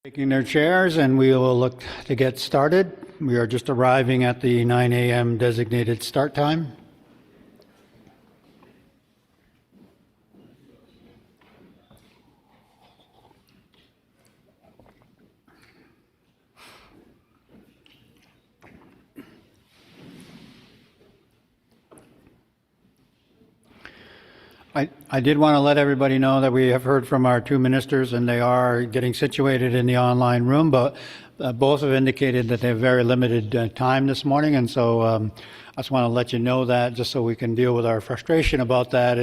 Taking their chairs, and we will look to get started. We are just arriving at the 9 a.m. designated start time. I did want to let everybody know that we have heard from our two ministers, and they are getting situated in the online room, but both have indicated that they have very limited time this morning, and so I just want to let you know that, just so we can deal with our frustration about that,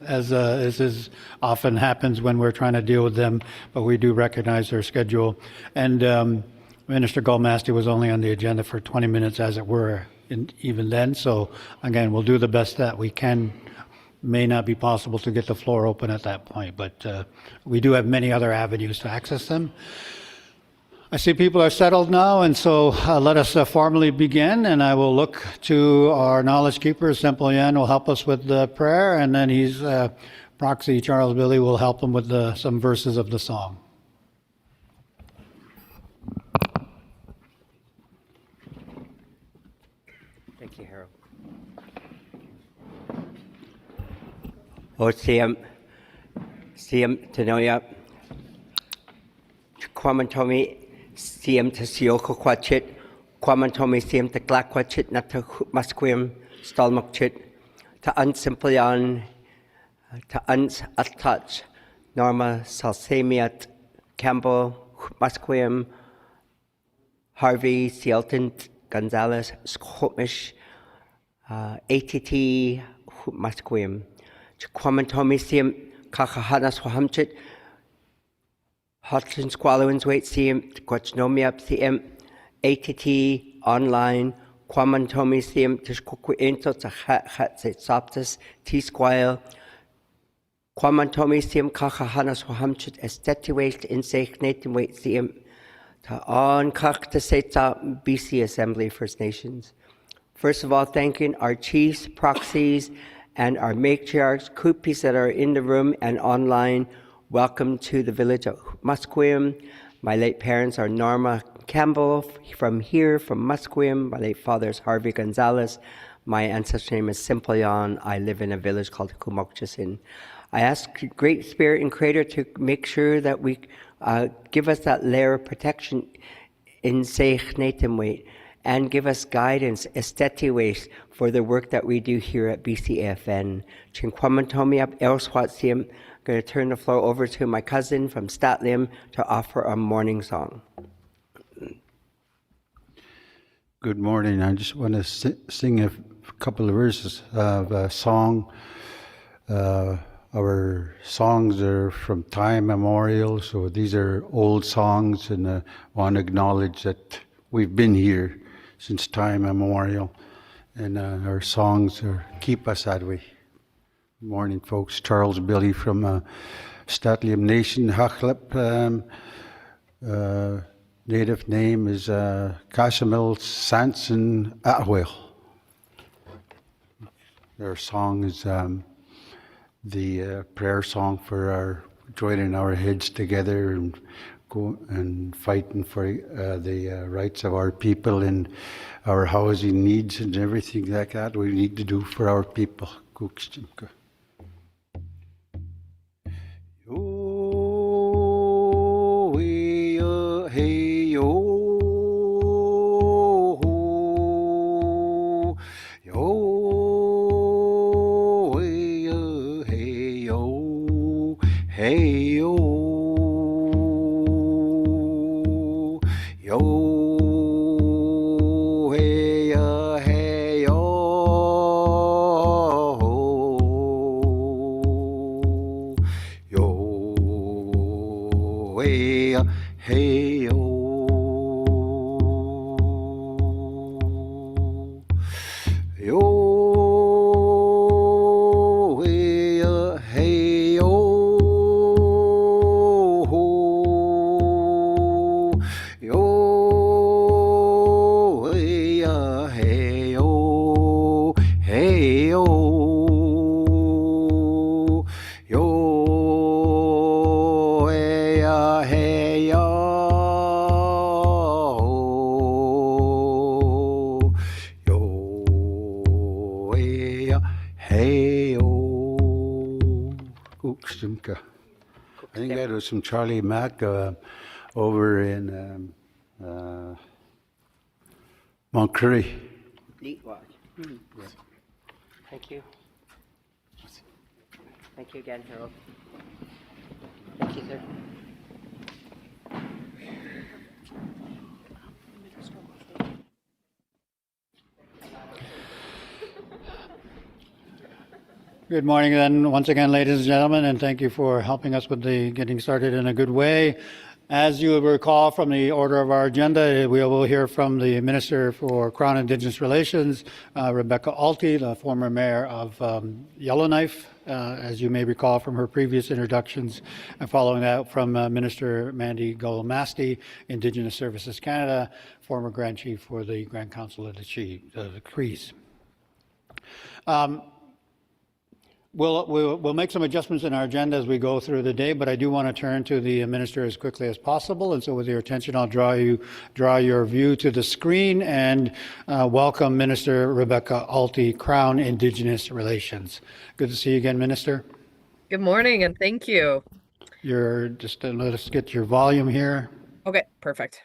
as is often happens when we're trying to deal with them, but we do recognize their schedule. And Minister Goldmaster was only on the agenda for 20 minutes, as it were, even then, so again, we'll do the best that we can. May not be possible to get the floor open at that point, but we do have many other avenues to access them. I see people are settled now, and so let us formally begin, and I will look to our knowledge keeper. Simple Yan will help us with the prayer, and then he's proxy Charles Billy will help him with some verses of the song. Thank you, Harold. O Siam Tanoya Quamantomi Siam Tasioko Quachit Quamantomi Siam to Glaquachit Nata Masquim Stalmokchit to Unsimplian to Uns Attach Norma Salsamiat Campbell Masquim Harvey Sealton Gonzalez Scomish ATT Masquim Quamantomisium Kahahanas Wahamchit Hotlin Squallowins Wait Sium Quachnomiap Sium ATT Online Quamantomisium Tishkuquinto to Hat Soptus T Squile Quamantomisium Kahahanas Wahamchit Estetuate in Sake Nathan Wait Sium to on Kak to Seta BC Assembly First Nations. First of all, thanking our chiefs, proxies, and our matriarchs, Kupis that are in the room and online. Welcome to the village of Musqueam. My late parents are Norma Campbell from Musqueam. My late father is Harvey Gonzalez. My ancestor name is Simplian. I live in a village called Kumokchasin. I ask Great Spirit and Creator to make sure that we give us that layer of protection in Seich Natimwait, and give us guidance, estetiways, for the work that we do here at BCAFN. I'm going to turn the floor over to my cousin from Statliam to offer a morning song. Good morning. I just want to sing a couple of verses of a song. Our songs are from time memorial, so these are old songs, and I want to acknowledge that we've been here since time memorial, and our songs keep us that way. Good morning, folks. Charles Billy from Statliam Nation, Hachlip. Native name is Casimil Sanson Atwell. Their song is the prayer song for our joining our heads together and fighting for the rights of our people and our housing needs and everything like that we need to do for our people. Hey, oh, Simka. I think that was some Charlie Mack over in Montclair. Neat watch. Thank you. Thank you again, Harold. Thank you, sir. Good morning then, once again, ladies and gentlemen, and thank you for helping us with the getting started in a good way. As you will recall from the order of our agenda, we will hear from the Minister for Crown Indigenous Relations, Rebecca Alty, the former mayor of Yellowknife, as you may recall from her previous introductions, and following that from Minister Mandy Golamasti, Indigenous Services Canada, former Grand Chief for the Grand Council of the Crees. We'll make some adjustments in our agenda as we go through the day, but I do want to turn to the minister as quickly as possible. And so with your attention, I'll draw your view to the screen and welcome Minister Rebecca Alty, Crown Indigenous Relations. Good to see you again, Minister. Good morning, and thank you. Just let us get your volume here. Okay, perfect.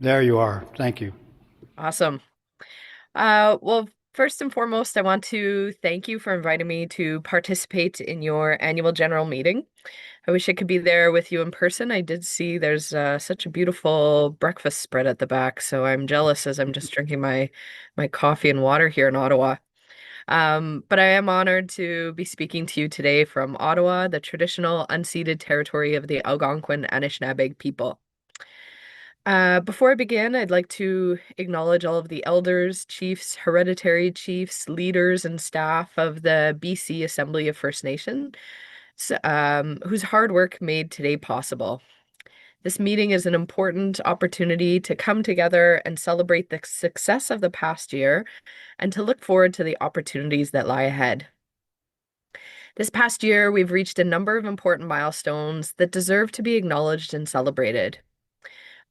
There you are. Thank you. Awesome. Well, first and foremost, I want to thank you for inviting me to participate in your annual general meeting. I wish I could be there with you in person. I did see there's such a beautiful breakfast spread at the back, so I'm jealous as I'm just drinking my coffee and water here in Ottawa. But I am honored to be speaking to you today from Ottawa, the traditional unceded territory of the Algonquin Anishinaabe people. Before I begin, I'd like to acknowledge all of the elders, chiefs, hereditary chiefs, leaders, and staff of the BC Assembly of First Nations, whose hard work made today possible. This meeting is an important opportunity to come together and celebrate the success of the past year and to look forward to the opportunities that lie ahead. This past year, we've reached a number of important milestones that deserve to be acknowledged and celebrated.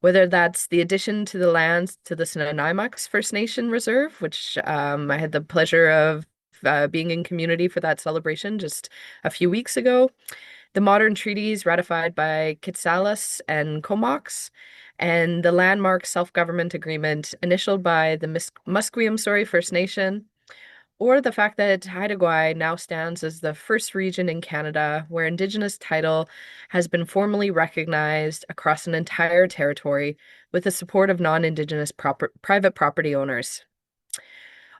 Whether that's the addition to the lands to the Snuneymuxw First Nation Reserve, which I had the pleasure of being in community for that celebration just a few weeks ago, the modern treaties ratified by Kitsalis and Comox, and the landmark self-government agreement initialed by the Musqueam First Nation, or the fact that Haida Gwaii now stands as the first region in Canada where Indigenous title has been formally recognized across an entire territory with the support of non-Indigenous private property owners.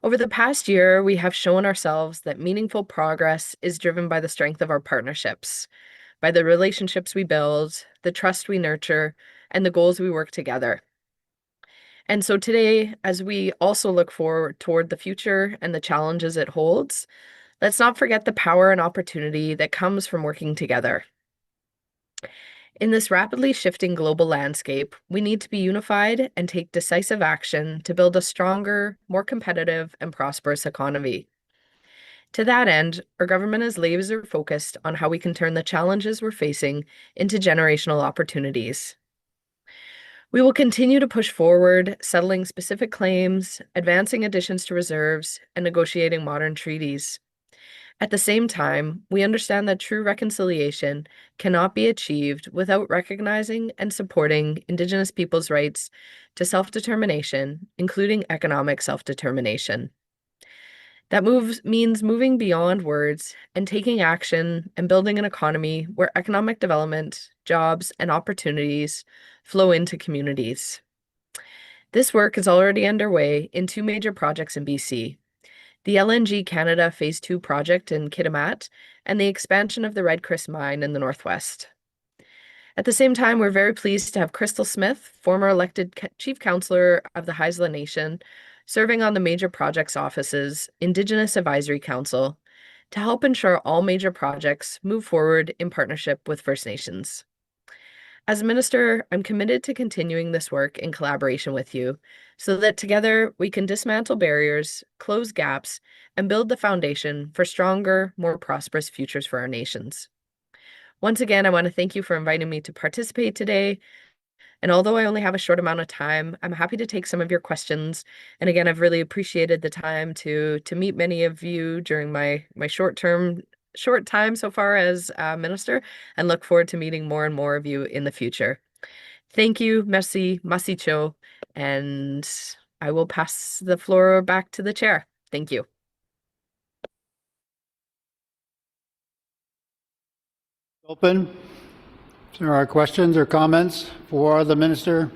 Over the past year, we have shown ourselves that meaningful progress is driven by the strength of our partnerships, by the relationships we build, the trust we nurture, and the goals we work together. And so today, as we also look forward toward the future and the challenges it holds, let's not forget the power and opportunity that comes from working together. In this rapidly shifting global landscape, we need to be unified and take decisive action to build a stronger, more competitive, and prosperous economy. To that end, our government is laser focused on how we can turn the challenges we're facing into generational opportunities. We will continue to push forward, settling specific claims, advancing additions to reserves, and negotiating modern treaties. At the same time, we understand that true reconciliation cannot be achieved without recognizing and supporting Indigenous peoples' rights to self-determination, including economic self-determination. That means moving beyond words and taking action and building an economy where economic development, jobs, and opportunities flow into communities. This work is already underway in two major projects in BC: the LNG Canada Phase 2 project in Kitimat and the expansion of the Red Chris mine in the Northwest. At the same time, we're very pleased to have Crystal Smith, former elected Chief Councillor of the Haisla Nation, serving on the Major Projects Office's Indigenous Advisory Council to help ensure all major projects move forward in partnership with First Nations. As a minister, I'm committed to continuing this work in collaboration with you so that together we can dismantle barriers, close gaps, and build the foundation for stronger, more prosperous futures for our nations. Once again, I want to thank you for inviting me to participate today. And although I only have a short amount of time, I'm happy to take some of your questions. And again, I've really appreciated the time to meet many of you during my short time so far as minister, and look forward to meeting more and more of you in the future. Thank you, merci, masicho, and I will pass the floor back to the chair. Thank you. Open. If there are questions or comments for the minister.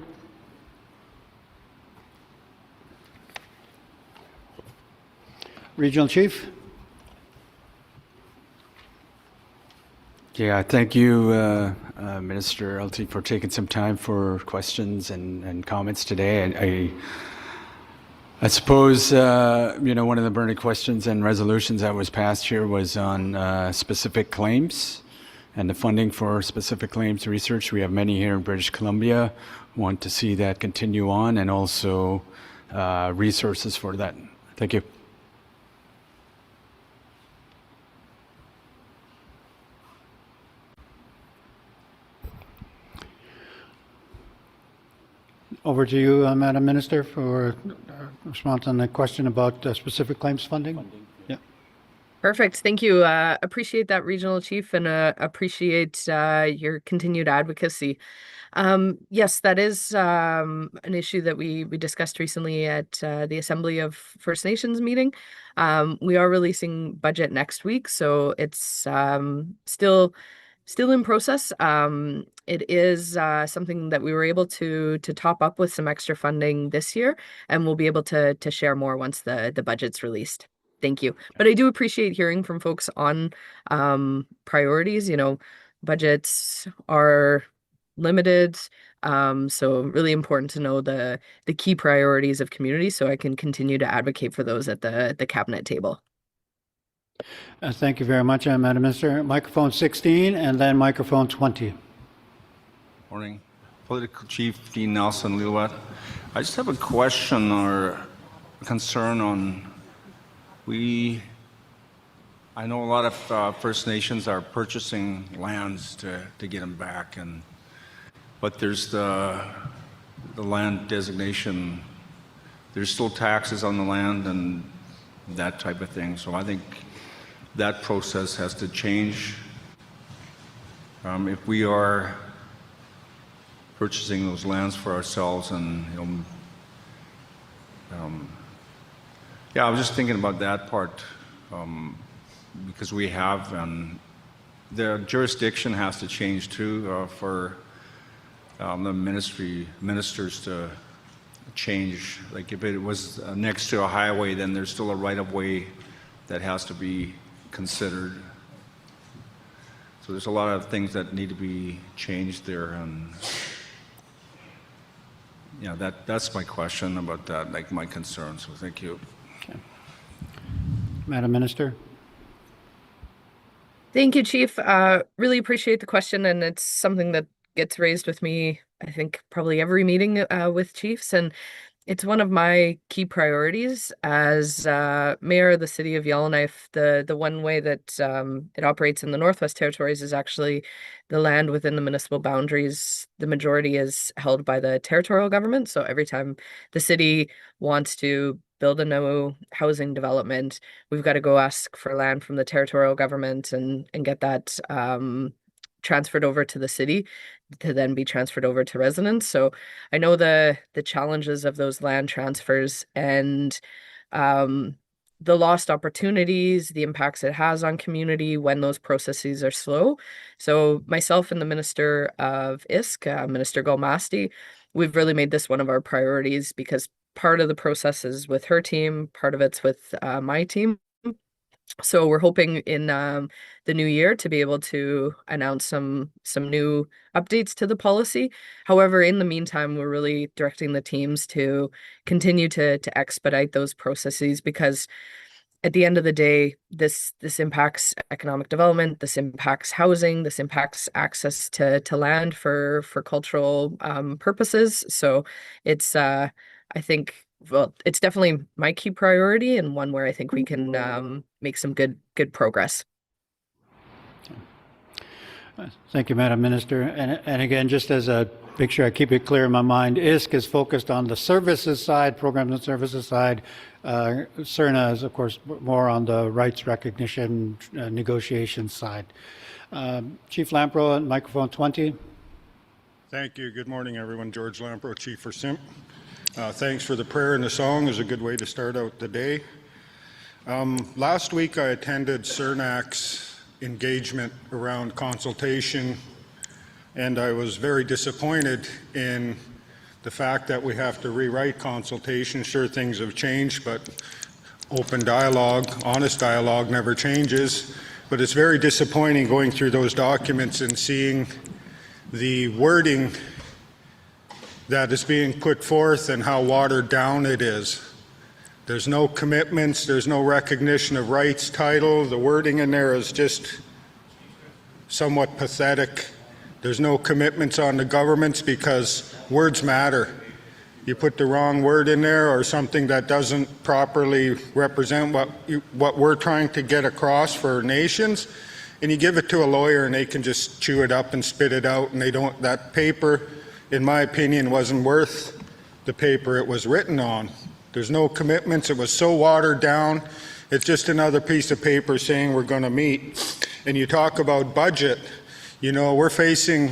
Regional Chief. Yeah, thank you, Minister LT, for taking some time for questions and comments today. And I suppose, one of the burning questions and resolutions that was passed here was on specific claims and the funding for specific claims research. We have many here in British Columbia. Want to see that continue on, and also resources for that. Thank you. Over to you, Madam Minister, for response on the question about specific claims funding. Yeah. Perfect. Thank you. Appreciate that, Regional Chief, and appreciate your continued advocacy. Yes, that is an issue that we discussed recently at the Assembly of First Nations meeting. We are releasing budget next week, so it's still in process. It is something that we were able to top up with some extra funding this year, and we'll be able to share more once the budget's released. Thank you. But I do appreciate hearing from folks on priorities. Budgets are limited, so really important to know the key priorities of community, so I can continue to advocate for those at the cabinet table. Thank you very much, Madam Minister. Microphone 16 and then microphone 20. Morning. Political Chief Dean Nelson Lilwet. I just have a question or a concern on I know a lot of First Nations are purchasing lands to get them back, but there's the land designation. There's still taxes on the land and that type of thing. So I think that process has to change. If we are purchasing those lands for ourselves, and I was just thinking about that part, because we have, and the jurisdiction has to change too, for the ministers to change. Like if it was next to a highway, then there's still a right-of-way that has to be considered. So there's a lot of things that need to be changed there, and that's my question about that, like my concern. So thank you. Okay. Madam Minister. Thank you, Chief. Really appreciate the question, and it's something that gets raised with me, I think, probably every meeting with chiefs, and it's one of my key priorities as mayor of the city of Yellowknife. The one way that it operates in the Northwest Territories is actually the land within the municipal boundaries. The majority is held by the territorial government. So every time the city wants to build a new housing development, we've got to go ask for land from the territorial government and get that transferred over to the city to then be transferred over to residents. So I know the challenges of those land transfers and the lost opportunities, the impacts it has on community when those processes are slow. So myself and the Minister of ISK, Minister Golmasti, we've really made this one of our priorities, because part of the process is with her team, part of it's with my team. So we're hoping in the new year to be able to announce some new updates to the policy. However, in the meantime, we're really directing the teams to continue to expedite those processes, because at the end of the day, this impacts economic development, this impacts housing, this impacts access to land for cultural purposes. So it's I think, well, it's definitely my key priority, and one where I think we can make some good progress. Thank you, Madam Minister. And again, just as a picture, I keep it clear in my mind, ISC is focused on the services side, programs and services side. CERNA is, of course, more on the rights recognition negotiation side. Chief Lampro, microphone 20. Thank you. Good morning, everyone. George Lampro, Chief for SIMP. Thanks for the prayer and the song. Is a good way to start out the day. Last week, I attended CERNAC's engagement around consultation, and I was very disappointed in the fact that we have to rewrite consultation. Sure, things have changed, but open dialogue, honest dialogue never changes. But it's very disappointing going through those documents and seeing the wording that is being put forth and how watered down it is. There's no commitments, there's no recognition of rights title. The wording in there is just somewhat pathetic. There's no commitments on the governments because words matter. You put the wrong word in there or something that doesn't properly represent what we're trying to get across for nations, and you give it to a lawyer and they can just chew it up and spit it out, and that paper, in my opinion, wasn't worth the paper it was written on. There's no commitments. It was so watered down. It's just another piece of paper saying we're going to meet. And you talk about budget. You know, we're facing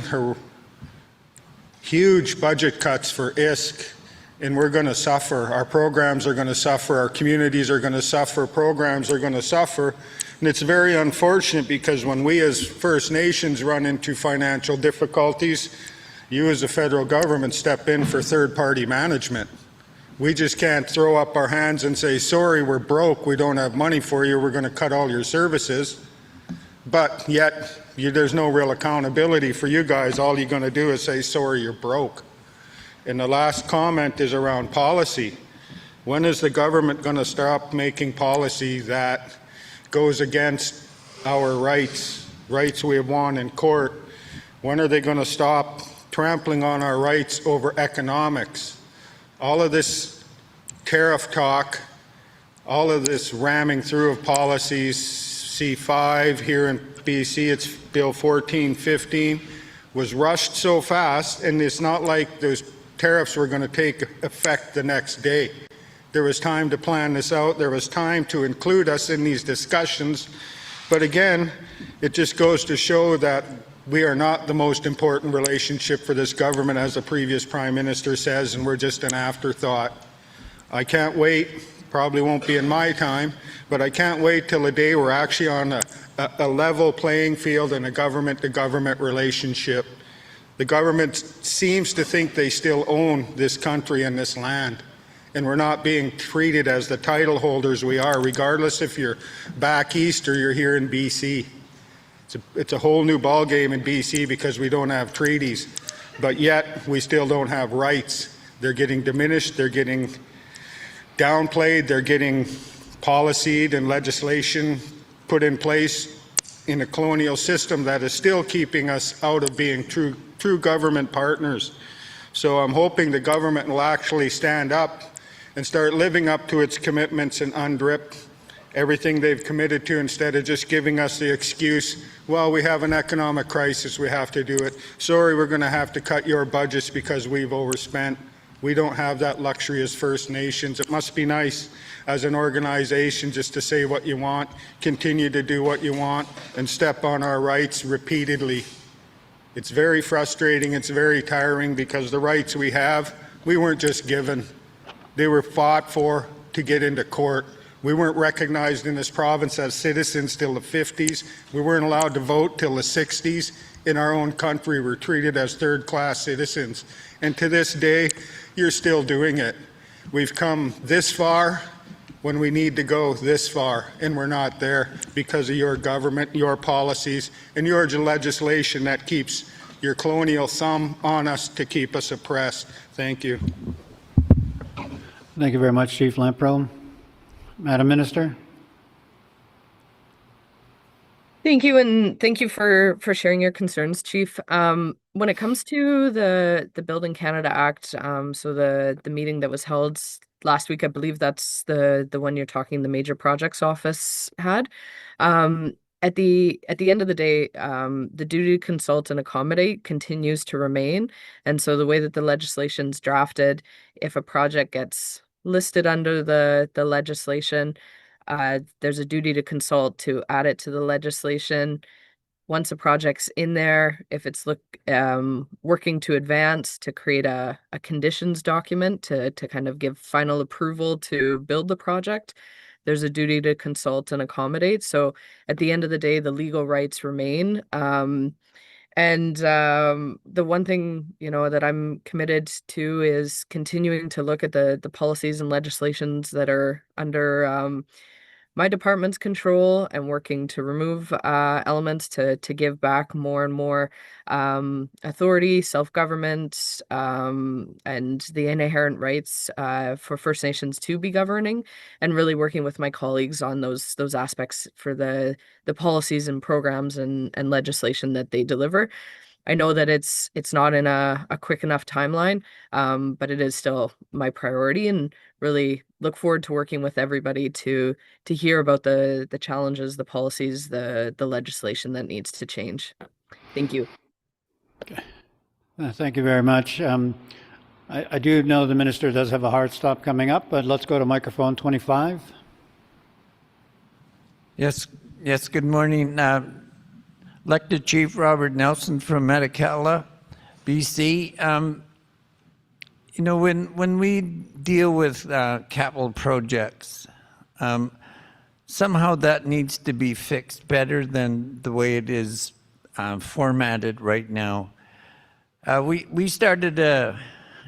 huge budget cuts for ISK, and we're going to suffer. Our programs are going to suffer. Our communities are going to suffer. Programs are going to suffer. And it's very unfortunate because when we as First Nations run into financial difficulties, you as the federal government step in for third-party management. We just can't throw up our hands and say, sorry, we're broke, we don't have money for you, we're going to cut all your services. But yet, there's no real accountability for you guys. All you're going to do is say, sorry, you're broke. And the last comment is around policy. When is the government going to stop making policy that goes against our rights we have won in court? When are they going to stop trampling on our rights over economics? All of this tariff talk, all of this ramming through of policies, C5 here in BC, it's Bill 1415, was rushed so fast, and it's not like those tariffs were going to take effect the next day. There was time to plan this out. There was time to include us in these discussions. But again, it just goes to show that we are not the most important relationship for this government, as the previous Prime Minister says, and we're just an afterthought. I can't wait, probably won't be in my time, but I can't wait till the day we're actually on a level playing field in a government-to-government relationship. The government seems to think they still own this country and this land, and we're not being treated as the title holders we are, regardless if you're back east or you're here in BC. It's a whole new ballgame in BC because we don't have treaties, but yet we still don't have rights. They're getting diminished, they're getting downplayed, they're getting policied and legislation put in place in a colonial system that is still keeping us out of being true government partners. So I'm hoping the government will actually stand up and start living up to its commitments and undrip everything they've committed to, instead of just giving us the excuse, well, we have an economic crisis, we have to do it. Sorry, we're going to have to cut your budgets because we've overspent. We don't have that luxury as First Nations. It must be nice as an organization just to say what you want, continue to do what you want, and step on our rights repeatedly. It's very frustrating, it's very tiring, because the rights we have, we weren't just given. They were fought for to get into court. We weren't recognized in this province as citizens till the 50s. We weren't allowed to vote till the 60s. In our own country, we're treated as third-class citizens. And to this day, you're still doing it. We've come this far when we need to go this far, and we're not there because of your government, your policies, and your legislation that keeps your colonial thumb on us to keep us oppressed. Thank you. Thank you very much, Chief Lampro. Madam Minister. Thank you, and thank you for sharing your concerns, Chief. When it comes to the Building Canada Act, so the meeting that was held last week, I believe that's the one you're talking, the Major Projects Office had. at the end of the day, the duty to consult and accommodate continues to remain. And so the way that the legislation's drafted, if a project gets listed under the legislation, there's a duty to consult to add it to the legislation. Once a project's in there, if it's working to advance, to create a conditions document to kind of give final approval to build the project, there's a duty to consult and accommodate. So at the end of the day, the legal rights remain. The one thing, that I'm committed to is continuing to look at the policies and legislations that are under my department's control and working to remove elements to give back more and more authority, self-government, and the inherent rights for First Nations to be governing, and really working with my colleagues on those aspects for the policies and programs and legislation that they deliver. I know that it's not in a quick enough timeline, but it is still my priority, and really look forward to working with everybody to hear about the challenges, the policies, the legislation that needs to change. Thank you. Thank you very much. I do know the minister does have a hard stop coming up, but let's go to microphone 25. Yes, good morning. Elected Chief Robert Nelson from Metkalla, BC. When we deal with capital projects, somehow that needs to be fixed better than the way it is formatted right now. We started a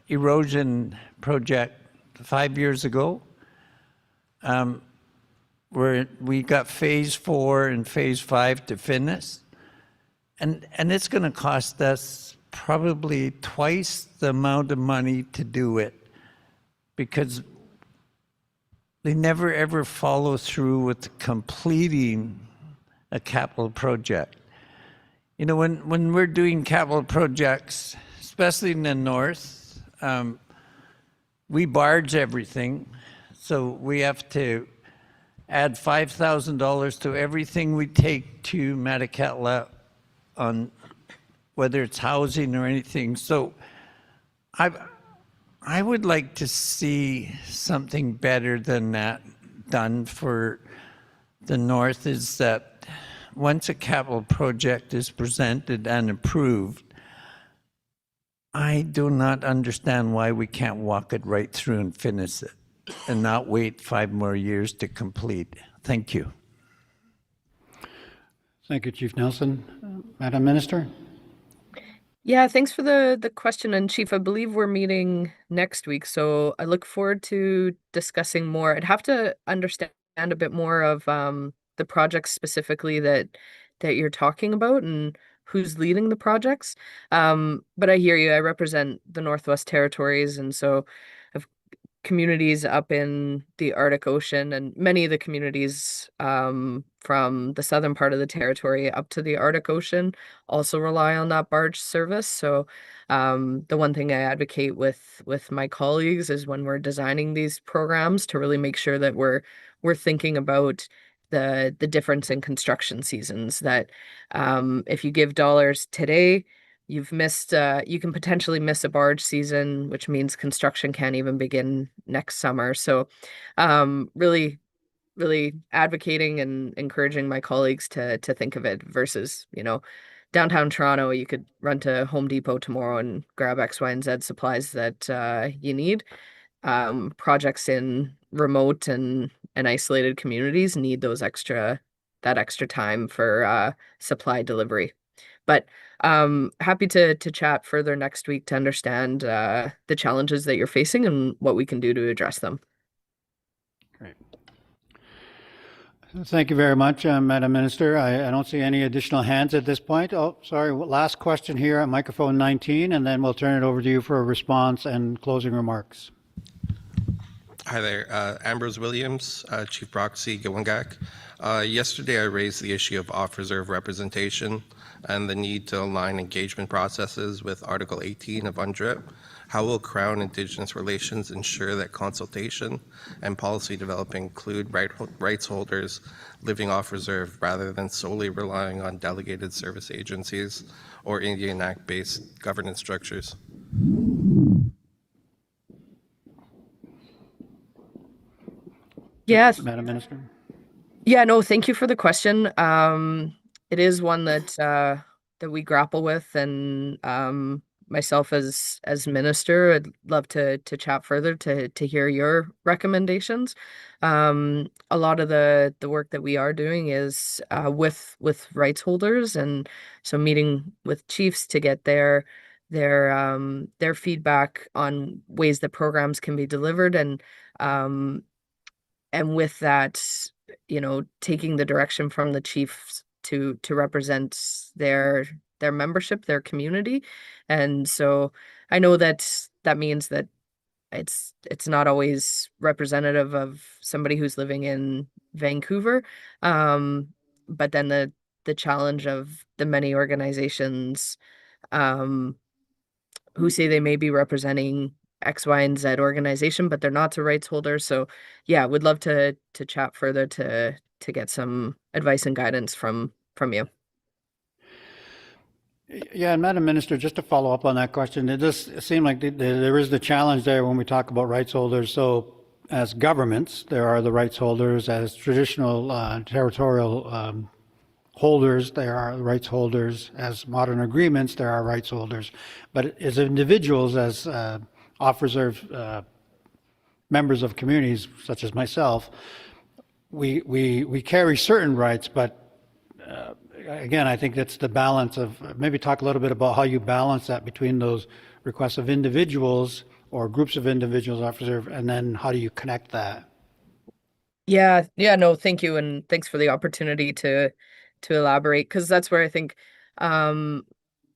erosion project 5 years ago, where we got phase 4 and phase 5 to finish. And it's going to cost us probably twice the amount of money to do it, because they never ever follow through with completing a capital project. When we're doing capital projects, especially in the north, we barge everything. So we have to add $5,000 to everything we take to Metkalla, on whether it's housing or anything. So I would like to see something better than that done for the north, is that once a capital project is presented and approved, I do not understand why we can't walk it right through and finish it and not wait 5 more years to complete. Thank you. Thank you, Chief Nelson. Madam Minister? Yeah, thanks for the question. And Chief, I believe we're meeting next week, so I look forward to discussing more. I'd have to understand a bit more of the projects specifically that you're talking about and who's leading the projects. But I hear you. I represent the Northwest Territories, and so I've communities up in the Arctic Ocean, and many of the communities from the southern part of the territory up to the Arctic Ocean also rely on that barge service. So the one thing I advocate with my colleagues is when we're designing these programs to really make sure that we're thinking about the difference in construction seasons, that if you give dollars today, you've missed, you can potentially miss a barge season, which means construction can't even begin next summer. So really advocating and encouraging my colleagues to think of it versus, downtown Toronto, you could run to Home Depot tomorrow and grab X, Y, and Z supplies that you need. Projects in remote and isolated communities need that extra time for supply delivery. But happy to chat further next week to understand the challenges that you're facing and what we can do to address them. Great. Thank you very much, Madam Minister. I don't see any additional hands at this point. Oh, sorry. Last question here at microphone 19, and then we'll turn it over to you for a response and closing remarks. Hi there, Ambrose Williams, Chief Proxy, Gewangak. Yesterday, I raised the issue of off-reserve representation and the need to align engagement processes with Article 18 of UNDRIP. How will Crown Indigenous Relations ensure that consultation and policy development include rights holders living off-reserve rather than solely relying on delegated service agencies or Indian Act-based governance structures? Yeah, Madam Minister? yeah, no, thank you for the question. It is one that that we grapple with, and myself as minister, I'd love to chat further to hear your recommendations. A lot of the work that we are doing is with rights holders, and so meeting with chiefs to get their feedback on ways that programs can be delivered, and with that, taking the direction from the chiefs to represent their membership, their community. And so I know that that means that it's not always representative of somebody who's living in Vancouver. Um, but then the challenge of the many organizations um who say they may be representing X, Y, and Z organization, but they're not the rights holder. So yeah, would love to chat further to get some advice and guidance from you. Yeah, and Madam Minister, just to follow up on that question, it does seem like there is the challenge there when we talk about rights holders. So as governments, there are the rights holders. As traditional territorial holders, there are rights holders. As modern agreements, there are rights holders. But as individuals, as off-reserve members of communities such as myself, we carry certain rights, but again, I think that's the balance of, maybe talk a little bit about how you balance that between those requests of individuals or groups of individuals off reserve, and then how do you connect that? Yeah, no, thank you, and thanks for the opportunity to elaborate, because that's where I think um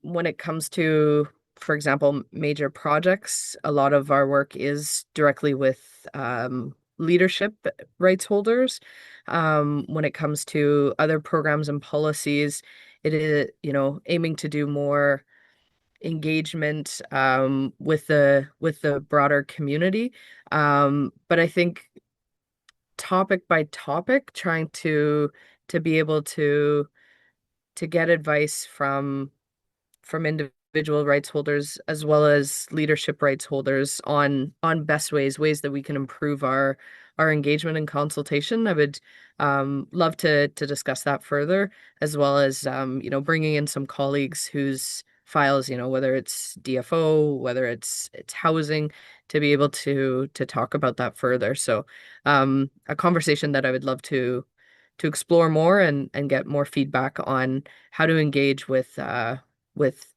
when it comes to, for example, major projects, a lot of our work is directly with leadership rights holders. When it comes to other programs and policies, it is, aiming to do more engagement with the broader community. But I think topic by topic, trying to be able to get advice from individual rights holders as well as leadership rights holders on best ways that we can improve our engagement and consultation. I would love to discuss that further, as well as bringing in some colleagues whose files, whether it's DFO, whether it's housing, to be able to talk about that further. So a conversation that I would love to explore more and get more feedback on how to engage with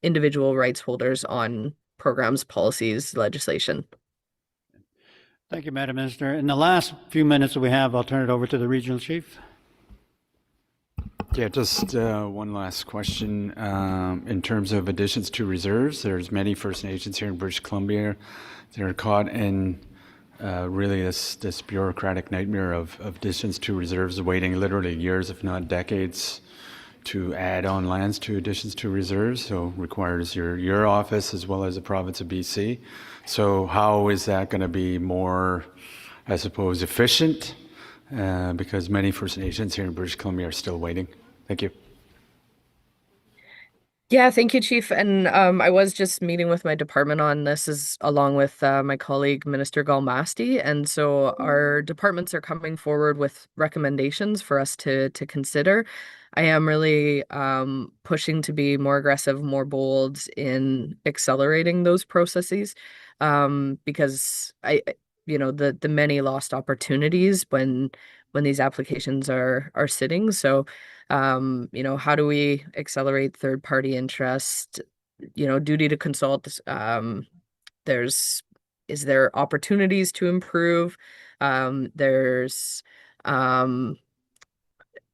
individual rights holders on programs, policies, legislation. Thank you, Madam Minister. In the last few minutes that we have, I'll turn it over to the regional chief. Yeah, just one last question. In terms of additions to reserves, there's many First Nations here in British Columbia that are caught in really this bureaucratic nightmare of additions to reserves, waiting literally years, if not decades, to add on lands to additions to reserves. So requires your office as well as the province of BC. So how is that going to be more, I suppose, efficient? Because many First Nations here in British Columbia are still waiting. Thank you. Yeah, thank you, Chief. And I was just meeting with my department on this, as along with my colleague, Minister Galmasti. And so our departments are coming forward with recommendations for us to consider. I am really pushing to be more aggressive, more bold in accelerating those processes, because the many lost opportunities when these applications are sitting. So how do we accelerate third party interest, duty to consult, there's is there opportunities to improve, there's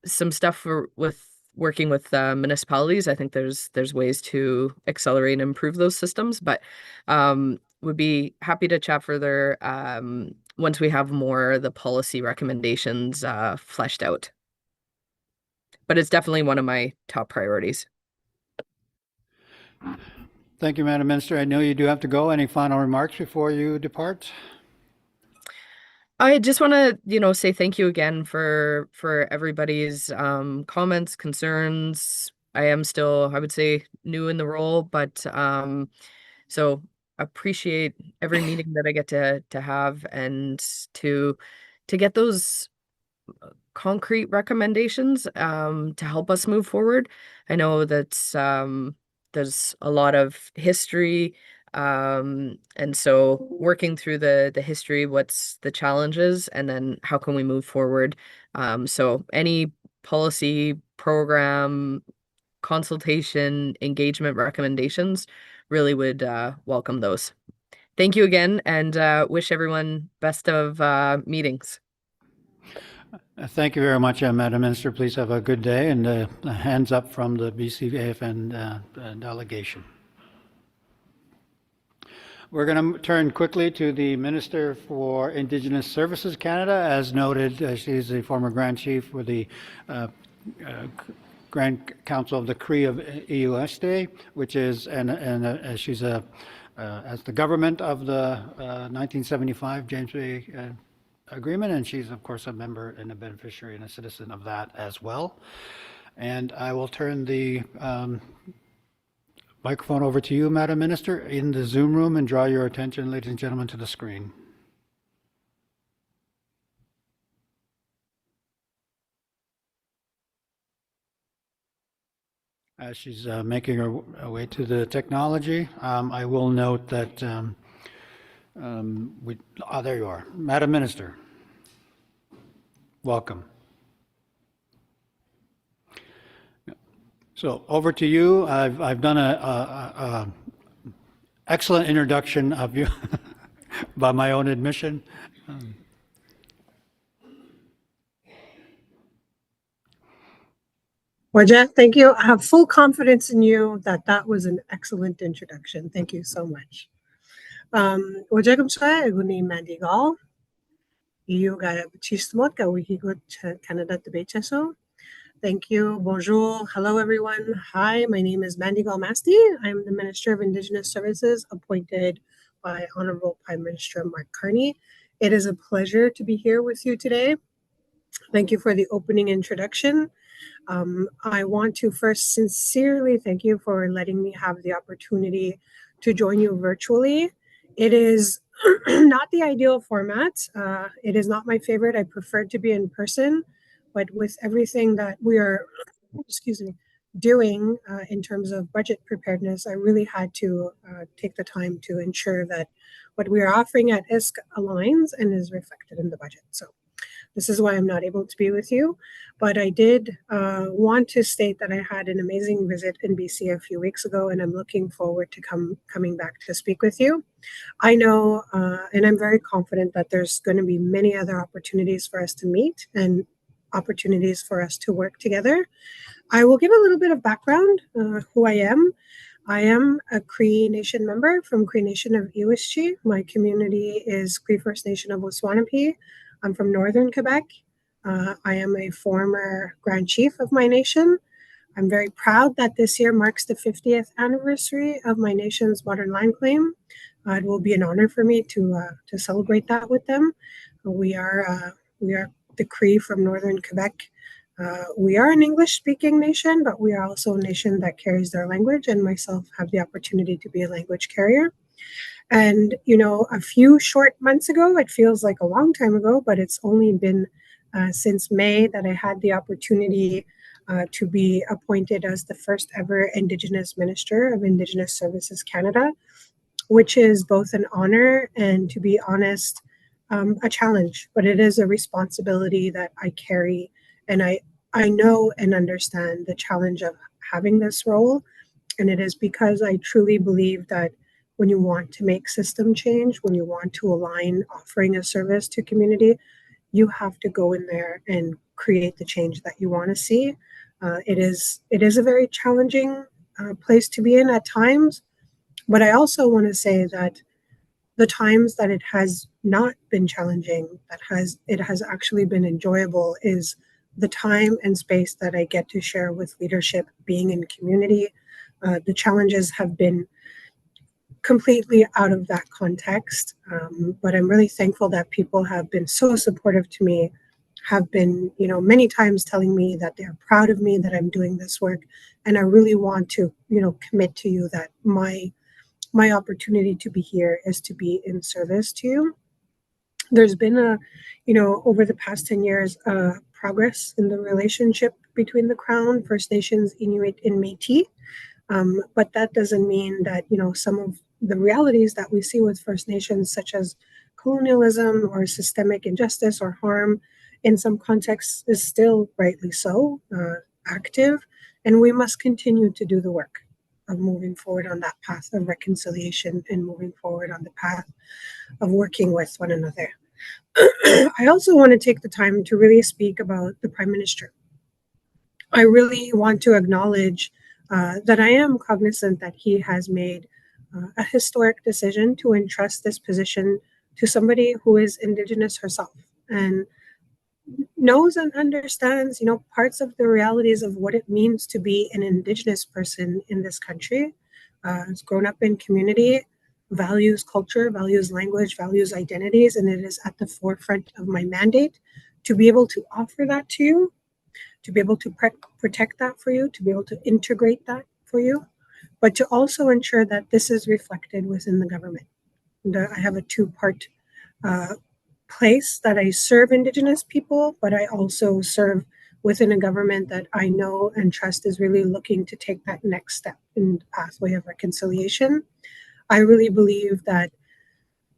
some stuff with working with municipalities. I think there's ways to accelerate and improve those systems, but would be happy to chat further once we have more of the policy recommendations fleshed out. but it's definitely one of my top priorities. Thank you, Madam Minister. I know you do have to go. Any final remarks before you depart? I just want to, say thank you again for everybody's comments, concerns. I am still, I would say, new in the role, but so appreciate every meeting that I get to have and to get those concrete recommendations to help us move forward. I know that there's a lot of history, and so working through the history, what's the challenges, and then how can we move forward. So any policy, program, consultation, engagement recommendations, really would welcome those. Thank you again, and wish everyone best of meetings. Thank you very much, Madam Minister. Please have a good day, and hands up from the BCAFN delegation. We're going to turn quickly to the Minister for Indigenous Services Canada. As noted, she's the former Grand Chief for the Grand Council of the Cree of EUSD, which is, and she's as the government of the 1975 James Bay Agreement, and she's of course a member and a beneficiary and a citizen of that as well. And I will turn the microphone over to you, Madam Minister, in the Zoom room, and draw your attention, ladies and gentlemen, to the screen. As she's making her way to the technology, I will note that there you are. Madam Minister, welcome. So over to you. I've done a excellent introduction of you by my own admission. Wajah, thank you. I have full confidence in you that that was an excellent introduction. Thank you so much. Wajah kumsa eguni mandigal. You got chismot ka wikigot Canada debate so. Thank you. Bonjour. Hello, everyone. Hi, my name is Mandigal Masti. I'm the Minister of Indigenous Services appointed by Honorable Prime Minister Mark Carney. It is a pleasure to be here with you today. Thank you for the opening introduction. I want to first sincerely thank you for letting me have the opportunity to join you virtually. It is not the ideal format. It is not my favorite. I prefer to be in person, but with everything that we are, doing in terms of budget preparedness, I really had to take the time to ensure that what we are offering at ISK aligns and is reflected in the budget. So this is why I'm not able to be with you, but I did want to state that I had an amazing visit in BC a few weeks ago, and I'm looking forward to coming back to speak with you. I know, and I'm very confident that there's going to be many other opportunities for us to meet and opportunities for us to work together. I will give a little bit of background, who I am. I am a Cree Nation member from Cree Nation of Iwishchi. My community is Cree First Nation of Waswanipi. I'm from Northern Quebec. I am a former Grand Chief of my nation. I'm very proud that this year marks the 50th anniversary of my nation's modern land claim. It will be an honor for me to celebrate that with them. We are the Cree from Northern Quebec. We are an English-speaking nation, but we are also a nation that carries their language, and myself have the opportunity to be a language carrier. And, a few short months ago, it feels like a long time ago, but it's only been since May that I had the opportunity to be appointed as the first ever Indigenous Minister of Indigenous Services Canada, which is both an honor and, to be honest, a challenge. But it is a responsibility that I carry, and I know and understand the challenge of having this role. And it is because I truly believe that when you want to make system change, when you want to align offering a service to community, you have to go in there and create the change that you want to see. It is a very challenging place to be in at times, but I also want to say that the times that it has not been challenging, it has actually been enjoyable, is the time and space that I get to share with leadership, being in community. The challenges have been completely out of that context. But I'm really thankful that people have been so supportive to me, have been, many times telling me that they're proud of me, that I'm doing this work. And I really want to, commit to you that my opportunity to be here is to be in service to you. There's been over the past 10 years, progress in the relationship between the Crown, First Nations, Inuit, and Métis. But that doesn't mean that, some of the realities that we see with First Nations, such as colonialism or systemic injustice or harm in some contexts, is still rightly so active. And we must continue to do the work of moving forward on that path of reconciliation and moving forward on the path of working with one another. I also want to take the time to really speak about the Prime Minister. I really want to acknowledge that I am cognizant that he has made a historic decision to entrust this position to somebody who is Indigenous herself and knows and understands, parts of the realities of what it means to be an Indigenous person in this country. Has grown up in community, values culture, values language, values identities, and it is at the forefront of my mandate to be able to offer that to you, to be able to protect that for you, to be able to integrate that for you, but to also ensure that this is reflected within the government. And, I have a two-part place that I serve Indigenous people, but I also serve within a government that I know and trust is really looking to take that next step in the pathway of reconciliation. I really believe that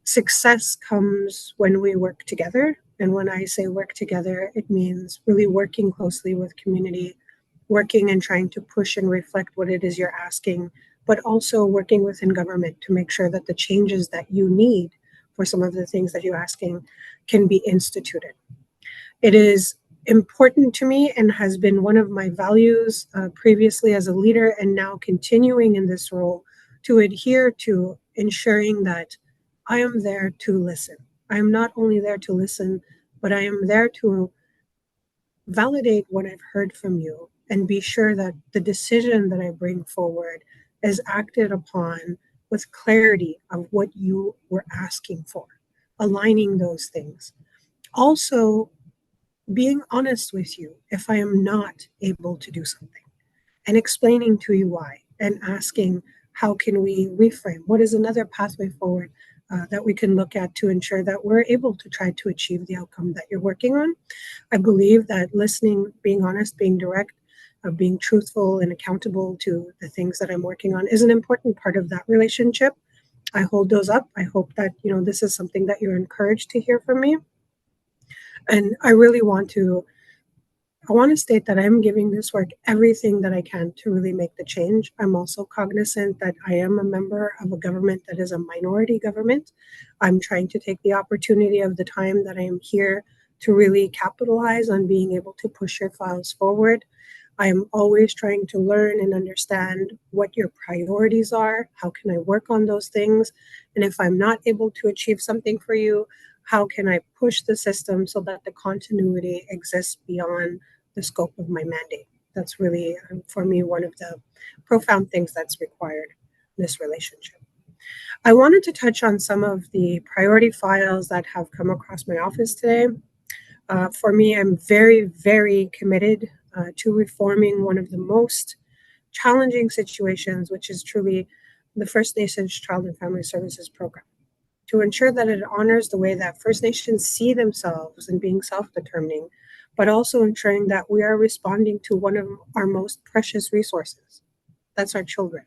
success comes when we work together. And when I say work together, it means really working closely with community, working and trying to push and reflect what it is you're asking, but also working within government to make sure that the changes that you need for some of the things that you're asking can be instituted. It is important to me and has been one of my values previously as a leader and now continuing in this role to adhere to ensuring that I am there to listen. I am not only there to listen, but I am there to validate what I've heard from you and be sure that the decision that I bring forward is acted upon with clarity of what you were asking for, aligning those things. Also, being honest with you if I am not able to do something and explaining to you why and asking how can we reframe? What is another pathway forward that we can look at to ensure that we're able to try to achieve the outcome that you're working on? I believe that listening, being honest, being direct, being truthful and accountable to the things that I'm working on is an important part of that relationship. I hold those up. I hope that, this is something that you're encouraged to hear from me. And I really want to state that I'm giving this work everything that I can to really make the change. I'm also cognizant that I am a member of a government that is a minority government. I'm trying to take the opportunity of the time that I am here to really capitalize on being able to push your files forward. I am always trying to learn and understand what your priorities are. How can I work on those things? And if I'm not able to achieve something for you, how can I push the system so that the continuity exists beyond the scope of my mandate? That's really, for me, one of the profound things that's required in this relationship. I wanted to touch on some of the priority files that have come across my office today. For me, I'm very, very committed to reforming one of the most challenging situations, which is truly the First Nations Child and Family Services Program, to ensure that it honors the way that First Nations see themselves in being self-determining, but also ensuring that we are responding to one of our most precious resources. That's our children.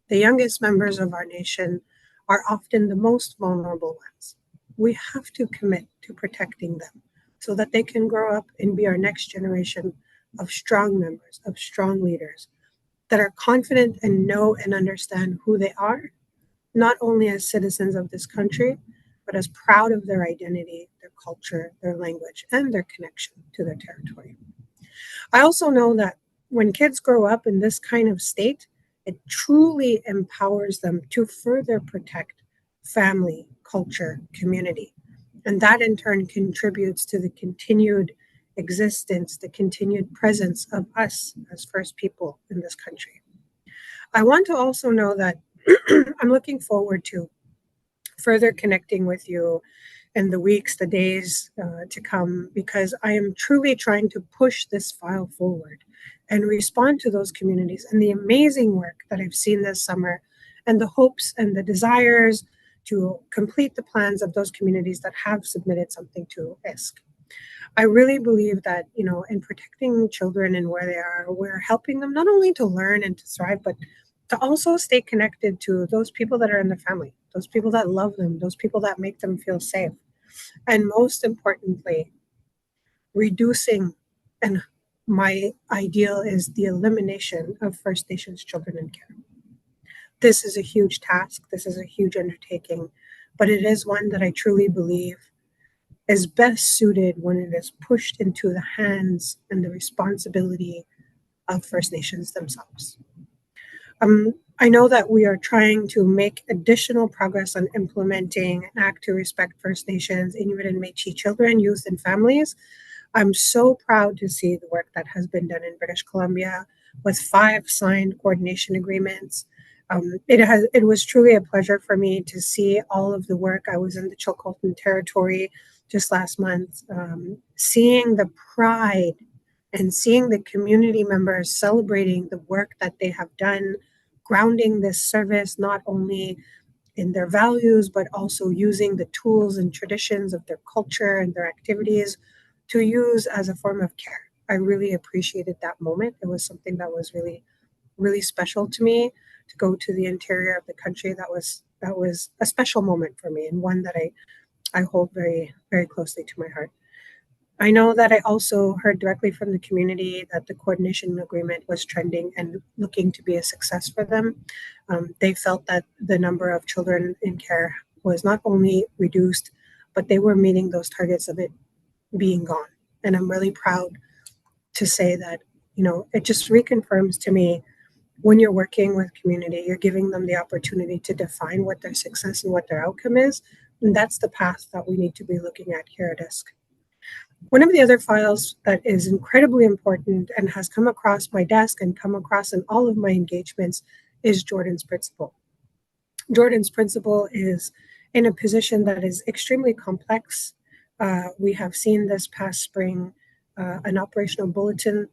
The youngest members of our nation are often the most vulnerable ones. We have to commit to protecting them so that they can grow up and be our next generation of strong members, of strong leaders that are confident and know and understand who they are, not only as citizens of this country, but as proud of their identity, their culture, their language, and their connection to their territory. I also know that when kids grow up in this kind of state, it truly empowers them to further protect family, culture, community. And that in turn contributes to the continued existence, the continued presence of us as First People in this country. I want to also know that I'm looking forward to further connecting with you in the weeks, the days to come, because I am truly trying to push this file forward and respond to those communities and the amazing work that I've seen this summer and the hopes and the desires to complete the plans of those communities that have submitted something to ISK. I really believe that, in protecting children and where they are, we're helping them not only to learn and to thrive, but to also stay connected to those people that are in the family, those people that love them, those people that make them feel safe. And most importantly, reducing, and my ideal is the elimination of First Nations children in care. This is a huge task. This is a huge undertaking, but it is one that I truly believe is best suited when it is pushed into the hands and the responsibility of First Nations themselves. I know that we are trying to make additional progress on implementing an act to respect First Nations, Inuit and Métis children, youth, and families. I'm so proud to see the work that has been done in British Columbia with 5 signed coordination agreements. It was truly a pleasure for me to see all of the work. I was in the Chilcotin territory just last month, seeing the pride and seeing the community members celebrating the work that they have done, grounding this service not only in their values, but also using the tools and traditions of their culture and their activities to use as a form of care. I really appreciated that moment. It was something that was really, really special to me to go to the interior of the country. That was a special moment for me, and one that I hold very, very closely to my heart. I know that I also heard directly from the community that the coordination agreement was trending and looking to be a success for them. They felt that the number of children in care was not only reduced, but they were meeting those targets of it being gone. And I'm really proud to say that, it just reconfirms to me when you're working with community, you're giving them the opportunity to define what their success and what their outcome is. And that's the path that we need to be looking at here at ISK. One of the other files that is incredibly important and has come across my desk and come across in all of my engagements is Jordan's Principle. Jordan's Principle is in a position that is extremely complex. We have seen this past spring an operational bulletin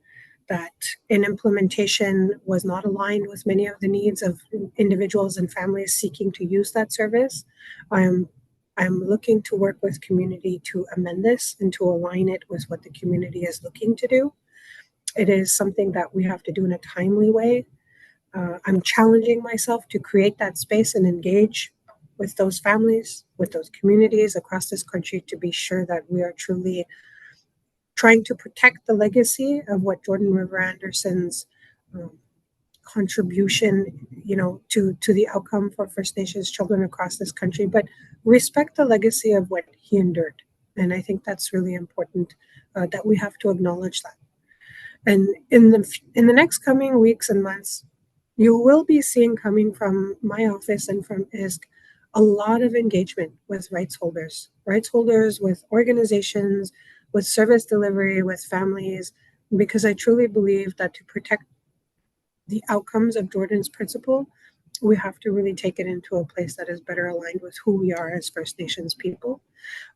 that in implementation was not aligned with many of the needs of individuals and families seeking to use that service. I'm looking to work with community to amend this and to align it with what the community is looking to do. It is something that we have to do in a timely way. I'm challenging myself to create that space and engage with those families, with those communities across this country to be sure that we are truly trying to protect the legacy of what Jordan River Anderson's contribution, to the outcome for First Nations children across this country, but respect the legacy of what he endured. And I think that's really important that we have to acknowledge that. And in the next coming weeks and months, you will be seeing coming from my office and from ISK a lot of engagement with rights holders, with organizations, with service delivery, with families, because I truly believe that to protect the outcomes of Jordan's Principle, we have to really take it into a place that is better aligned with who we are as First Nations people.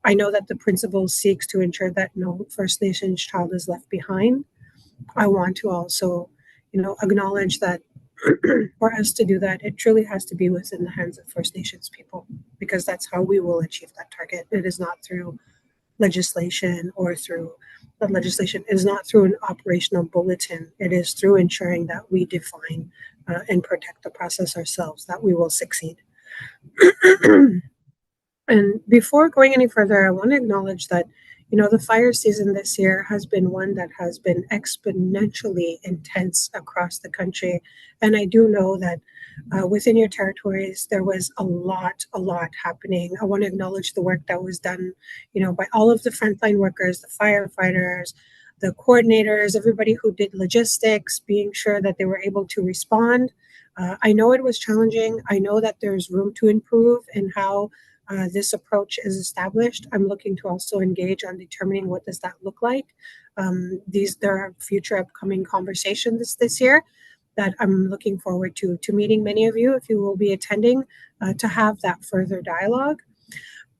I know that the principle seeks to ensure that no First Nations child is left behind. I want to also, acknowledge that for us to do that, it truly has to be within the hands of First Nations people, because that's how we will achieve that target. It is not through legislation is not through an operational bulletin. It is through ensuring that we define and protect the process ourselves that we will succeed. And before going any further, I want to acknowledge that, the fire season this year has been one that has been exponentially intense across the country. And I do know that within your territories, there was a lot happening. I want to acknowledge the work that was done, by all of the frontline workers, the firefighters, the coordinators, everybody who did logistics, being sure that they were able to respond. I know it was challenging. I know that there's room to improve in how this approach is established, I'm looking to also engage on determining what does that look like. There are future upcoming conversations this year that I'm looking forward to meeting many of you if you will be attending to have that further dialogue.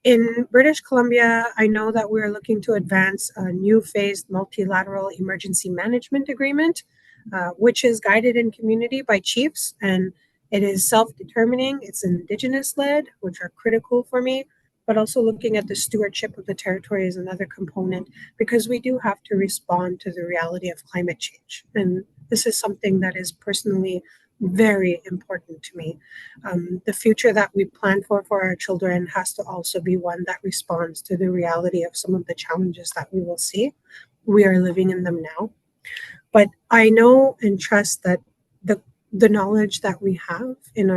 In British Columbia, I know that we're looking to advance a new phased multilateral emergency management agreement, which is guided in community by chiefs, and it is self-determining. It's Indigenous-led, which are critical for me, but also looking at the stewardship of the territory is another component, because we do have to respond to the reality of climate change. And this is something that is personally very important to me. The future that we plan for our children has to also be one that responds to the reality of some of the challenges that we will see. We are living in them now. But I know and trust that the knowledge that we have in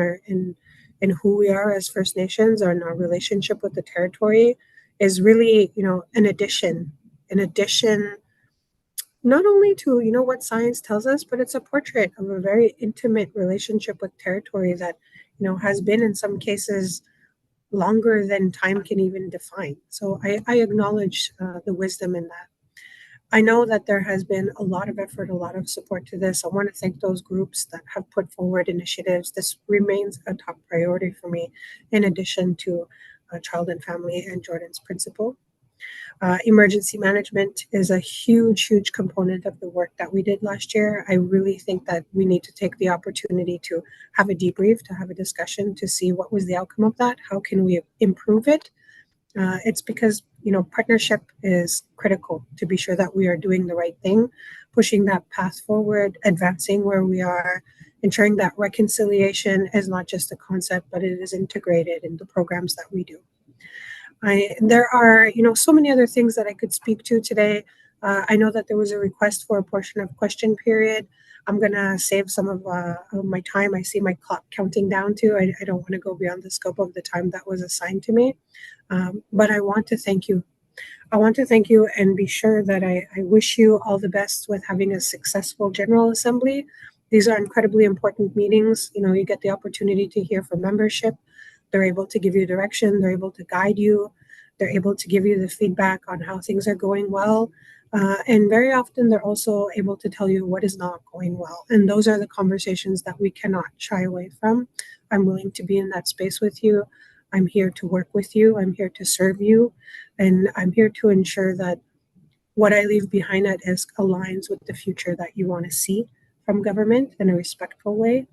who we are as First Nations, or in our relationship with the territory, is really, an addition not only to what science tells us, but it's a portrait of a very intimate relationship with territory that has been, in some cases, longer than time can even define. So I acknowledge the wisdom in that. I know that there has been a lot of effort, a lot of support to this. I want to thank those groups that have put forward initiatives. This remains a top priority for me, in addition to Child and Family and Jordan's Principle. Emergency management is a huge, huge component of the work that we did last year. I really think that we need to take the opportunity to have a debrief, to have a discussion, to see what was the outcome of that. How can we improve it? It's because, partnership is critical to be sure that we are doing the right thing, pushing that path forward, advancing where we are, ensuring that reconciliation is not just a concept, but it is integrated in the programs that we do. There are, so many other things that I could speak to today. I know that there was a request for a portion of question period. I'm going to save some of my time. I see my clock counting down too. I don't want to go beyond the scope of the time that was assigned to me. But I want to thank you. I want to thank you and be sure that I wish you all the best with having a successful General Assembly. These are incredibly important meetings. You get the opportunity to hear from membership. They're able to give you direction. They're able to guide you. They're able to give you the feedback on how things are going well. And very often they're also able to tell you what is not going well. And those are the conversations that we cannot shy away from. I'm willing to be in that space with you. I'm here to work with you. I'm here to serve you. And I'm here to ensure that what I leave behind at ISK aligns with the future that you want to see from government in a respectful way.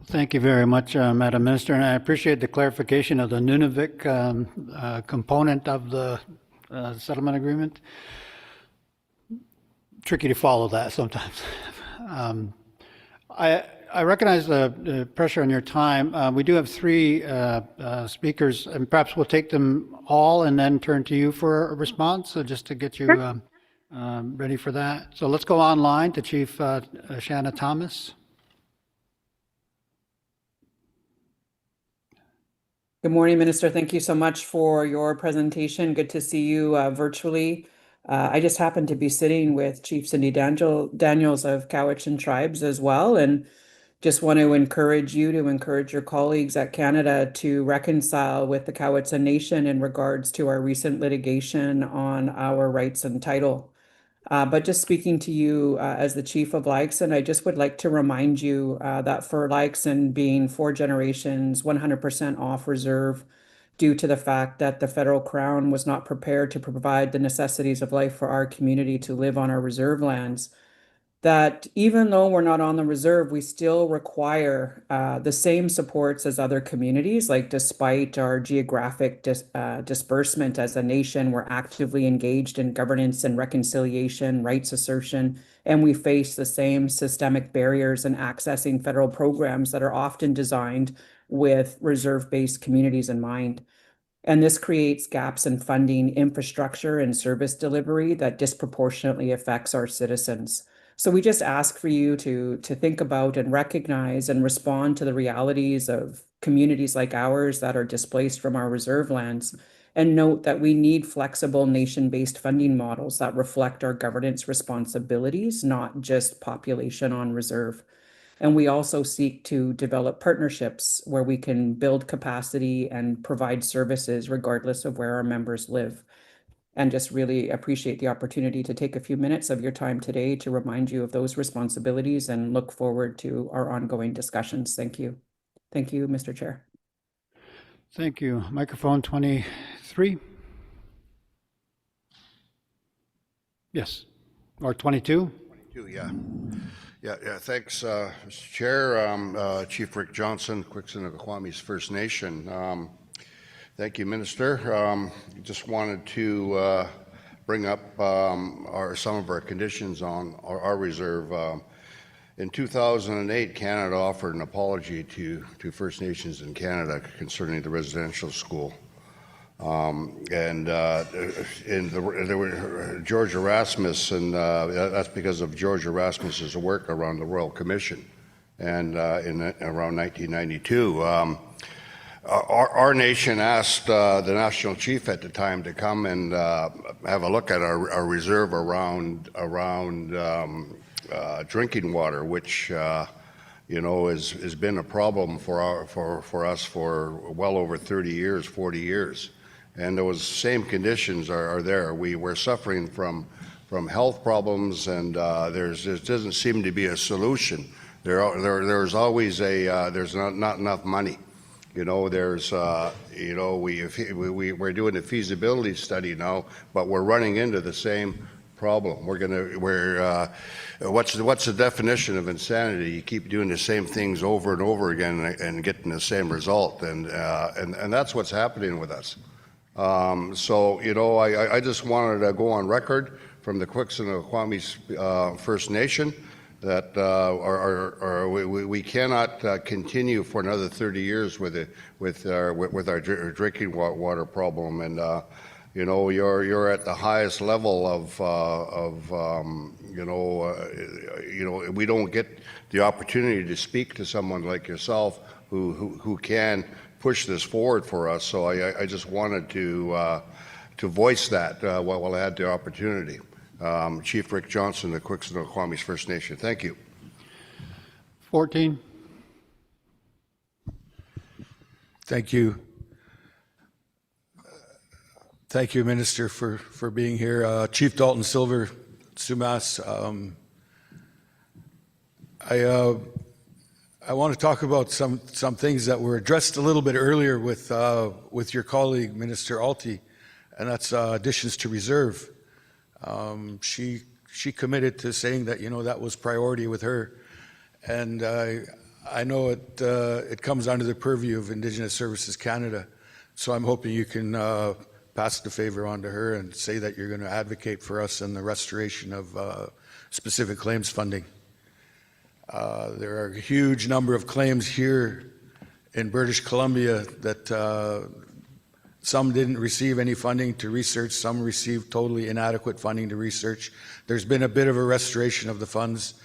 Thank you very much, Madam Minister, and I appreciate the clarification of the Nunavik component of the settlement agreement. Tricky to follow that sometimes. I recognize the pressure on your time. We do have three speakers, and perhaps we'll take them all and then turn to you for a response, so just to get you ready for that. So let's go online to Chief Shanna Thomas. Good morning, Minister. Thank you so much for your presentation. Good to see you virtually. I just happened to be sitting with Chief Cindy Daniels of Cowichan Tribes as well, and just want to encourage you to encourage your colleagues at Canada to reconcile with the Cowichan Nation in regards to our recent litigation on our rights and title. But just speaking to you as the Chief of Laixon, I just would like to remind you that for Laixon being 4 generations, 100% off reserve, due to the fact that the federal crown was not prepared to provide the necessities of life for our community to live on our reserve lands, that even though we're not on the reserve, we still require the same supports as other communities. Like, despite our geographic disbursement as a nation, we're actively engaged in governance and reconciliation, rights assertion, and we face the same systemic barriers in accessing federal programs that are often designed with reserve-based communities in mind. And this creates gaps in funding, infrastructure, and service delivery that disproportionately affects our citizens. So we just ask for you to think about and recognize and respond to the realities of communities like ours that are displaced from our reserve lands, and note that we need flexible nation-based funding models that reflect our governance responsibilities, not just population on reserve. And we also seek to develop partnerships where we can build capacity and provide services regardless of where our members live. And just really appreciate the opportunity to take a few minutes of your time today to remind you of those responsibilities and look forward to our ongoing discussions. Thank you. Thank you, Mr. Chair. Thank you. Microphone 23. Yes. Or 22? Yeah. Thanks, Mr. Chair. Chief Rick Johnson, Quixonaquami's First Nation. Thank you, Minister. Just wanted to bring up some of our conditions on our reserve. In 2008, Canada offered an apology to First Nations in Canada concerning the residential school. There were George Erasmus, and that's because of George Erasmus's work around the Royal Commission, and around 1992. Our nation asked the national chief at the time to come and have a look at our reserve around drinking water, which has been a problem for us for well over 30 years, 40 years. And those same conditions are there. We're suffering from health problems, and there doesn't seem to be a solution. There's always there's not enough money. We're doing a feasibility study now, but we're running into the same problem. What's the definition of insanity? You keep doing the same things over and over again and getting the same result, and that's what's happening with us. I just wanted to go on record from the Quixonaquami's First Nation that we cannot continue for another 30 years with our drinking water problem. And you're at the highest level we don't get the opportunity to speak to someone like yourself who can push this forward for us. So I just wanted to voice that while I had the opportunity. Chief Rick Johnson, the Quixonaquami's First Nation. Thank you. 14. Thank you. Thank you, Minister, for being here. Chief Dalton Silver, Sumas. I want to talk about some things that were addressed a little bit earlier with your colleague, Minister Alty, and that's additions to reserve. She committed to saying that that was priority with her, and I know it comes under the purview of Indigenous Services Canada, so I'm hoping you can pass the favor on to her and say that you're going to advocate for us in the restoration of specific claims funding. There are a huge number of claims here in British Columbia that some didn't receive any funding to research, some received totally inadequate funding to research. There's been a bit of a restoration of the funds,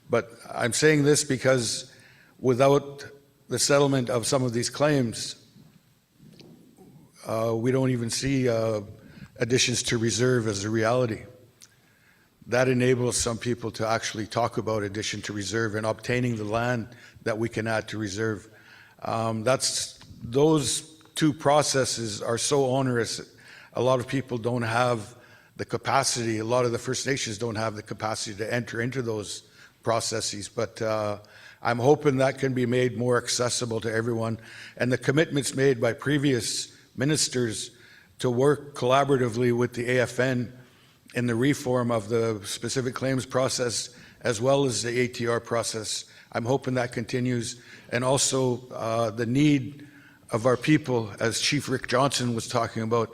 but I'm saying this because without the settlement of some of these claims, we don't even see additions to reserve as a reality. That enables some people to actually talk about addition to reserve and obtaining the land that we can add to reserve. Those two processes are so onerous. A lot of people don't have the capacity. A lot of the First Nations don't have the capacity to enter into those processes. But I'm hoping that can be made more accessible to everyone. And the commitments made by previous ministers to work collaboratively with the AFN in the reform of the specific claims process, as well as the ATR process. I'm hoping that continues. And also the need of our people, as Chief Rick Johnson was talking about,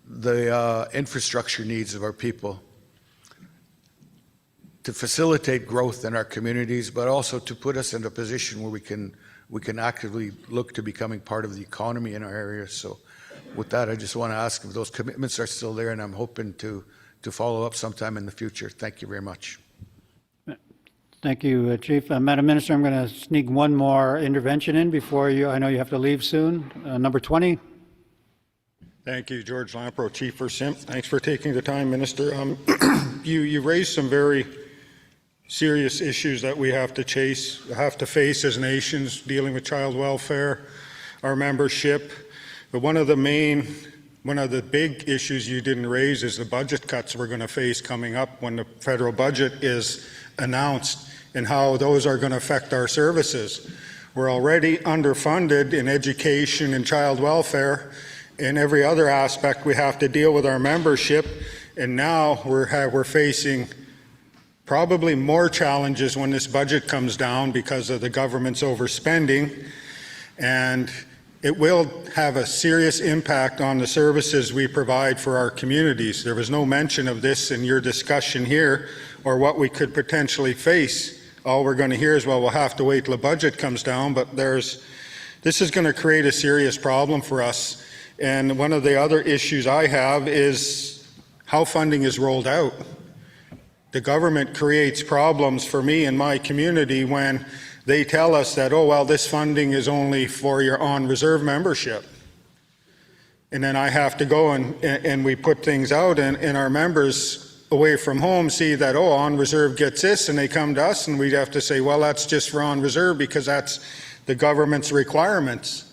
the infrastructure needs of our people to facilitate growth in our communities, but also to put us in a position where we can actively look to becoming part of the economy in our area. So with that, I just want to ask if those commitments are still there, and I'm hoping to follow up sometime in the future. Thank you very much. Thank you, Chief. Madam Minister, I'm going to sneak one more intervention in before you. I know you have to leave soon. Number 20. Thank you, George Lampro, Chief for Simp. Thanks for taking the time, Minister. You raised some very serious issues that we have to face as nations, dealing with child welfare, our membership. But one of the big issues you didn't raise is the budget cuts we're going to face coming up when the federal budget is announced and how those are going to affect our services. We're already underfunded in education and child welfare. In every other aspect, we have to deal with our membership, and now we're facing probably more challenges when this budget comes down because of the government's overspending, and it will have a serious impact on the services we provide for our communities. There was no mention of this in your discussion here or what we could potentially face. All we're going to hear is, well, we'll have to wait till the budget comes down, but this is going to create a serious problem for us. And one of the other issues I have is how funding is rolled out. The government creates problems for me and my community when they tell us that, oh, well, this funding is only for your on-reserve membership. And then I have to go and we put things out, and our members away from home see that, oh, on-reserve gets this, and they come to us and we'd have to say, well, that's just for on-reserve because that's the government's requirements.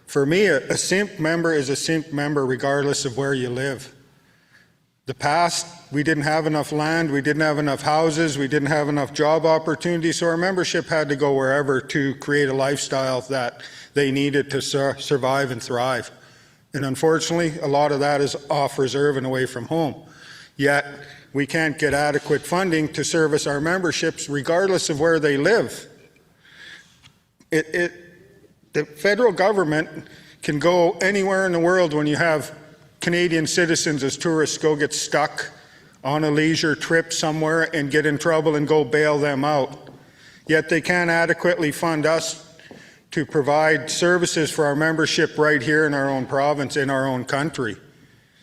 For me, a SIMP member is a SIMP member regardless of where you live. The past, we didn't have enough land, we didn't have enough houses, we didn't have enough job opportunities, so our membership had to go wherever to create a lifestyle that they needed to survive and thrive. And unfortunately, a lot of that is off reserve and away from home. Yet, we can't get adequate funding to service our memberships regardless of where they live. The federal government can go anywhere in the world when you have Canadian citizens as tourists go get stuck on a leisure trip somewhere and get in trouble and go bail them out. Yet they can't adequately fund us to provide services for our membership right here in our own province, in our own country.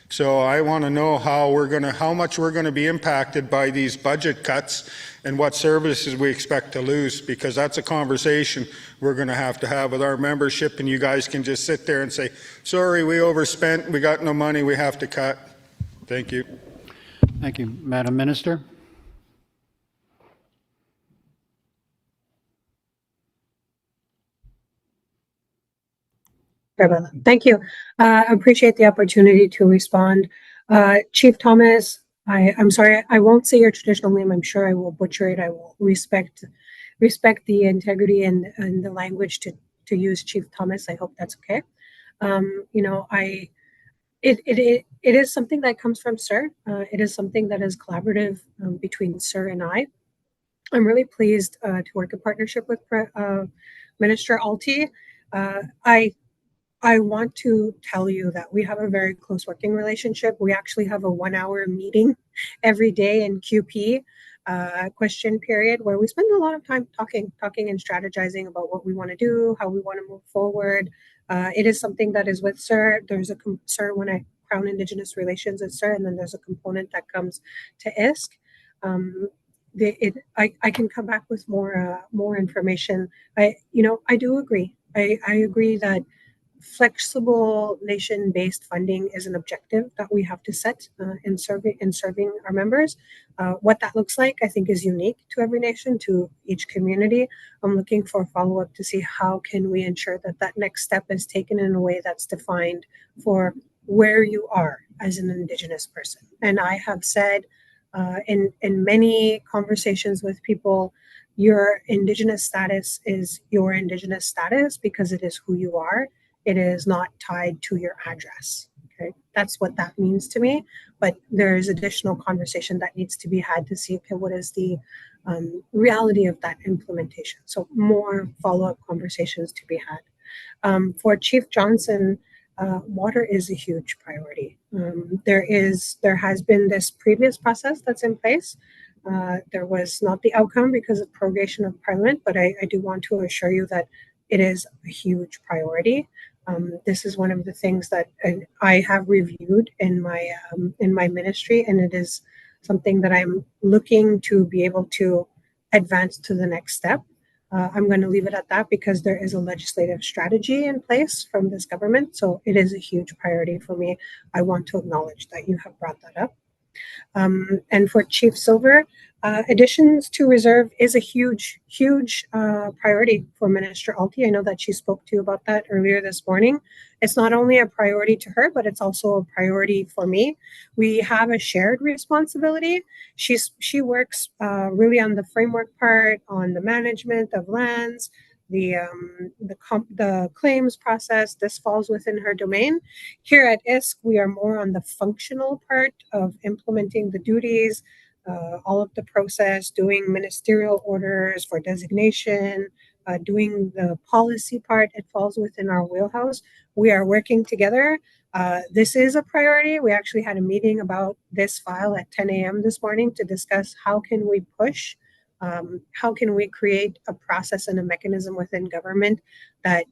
So I want to know how much we're going to be impacted by these budget cuts and what services we expect to lose, because that's a conversation we're going to have with our membership, and you guys can just sit there and say, sorry, we overspent, we got no money, we have to cut. Thank you. Thank you. Madam Minister? Thank you. I appreciate the opportunity to respond. Chief Thomas, I'm sorry, I won't say your traditional name. I'm sure I will butcher it. I will respect the integrity and the language to use Chief Thomas. I hope that's okay. It is something that comes from Sir. It is something that is collaborative between Sir and I. I'm really pleased to work in partnership with Minister Alti. I want to tell you that we have a very close working relationship. We actually have a 1-hour meeting every day in QP question period where we spend a lot of time talking and strategizing about what we want to do, how we want to move forward. It is something that is with Sir. There's a Sir when I Crown Indigenous Relations at Sir, and then there's a component that comes to ISK. I can come back with more information. I do agree. I agree that flexible nation-based funding is an objective that we have to set in serving our members. What that looks like, I think, is unique to every nation, to each community. I'm looking for follow-up to see how can we ensure that that next step is taken in a way that's defined for where you are as an Indigenous person. And I have said in many conversations with people, your Indigenous status is your Indigenous status because it is who you are. It is not tied to your address. Okay, that's what that means to me. But there is additional conversation that needs to be had to see, okay, what is the reality of that implementation? So more follow-up conversations to be had. For Chief Johnson, water is a huge priority. There has been this previous process that's in place. There was not the outcome because of prorogation of Parliament, but I do want to assure you that it is a huge priority. This is one of the things that I have reviewed in my ministry, and it is something that I'm looking to be able to advance to the next step. I'm going to leave it at that because there is a legislative strategy in place from this government. So it is a huge priority for me. I want to acknowledge that you have brought that up. And for Chief Silver, additions to reserve is a huge priority for Minister Alti. I know that she spoke to you about that earlier this morning. It's not only a priority to her, but it's also a priority for me. We have a shared responsibility. She works really on the framework part, on the management of lands, the claims process. This falls within her domain. Here at ISK, we are more on the functional part of implementing the duties, all of the process, doing ministerial orders for designation, doing the policy part. It falls within our wheelhouse. We are working together. This is a priority. We actually had a meeting about this file at 10 a.m. this morning to discuss how can we push, how can we create a process and a mechanism within government that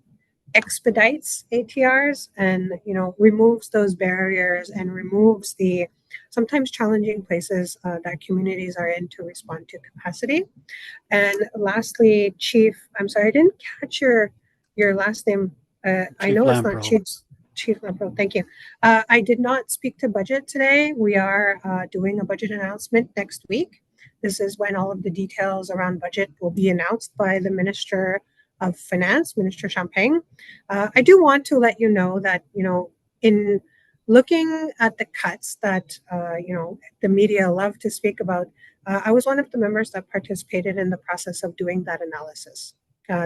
expedites ATRs and removes those barriers and removes the sometimes challenging places that communities are in to respond to capacity. And lastly, Chief, I'm sorry, I didn't catch your last name. I know it's not Chief Lampro. Thank you. I did not speak to budget today. We are doing a budget announcement next week. This is when all of the details around budget will be announced by the Minister of Finance, Minister Champagne. I do want to let you know that, in looking at the cuts that, the media love to speak about, I was one of the members that participated in the process of doing that analysis.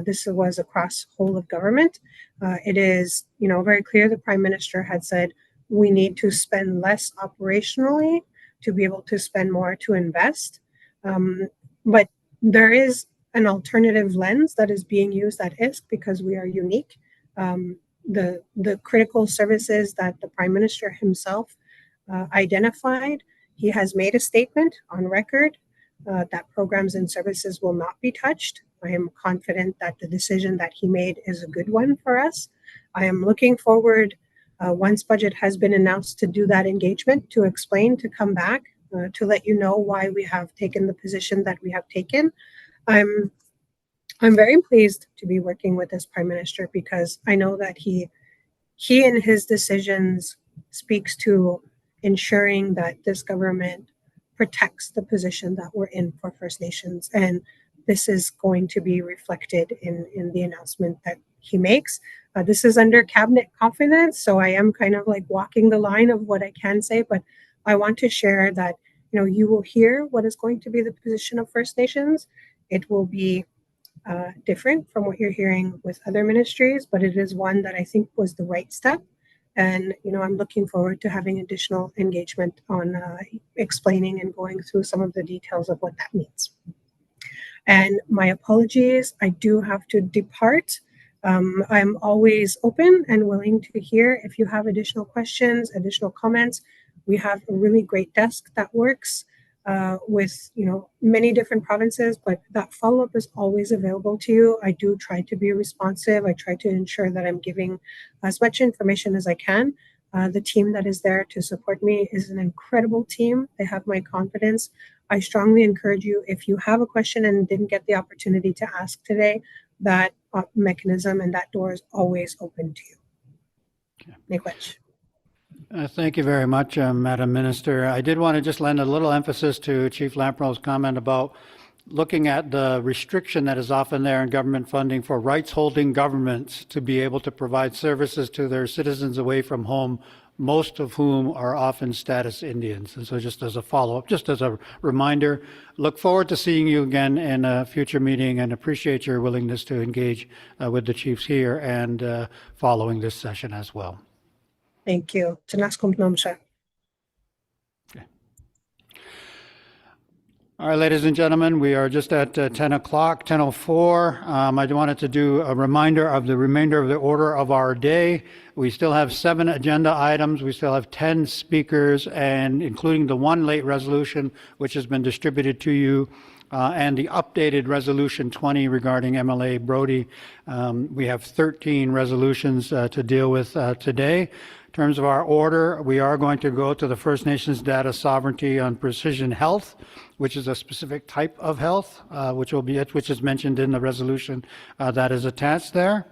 This was across whole of government. It is, very clear the Prime Minister had said we need to spend less operationally to be able to spend more to invest. But there is an alternative lens that is being used at ISK because we are unique. The critical services that the Prime Minister himself identified, he has made a statement on record that programs and services will not be touched. I am confident that the decision that he made is a good one for us. I am looking forward, once budget has been announced, to do that engagement, to explain, to come back, to let you know why we have taken the position that we have taken. I'm very pleased to be working with this Prime Minister because I know that he in his decisions speaks to ensuring that this government protects the position that we're in for First Nations. And this is going to be reflected in the announcement that he makes. This is under cabinet confidence, so I am kind of like walking the line of what I can say, but I want to share that, you will hear what is going to be the position of First Nations. It will be different from what you're hearing with other ministries, but it is one that I think was the right step. And, I'm looking forward to having additional engagement on explaining and going through some of the details of what that means. And my apologies, I do have to depart. I'm always open and willing to hear if you have additional questions, additional comments. We have a really great desk that works with many different provinces, but that follow-up is always available to you. I do try to be responsive. I try to ensure that I'm giving as much information as I can. The team that is there to support me is an incredible team. They have my confidence. I strongly encourage you, if you have a question and didn't get the opportunity to ask today, that mechanism and that door is always open to you. Nikwech. Thank you very much, Madam Minister. I did want to just lend a little emphasis to Chief Lampro's comment about looking at the restriction that is often there in government funding for rights-holding governments to be able to provide services to their citizens away from home, most of whom are often status Indians. And so just as a follow-up, just as a reminder, look forward to seeing you again in a future meeting and appreciate your willingness to engage with the chiefs here and following this session as well. Thank you. Tanaskum Nomsha. All right, ladies and gentlemen, we are just at 10 o'clock, 10:04. I wanted to do a reminder of the remainder of the order of our day. We still have 7 agenda items. We still have 10 speakers, and including the one late resolution, which has been distributed to you. and the updated Resolution 20 regarding MLA Brody. We have 13 resolutions to deal with today. In terms of our order, we are going to go to the First Nations data sovereignty on precision health, which is a specific type of health, which is mentioned in the resolution that is attached there.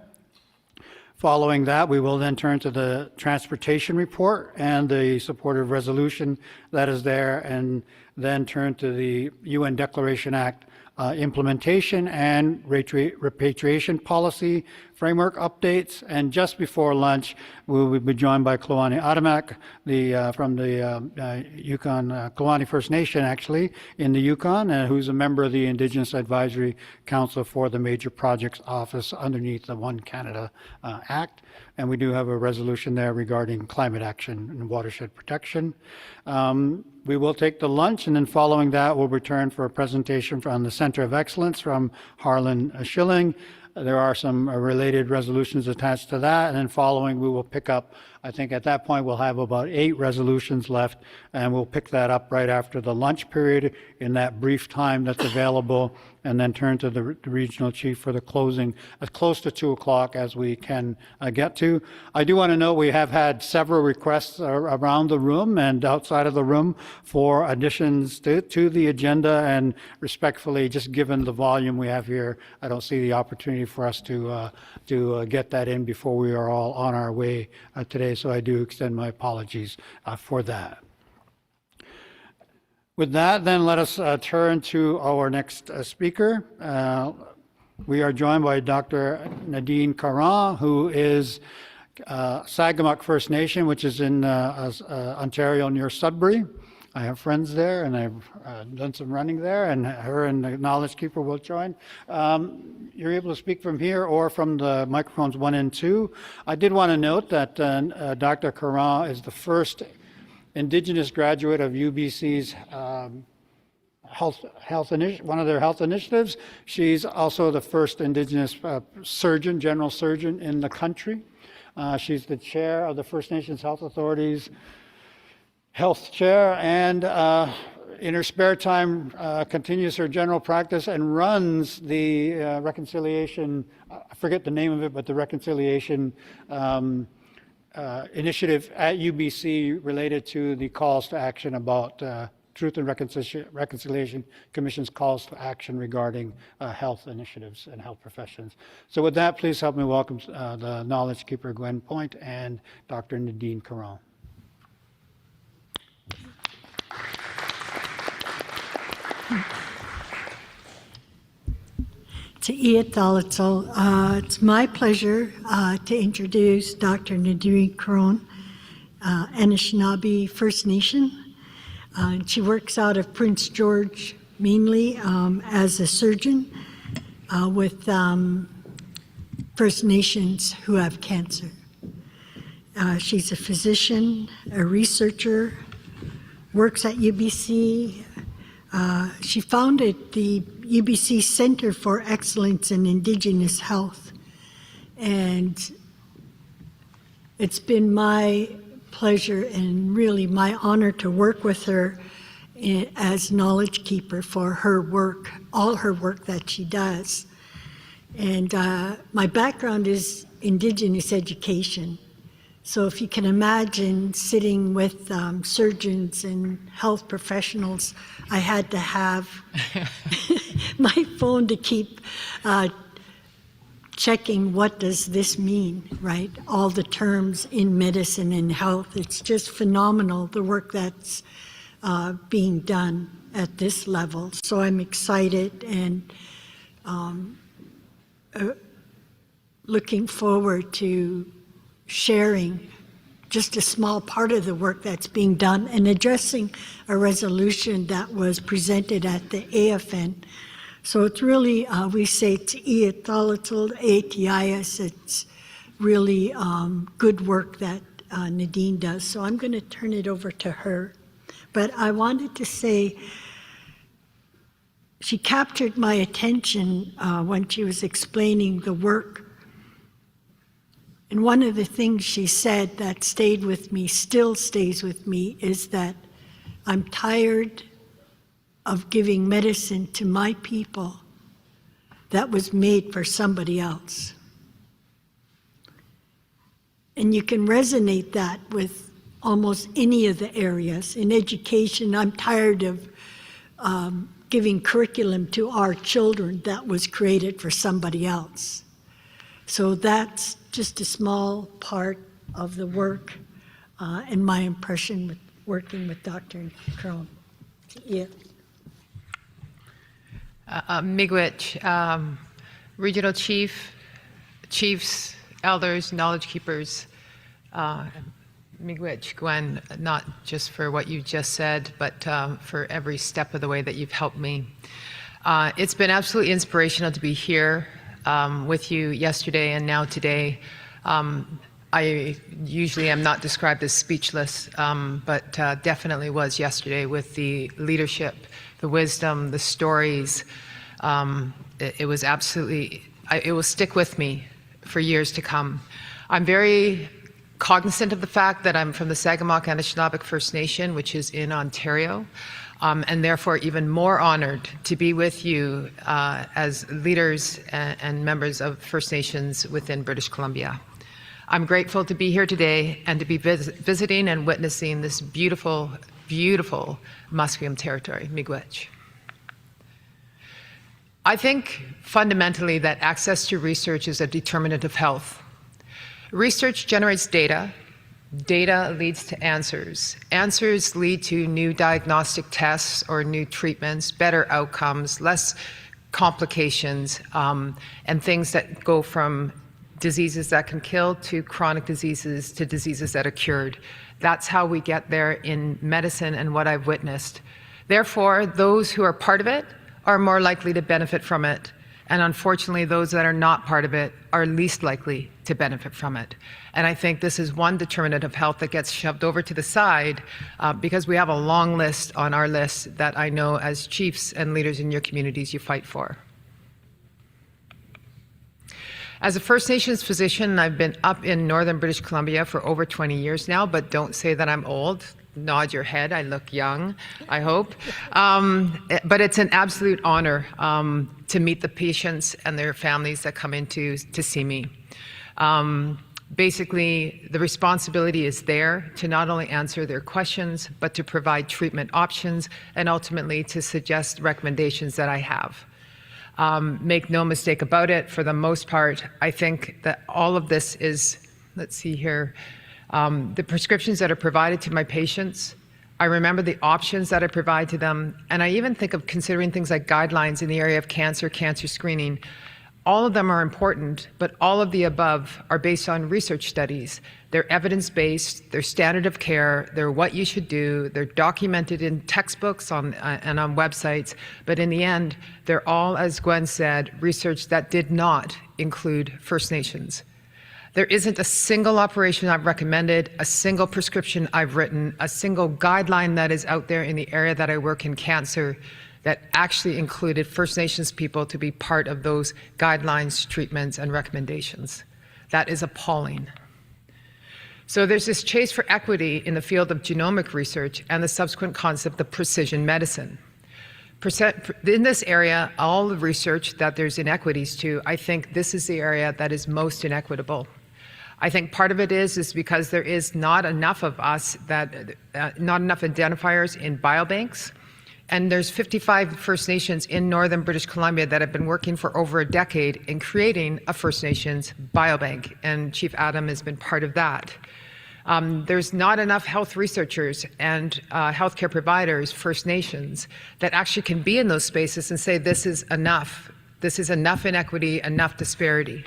Following that, we will then turn to the transportation report and the supportive resolution that is there, and then turn to the UN Declaration Act implementation and repatriation policy framework updates. And just before lunch, we will be joined by Kluane Adamak from the Yukon, Kluane First Nation actually, in the Yukon, who's a member of the Indigenous Advisory Council for the Major Projects Office underneath the One Canada Act. And we do have a resolution there regarding climate action and watershed protection. We will take the lunch, and then following that, we'll return for a presentation from the Center of Excellence from Harlan Schilling. There are some related resolutions attached to that, and then following, we will pick up, I think at that point, we'll have about 8 resolutions left, and we'll pick that up right after the lunch period in that brief time that's available, and then turn to the regional chief for the closing as close to 2 o'clock as we can get to. I do want to note we have had several requests around the room and outside of the room for additions to the agenda, and respectfully, just given the volume we have here, I don't see the opportunity for us to get that in before we are all on our way today, so I do extend my apologies for that. With that, then let us turn to our next speaker. We are joined by Dr. Nadine Caron, who is Sagamok First Nation, which is in Ontario near Sudbury. I have friends there, and I've done some running there, and her and the Knowledge Keeper will join. You're able to speak from here or from the microphones 1 and 2. I did want to note that Dr. Caron is the first Indigenous graduate of UBC's one of their health initiatives. She's also the first Indigenous surgeon, general surgeon in the country. She's the chair of the First Nations Health Authority's health chair, and in her spare time continues her general practice and runs the reconciliation, I forget the name of it, but the reconciliation initiative at UBC related to the calls to action about Truth and Reconciliation Commission's calls to action regarding health initiatives and health professions. So with that, please help me welcome the Knowledge Keeper Gwen Point and Dr. Nadine Caron. It's my pleasure to introduce Dr. Nadine Caron, Anishinaabe First Nation. She works out of Prince George mainly as a surgeon with First Nations who have cancer. She's a physician, a researcher, works at UBC. She founded the UBC Center for Excellence in Indigenous Health, and it's been my pleasure and really my honor to work with her as Knowledge Keeper for her work, all her work that she does. And my background is Indigenous education. So if you can imagine sitting with surgeons and health professionals, I had to have my phone to keep checking what does this mean, right? All the terms in medicine and health. It's just phenomenal, the work that's being done at this level. So I'm excited and looking forward to sharing just a small part of the work that's being done and addressing a resolution that was presented at the AFN. So it's really, we say it's it's really good work that Nadine does. So I'm going to turn it over to her. But I wanted to say, she captured my attention when she was explaining the work. And one of the things she said that stayed with me, still stays with me, is that I'm tired of giving medicine to my people that was made for somebody else. And you can resonate that with almost any of the areas. In education, I'm tired of giving curriculum to our children that was created for somebody else. So that's just a small part of the work and my impression with working with Dr. Crone. Yeah. Miigwech, Regional Chief, Chiefs, Elders, Knowledge Keepers, Miigwech, Gwen, not just for what you just said, but for every step of the way that you've helped me. It's been absolutely inspirational to be here with you yesterday and now today. I usually am not described as speechless, but definitely was yesterday with the leadership, the wisdom, the stories. It was absolutely, it will stick with me for years to come. I'm very cognizant of the fact that I'm from the Sagamok-Anishinaabe First Nation, which is in Ontario, and therefore even more honored to be with you as leaders and members of First Nations within British Columbia. I'm grateful to be here today and to be visiting and witnessing this beautiful, beautiful Musqueam territory, Miigwech. I think fundamentally that access to research is a determinant of health. Research generates data. Data leads to answers. Answers lead to new diagnostic tests or new treatments, better outcomes, less complications, and things that go from diseases that can kill to chronic diseases to diseases that are cured. That's how we get there in medicine and what I've witnessed. Therefore, those who are part of it are more likely to benefit from it. And unfortunately, those that are not part of it are least likely to benefit from it. And I think this is one determinant of health that gets shoved over to the side because we have a long list on our list that I know as chiefs and leaders in your communities you fight for. As a First Nations physician, I've been up in northern British Columbia for over 20 years now, but don't say that I'm old. Nod your head, I look young, I hope. But it's an absolute honor to meet the patients and their families that come in to see me. Basically, the responsibility is there to not only answer their questions, but to provide treatment options and ultimately to suggest recommendations that I have. Make no mistake about it, for the most part, I think that all of this is, let's see here, the prescriptions that are provided to my patients. I remember the options that I provide to them, and I even think of considering things like guidelines in the area of cancer, cancer screening. All of them are important, but all of the above are based on research studies. They're evidence-based, they're standard of care, they're what you should do, they're documented in textbooks and on websites, but in the end, they're all, as Gwen said, research that did not include First Nations. There isn't a single operation I've recommended, a single prescription I've written, a single guideline that is out there in the area that I work in cancer that actually included First Nations people to be part of those guidelines, treatments, and recommendations. That is appalling. So there's this chase for equity in the field of genomic research and the subsequent concept of precision medicine. In this area, all the research that there's inequities to, I think this is the area that is most inequitable. I think part of it is because there is not enough of us, not enough identifiers in biobanks. And there's 55 First Nations in northern British Columbia that have been working for over a decade in creating a First Nations biobank, and Chief Adam has been part of that. There's not enough health researchers and healthcare providers, First Nations, that actually can be in those spaces and say this is enough inequity, enough disparity.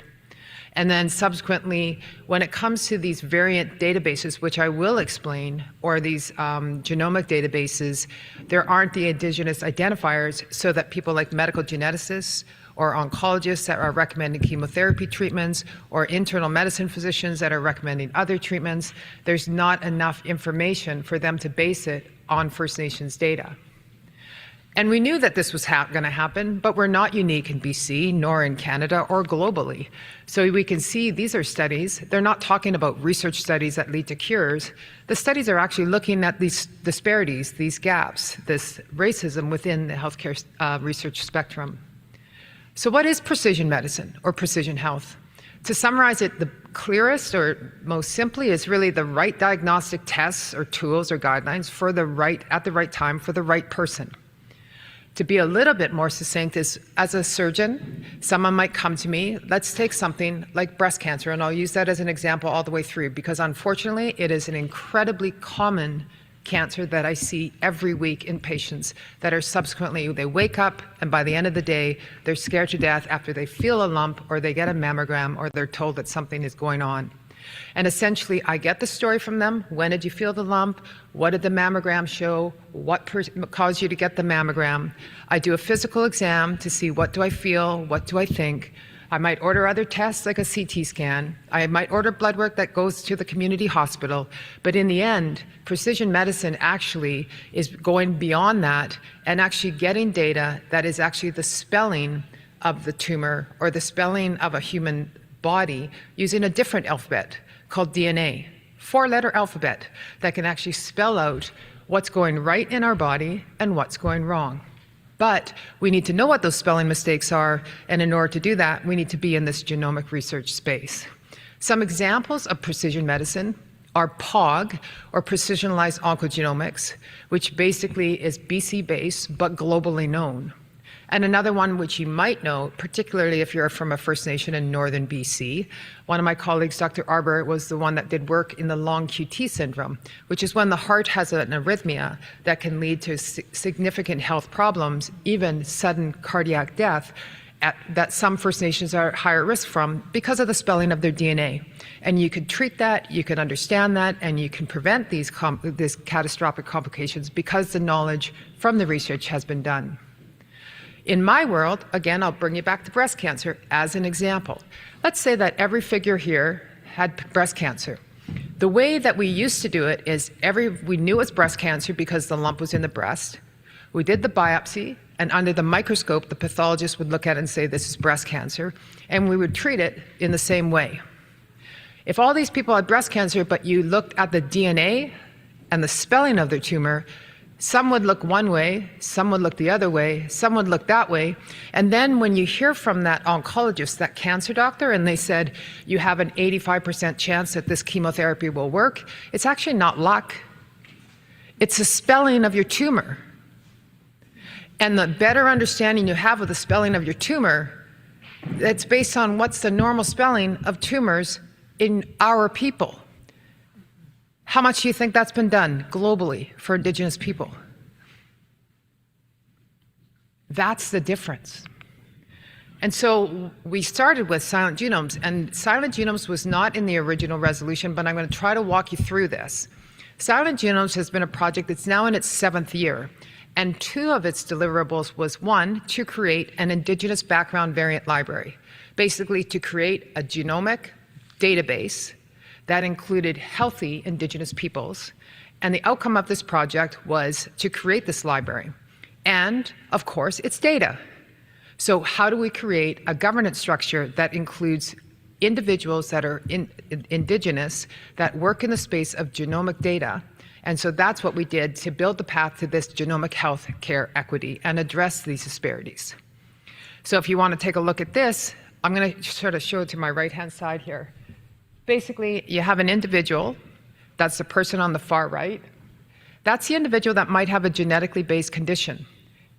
And then subsequently, when it comes to these variant databases, which I will explain, or these genomic databases, there aren't the Indigenous identifiers so that people like medical geneticists or oncologists that are recommending chemotherapy treatments or internal medicine physicians that are recommending other treatments, there's not enough information for them to base it on First Nations data. And we knew that this was going to happen, but we're not unique in BC, nor in Canada, or globally. So we can see these are studies. They're not talking about research studies that lead to cures. The studies are actually looking at these disparities, these gaps, this racism within the healthcare research spectrum. So what is precision medicine or precision health? To summarize it, the clearest or most simply is really the right diagnostic tests or tools or guidelines for at the right time for the right person. To be a little bit more succinct is, as a surgeon, someone might come to me, let's take something like breast cancer, and I'll use that as an example all the way through, because unfortunately it is an incredibly common cancer that I see every week in patients that are subsequently, they wake up and by the end of the day, they're scared to death after they feel a lump or they get a mammogram or they're told that something is going on. And essentially, I get the story from them. When did you feel the lump? What did the mammogram show? What caused you to get the mammogram? I do a physical exam to see what do I feel, what do I think. I might order other tests like a CT scan. I might order blood work that goes to the community hospital. But in the end, precision medicine actually is going beyond that and actually getting data that is actually the spelling of the tumor or the spelling of a human body using a different alphabet called DNA, 4-letter alphabet that can actually spell out what's going right in our body and what's going wrong. But we need to know what those spelling mistakes are, and in order to do that, we need to be in this genomic research space. Some examples of precision medicine are POG, or Precisionalized Oncogenomics, which basically is BC-based but globally known. And another one which you might know, particularly if you're from a First Nation in northern BC, one of my colleagues, Dr. Arbour, was the one that did work in the long QT syndrome, which is when the heart has an arrhythmia that can lead to significant health problems, even sudden cardiac death, that some First Nations are at higher risk from because of the spelling of their DNA. And you could treat that, you can understand that, and you can prevent these catastrophic complications because the knowledge from the research has been done. In my world, again, I'll bring you back to breast cancer as an example. Let's say that every figure here had breast cancer. The way that we used to do it is we knew it was breast cancer because the lump was in the breast. We did the biopsy, and under the microscope, the pathologist would look at it and say, this is breast cancer, and we would treat it in the same way. If all these people had breast cancer, but you looked at the DNA and the spelling of their tumor, some would look one way, some would look the other way, some would look that way. And then when you hear from that oncologist, that cancer doctor, and they said, you have an 85% chance that this chemotherapy will work, it's actually not luck. It's the spelling of your tumor. And the better understanding you have of the spelling of your tumor, it's based on what's the normal spelling of tumors in our people. How much do you think that's been done globally for Indigenous people? That's the difference. And so we started with silent genomes, and silent genomes was not in the original resolution, but I'm going to try to walk you through this. Silent genomes has been a project that's now in its 7th year, and 2 of its deliverables was 1, to create an Indigenous background variant library, basically to create a genomic database that included healthy Indigenous peoples. And the outcome of this project was to create this library. And, of course, it's data. So how do we create a governance structure that includes individuals that are Indigenous, that work in the space of genomic data? And so that's what we did to build the path to this genomic health care equity and address these disparities. So if you want to take a look at this, I'm going to sort of show it to my right-hand side here. Basically, you have an individual, that's the person on the far right. That's the individual that might have a genetically based condition.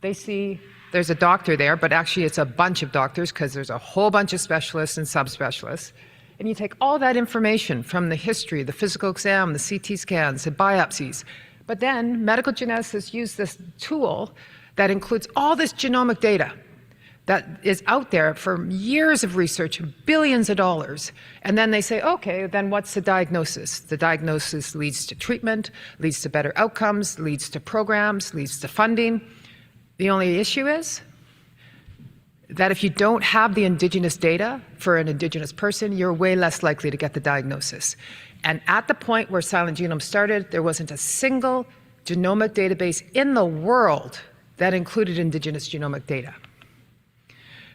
They see there's a doctor there, but actually it's a bunch of doctors because there's a whole bunch of specialists and subspecialists. And you take all that information from the history, the physical exam, the CT scans, the biopsies. But then medical geneticists use this tool that includes all this genomic data that is out there for years of research, billions of dollars. And then they say, okay, then what's the diagnosis? The diagnosis leads to treatment, leads to better outcomes, leads to programs, leads to funding. The only issue is that if you don't have the Indigenous data for an Indigenous person, you're way less likely to get the diagnosis. And at the point where Silent Genome started, there wasn't a single genomic database in the world that included Indigenous genomic data.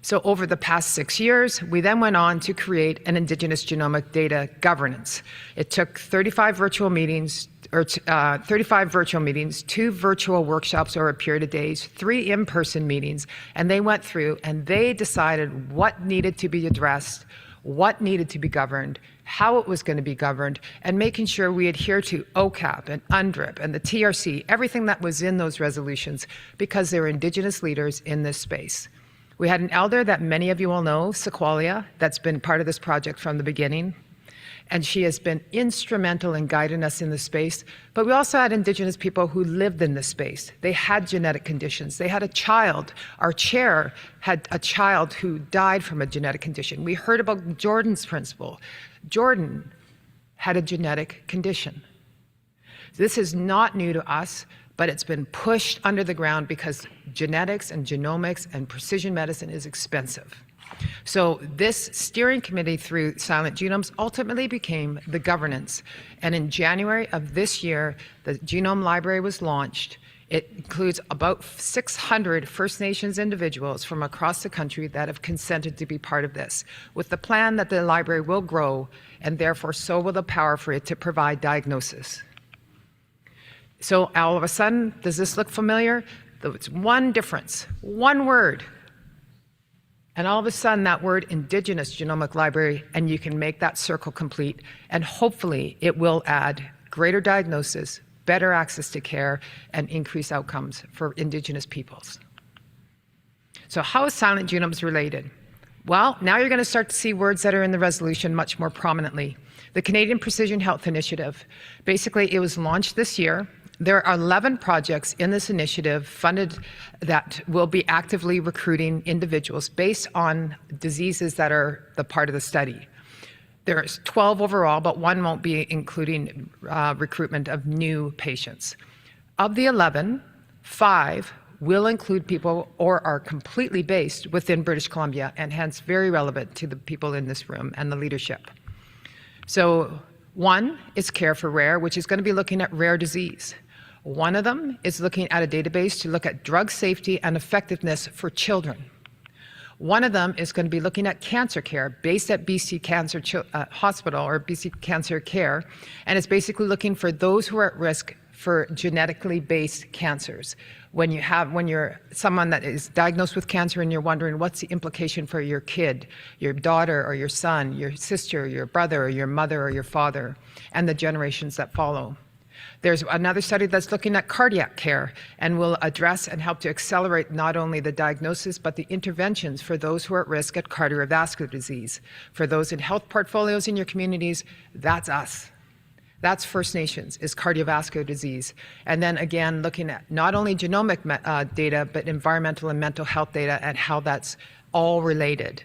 So over the past 6 years, we then went on to create an Indigenous genomic data governance. It took 35 virtual meetings, 2 virtual workshops over a period of days, 3 in-person meetings, and they went through and they decided what needed to be addressed, what needed to be governed, how it was going to be governed, and making sure we adhere to OCAP and UNDRIP and the TRC, everything that was in those resolutions, because they were Indigenous leaders in this space. We had an elder that many of you will know, Sequoia, that's been part of this project from the beginning, and she has been instrumental in guiding us in this space. But we also had Indigenous people who lived in this space. They had genetic conditions. They had a child. Our chair had a child who died from a genetic condition. We heard about Jordan's principle. Jordan had a genetic condition. This is not new to us, but it's been pushed under the ground because genetics and genomics and precision medicine is expensive. So this steering committee through Silent Genomes ultimately became the governance. And in January of this year, the Genome Library was launched. It includes about 600 First Nations individuals from across the country that have consented to be part of this, with the plan that the library will grow, and therefore so will the power for it to provide diagnosis. So all of a sudden, does this look familiar? It's one difference, one word. And all of a sudden, that word Indigenous Genomic Library, and you can make that circle complete. And hopefully, it will add greater diagnosis, better access to care, and increase outcomes for Indigenous peoples. So how is Silent Genomes related? Well, now you're going to start to see words that are in the resolution much more prominently. The Canadian Precision Health Initiative. Basically, it was launched this year. There are 11 projects in this initiative funded that will be actively recruiting individuals based on diseases that are the part of the study. There's 12 overall, but 1 won't be including recruitment of new patients. Of the 11, 5 will include people or are completely based within British Columbia and hence very relevant to the people in this room and the leadership. So 1 is Care for Rare, which is going to be looking at rare disease. 1 of them is looking at a database to look at drug safety and effectiveness for children. 1 of them is going to be looking at cancer care based at BC Cancer Hospital or BC Cancer Care, and it's basically looking for those who are at risk for genetically based cancers. When you're someone that is diagnosed with cancer and you're wondering what's the implication for your kid, your daughter or your son, your sister, your brother or your mother or your father, and the generations that follow. There's another study that's looking at cardiac care and will address and help to accelerate not only the diagnosis, but the interventions for those who are at risk at cardiovascular disease. For those in health portfolios in your communities, that's us. That's First Nations, is cardiovascular disease. And then again, looking at not only genomic data, but environmental and mental health data and how that's all related.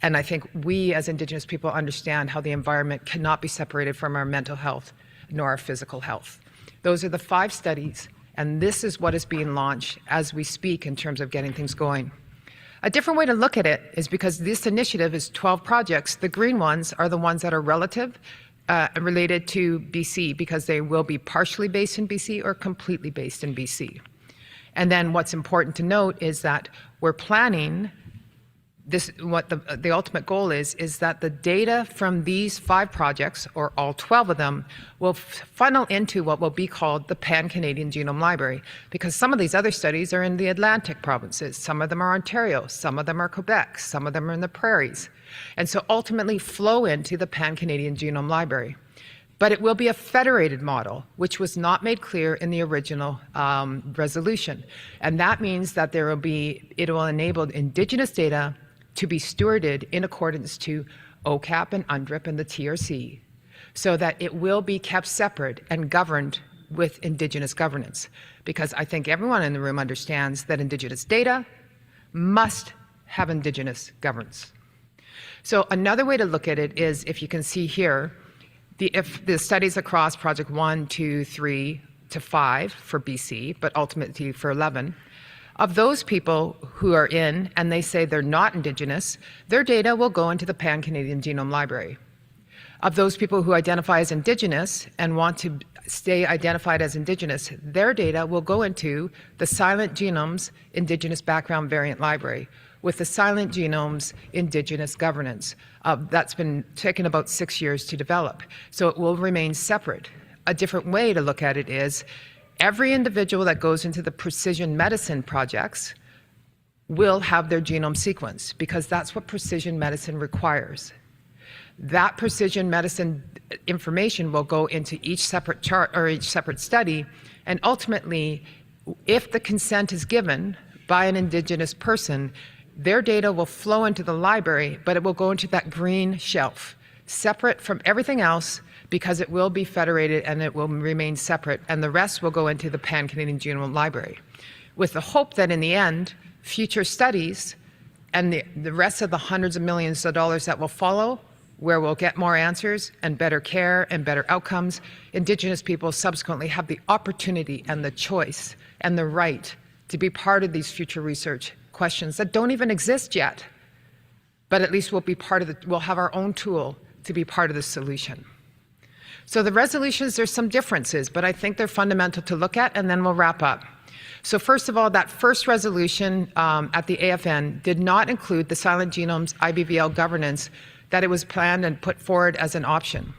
And I think we as Indigenous people understand how the environment cannot be separated from our mental health nor our physical health. Those are the 5 studies, and this is what is being launched as we speak in terms of getting things going. A different way to look at it is because this initiative is 12 projects. The green ones are the ones that are relative related to BC because they will be partially based in BC or completely based in BC. And then what's important to note is that we're planning this, what the ultimate goal is that the data from these 5 projects, or all 12 of them, will funnel into what will be called the Pan-Canadian Genome Library, because some of these other studies are in the Atlantic provinces, some of them are Ontario, some of them are Quebec, some of them are in the prairies, and so ultimately flow into the Pan-Canadian Genome Library. But it will be a federated model, which was not made clear in the original resolution. And that means that it will enable Indigenous data to be stewarded in accordance to OCAP and UNDRIP and the TRC, so that it will be kept separate and governed with Indigenous governance. Because I think everyone in the room understands that Indigenous data must have Indigenous governance. So another way to look at it is, if you can see here, if the studies across Project 1, 2, 3 to 5 for BC, but ultimately for 11, of those people who are in and they say they're not Indigenous, their data will go into the Pan-Canadian Genome Library. of those people who identify as Indigenous and want to stay identified as Indigenous, their data will go into the Silent Genomes Indigenous Background Variant Library with the Silent Genomes Indigenous Governance. That's been taken about 6 years to develop, so it will remain separate. A different way to look at it is every individual that goes into the precision medicine projects will have their genome sequenced because that's what precision medicine requires. That precision medicine information will go into each separate chart or each separate study, and ultimately, if the consent is given by an Indigenous person, their data will flow into the library, but it will go into that green shelf, separate from everything else, because it will be federated and it will remain separate, and the rest will go into the Pan-Canadian Genome Library, with the hope that in the end, future studies and the rest of the hundreds of millions of dollars that will follow, where we'll get more answers and better care and better outcomes, Indigenous people subsequently have the opportunity and the choice and the right to be part of these future research questions that don't even exist yet, but at least we'll have our own tool to be part of the solution. So the resolutions, there's some differences, but I think they're fundamental to look at, and then we'll wrap up. So first of all, that first resolution at the AFN did not include the Silent Genomes IBVL governance that it was planned and put forward as an option.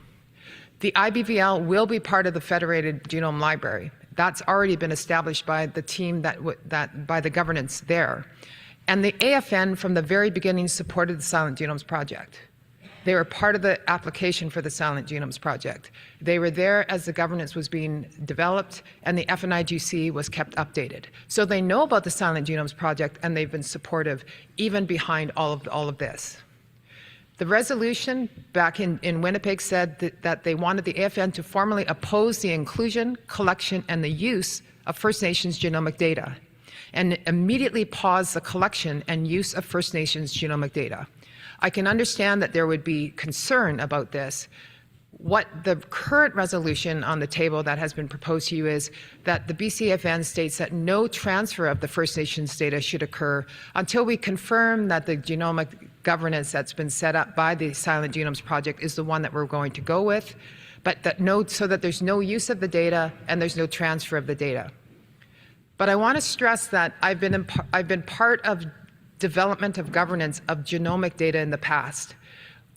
The IBVL will be part of the Federated Genome Library. That's already been established by the team by the governance there. And the AFN from the very beginning supported the Silent Genomes Project. They were part of the application for the Silent Genomes Project. They were there as the governance was being developed and the FNIGC was kept updated. So they know about the Silent Genomes Project and they've been supportive even behind all of this. The resolution back in Winnipeg said that they wanted the AFN to formally oppose the inclusion, collection, and the use of First Nations genomic data, and immediately pause the collection and use of First Nations genomic data. I can understand that there would be concern about this. What the current resolution on the table that has been proposed to you is that the BCAFN states that no transfer of the First Nations data should occur until we confirm that the genomic governance that's been set up by the Silent Genomes Project is the one that we're going to go with, but so that there's no use of the data and there's no transfer of the data. But I want to stress that I've been part of development of governance of genomic data in the past.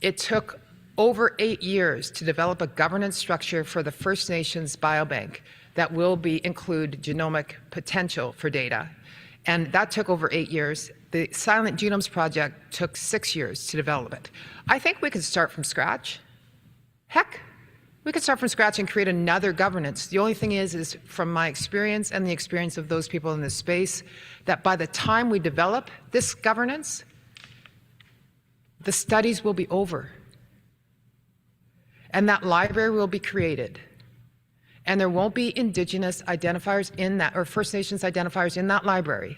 It took over 8 years to develop a governance structure for the First Nations biobank that will include genomic potential for data. And that took over 8 years. The Silent Genomes Project took 6 years to develop it. I think we could start from scratch. Heck, we could start from scratch and create another governance. The only thing is from my experience and the experience of those people in this space, that by the time we develop this governance, the studies will be over. And that library will be created. And there won't be Indigenous identifiers in that, or First Nations identifiers in that library,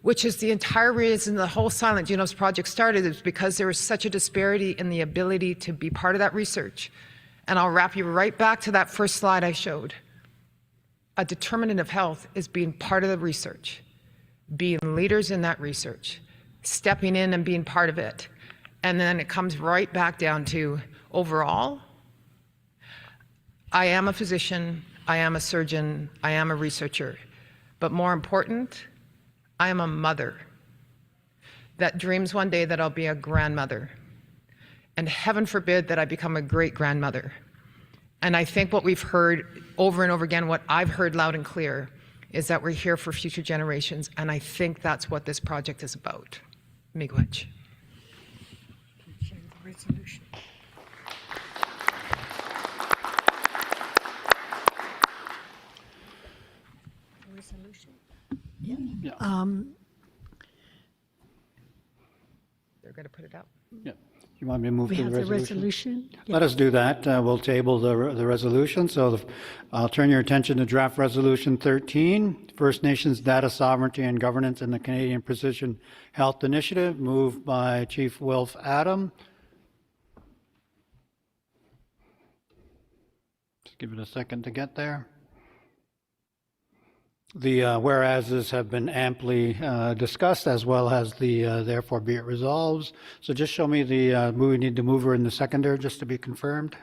which is the entire reason the whole Silent Genomes Project started, is because there was such a disparity in the ability to be part of that research. And I'll wrap you right back to that first slide I showed. A determinant of health is being part of the research, being leaders in that research, stepping in and being part of it. And then it comes right back down to overall, I am a physician, I am a surgeon, I am a researcher, but more important, I am a mother that dreams one day that I'll be a grandmother, and heaven forbid that I become a great-grandmother. And I think what we've heard over and over again, what I've heard loud and clear, is that we're here for future generations, and I think that's what this project is about. Miigwech. They're going to put it up. Yeah. You want me to move We to have the the resolution? resolution. Let us do that. We'll table the resolution. So I'll turn your attention to draft resolution 13, First Nations data sovereignty and governance in the Canadian Precision Health Initiative, moved by Chief Wilf Adam. Just give it a second to get there. The whereases have been amply discussed, as well as the therefore be it resolves. So just show me the, we need the mover and the seconder, just to be confirmed.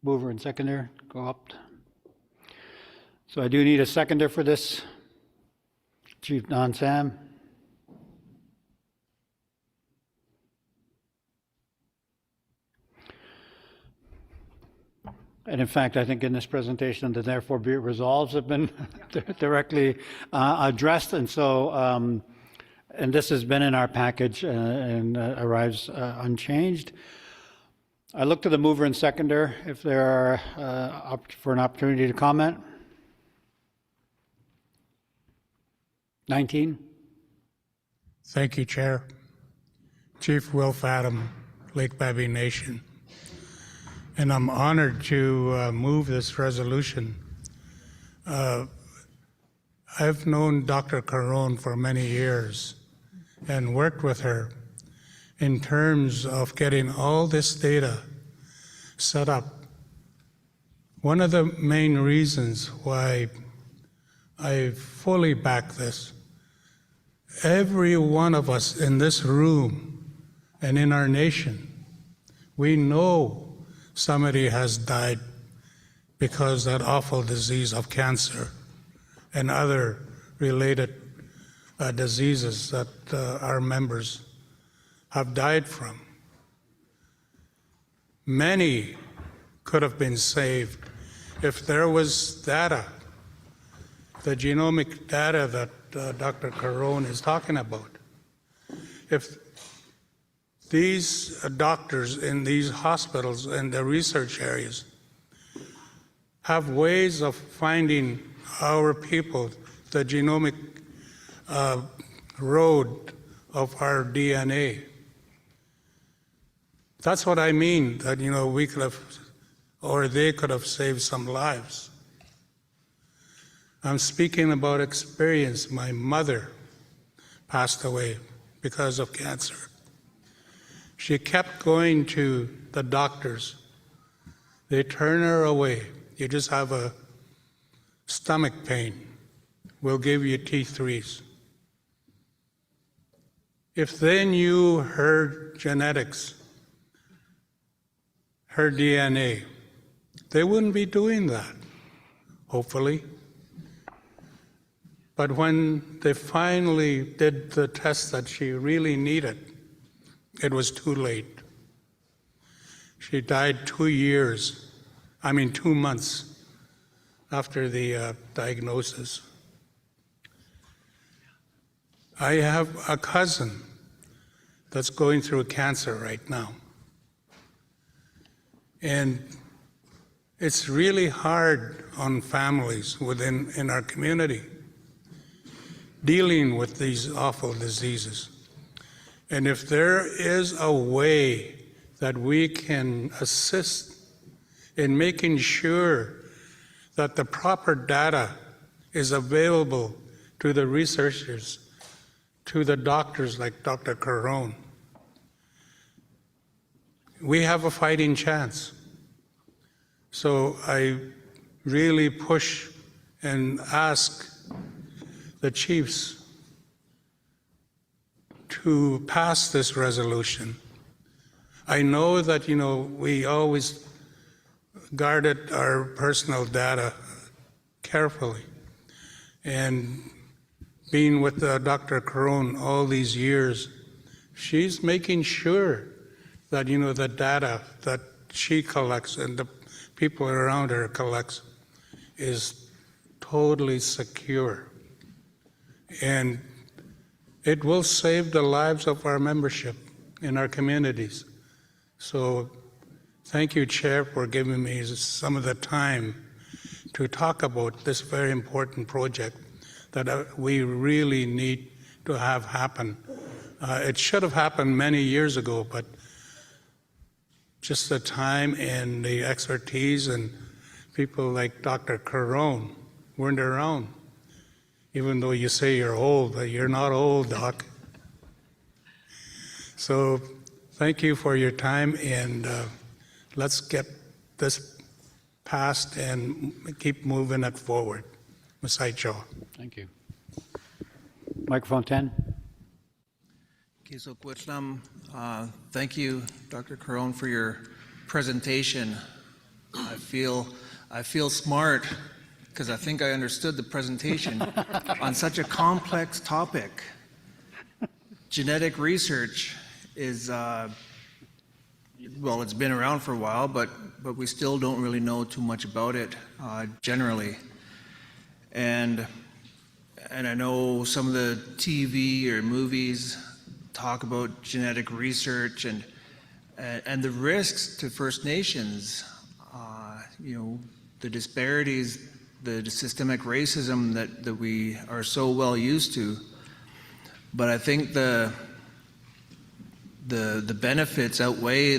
Mover and seconder, go up. So I do need a seconder for this. Chief Don Sam. And in fact, I think in this presentation, the therefore be it resolves have been directly addressed. And so, and this has been in our package and arrives unchanged. I look to the mover and seconder if there are for an opportunity to comment. 19. Thank you, Chair. Chief Will Fathom, Lake Baby Nation. And I'm honored to move this resolution. I've known Dr. Caron for many years and worked with her in terms of getting all this data set up. One of the main reasons why I fully back this, every one of us in this room and in our nation, we know somebody has died because that awful disease of cancer and other related diseases that our members have died from. Many could have been saved if there was data, the genomic data that Dr. Caron is talking about. If these doctors in these hospitals and the research areas have ways of finding our people, the genomic road of our DNA. That's what I mean, that, you know, we could have, or they could have saved some lives. I'm speaking about experience. My mother passed away because of cancer. She kept going to the doctors. They turn her away. You just have a stomach pain. We'll give you T3s. If they knew her genetics, her DNA, they wouldn't be doing that, hopefully. But when they finally did the test that she really needed, it was too late. She died 2 months after the diagnosis. I have a cousin that's going through cancer right now. And it's really hard on families in our community dealing with these awful diseases. And if there is a way that we can assist in making sure that the proper data is available to the researchers, to the doctors like Dr. Caron, we have a fighting chance. So I really push and ask the chiefs to pass this resolution. I know that, you know, we always guarded our personal data carefully. And being with Dr. Caron all these years, she's making sure that, you know, the data that she collects and the people around her collects is totally secure. And it will save the lives of our membership in our communities. So thank you, Chair, for giving me some of the time to talk about this very important project that we really need to have happen. It should have happened many years ago, but just the time and the expertise and people like Dr. Caron weren't around. Even though you say you're old, but you're not old, Doc. So thank you for your time, and let's get this passed and keep moving it forward. Masai Cho. Thank you. Microphone 10. Thank you, Dr. Caron, for your presentation. I feel smart because I think I understood the presentation on such a complex topic. Genetic research is, well, it's been around for a while, but we still don't really know too much about it generally. And I know some of the TV or movies talk about genetic research and the risks to First Nations, the disparities, the systemic racism that we are so well used to. But I think the benefits outweigh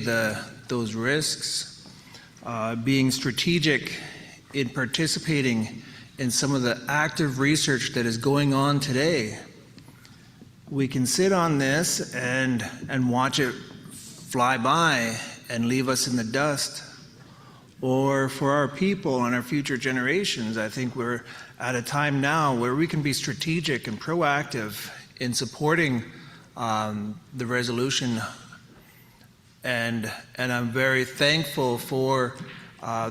those risks. Being strategic in participating in some of the active research that is going on today. We can sit on this and watch it fly by and leave us in the dust. Or for our people and our future generations, I think we're at a time now where we can be strategic and proactive in supporting the resolution. And I'm very thankful for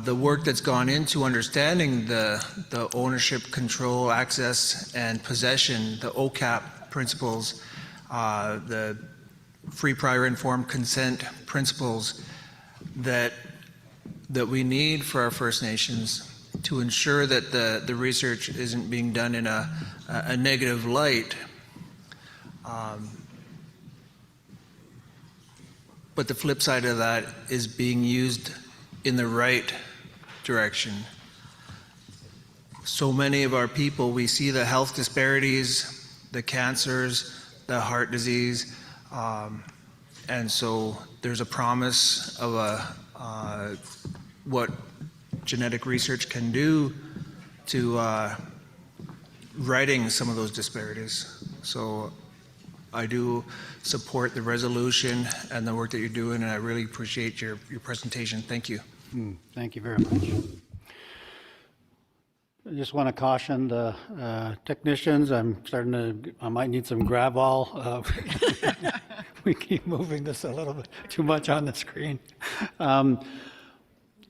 the work that's gone into understanding the ownership, control, access, and possession, the OCAP principles, the free, prior, informed consent principles that we need for our First Nations to ensure that the research isn't being done in a negative light. But the flip side of that is being used in the right direction. So many of our people, we see the health disparities, the cancers, the heart disease, and so there's a promise of what genetic research can do to righting some of those disparities. So I do support the resolution and the work that you're doing, and I really appreciate your presentation. Thank you. Thank you very much. I just want to caution the technicians. I might need some Gravol. We keep moving this a little bit too much on the screen.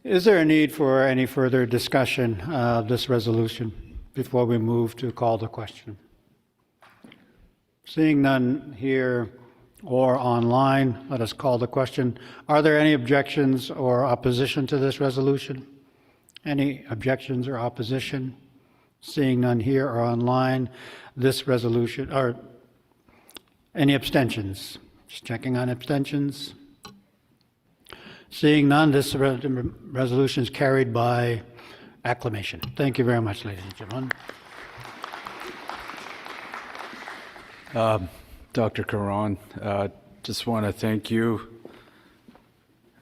Is there a need for any further discussion of this resolution before we move to call the question? Seeing none here or online, let us call the question. Are there any objections or opposition to this resolution? Any objections or opposition? Seeing none here or online, this resolution, or any abstentions? Just checking on abstentions. Seeing none, this resolution is carried by acclamation. Thank you very much, ladies and gentlemen. Dr. Caron, just want to thank you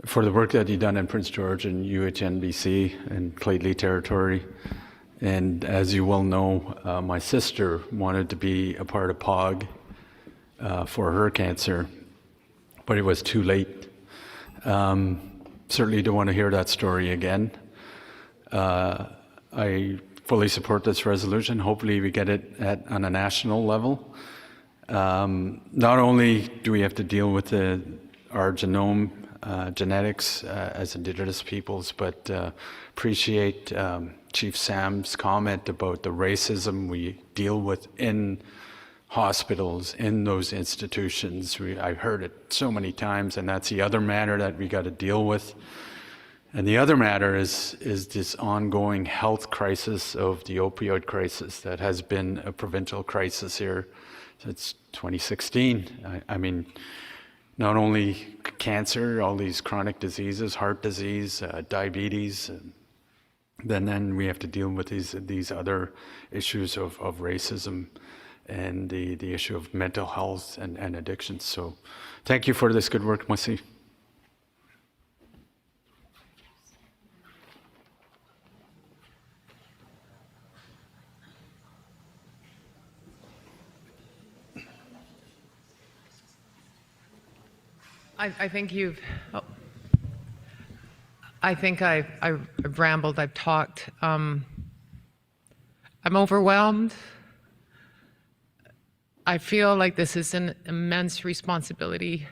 for the work that you've done in Prince George and UHNBC and Clately territory. And as you well know, my sister wanted to be a part of POG for her cancer, but it was too late. Certainly don't want to hear that story again. I fully support this resolution. Hopefully we get it on a national level. Not only do we have to deal with our genome genetics as Indigenous peoples, but appreciate Chief Sam's comment about the racism we deal with in hospitals, in those institutions. I've heard it so many times, and that's the other matter that we got to deal with. And the other matter is this ongoing health crisis of the opioid crisis that has been a provincial crisis here since 2016. I mean, not only cancer, all these chronic diseases, heart disease, diabetes, then we have to deal with these other issues of racism and the issue of mental health and addictions. So thank you for this good work, Masi. I think I've rambled, I've talked. I'm overwhelmed. I feel like this is an immense responsibility.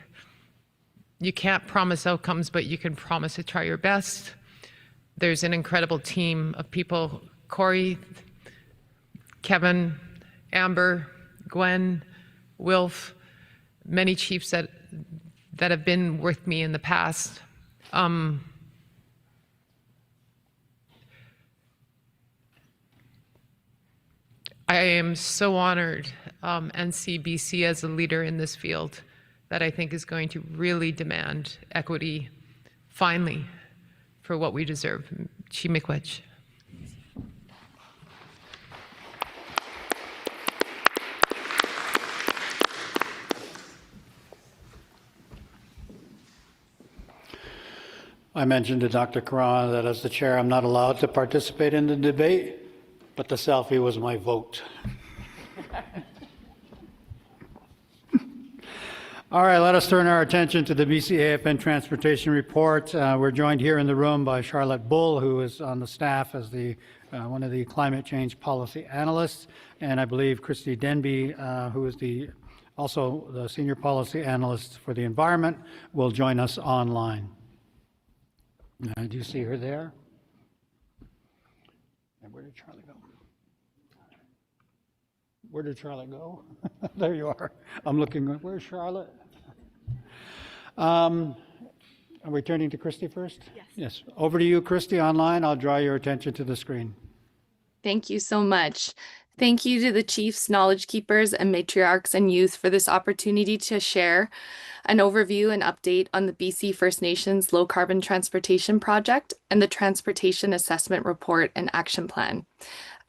You can't promise outcomes, but you can promise to try your best. There's an incredible team of people, Corey, Kevin, Amber, Gwen, Wilf, many chiefs that have been with me in the past. I am so honored and see BC as a leader in this field that I think is going to really demand equity, finally, for what we deserve. Chimikwech. I mentioned to Dr. Karan that as the chair, I'm not allowed to participate in the debate, but the selfie was my vote. All right, let us turn our attention to the BCAFN Transportation Report. We're joined here in the room by Charlotte Bull, who is on the staff as the one of the climate change policy analysts, and I believe Christy Denby, who is also the senior policy analyst for the environment, will join us online. Do you see her there? And where did Charlie go? Where did Charlotte go? There you are. I'm looking. Where's Charlotte? Are we turning to Christy first? Yes. Yes. Over to you, Christy, online. I'll draw your attention to the screen. Thank you so much. Thank you to the chiefs, knowledge keepers, and matriarchs and youth for this opportunity to share an overview and update on the BC First Nations Low Carbon Transportation Project and the Transportation Assessment Report and Action Plan.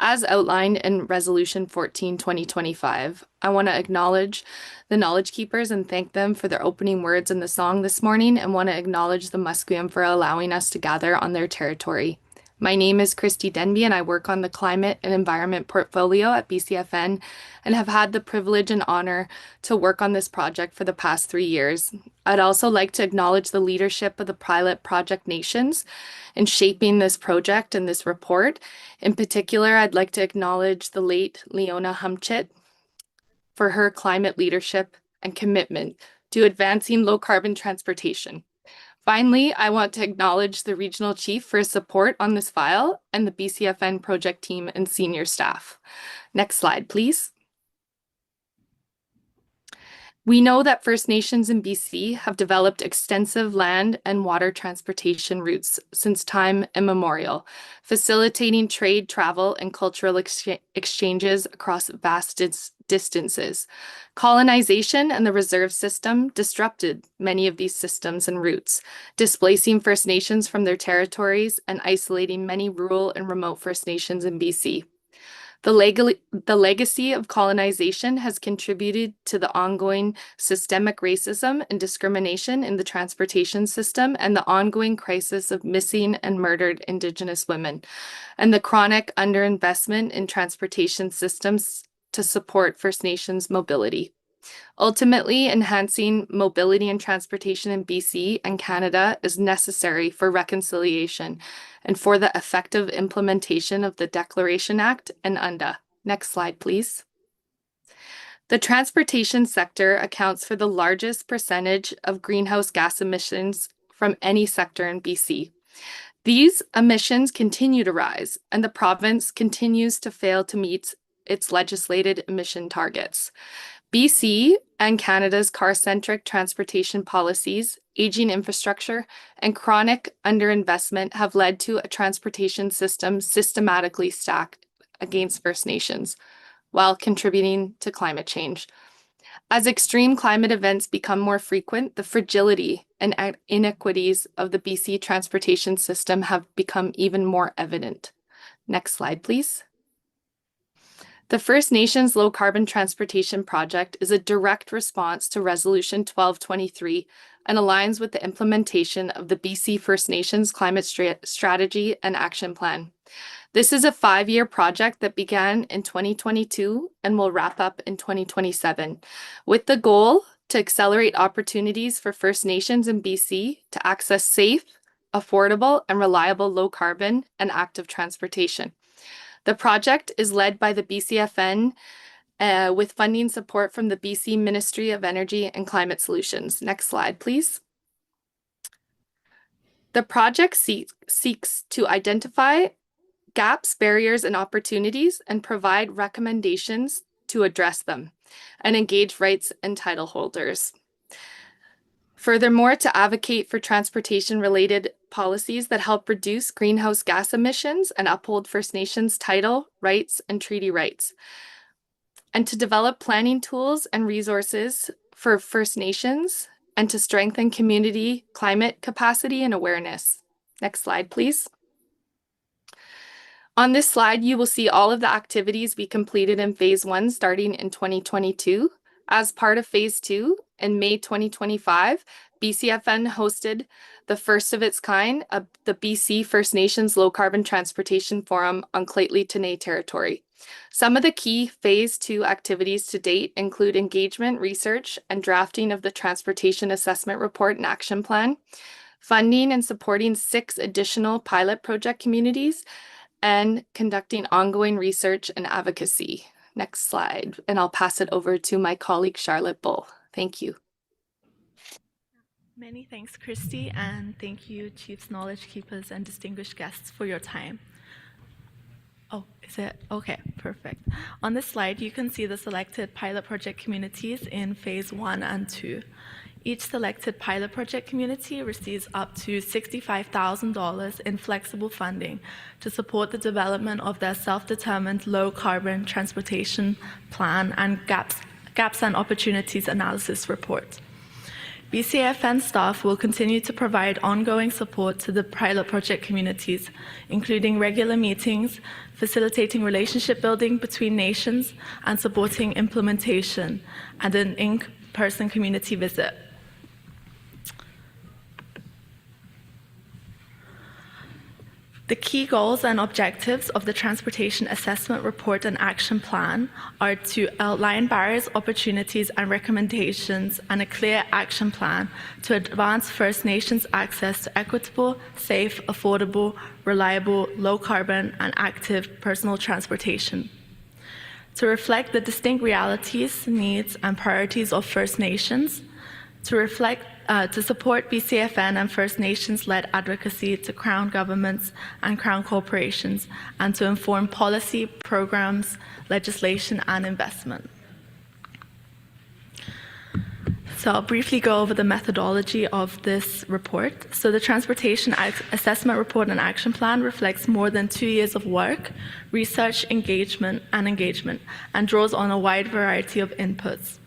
As outlined in Resolution 14/2025, I want to acknowledge the knowledge keepers and thank them for their opening words in the song this morning, and want to acknowledge the Musqueam for allowing us to gather on their territory. My name is Christy Denby, and I work on the climate and environment portfolio at BCAFN and have had the privilege and honor to work on this project for the past 3 years. I'd also like to acknowledge the leadership of the pilot project nations in shaping this project and this report. In particular, I'd like to acknowledge the late Leona Humchit for her climate leadership and commitment to advancing low carbon transportation. Finally, I want to acknowledge the regional chief for his support on this file and the BCAFN project team and senior staff. Next slide, please. We know that First Nations in BC have developed extensive land and water transportation routes since time immemorial, facilitating trade, travel, and cultural exchanges across vast distances. Colonization and the reserve system disrupted many of these systems and routes, displacing First Nations from their territories and isolating many rural and remote First Nations in BC. The legacy of colonization has contributed to the ongoing systemic racism and discrimination in the transportation system and the ongoing crisis of missing and murdered Indigenous women, and the chronic underinvestment in transportation systems to support First Nations mobility. Ultimately, enhancing mobility and transportation in BC and Canada is necessary for reconciliation and for the effective implementation of the Declaration Act and UNDA. Next slide, please. The transportation sector accounts for the largest percentage of greenhouse gas emissions from any sector in BC. These emissions continue to rise, and the province continues to fail to meet its legislated emission targets. BC and Canada's car-centric transportation policies, aging infrastructure, and chronic underinvestment have led to a transportation system systematically stacked against First Nations while contributing to climate change. As extreme climate events become more frequent, the fragility and inequities of the BC transportation system have become even more evident. Next slide, please. The First Nations Low Carbon Transportation Project is a direct response to Resolution 1223 and aligns with the implementation of the BC First Nations Climate Strategy and Action Plan. This is a 5-year project that began in 2022 and will wrap up in 2027, with the goal to accelerate opportunities for First Nations in BC to access safe, affordable, and reliable low carbon and active transportation. The project is led by the BCAFN with funding support from the BC Ministry of Energy and Climate Solutions. Next slide, please. The project seeks to identify gaps, barriers, and opportunities and provide recommendations to address them and engage rights and title holders. Furthermore, to advocate for transportation-related policies that help reduce greenhouse gas emissions and uphold First Nations title, rights, and treaty rights. And to develop planning tools and resources for First Nations and to strengthen community climate capacity and awareness. Next slide, please. On this slide, you will see all of the activities we completed in Phase 1 starting in 2022. As part of Phase 2, in May 2025, BCAFN hosted the first of its kind, the BC First Nations Low Carbon Transportation Forum on Lheidli T'enneh territory. Some of the key Phase 2 activities to date include engagement, research, and drafting of the Transportation Assessment Report and Action Plan, funding and supporting 6 additional pilot project communities, and conducting ongoing research and advocacy. Next slide, and I'll pass it over to my colleague, Charlotte Bull. Thank you. Many thanks, Christy, and thank you, Chiefs, Knowledge Keepers, and distinguished guests for your time. Oh, is it? Okay, perfect. On this slide, you can see the selected pilot project communities in Phase 1 and 2. Each selected pilot project community receives up to $65,000 in flexible funding to support the development of their self-determined low-carbon transportation plan and gaps and opportunities analysis report. BCAFN staff will continue to provide ongoing support to the pilot project communities, including regular meetings, facilitating relationship building between nations, and supporting implementation, and an in-person community visit. The key goals and objectives of the Transportation Assessment Report and Action Plan are to outline barriers, opportunities, and recommendations, and a clear action plan to advance First Nations access to equitable, safe, affordable, reliable, low-carbon, and active personal transportation. To reflect the distinct realities, needs, and priorities of First Nations, to support BCAFN and First Nations-led advocacy to Crown governments and Crown corporations, and to inform policy, programs, legislation, and investment. So I'll briefly go over the methodology of this report. So the Transportation Assessment Report and Action Plan reflects more than 2 years of work, research, engagement, and draws on a wide variety of inputs.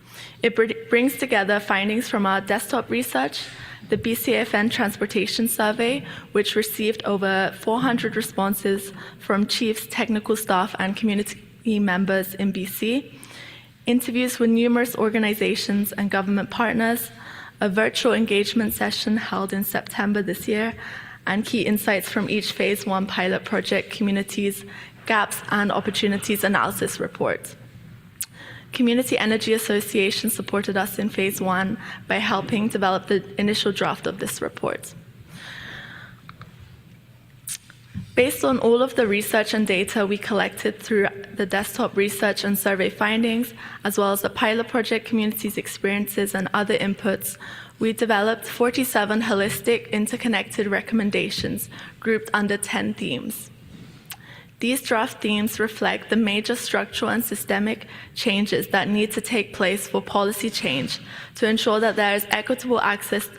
It brings together findings from our desktop research, the BCAFN Transportation Survey, which received over 400 responses from chiefs, technical staff, and community members in BC, interviews with numerous organizations and government partners, a virtual engagement session held in September this year, and key insights from each Phase 1 pilot project communities, gaps, and opportunities analysis report. Community Energy Association supported us in Phase 1 by helping develop the initial draft of this report. Based on all of the research and data we collected through the desktop research and survey findings, as well as the pilot project community's experiences and other inputs, we developed 47 holistic, interconnected recommendations grouped under 10 themes. These draft themes reflect the major structural and systemic changes that need to take place for policy change to ensure that there is equitable access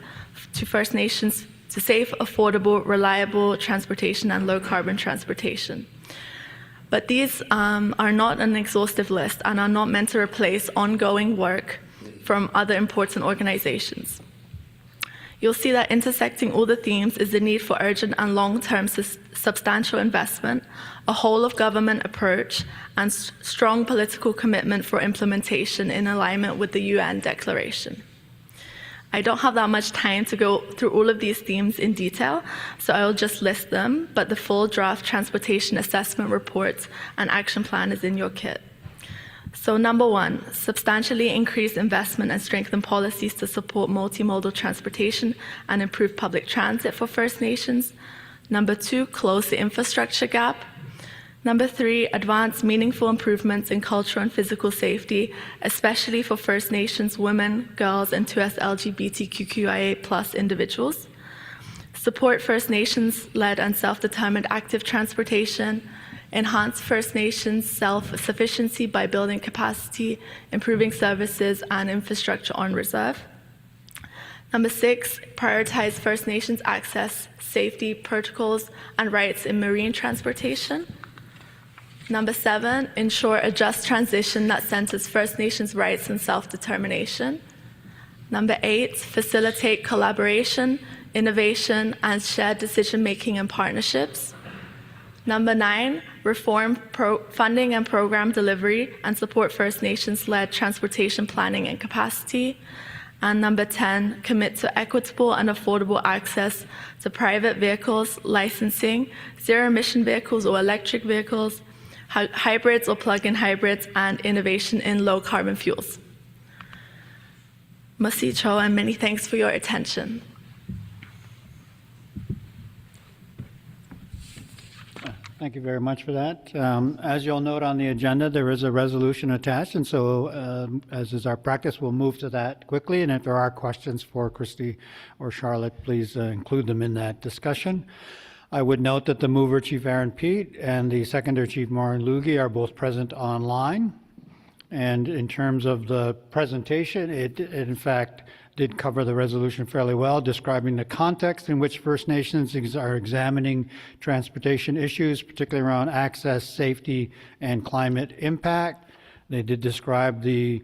to First Nations to safe, affordable, reliable transportation and low-carbon transportation. But these are not an exhaustive list and are not meant to replace ongoing work from other important organizations. You'll see that intersecting all the themes is the need for urgent and long-term substantial investment, a whole-of-government approach, and strong political commitment for implementation in alignment with the UN Declaration. I don't have that much time to go through all of these themes in detail, so I'll just list them, but the full draft Transportation Assessment Report and Action Plan is in your kit. So number one, substantially increase investment and strengthen policies to support multimodal transportation and improve public transit for First Nations. Number two, close the infrastructure gap. Number three, advance meaningful improvements in cultural and physical safety, especially for First Nations women, girls, and 2S LGBTQIA+ individuals. Support First Nations-led and self-determined active transportation. Enhance First Nations self-sufficiency by building capacity, improving services and infrastructure on reserve. Number six, prioritize First Nations access, safety, protocols, and rights in marine transportation. Number seven, ensure a just transition that centers First Nations rights and self-determination. Number eight, facilitate collaboration, innovation, and shared decision-making and partnerships. Number nine, reform funding and program delivery and support First Nations-led transportation planning and capacity. And number 10, commit to equitable and affordable access to private vehicles, licensing, zero-emission vehicles or electric vehicles, hybrids or plug-in hybrids, and innovation in low-carbon fuels. Masi Cho, and many thanks for your attention. Thank you very much for that. As you'll note on the agenda, there is a resolution attached, and so as is our practice, we'll move to that quickly. And if there are questions for Christy or Charlotte, please include them in that discussion. I would note that the mover, Chief Aaron Pete, and the seconder, Chief Maureen Lugie, are both present online. And in terms of the presentation, it in fact did cover the resolution fairly well, describing the context in which First Nations are examining transportation issues, particularly around access, safety, and climate impact. They did describe the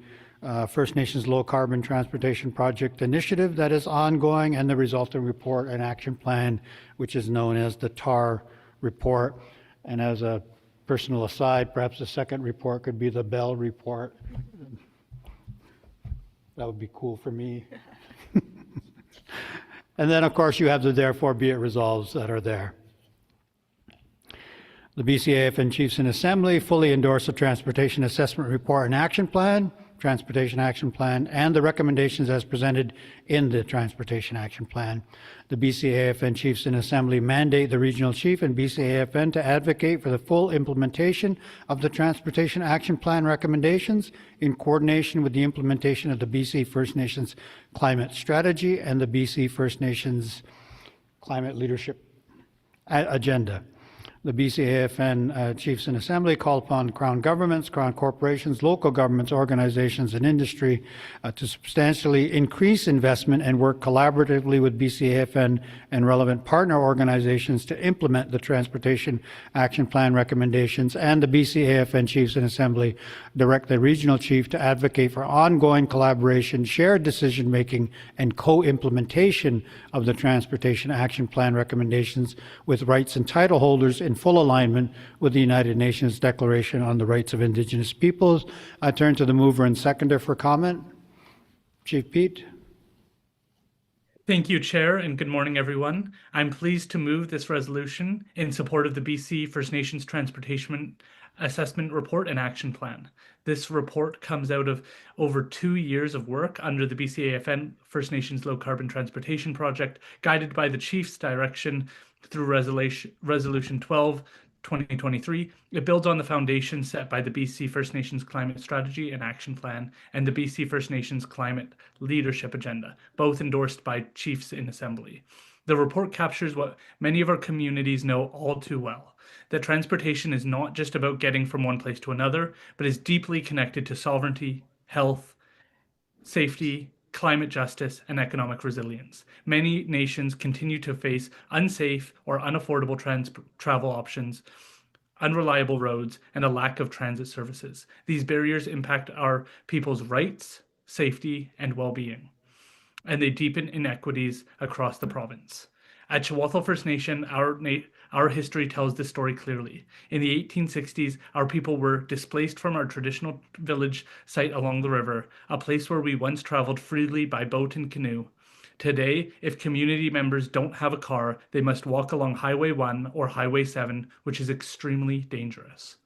First Nations Low Carbon Transportation Project Initiative that is ongoing and the resulting report and action plan, which is known as the TAR report. And as a personal aside, perhaps the second report could be the Bell report. That would be cool for me. And then, of course, you have the therefore be it resolves that are there. The BCAFN Chiefs in Assembly fully endorse the Transportation Assessment Report and Action Plan, Transportation Action Plan, and the recommendations as presented in the Transportation Action Plan. The BCAFN Chiefs in Assembly mandate the Regional Chief and BCAFN to advocate for the full implementation of the Transportation Action Plan recommendations in coordination with the implementation of the BC First Nations Climate Strategy and the BC First Nations Climate Leadership Agenda. The BCAFN Chiefs in Assembly call upon Crown governments, Crown corporations, local governments, organizations, and industry to substantially increase investment and work collaboratively with BCAFN and relevant partner organizations to implement the Transportation Action Plan recommendations, and the BCAFN Chiefs in Assembly direct the Regional Chief to advocate for ongoing collaboration, shared decision-making, and co-implementation of the Transportation Action Plan recommendations with rights and title holders in full alignment with the United Nations Declaration on the Rights of Indigenous Peoples. I turn to the mover and seconder for comment. Chief Pete. Thank you, Chair, and good morning, everyone. I'm pleased to move this resolution in support of the BC First Nations Transportation Assessment Report and Action Plan. This report comes out of over 2 years of work under the BCAFN First Nations Low Carbon Transportation Project, guided by the Chief's direction through Resolution 12, 2023. It builds on the foundation set by the BC First Nations Climate Strategy and Action Plan and the BC First Nations Climate Leadership Agenda, both endorsed by Chiefs in Assembly. The report captures what many of our communities know all too well, that transportation is not just about getting from one place to another, but is deeply connected to sovereignty, health, safety, climate justice, and economic resilience. Many nations continue to face unsafe or unaffordable travel options, unreliable roads, and a lack of transit services. These barriers impact our people's rights, safety, and well-being, and they deepen inequities across the province. At Chihuahua First Nation, our history tells this story clearly. In the 1860s, our people were displaced from our traditional village site along the river, a place where we once traveled freely by boat and canoe. Today, if community members don't have a car, they must walk along Highway 1 or Highway 7, which is extremely dangerous.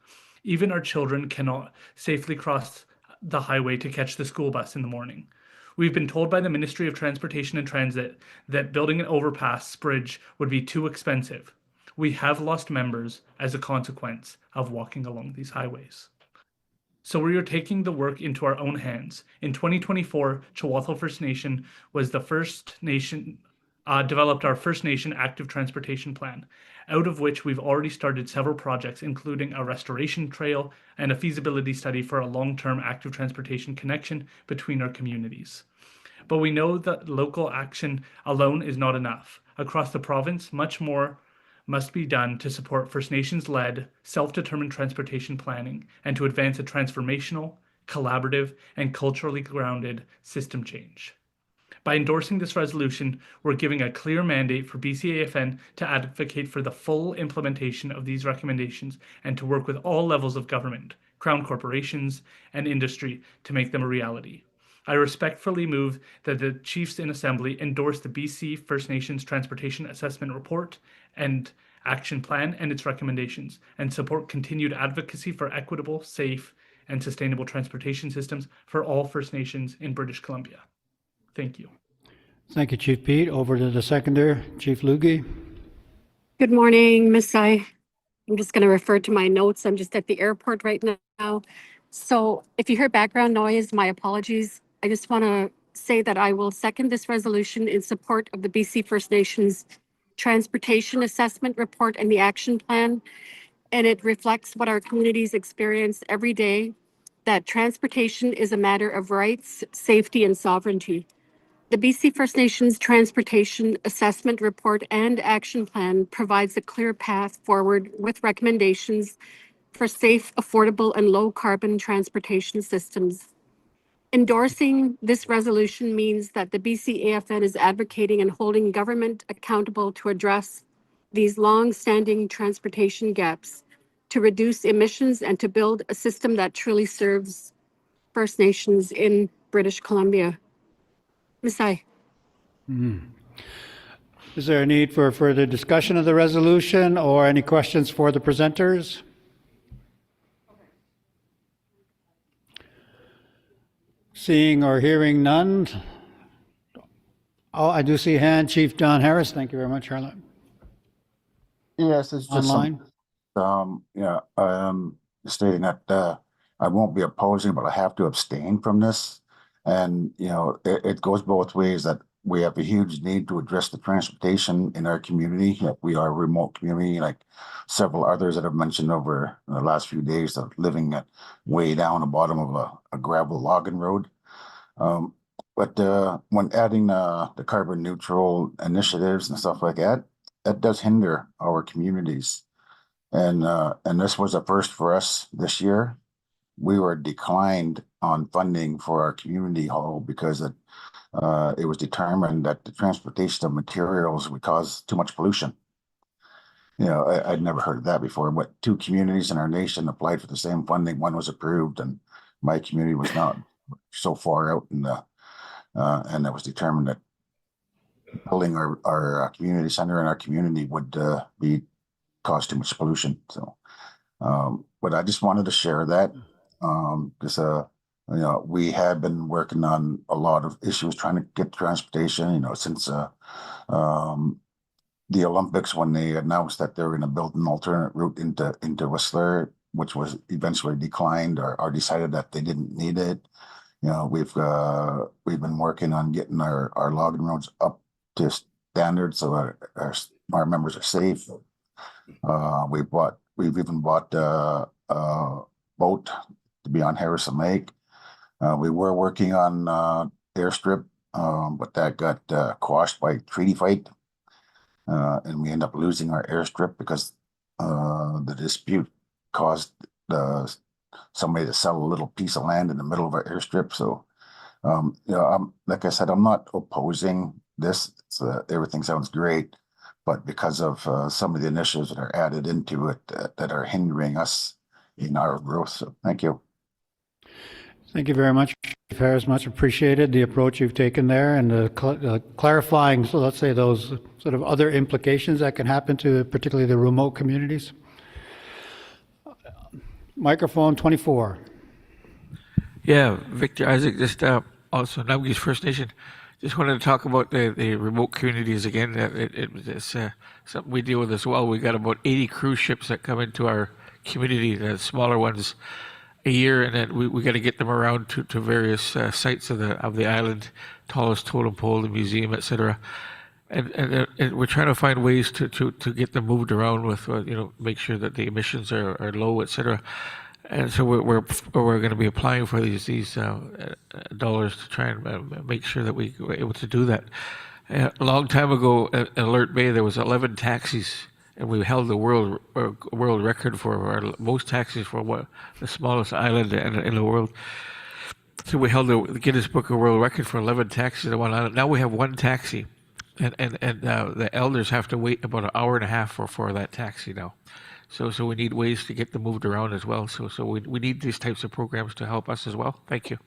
Even our children cannot safely cross the highway to catch the school bus in the morning. We've been told by the Ministry of Transportation and Transit that building an overpass bridge would be too expensive. We have lost members as a consequence of walking along these highways. So we are taking the work into our own hands. In 2024, Chihuahua First Nation was the first nation, developed our First Nation active transportation plan, out of which we've already started several projects, including a restoration trail and a feasibility study for a long-term active transportation connection between our communities. But we know that local action alone is not enough. Across the province, much more must be done to support First Nations-led, self-determined transportation planning and to advance a transformational, collaborative, and culturally grounded system change. By endorsing this resolution, we're giving a clear mandate for BCAFN to advocate for the full implementation of these recommendations and to work with all levels of government, crown corporations, and industry to make them a reality. I respectfully move that the Chiefs in Assembly endorse the BC First Nations Transportation Assessment Report and Action Plan and its recommendations, and support continued advocacy for equitable, safe, and sustainable transportation systems for all First Nations in British Columbia. Thank you. Thank you, Chief Pete. Over to the seconder, Chief Lugie. Good morning, Ms. I. I'm just going to refer to my notes. I'm just at the airport right now. So if you hear background noise, my apologies. I just want to say that I will second this resolution in support of the BC First Nations Transportation Assessment Report and the Action Plan. And it reflects what our communities experience every day, that transportation is a matter of rights, safety, and sovereignty. The BC First Nations Transportation Assessment Report and Action Plan provides a clear path forward with recommendations for safe, affordable, and low-carbon transportation systems. Endorsing this resolution means that the BCAFN is advocating and holding government accountable to address these long-standing transportation gaps, to reduce emissions, and to build a system that truly serves First Nations in British Columbia. Ms. I. Is there a need for further discussion of the resolution or any questions for the presenters? Seeing or hearing none. Oh, I do see a hand. Chief John Harris. Thank you very much, Charlotte. Yes, it's just Online. Stating that I won't be opposing, but I have to abstain from this. And, it goes both ways, that we have a huge need to address the transportation in our community. We are a remote community, like several others that I've mentioned over the last few days, of living at way down the bottom of a gravel logging road. But when adding the carbon neutral initiatives and stuff like that, that does hinder our communities. And this was a first for us this year. We were declined on funding for our community hall because it was determined that the transportation of materials would cause too much pollution. I'd never heard of that before, but two communities in our nation applied for the same funding. One was approved, and my community was not so far out in the, and it was determined that building our community center in our community would cause too much pollution. So, but I just wanted to share that because we have been working on a lot of issues trying to get transportation. Since the Olympics, when they announced that they were going to build an alternate route into Whistler, which was eventually declined or decided that they didn't need it. We've been working on getting our logging roads up to standards so our members are safe. We've even bought a boat to be on Harrison Lake. We were working on airstrip, but that got quashed by treaty fight. And we end up losing our airstrip because the dispute caused somebody to sell a little piece of land in the middle of our airstrip. So, like I said, I'm not opposing this. Everything sounds great, but because of some of the initiatives that are added into it that are hindering us in our growth. So, thank you. Thank you very much, Chief Harris. Much appreciated the approach you've taken there and clarifying, so let's say, those sort of other implications that can happen to particularly the remote communities. Microphone 24. Yeah, Victor Isaac, just also Naugis First Nation. Just wanted to talk about the remote communities again. It's something we deal with as well. We got about 80 cruise ships that come into our community, the smaller ones, a year, and then we got to get them around to various sites of the island, tallest totem pole, the museum, etc. And we're trying to find ways to get them moved around with, make sure that the emissions are low, etc. And so we're going to be applying for these dollars to try and make sure that we're able to do that. A long time ago, in Alert Bay, there was 11 taxis, and we held the world record for our most taxis for the smallest island in the world. So we held the Guinness Book of World Record for 11 taxis on one island. Now we have one taxi, and the elders have to wait about an hour and a half for that taxi now. So we need ways to get them moved around as well. So we need these types of programs to help us as well. Thank you.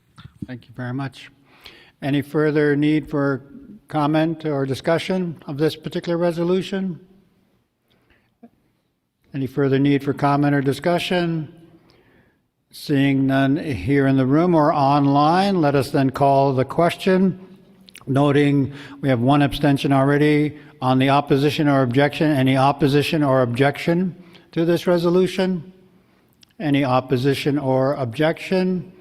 Thank you very much. Any further need for comment or discussion of this particular resolution? Any further need for comment or discussion? Seeing none here in the room or online, let us then call the question. Noting we have one abstention already on the opposition or objection. Any opposition or objection to this resolution? Any opposition or objection?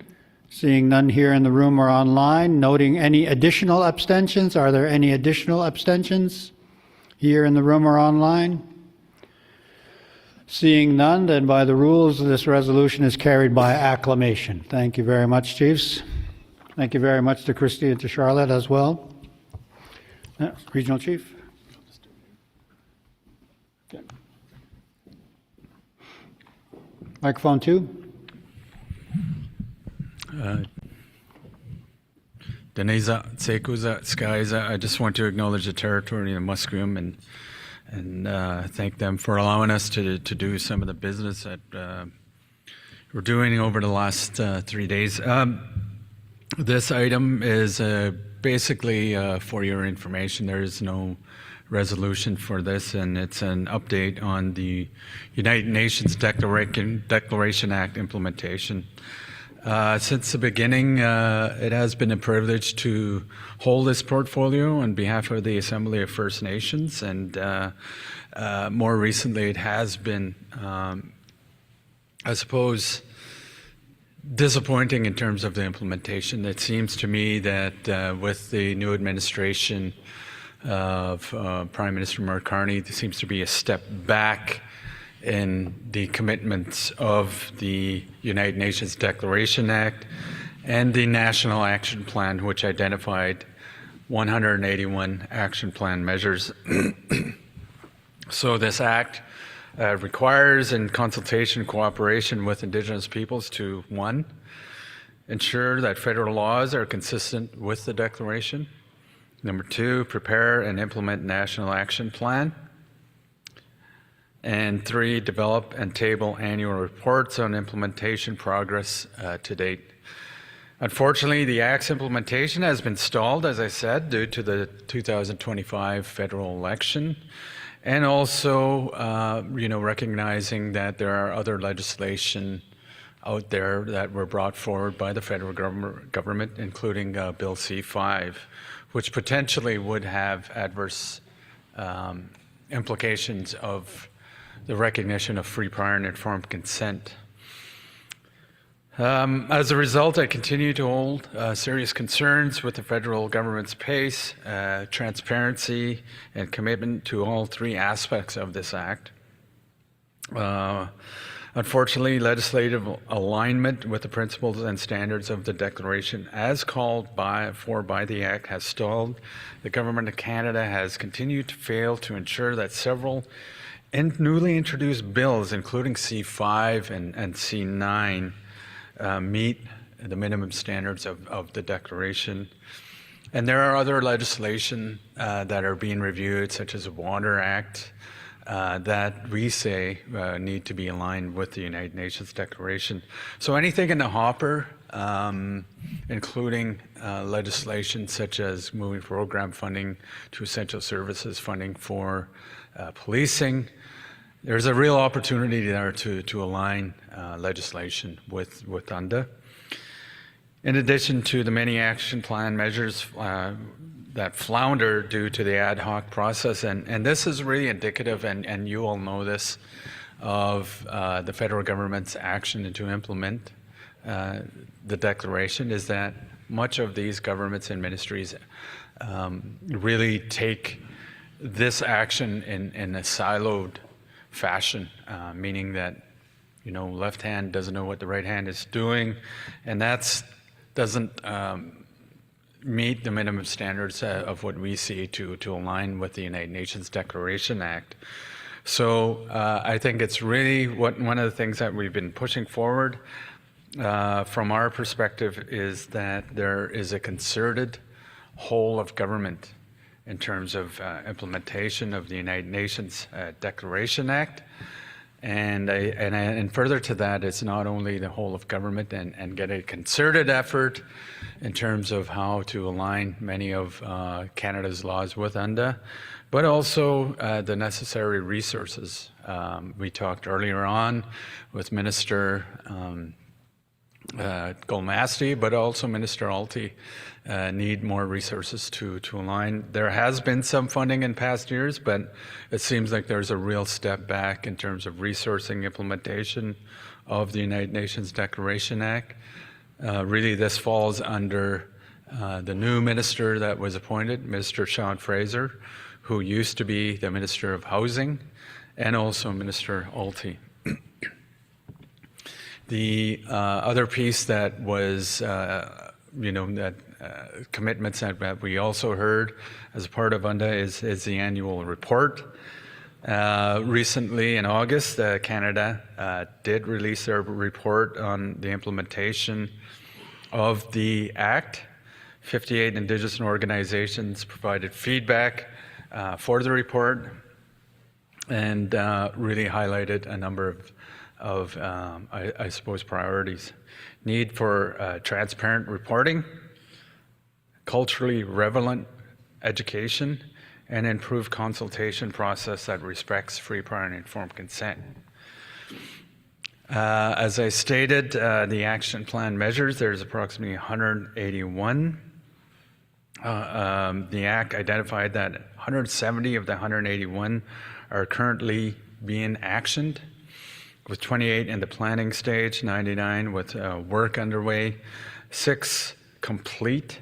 Seeing none here in the room or online. Noting any additional abstentions. Are there any additional abstentions here in the room or online? Seeing none, then by the rules, this resolution is carried by acclamation. Thank you very much, Chiefs. Thank you very much to Christy and to Charlotte as well. Regional Chief. Microphone 2. Deneza, Tsekuza, Skiza, I just want to acknowledge the territory of Musqueam and thank them for allowing us to do some of the business that we're doing over the last 3 days. This item is basically for your information. There is no resolution for this, and it's an update on the United Nations Declaration Act implementation. Since the beginning, it has been a privilege to hold this portfolio on behalf of the Assembly of First Nations, and more recently it has been, I suppose, disappointing in terms of the implementation. It seems to me that with the new administration of Prime Minister Mark Carney, there seems to be a step back in the commitments of the United Nations Declaration Act and the National Action Plan, which identified 181 action plan measures. So this act requires, in consultation cooperation with Indigenous peoples, to 1, ensure that federal laws are consistent with the declaration. Number 2, prepare and implement national action plan. And 3, develop and table annual reports on implementation progress to date. Unfortunately, the Act's implementation has been stalled, as I said, due to the 2025 federal election, and also, recognizing that there are other legislation out there that were brought forward by the federal government, including Bill C-5, which potentially would have adverse implications of the recognition of free, prior, and informed consent. As a result, I continue to hold serious concerns with the federal government's pace, transparency, and commitment to all 3 aspects of this act. Unfortunately, legislative alignment with the principles and standards of the Declaration as called for by the Act has stalled. The Government of Canada has continued to fail to ensure that several newly introduced bills, including C-5 and C-9, meet the minimum standards of the Declaration. And there are other legislation that are being reviewed, such as the Water Act, that we say need to be aligned with the United Nations Declaration. So anything in the hopper, including legislation such as moving program funding to essential services funding for policing, there's a real opportunity there to align legislation with UNDA. In addition to the many action plan measures that flounder due to the ad hoc process, and this is really indicative, and you all know this, of the federal government's action to implement the declaration, is that much of these governments and ministries really take this action in a siloed fashion, meaning that, you know, left hand doesn't know what the right hand is doing, and that's doesn't meet the minimum standards of what we see to align with the United Nations Declaration Act. So I think it's really one of the things that we've been pushing forward from our perspective is that there is a concerted whole of government in terms of implementation of the United Nations Declaration Act. And further to that, it's not only the whole of government and get a concerted effort in terms of how to align many of Canada's laws with UNDA, but also the necessary resources. We talked earlier on with Minister Golmasti, but also Minister Alty need more resources to align. There has been some funding in past years, but it seems like there's a real step back in terms of resourcing implementation of the United Nations Declaration Act. Really, this falls under the new minister that was appointed, Minister Sean Fraser, who used to be the Minister of Housing, and also Minister Alty. The other piece that was, commitments that we also heard as a part of UNDA is the annual report. Recently, in August, Canada did release their report on the implementation of the Act. 58 Indigenous organizations provided feedback for the report and really highlighted a number of I suppose, priorities. Need for transparent reporting, culturally relevant education, and improved consultation process that respects free, prior, and informed consent. As I stated, the action plan measures, there's approximately 181. The Act identified that 170 of the 181 are currently being actioned, with 28 in the planning stage, 99 with work underway, 6 complete,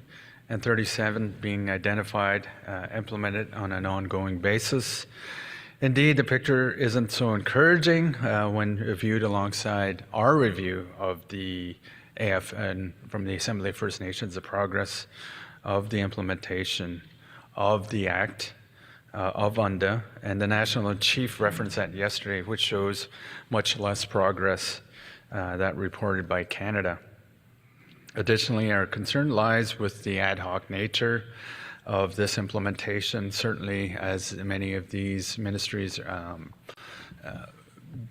and 37 being identified, implemented on an ongoing basis. Indeed, the picture isn't so encouraging when viewed alongside our review of the AFN from the Assembly of First Nations, the progress of the implementation of the Act of UNDA, and the National Chief referenced that yesterday, which shows much less progress that reported by Canada. Additionally, our concern lies with the ad hoc nature of this implementation, certainly as many of these ministries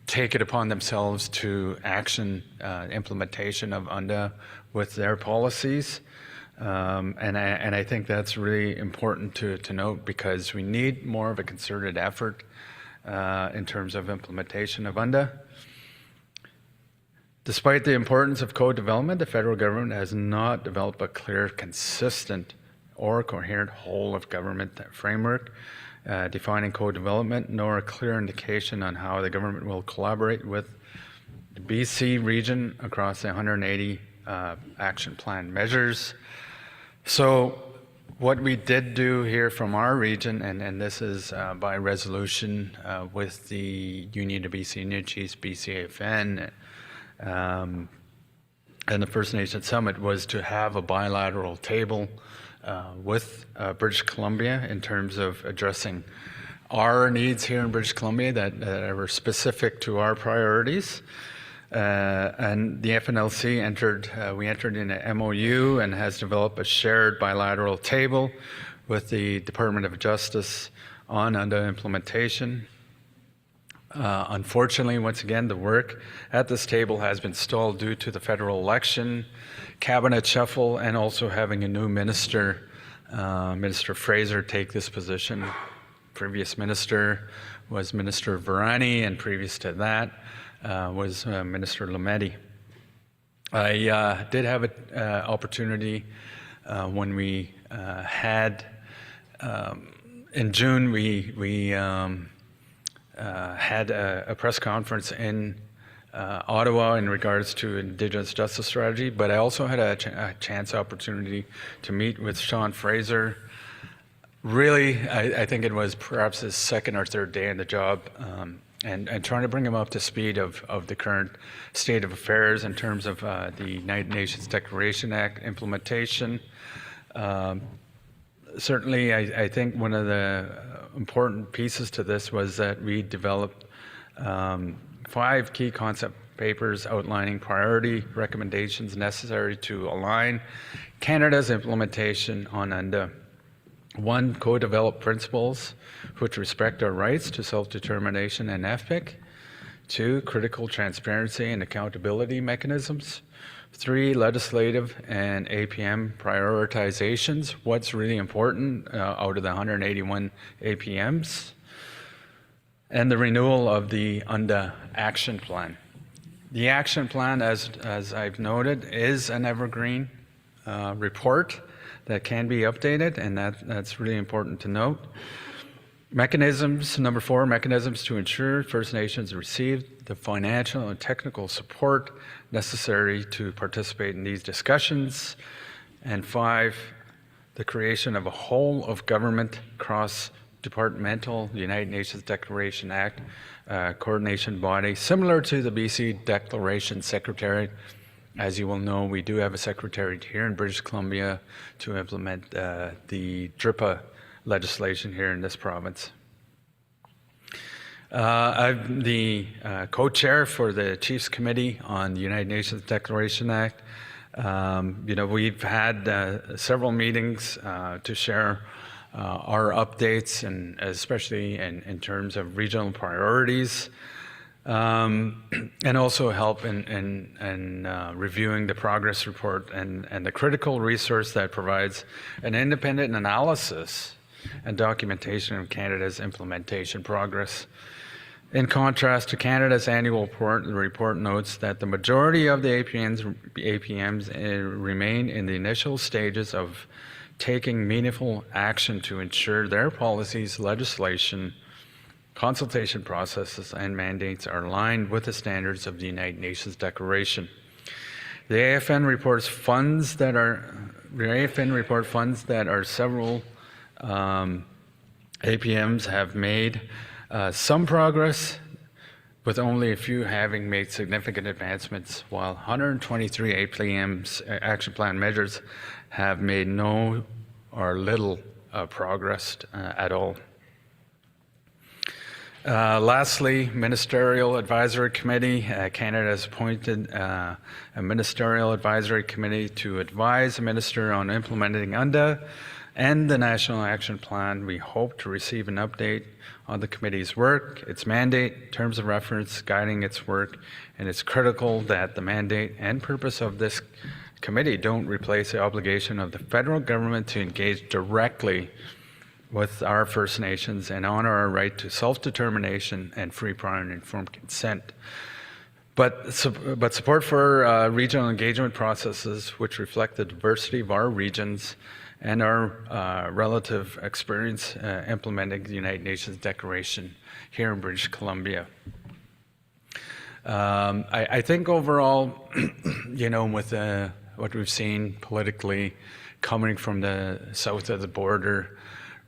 take it upon themselves to action implementation of UNDA with their policies. And I think that's really important to note, because we need more of a concerted effort in terms of implementation of UNDA. Despite the importance of co-development, the federal government has not developed a clear, consistent, or coherent whole of government framework defining co-development, nor a clear indication on how the government will collaborate with the BC region across the 180 action plan measures. So what we did do here from our region, and this is by resolution with the Union of BC Indian Chiefs, BCAFN, and the First Nations Summit, was to have a bilateral table with British Columbia in terms of addressing our needs here in British Columbia that are specific to our priorities. And the FNLC we entered in an MOU and has developed a shared bilateral table with the Department of Justice on UNDA implementation. Unfortunately, once again, the work at this table has been stalled due to the federal election, cabinet shuffle, and also having a new minister, Minister Fraser, take this position. Previous minister was Minister Varani, and previous to that was Minister Lametti. I did have an opportunity when we had, in June, we had a press conference in Ottawa in regards to Indigenous Justice Strategy, but I also had a chance opportunity to meet with Sean Fraser. Really, I think it was perhaps his second or third day in the job, and trying to bring him up to speed of the current state of affairs in terms of the United Nations Declaration Act implementation. Certainly, I think one of the important pieces to this was that we developed 5 key concept papers outlining priority recommendations necessary to align Canada's implementation on UNDA. 1, co-develop principles which respect our rights to self-determination and FPIC. 2, critical transparency and accountability mechanisms. 3, legislative and APM prioritizations. What's really important out of the 181 APMs. And the renewal of the UNDA action plan. The action plan, as I've noted, is an evergreen report that can be updated, and that's really important to note. Mechanisms, number 4, mechanisms to ensure First Nations receive the financial and technical support necessary to participate in these discussions. And 5, the creation of a whole of government cross-departmental United Nations Declaration Act coordination body, similar to the BC Declaration Secretariat. As you will know, we do have a secretariat here in British Columbia to implement the DRIPA legislation here in this province. I'm the co-chair for the Chiefs Committee on the United Nations Declaration Act. We've had several meetings to share our updates, and especially in terms of regional priorities. And also help in reviewing the progress report and the critical resource that provides an independent analysis and documentation of Canada's implementation progress. In contrast to Canada's annual report, the report notes that the majority of the APMs remain in the initial stages of taking meaningful action to ensure their policies, legislation, consultation processes, and mandates are aligned with the standards of the United Nations Declaration. The AFN reports funds that are several APMs have made some progress, with only a few having made significant advancements, while 123 APMs action plan measures have made no or little progress at all. Lastly, Ministerial Advisory Committee. Canada has appointed a Ministerial Advisory Committee to advise the Minister on implementing UNDA and the National Action Plan. We hope to receive an update on the committee's work, its mandate, terms of reference guiding its work, and it's critical that the mandate and purpose of this committee don't replace the obligation of the federal government to engage directly with our First Nations and honor our right to self-determination and free, prior, and informed consent. But support for regional engagement processes which reflect the diversity of our regions and our relative experience implementing the United Nations Declaration here in British Columbia. I think overall, with what we've seen politically coming from the south of the border,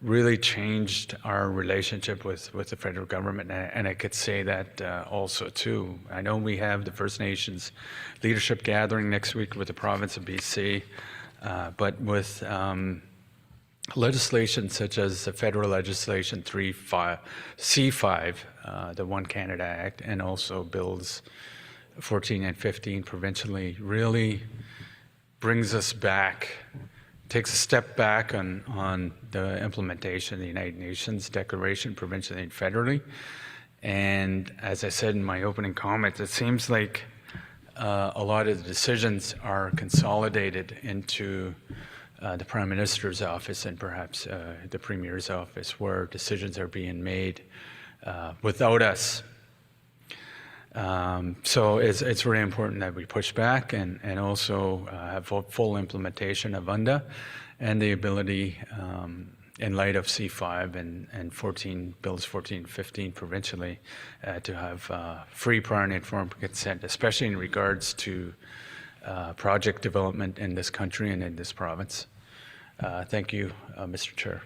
really changed our relationship with the federal government, and I could say that also too. I know we have the First Nations leadership gathering next week with the province of BC, but with legislation such as the federal legislation C5, the One Canada Act, and also bills 14 and 15 provincially, really brings us back, takes a step back on the implementation of the United Nations Declaration provincially and federally. And as I said in my opening comments, it seems like a lot of the decisions are consolidated into the Prime Minister's office and perhaps the Premier's office, where decisions are being made without us. So it's really important that we push back and also have full implementation of UNDA and the ability, in light of C5 and 14 bills 14, 15 provincially, to have free, prior, and informed consent, especially in regards to project development in this country and in this province. Thank you, Mr. Chair.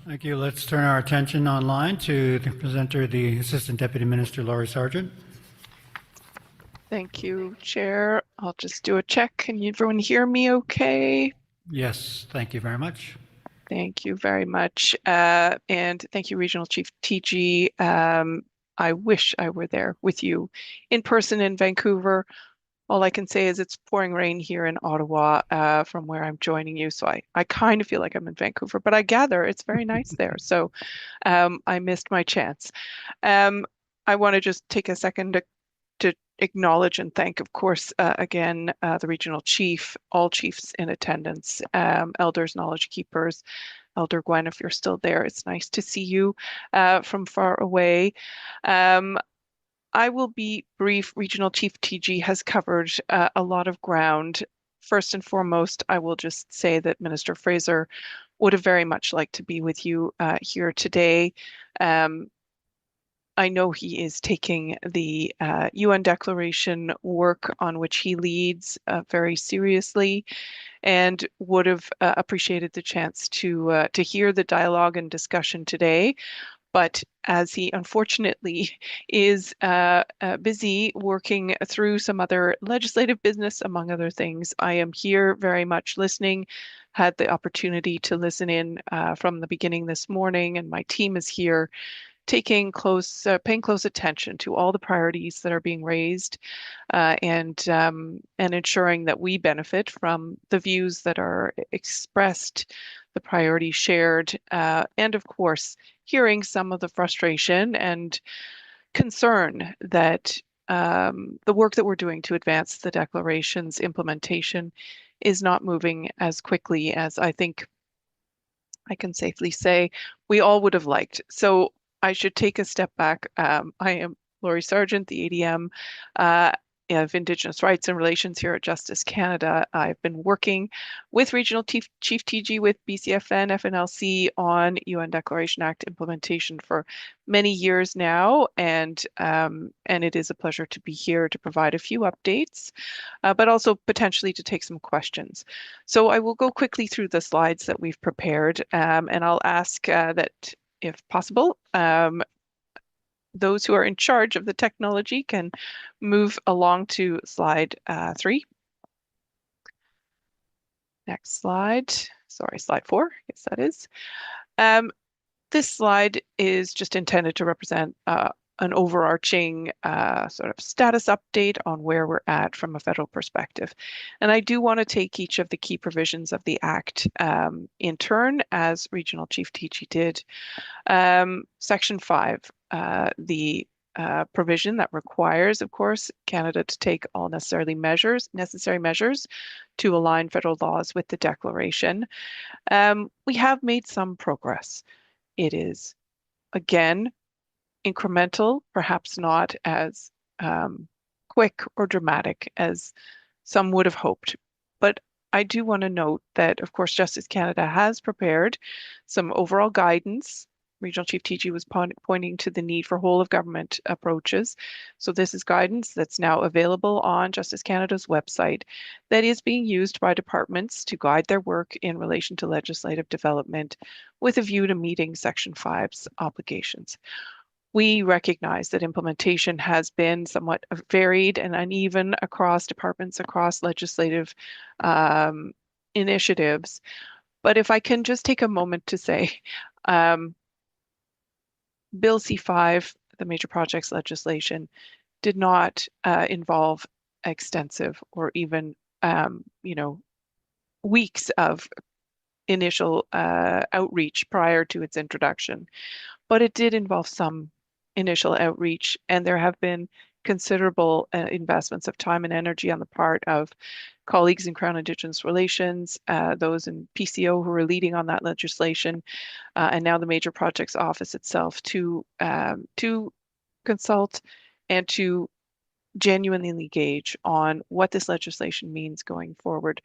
Thank you. Let's turn our attention online to the presenter, the Assistant Deputy Minister, Laurie Sargent. Thank you, Chair. I'll just do a check. Can everyone hear me okay? Yes, thank you very much. Thank you very much. And thank you, Regional Chief TG. I wish I were there with you in person in Vancouver. All I can say is it's pouring rain here in Ottawa from where I'm joining you. So I kind of feel like I'm in Vancouver, but I gather it's very nice there. So I missed my chance. I want to just take a second to acknowledge and thank, of course, again, the regional chief, all chiefs in attendance, elders, knowledge keepers, Elder Gwen, if you're still there, it's nice to see you from far away. I will be brief. Regional Chief TG has covered a lot of ground. First and foremost, I will just say that Minister Fraser would have very much liked to be with you here today. I know he is taking the UN declaration work on which he leads very seriously, and would have appreciated the chance to hear the dialogue and discussion today. But as he unfortunately is busy working through some other legislative business, among other things, I am here very much listening, had the opportunity to listen in from the beginning this morning, and my team is here paying close attention to all the priorities that are being raised, and ensuring that we benefit from the views that are expressed, the priorities shared, and of course, hearing some of the frustration and concern that the work that we're doing to advance the declaration's implementation is not moving as quickly as I think I can safely say we all would have liked. So I should take a step back. I am Laurie Sargent, the ADM of Indigenous Rights and Relations here at Justice Canada. I've been working with Regional Chief TG with BCAFN, FNLC on UN Declaration Act implementation for many years now, and it is a pleasure to be here to provide a few updates, but also potentially to take some questions. So I will go quickly through the slides that we've prepared, and I'll ask that, if possible, those who are in charge of the technology can move along to slide 3. Next slide. Sorry, slide 4. Yes, that is. This slide is just intended to represent an overarching sort of status update on where we're at from a federal perspective. And I do want to take each of the key provisions of the Act in turn, as Regional Chief TG did. Section 5, the provision that requires, of course, Canada to take all necessary measures to align federal laws with the declaration. We have made some progress. It is, again, incremental, perhaps not as quick or dramatic as some would have hoped. But I do want to note that, of course, Justice Canada has prepared some overall guidance. Regional Chief TG was pointing to the need for whole of government approaches. So this is guidance that's now available on Justice Canada's website that is being used by departments to guide their work in relation to legislative development with a view to meeting Section 5's obligations. We recognize that implementation has been somewhat varied and uneven across departments, across legislative initiatives. But if I can just take a moment to say, Bill C5, the major projects legislation, did not involve extensive or even, weeks of initial outreach prior to its introduction. But it did involve some initial outreach, and there have been considerable investments of time and energy on the part of colleagues in Crown Indigenous Relations, those in PCO who are leading on that legislation, and now the Major Projects Office itself to consult and to genuinely gauge on what this legislation means going forward.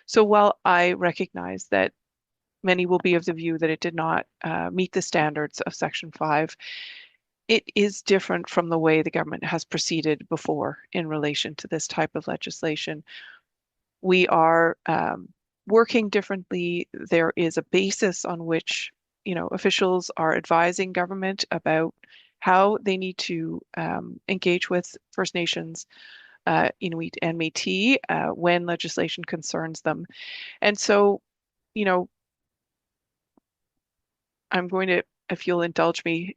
So while I recognize that many will be of the view that it did not meet the standards of Section 5, it is different from the way the government has proceeded before in relation to this type of legislation. We are working differently. There is a basis on which, officials are advising government about how they need to engage with First Nations, Inuit and Métis when legislation concerns them. And so, I'm going to, if you'll indulge me,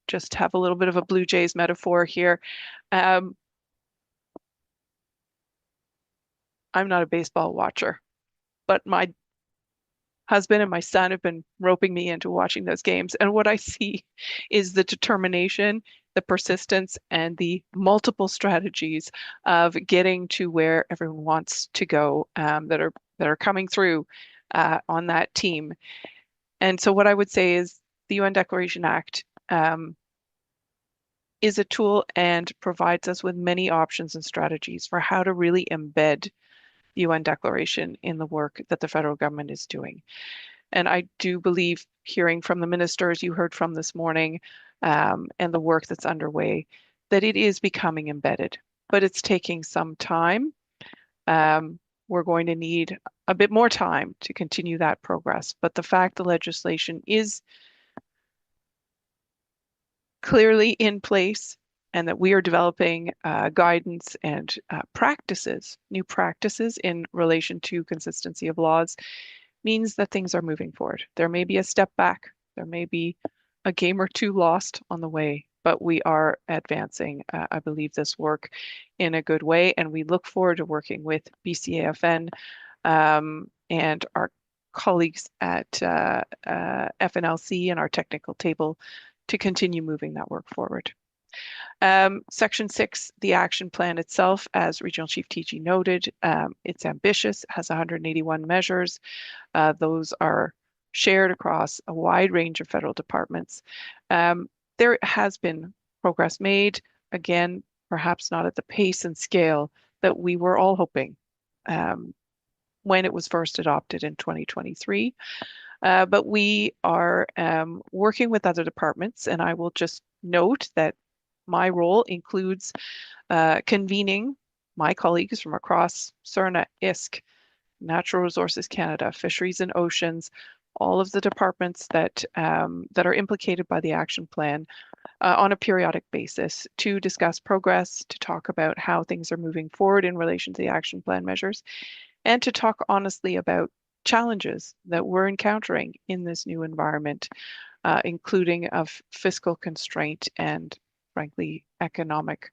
just have a little bit of a Blue Jays metaphor here. I'm not a baseball watcher, but my husband and my son have been roping me into watching those games. And what I see is the determination, the persistence, and the multiple strategies of getting to where everyone wants to go that are coming through on that team. And so what I would say is the UN Declaration Act is a tool and provides us with many options and strategies for how to really embed the UN Declaration in the work that the federal government is doing. And I do believe, hearing from the ministers you heard from this morning and the work that's underway, that it is becoming embedded, but it's taking some time. We're going to need a bit more time to continue that progress. But the fact the legislation is clearly in place and that we are developing guidance and new practices in relation to consistency of laws, means that things are moving forward. There may be a step back, there may be a game or two lost on the way, but we are advancing, I believe, this work in a good way, and we look forward to working with BCAFN and our colleagues at FNLC and our technical table to continue moving that work forward. Section 6, the action plan itself, as Regional Chief TG noted, it's ambitious, has 181 measures. Those are shared across a wide range of federal departments. There has been progress made, again, perhaps not at the pace and scale that we were all hoping when it was first adopted in 2023. But we are working with other departments, and I will just note that my role includes convening my colleagues from across CERNA, ISK, Natural Resources Canada, Fisheries and Oceans, all of the departments that are implicated by the action plan on a periodic basis to discuss progress, to talk about how things are moving forward in relation to the action plan measures, and to talk honestly about challenges that we're encountering in this new environment, including of fiscal constraint and, frankly, economic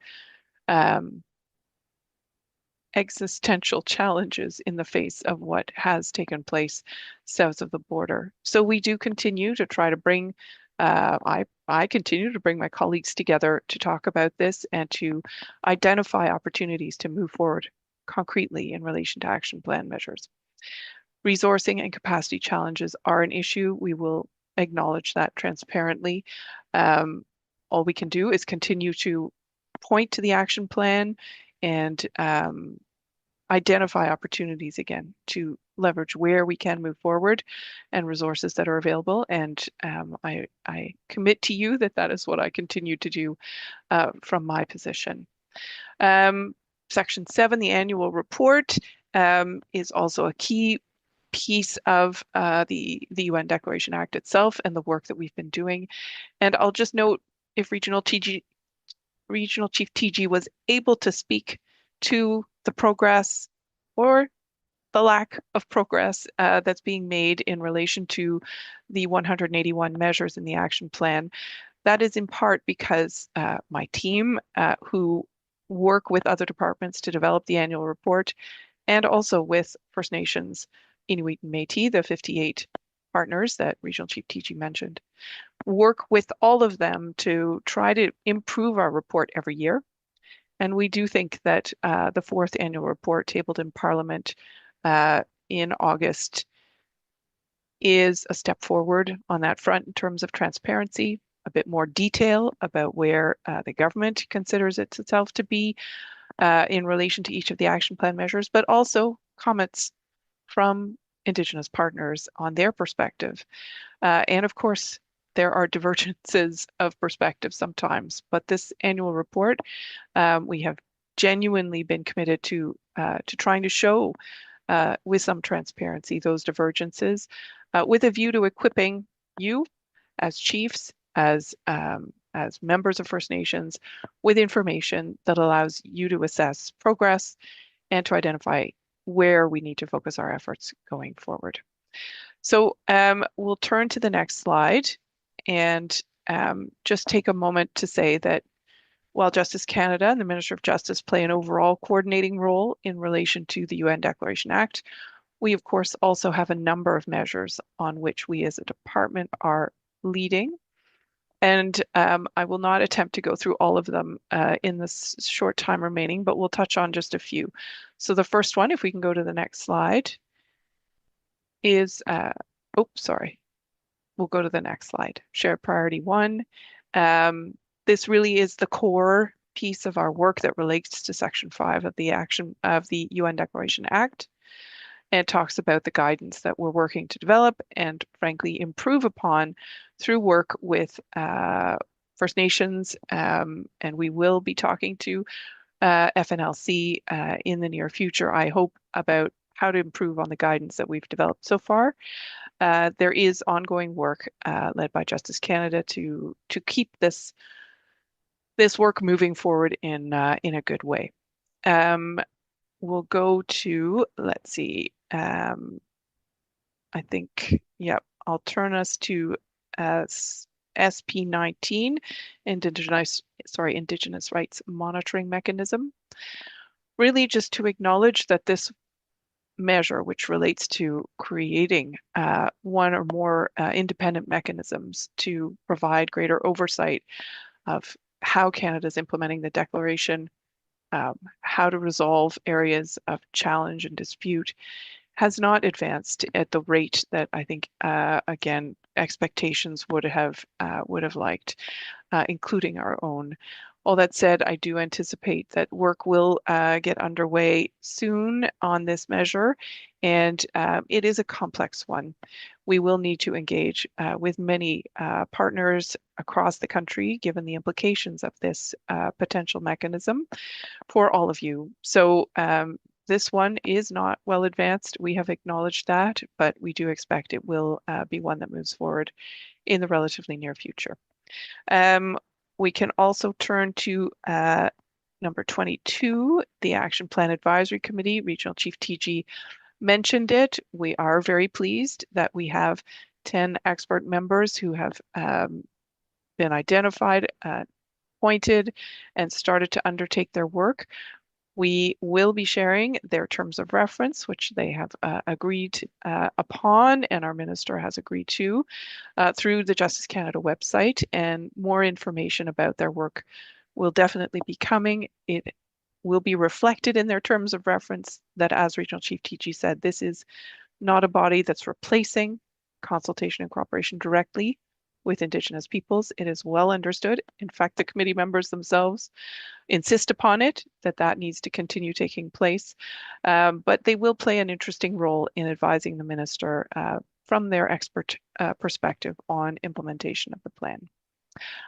existential challenges in the face of what has taken place south of the border. So we do continue to try to bring, I continue to bring my colleagues together to talk about this and to identify opportunities to move forward concretely in relation to action plan measures. Resourcing and capacity challenges are an issue. We will acknowledge that transparently. All we can do is continue to point to the action plan and identify opportunities again to leverage where we can move forward and resources that are available. And I commit to you that that is what I continue to do from my position. Section 7, the annual report, is also a key piece of the UN Declaration Act itself and the work that we've been doing. And I'll just note, if Regional Chief TG was able to speak to the progress or the lack of progress that's being made in relation to the 181 measures in the action plan, that is in part because my team, who work with other departments to develop the annual report, and also with First Nations, Inuit and Métis, the 58 partners that Regional Chief TG mentioned, work with all of them to try to improve our report every year. And we do think that the fourth annual report tabled in Parliament in August is a step forward on that front in terms of transparency, a bit more detail about where the government considers itself to be in relation to each of the action plan measures, but also comments from Indigenous partners on their perspective. And of course, there are divergences of perspective sometimes, but this annual report, we have genuinely been committed to trying to show with some transparency those divergences, with a view to equipping you as chiefs, as members of First Nations, with information that allows you to assess progress and to identify where we need to focus our efforts going forward. So we'll turn to the next slide and just take a moment to say that while Justice Canada and the Minister of Justice play an overall coordinating role in relation to the UN Declaration Act, we of course also have a number of measures on which we as a department are leading. And I will not attempt to go through all of them in this short time remaining, but we'll touch on just a few. So the first one, if we can go to the next slide, is, we'll go to the next slide. Shared Priority 1. This really is the core piece of our work that relates to Section 5 of the UN Declaration Act, and talks about the guidance that we're working to develop and frankly improve upon through work with First Nations, and we will be talking to FNLC in the near future, I hope, about how to improve on the guidance that we've developed so far. There is ongoing work led by Justice Canada to keep this work moving forward in a good way. We'll go to, let's see, I think, yeah, I'll turn us to SP19, Indigenous Rights Monitoring Mechanism. Really just to acknowledge that this measure, which relates to creating one or more independent mechanisms to provide greater oversight of how Canada's implementing the declaration, how to resolve areas of challenge and dispute, has not advanced at the rate that I think, again, expectations would have liked, including our own. All that said, I do anticipate that work will get underway soon on this measure, and it is a complex one. We will need to engage with many partners across the country, given the implications of this potential mechanism for all of you. So this one is not well advanced. We have acknowledged that, but we do expect it will be one that moves forward in the relatively near future. We can also turn to number 22, the Action Plan Advisory Committee. Regional Chief TG mentioned it. We are very pleased that we have 10 expert members who have been identified, appointed, and started to undertake their work. We will be sharing their terms of reference, which they have agreed upon, and our minister has agreed to, through the Justice Canada website, and more information about their work will definitely be coming. It will be reflected in their terms of reference that, as Regional Chief TG said, this is not a body that's replacing consultation and cooperation directly with Indigenous peoples. It is well understood. In fact, the committee members themselves insist upon it, that needs to continue taking place. But they will play an interesting role in advising the minister from their expert perspective on implementation of the plan.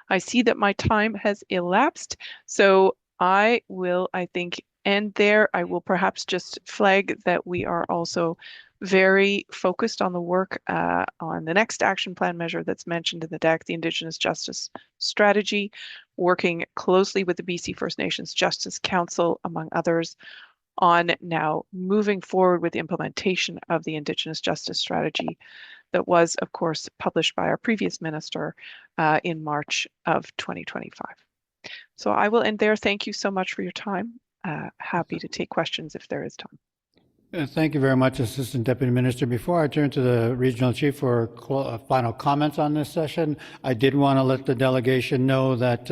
I see that my time has elapsed, so I will, I think, end there. I will perhaps just flag that we are also very focused on the work on the next action plan measure that's mentioned in the deck, the Indigenous Justice Strategy, working closely with the BC First Nations Justice Council, among others, on now moving forward with the implementation of the Indigenous Justice Strategy that was, of course, published by our previous minister in March of 2025. So I will end there. Thank you so much for your time. Happy to take questions if there is time. Thank you very much, Assistant Deputy Minister. Before I turn to the Regional Chief for final comments on this session, I did want to let the delegation know that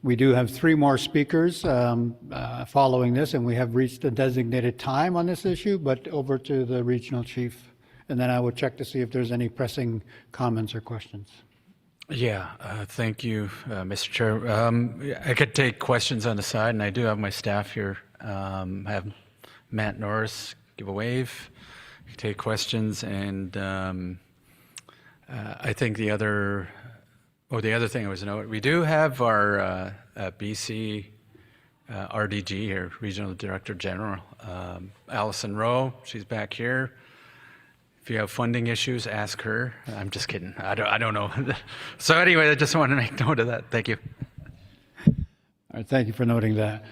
We do have 3 more speakers following this, and we have reached a designated time on this issue, but over to the regional chief. And then I will check to see if there's any pressing comments or questions. Yeah, thank you, Mr. Chair. I could take questions on the side, and I do have my staff here. I have Matt Norris give a wave, take questions, and I think the other thing I was noting, we do have our BC RDG here, Regional Director General, Allison Rowe. She's back here. If you have funding issues, ask her. I'm just kidding. I don't know. So anyway, I just want to make note of that. Thank you. All right, thank you for noting that.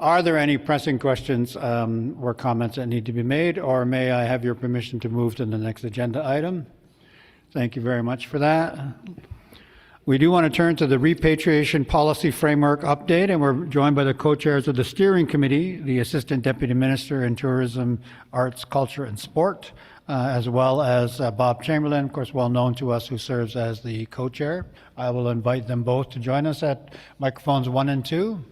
Are there any pressing questions or comments that need to be made, or may I have your permission to move to the next agenda item? Thank you very much for that. We do want to turn to the repatriation policy framework update, and we're joined by the co-chairs of the steering committee, the Assistant Deputy Minister in Tourism, Arts, Culture, and Sport, as well as Bob Chamberlain, of course, well known to us, who serves as the co-chair. I will invite them both to join us at microphones 1 and 2.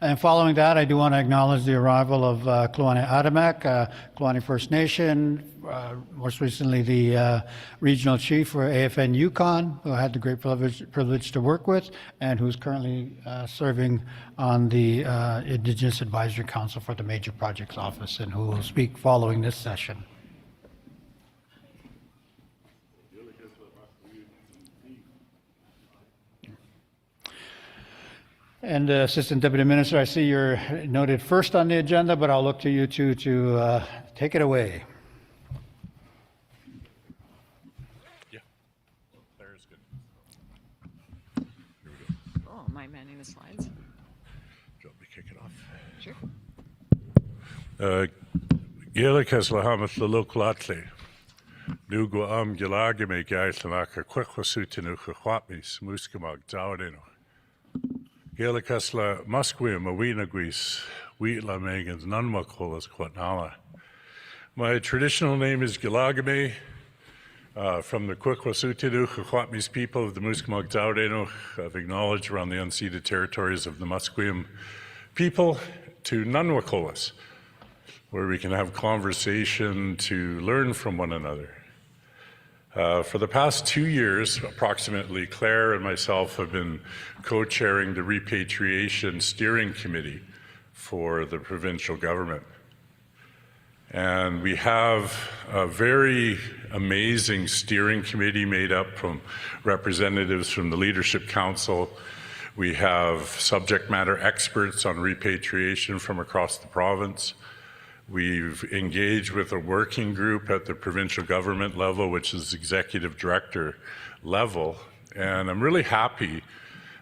And following that, I do want to acknowledge the arrival of Kluane Adamak, Kluane First Nation, most recently the regional chief for AFN Yukon, who I had the great privilege to work with, and who's currently serving on the Indigenous Advisory Council for the Major Projects Office, and who will speak following this session. And Assistant Deputy Minister, I see you're noted first on the agenda, but I'll look to you two to take it away. Yeah, there's good. Here we go. Oh, am I manning the slides? Do you want me to kick it off? Sure. Gaelic la hamas la look latle. Nugo gilagi me gaitlaka quickly suitinu chwatmis muskamag dowdino. Gaelicus la musquium a weenaguis, wheat la megans nunmacolas quatnala. My traditional name is Gilagame, from the Quikwasutidu, Chwatmis people of the Musqueam Dowdeno. I've acknowledged around the unceded territories of the Musqueam people to Nunwacolas, where we can have conversation to learn from one another. For the past 2 years, approximately, Claire and myself have been co-chairing the Repatriation Steering Committee for the provincial government. And we have a very amazing steering committee made up from representatives from the Leadership Council. We have subject matter experts on repatriation from across the province. We've engaged with a working group at the provincial government level, which is executive director level. And I'm really happy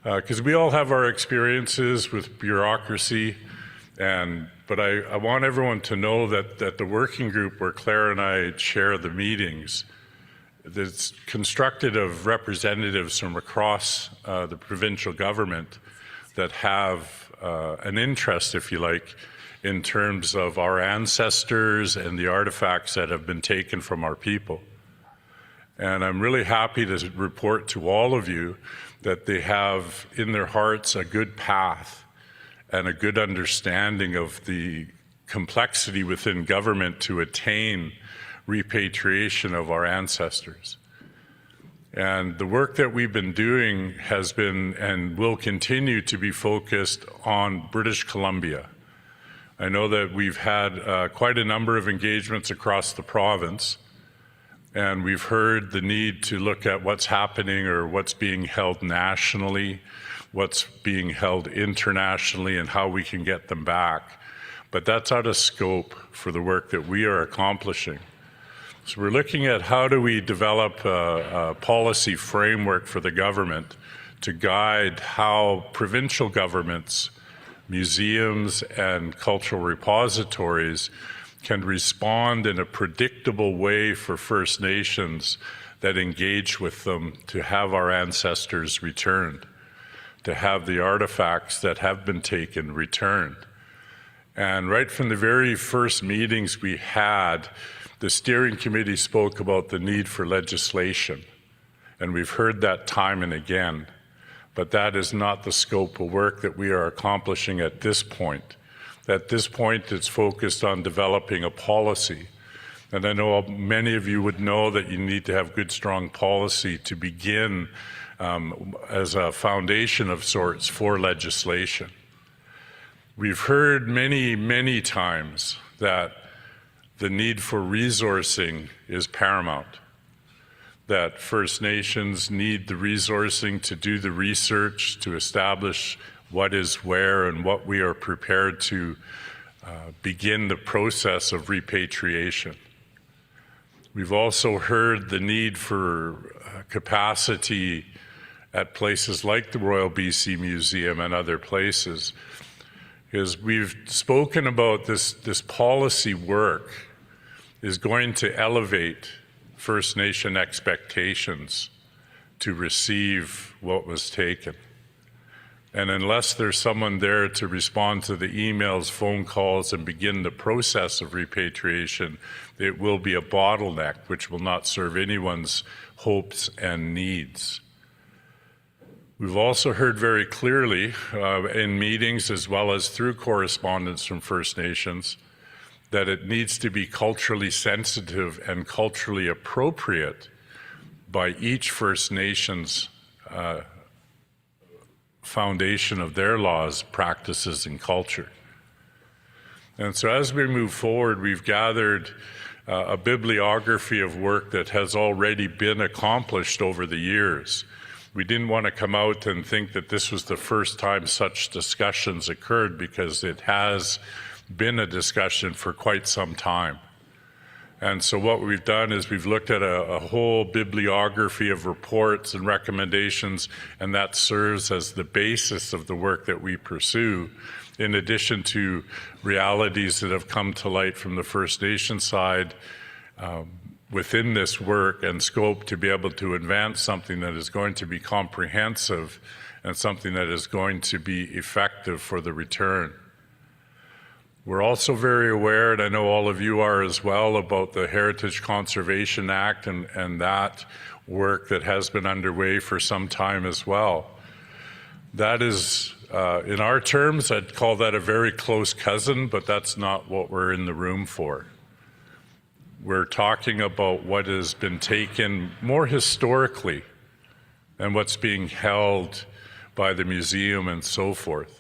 because we all have our experiences with bureaucracy. But I want everyone to know that the working group where Claire and I chair the meetings, that's constructed of representatives from across the provincial government that have an interest, if you like, in terms of our ancestors and the artifacts that have been taken from our people. And I'm really happy to report to all of you that they have in their hearts a good path and a good understanding of the complexity within government to attain repatriation of our ancestors. And the work that we've been doing has been and will continue to be focused on British Columbia. I know that we've had quite a number of engagements across the province, and we've heard the need to look at what's happening or what's being held nationally, what's being held internationally, and how we can get them back. But that's out of scope for the work that we are accomplishing. So we're looking at how do we develop a policy framework for the government to guide how provincial governments, museums, and cultural repositories can respond in a predictable way for First Nations that engage with them to have our ancestors returned, to have the artifacts that have been taken returned. And right from the very first meetings we had, the steering committee spoke about the need for legislation. And we've heard that time and again. but that is not the scope of work that we are accomplishing at this point. At this point, it's focused on developing a policy. And I know many of you would know that you need to have good, strong policy to begin as a foundation of sorts for legislation. We've heard many, many times that the need for resourcing is paramount, that First Nations need the resourcing to do the research, to establish what is where and what we are prepared to begin the process of repatriation. We've also heard the need for capacity at places like the Royal BC Museum and other places, because we've spoken about this policy work is going to elevate First Nation expectations to receive what was taken. And unless there's someone there to respond to the emails, phone calls, and begin the process of repatriation, it will be a bottleneck which will not serve anyone's hopes and needs. We've also heard very clearly in meetings as well as through correspondence from First Nations that it needs to be culturally sensitive and culturally appropriate by each First Nation's foundation of their laws, practices, and culture. And so as we move forward, we've gathered a bibliography of work that has already been accomplished over the years. We didn't want to come out and think that this was the first time such discussions occurred, because it has been a discussion for quite some time. And so what we've done is we've looked at a whole bibliography of reports and recommendations, and that serves as the basis of the work that we pursue, in addition to realities that have come to light from the First Nation side within this work and scope to be able to advance something that is going to be comprehensive and something that is going to be effective for the return. We're also very aware, and I know all of you are as well, about the Heritage Conservation Act and that work that has been underway for some time as well. That is, in our terms, I'd call that a very close cousin, but that's not what we're in the room for. We're talking about what has been taken more historically and what's being held by the museum and so forth.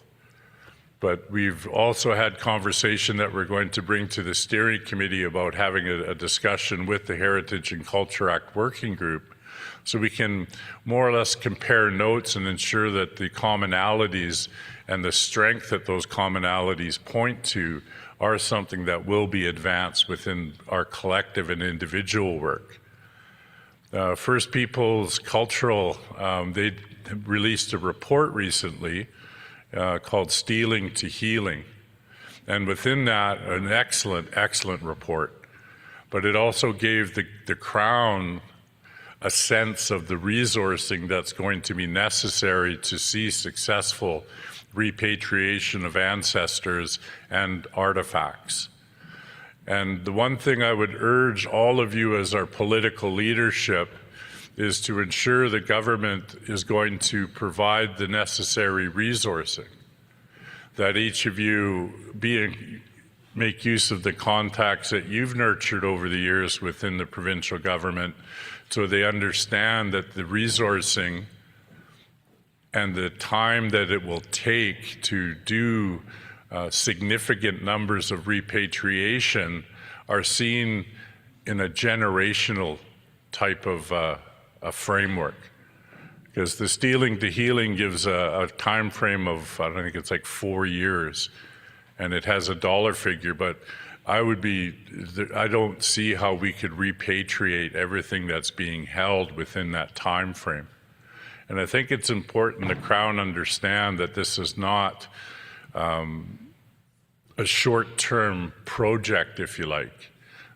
But we've also had conversation that we're going to bring to the steering committee about having a discussion with the Heritage and Culture Act Working Group, so we can more or less compare notes and ensure that the commonalities and the strength that those commonalities point to are something that will be advanced within our collective and individual work. First Peoples Cultural, they released a report recently called Stealing to Healing. And within that, an excellent report. But it also gave the Crown a sense of the resourcing that's going to be necessary to see successful repatriation of ancestors and artifacts. And the one thing I would urge all of you as our political leadership is to ensure the government is going to provide the necessary resourcing, that each of you make use of the contacts that you've nurtured over the years within the provincial government, so they understand that the resourcing and the time that it will take to do significant numbers of repatriation are seen in a generational type of a framework. Because the Stealing to Healing gives a time frame of, I don't think it's like 4 years, and it has a dollar figure, but I don't see how we could repatriate everything that's being held within that time frame. And I think it's important the Crown understand that this is not a short-term project, if you like,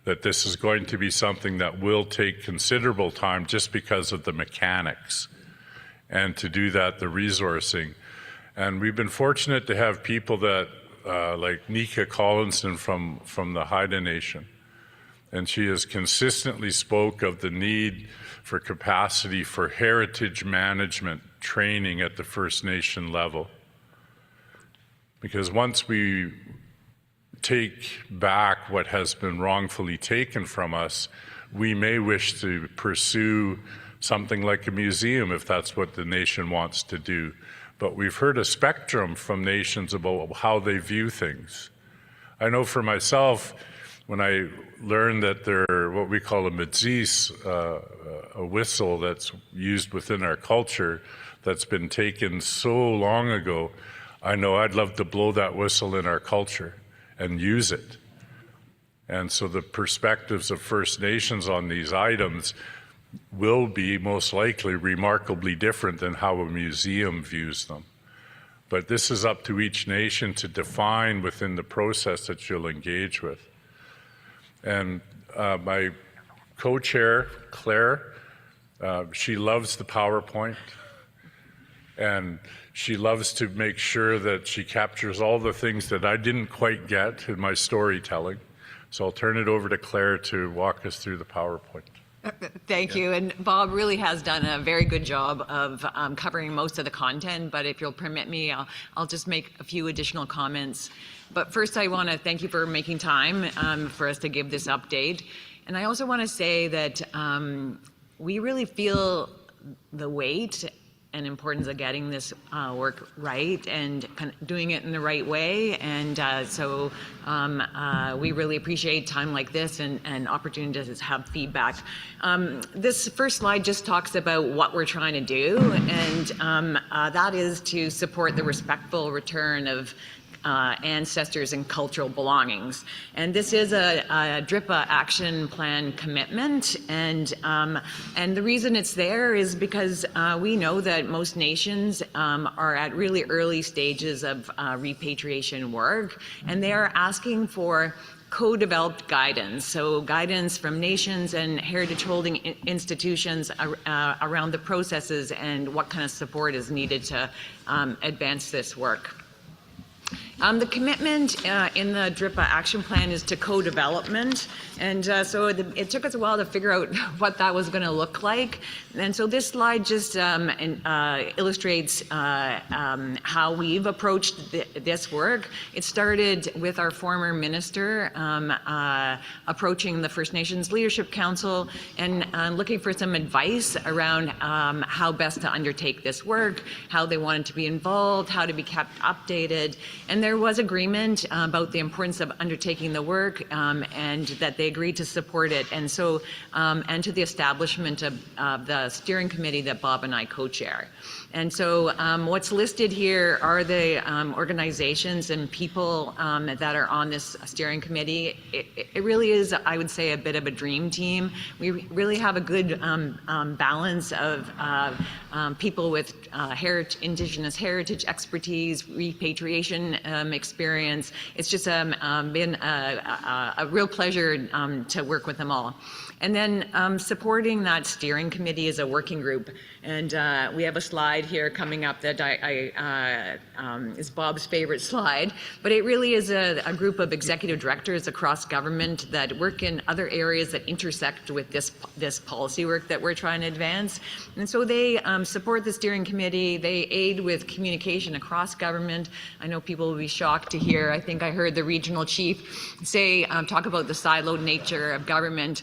that this is going to be something that will take considerable time just because of the mechanics. And to do that, the resourcing. And we've been fortunate to have people that, like Nika Collinson from the Haida Nation. and she has consistently spoke of the need for capacity for heritage management training at the First Nation level. Because once we take back what has been wrongfully taken from us, we may wish to pursue something like a museum if that's what the nation wants to do. But we've heard a spectrum from nations about how they view things. I know for myself, when I learned that there are what we call a medzis, a whistle that's used within our culture that's been taken so long ago, I know I'd love to blow that whistle in our culture and use it. And so the perspectives of First Nations on these items will be most likely remarkably different than how a museum views them. But this is up to each nation to define within the process that you'll engage with. And my co-chair, Claire, she loves the PowerPoint, and she loves to make sure that she captures all the things that I didn't quite get in my storytelling. So I'll turn it over to Claire to walk us through the PowerPoint. Thank you. And Bob really has done a very good job of covering most of the content, but if you'll permit me, I'll just make a few additional comments. But first, I want to thank you for making time for us to give this update. And I also want to say that we really feel the weight and importance of getting this work right and kind of doing it in the right way. And so we really appreciate time like this and opportunities to have feedback. This first slide just talks about what we're trying to do, and that is to support the respectful return of ancestors and cultural belongings. And this is a DRIPA action plan commitment, and the reason it's there is because we know that most nations are at really early stages of repatriation work, and they are asking for co-developed guidance, so guidance from nations and heritage holding institutions around the processes and what kind of support is needed to advance this work. The commitment in the DRIPA action plan is to co-development, and so it took us a while to figure out what that was going to look like. And so this slide just illustrates how we've approached this work. It started with our former minister approaching the First Nations Leadership Council and looking for some advice around how best to undertake this work, how they wanted to be involved, how to be kept updated. And there was agreement about the importance of undertaking the work and that they agreed to support it. And so, and to the establishment of the steering committee that Bob and I co-chair. And so what's listed here are the organizations and people that are on this steering committee. It really is, I would say, a bit of a dream team. We really have a good balance of people with Indigenous heritage expertise, repatriation experience. It's just been a real pleasure to work with them all. And then supporting that steering committee is a working group. And we have a slide here coming up that is Bob's favorite slide. But it really is a group of executive directors across government that work in other areas that intersect with this policy work that we're trying to advance. And so they support the steering committee. They aid with communication across government. I know people will be shocked to hear, I think I heard the regional chief say, talk about the siloed nature of government.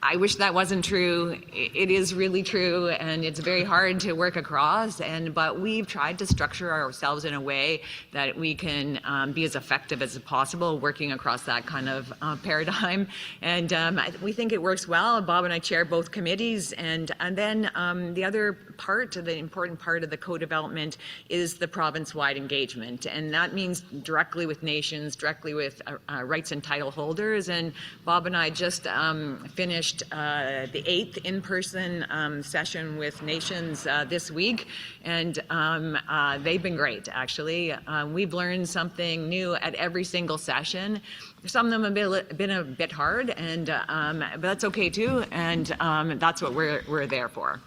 I wish that wasn't true. It is really true, and it's very hard to work across. But we've tried to structure ourselves in a way that we can be as effective as possible, working across that kind of paradigm. And we think it works well. Bob and I chair both committees, and then the other part, the important part of the co-development, is the province-wide engagement, and that means directly with nations, directly with rights and title holders. And Bob and I just finished the 8th in-person session with nations this week, and they've been great, actually. We've learned something new at every single session. Some of them have been a bit hard, and but that's okay too, and that's what we're there for.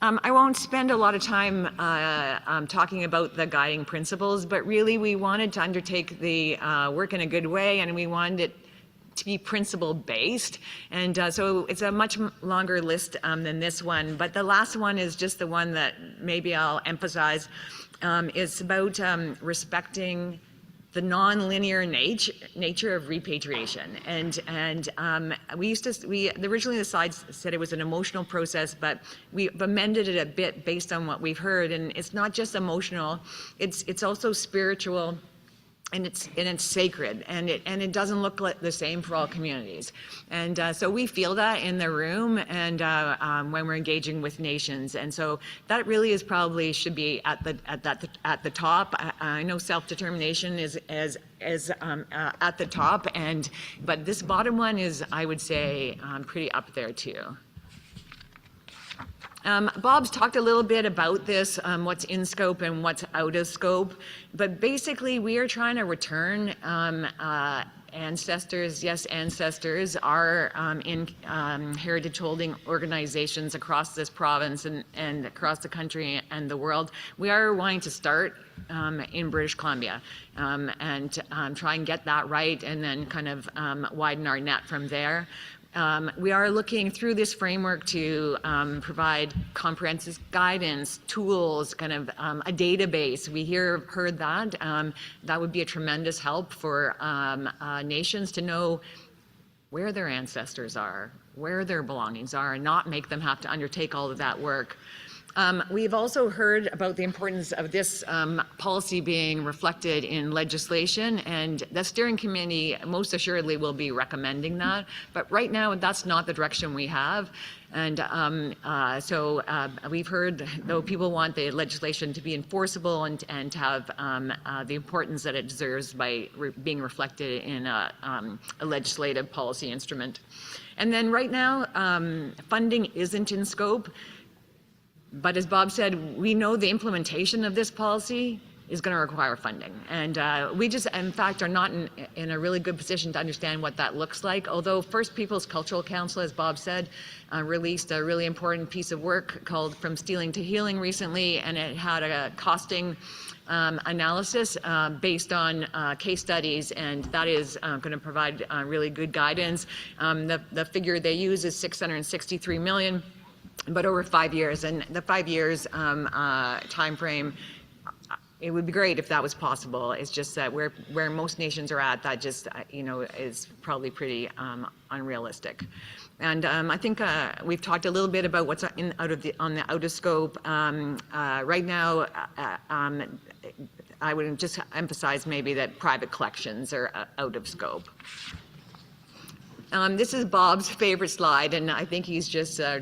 I won't spend a lot of time talking about the guiding principles, but really we wanted to undertake the work in a good way, and we wanted it to be principle based. And so it's a much longer list than this one, but the last one is just the one that maybe I'll emphasize. It's about respecting the non-linear nature of repatriation. And originally the slides said it was an emotional process, but we've amended it a bit based on what we've heard. And it's not just emotional, it's also spiritual. And it's sacred, and it doesn't look like the same for all communities, and so we feel that in the room, and when we're engaging with nations, and so that really is probably should be at the top. I know self-determination is at the top, but this bottom one is, I would say, pretty up there too. Bob's talked a little bit about this, what's in scope and what's out of scope, but basically we are trying to return ancestors, are in heritage holding organizations across this province and across the country and the world. We are wanting to start in British Columbia and try and get that right, and then kind of widen our net from there. We are looking through this framework to provide comprehensive guidance, tools, kind of a database. We heard that. That would be a tremendous help for nations to know where their ancestors are, where their belongings are, and not make them have to undertake all of that work. We've also heard about the importance of this policy being reflected in legislation, and the steering committee most assuredly will be recommending that. But right now, that's not the direction we have. And so we've heard, though, people want the legislation to be enforceable and to have the importance that it deserves by being reflected in a legislative policy instrument. And then right now, funding isn't in scope. But as Bob said, we know the implementation of this policy is going to require funding. And we just, in fact, are not in a really good position to understand what that looks like. Although First Peoples Cultural Council, as Bob said, released a really important piece of work called From Stealing to Healing recently, and it had a costing analysis based on case studies, and that is going to provide really good guidance. The figure they use is $663 million. But over 5 years, and the 5 years time frame, it would be great if that was possible. It's just that where most nations are at, that just is probably pretty unrealistic. And I think we've talked a little bit about what's on the out of scope. Right now, I would just emphasize maybe that private collections are out of scope. This is Bob's favorite slide, and I think he's just a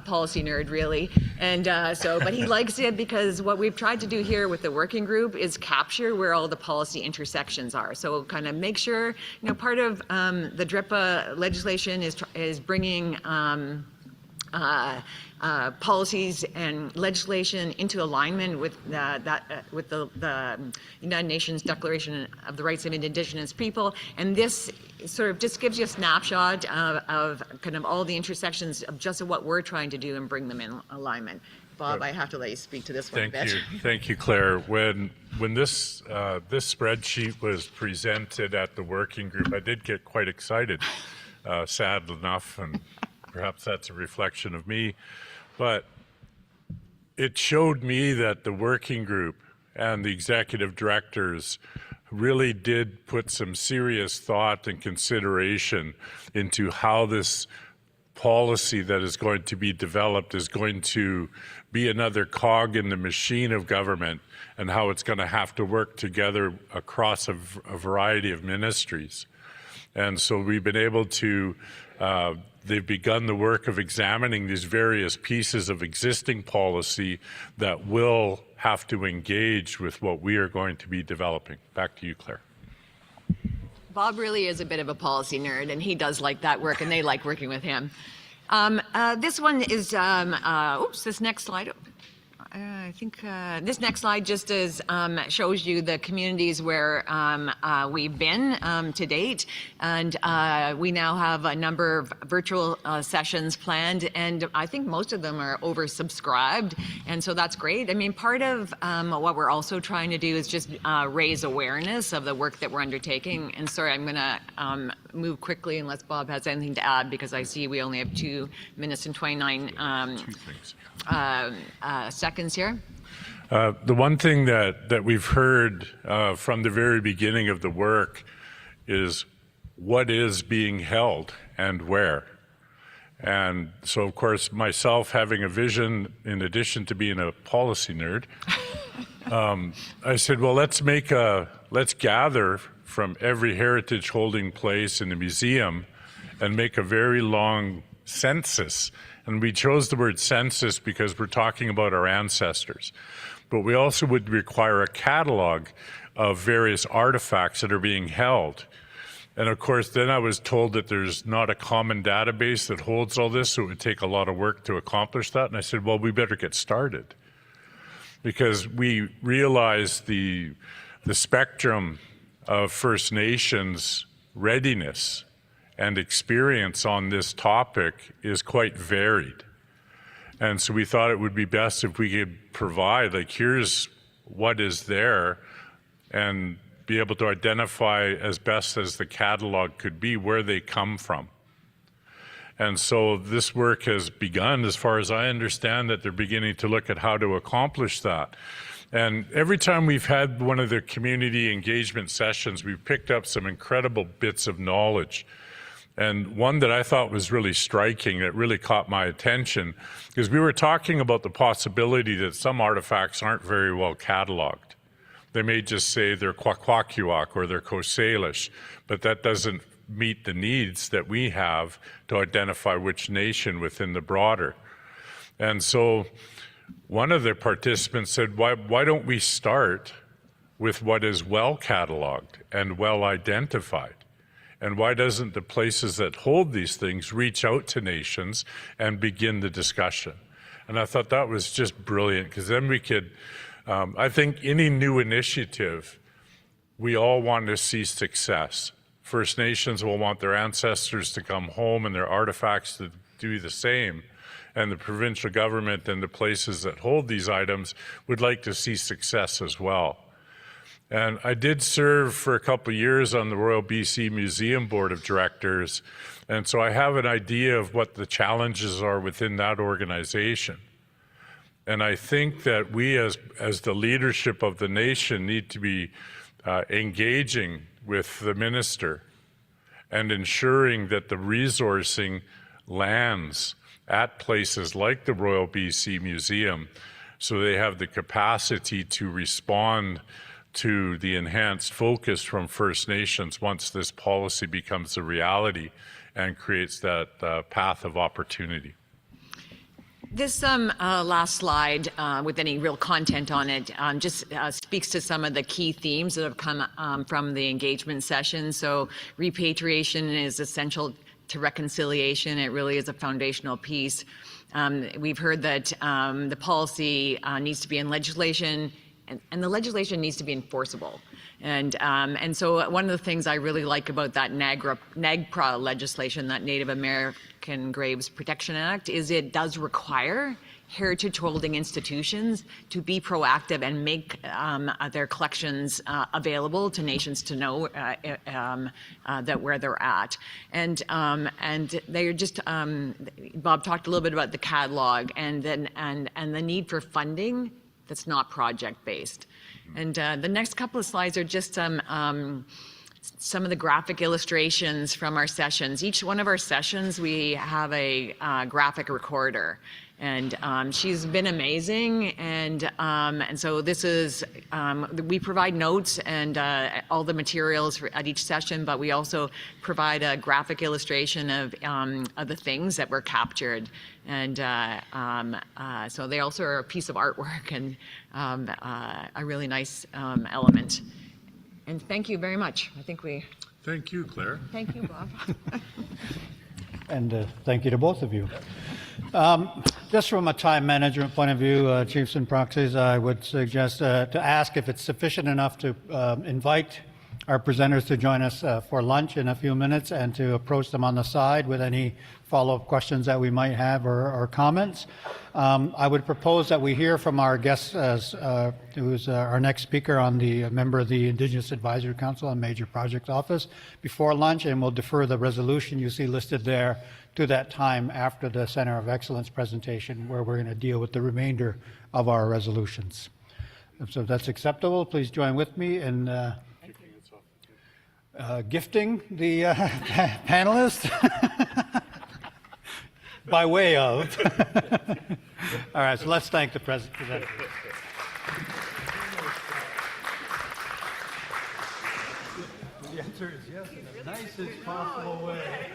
policy nerd, really. And but he likes it because what we've tried to do here with the working group is capture where all the policy intersections are. So kind of make sure, part of the DRIPA legislation is bringing policies and legislation into alignment with the United Nations Declaration of the Rights of Indigenous People, and this sort of just gives you a snapshot of kind of all the intersections of just what we're trying to do and bring them in alignment. Bob, I have to let you speak to this one a bit. Thank you, Claire. When this spreadsheet was presented at the working group, I did get quite excited, sad enough, and perhaps that's a reflection of me, but it showed me that the working group and the executive directors really did put some serious thought and consideration into how this policy that is going to be developed is going to be another cog in the machine of government, and how it's going to have to work together across a variety of ministries. And so we've been able to they've begun the work of examining these various pieces of existing policy that will have to engage with what we are going to be developing. Back to you, Claire. Bob really is a bit of a policy nerd, and he does like that work, and they like working with him. This one is, this next slide. I think this next slide just shows you the communities where we've been to date, and we now have a number of virtual sessions planned, and I think most of them are oversubscribed, and so that's great. I mean, part of what we're also trying to do is just raise awareness of the work that we're undertaking. And sorry, I'm going to move quickly unless Bob has anything to add, because I see we only have 2 minutes and 29 seconds here. The one thing that we've heard from the very beginning of the work is what is being held and where. And so, of course, myself having a vision, in addition to being a policy nerd, I said, well, let's gather from every heritage holding place in the museum and make a very long census. And we chose the word census because we're talking about our ancestors. But we also would require a catalog of various artifacts that are being held. And of course, then I was told that there's not a common database that holds all this, so it would take a lot of work to accomplish that. And I said, well, we better get started. Because we realize the spectrum of First Nations readiness and experience on this topic is quite varied. And so we thought it would be best if we could provide, like, here's what is there, and be able to identify as best as the catalog could be where they come from. And so this work has begun, as far as I understand, that they're beginning to look at how to accomplish that. And every time we've had one of the community engagement sessions, we've picked up some incredible bits of knowledge. And one that I thought was really striking, that really caught my attention, is we were talking about the possibility that some artifacts aren't very well cataloged. They may just say they're Kwakwaka'wakw or they're Coast Salish, but that doesn't meet the needs that we have to identify which nation within the broader. And so one of the participants said, why don't we start with what is well cataloged and well identified? And why doesn't the places that hold these things reach out to nations and begin the discussion? And I thought that was just brilliant, because then we could, I think any new initiative, we all want to see success. First Nations will want their ancestors to come home and their artifacts to do the same. And the provincial government and the places that hold these items would like to see success as well. And I did serve for a couple of years on the Royal BC Museum Board of Directors, and so I have an idea of what the challenges are within that organization. And I think that we as the leadership of the nation need to be engaging with the minister and ensuring that the resourcing lands at places like the Royal BC Museum so they have the capacity to respond to the enhanced focus from First Nations once this policy becomes a reality and creates that path of opportunity. This last slide with any real content on it just speaks to some of the key themes that have come from the engagement session. So repatriation is essential to reconciliation. It really is a foundational piece. We've heard that the policy needs to be in legislation, and the legislation needs to be enforceable. And so one of the things I really like about that NAGPRA legislation, that Native American Graves Protection Act, is it does require heritage holding institutions to be proactive and make their collections available to nations to know that where they're at. And they're just, Bob talked a little bit about the catalog and the need for funding that's not project-based. And the next couple of slides are just some of the graphic illustrations from our sessions. Each one of our sessions, we have a graphic recorder. And she's been amazing, and so this is, we provide notes and all the materials at each session, but we also provide a graphic illustration of the things that were captured. And so they also are a piece of artwork and a really nice element. And thank you very much. I think we... Thank you, Claire. Thank you, Bob. And thank you to both of you. Just from a time management point of view, chiefs and proxies, I would suggest to ask if it's sufficient enough to invite our presenters to join us for lunch in a few minutes and to approach them on the side with any follow-up questions that we might have or comments. I would propose that we hear from our guest, who's our next speaker, on the member of the Indigenous Advisory Council on Major Projects Office before lunch, and we'll defer the resolution you see listed there to that time after the Center of Excellence presentation, where we're going to deal with the remainder of our resolutions. So if that's acceptable, please join with me in gifting the panelists by way of. All right, so let's thank the presenter. The answer is yes, in the nicest possible way.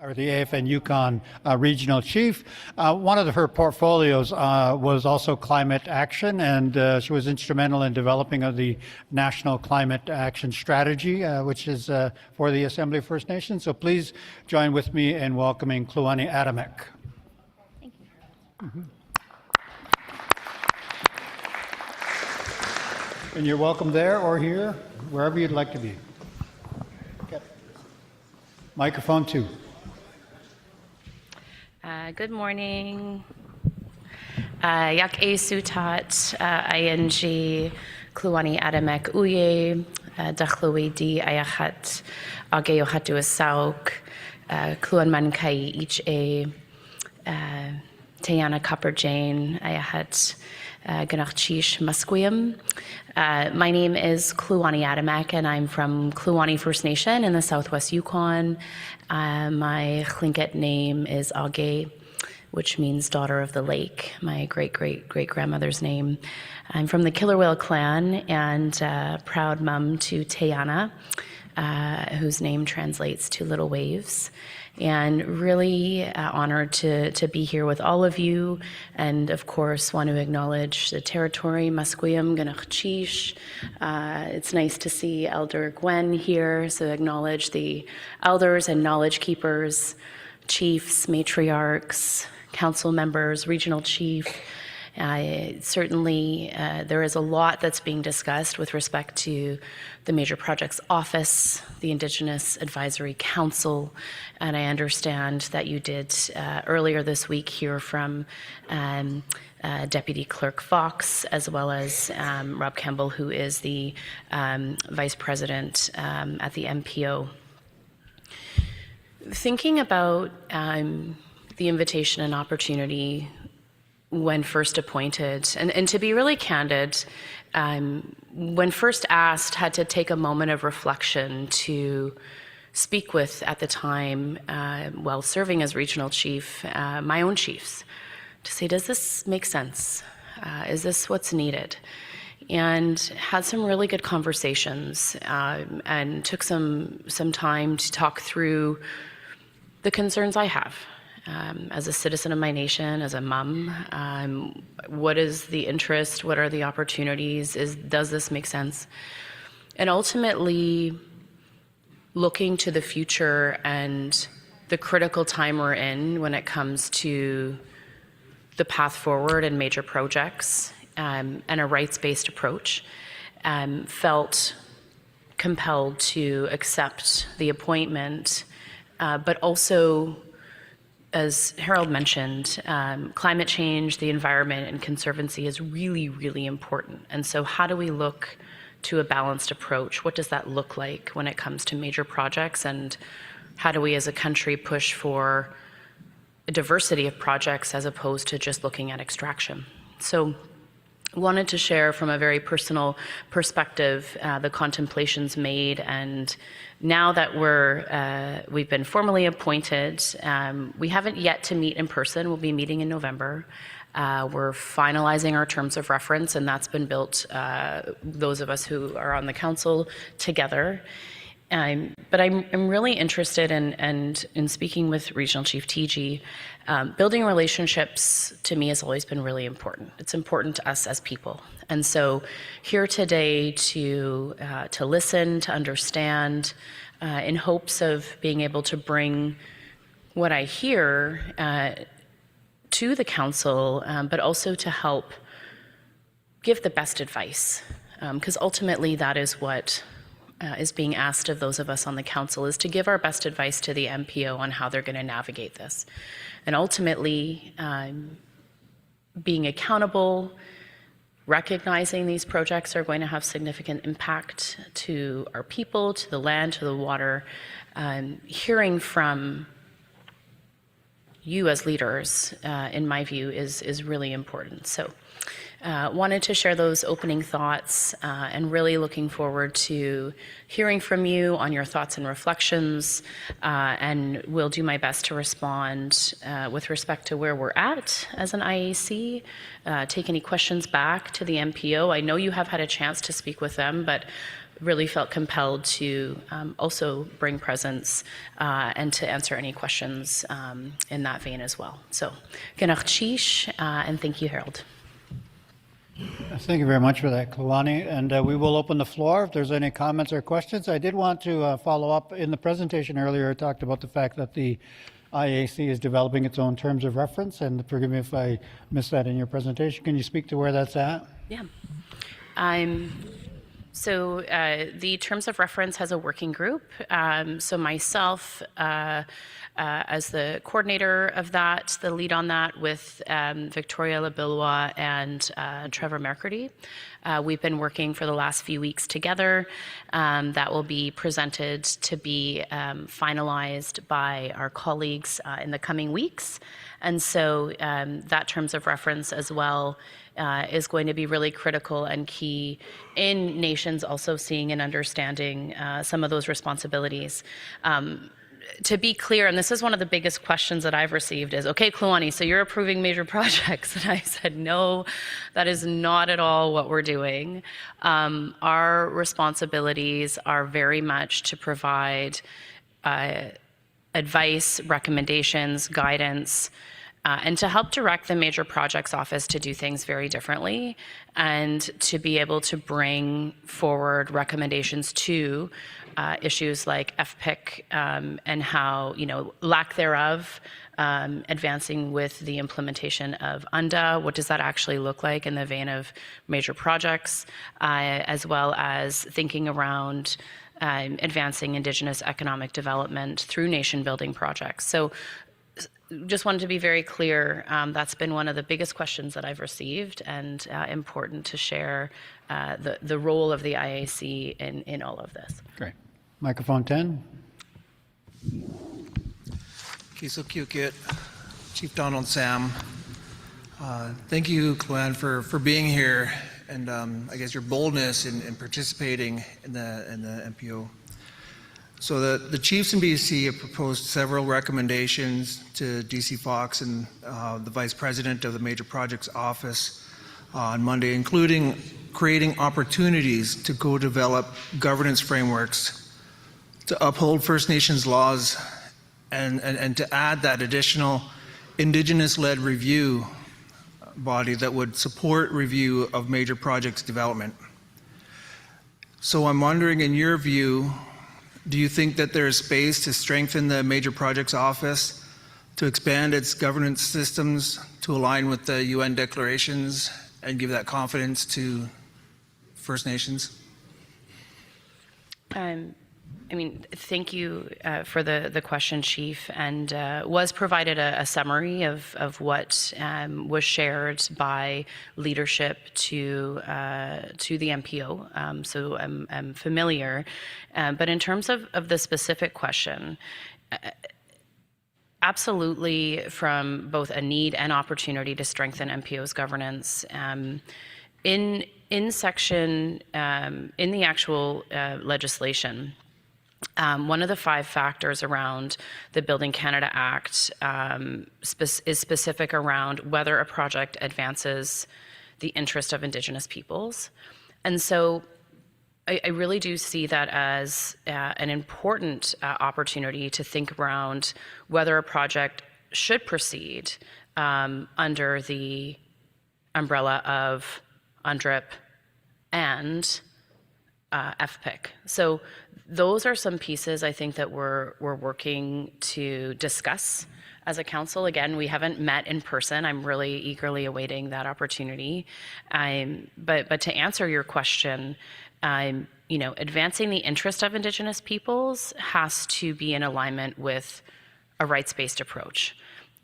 Or the AFN Yukon Regional Chief. One of her portfolios was also climate action, and she was instrumental in developing the National Climate Action Strategy, which is for the Assembly of First Nations. So please join with me in welcoming Kluane Adamek. Thank you. And you're welcome there or here, wherever you'd like to be. Okay. Microphone 2. Good morning. Yak e sutat ing Kluane Adamek uye dachlwe di ayachat ageo hatu asauk Kluan mankai each a Tayana Copper Jane ayachat Ganachchish Musqueam. My name is Kluane Adamek, and I'm from Kluane First Nation in the Southwest Yukon. My Tlingit name is Age, which means daughter of the lake, my great-great-great-grandmother's name. I'm from the Killer Whale clan and proud mom to Tayana, whose name translates to little waves. And really honored to be here with all of you, and of course want to acknowledge the territory, Musqueam, Ganachchish. It's nice to see Elder Gwen here, so acknowledge the elders and knowledge keepers, chiefs, matriarchs, council members, regional chief. Certainly, there is a lot that's being discussed with respect to the Major Projects Office, the Indigenous Advisory Council, and I understand that you did earlier this week hear from Deputy Clerk Fox, as well as Rob Campbell, who is the Vice President at the MPO. Thinking about the invitation and opportunity when first appointed, and to be really candid, when first asked, had to take a moment of reflection to speak with, at the time, while serving as regional chief, my own chiefs, to say, does this make sense? Is this what's needed? And had some really good conversations, and took some time to talk through the concerns I have. As a citizen of my nation, as a mom, what is the interest? What are the opportunities? Does this make sense? And ultimately, looking to the future and the critical time we're in when it comes to the path forward in major projects and a rights-based approach, felt compelled to accept the appointment, but also, as Harold mentioned, climate change, the environment, and conservancy is really, really important. And so how do we look to a balanced approach? What does that look like when it comes to major projects? And how do we as a country push for a diversity of projects as opposed to just looking at extraction? So wanted to share from a very personal perspective the contemplations made, and now that we've been formally appointed, we haven't yet to meet in person. We'll be meeting in November. We're finalizing our terms of reference, and that's been built, those of us who are on the council, together. But I'm really interested in speaking with Regional Chief TG. Building relationships to me has always been really important. It's important to us as people. And so here today to listen, to understand, in hopes of being able to bring what I hear to the council, but also to help give the best advice. Because ultimately that is what is being asked of those of us on the council, is to give our best advice to the MPO on how they're going to navigate this. And ultimately, being accountable, recognizing these projects are going to have significant impact to our people, to the land, to the water, hearing from you as leaders, in my view, is really important. So wanted to share those opening thoughts, and really looking forward to hearing from you on your thoughts and reflections, and will do my best to respond with respect to where we're at as an IAC, take any questions back to the MPO. I know you have had a chance to speak with them, but really felt compelled to also bring presence and to answer any questions in that vein as well. So, Gynach Chish, and thank you, Harold. Thank you very much for that, Kluani. And we will open the floor if there's any comments or questions. I did want to follow up. In the presentation earlier, I talked about the fact that the IAC is developing its own terms of reference, and forgive me if I missed that in your presentation. Can you speak to where that's at? Yeah. So the terms of reference has a working group. So myself, as the coordinator of that, the lead on that with Victoria Labilwa and Trevor Mercurdy. We've been working for the last few weeks together. That will be presented to be finalized by our colleagues in the coming weeks. And so that terms of reference as well is going to be really critical and key in nations also seeing and understanding some of those responsibilities. To be clear, and this is one of the biggest questions that I've received is, okay, Kluani, so you're approving major projects. And I said, no, that is not at all what we're doing. Our responsibilities are very much to provide advice, recommendations, guidance, and to help direct the Major Projects Office to do things very differently, and to be able to bring forward recommendations to issues like FPIC and how, lack thereof, advancing with the implementation of UNDA. What does that actually look like in the vein of major projects, as well as thinking around advancing Indigenous economic development through nation building projects. So just wanted to be very clear, that's been one of the biggest questions that I've received, and important to share the role of the IAC in all of this. Great. Microphone 10. Kiso Kyukit, Chief Donald Sam. Thank you, Kluan, for being here, and I guess your boldness in participating in the MPO. So the chiefs in BC have proposed several recommendations to DC Fox and the Vice President of the Major Projects Office on Monday, including creating opportunities to co-develop governance frameworks to uphold First Nations laws and to add that additional Indigenous-led review body that would support review of major projects development. So I'm wondering, in your view, do you think that there is space to strengthen the Major Projects Office, to expand its governance systems to align with the UN declarations and give that confidence to First Nations? Thank you for the question, Chief, and was provided a summary of what was shared by leadership to the MPO, so I'm familiar. But in terms of the specific question, absolutely, from both a need and opportunity to strengthen MPO's governance. In section, in the actual legislation, one of the 5 factors around the Building Canada Act is specific around whether a project advances the interest of Indigenous peoples. And so I really do see that as an important opportunity to think around whether a project should proceed under the umbrella of UNDRIP and FPIC. So those are some pieces I think that we're working to discuss as a council. Again, we haven't met in person. I'm really eagerly awaiting that opportunity. But to answer your question, advancing the interest of Indigenous peoples has to be in alignment with a rights-based approach.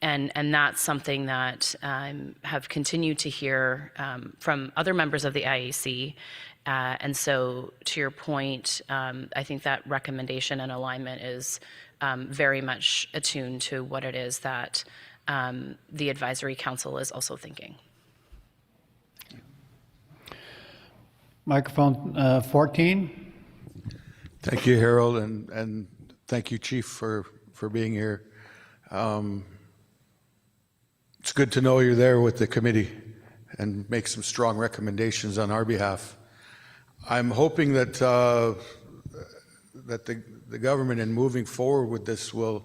And that's something that have continued to hear from other members of the IAC. And so to your point, I think that recommendation and alignment is very much attuned to what it is that the Advisory Council is also thinking. Microphone 14. Thank you, Harold, and thank you, Chief, for being here. It's good to know you're there with the committee and make some strong recommendations on our behalf. I'm hoping that that the government, in moving forward with this, will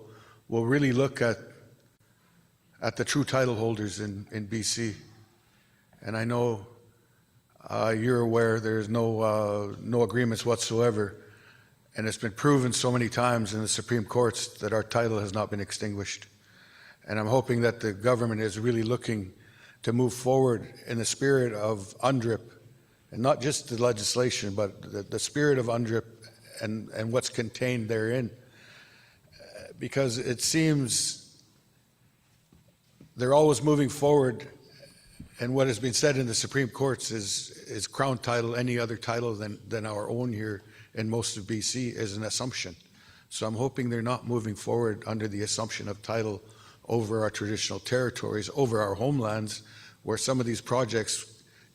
really look at the true title holders in BC. And I know you're aware there's no agreements whatsoever, and it's been proven so many times in the Supreme Courts that our title has not been extinguished. And I'm hoping that the government is really looking to move forward in the spirit of UNDRIP, and not just the legislation, but the spirit of UNDRIP and what's contained therein. Because it seems they're always moving forward, and what has been said in the Supreme Courts is crown title, any other title than our own here in most of BC is an assumption. So I'm hoping they're not moving forward under the assumption of title over our traditional territories, over our homelands, where some of these projects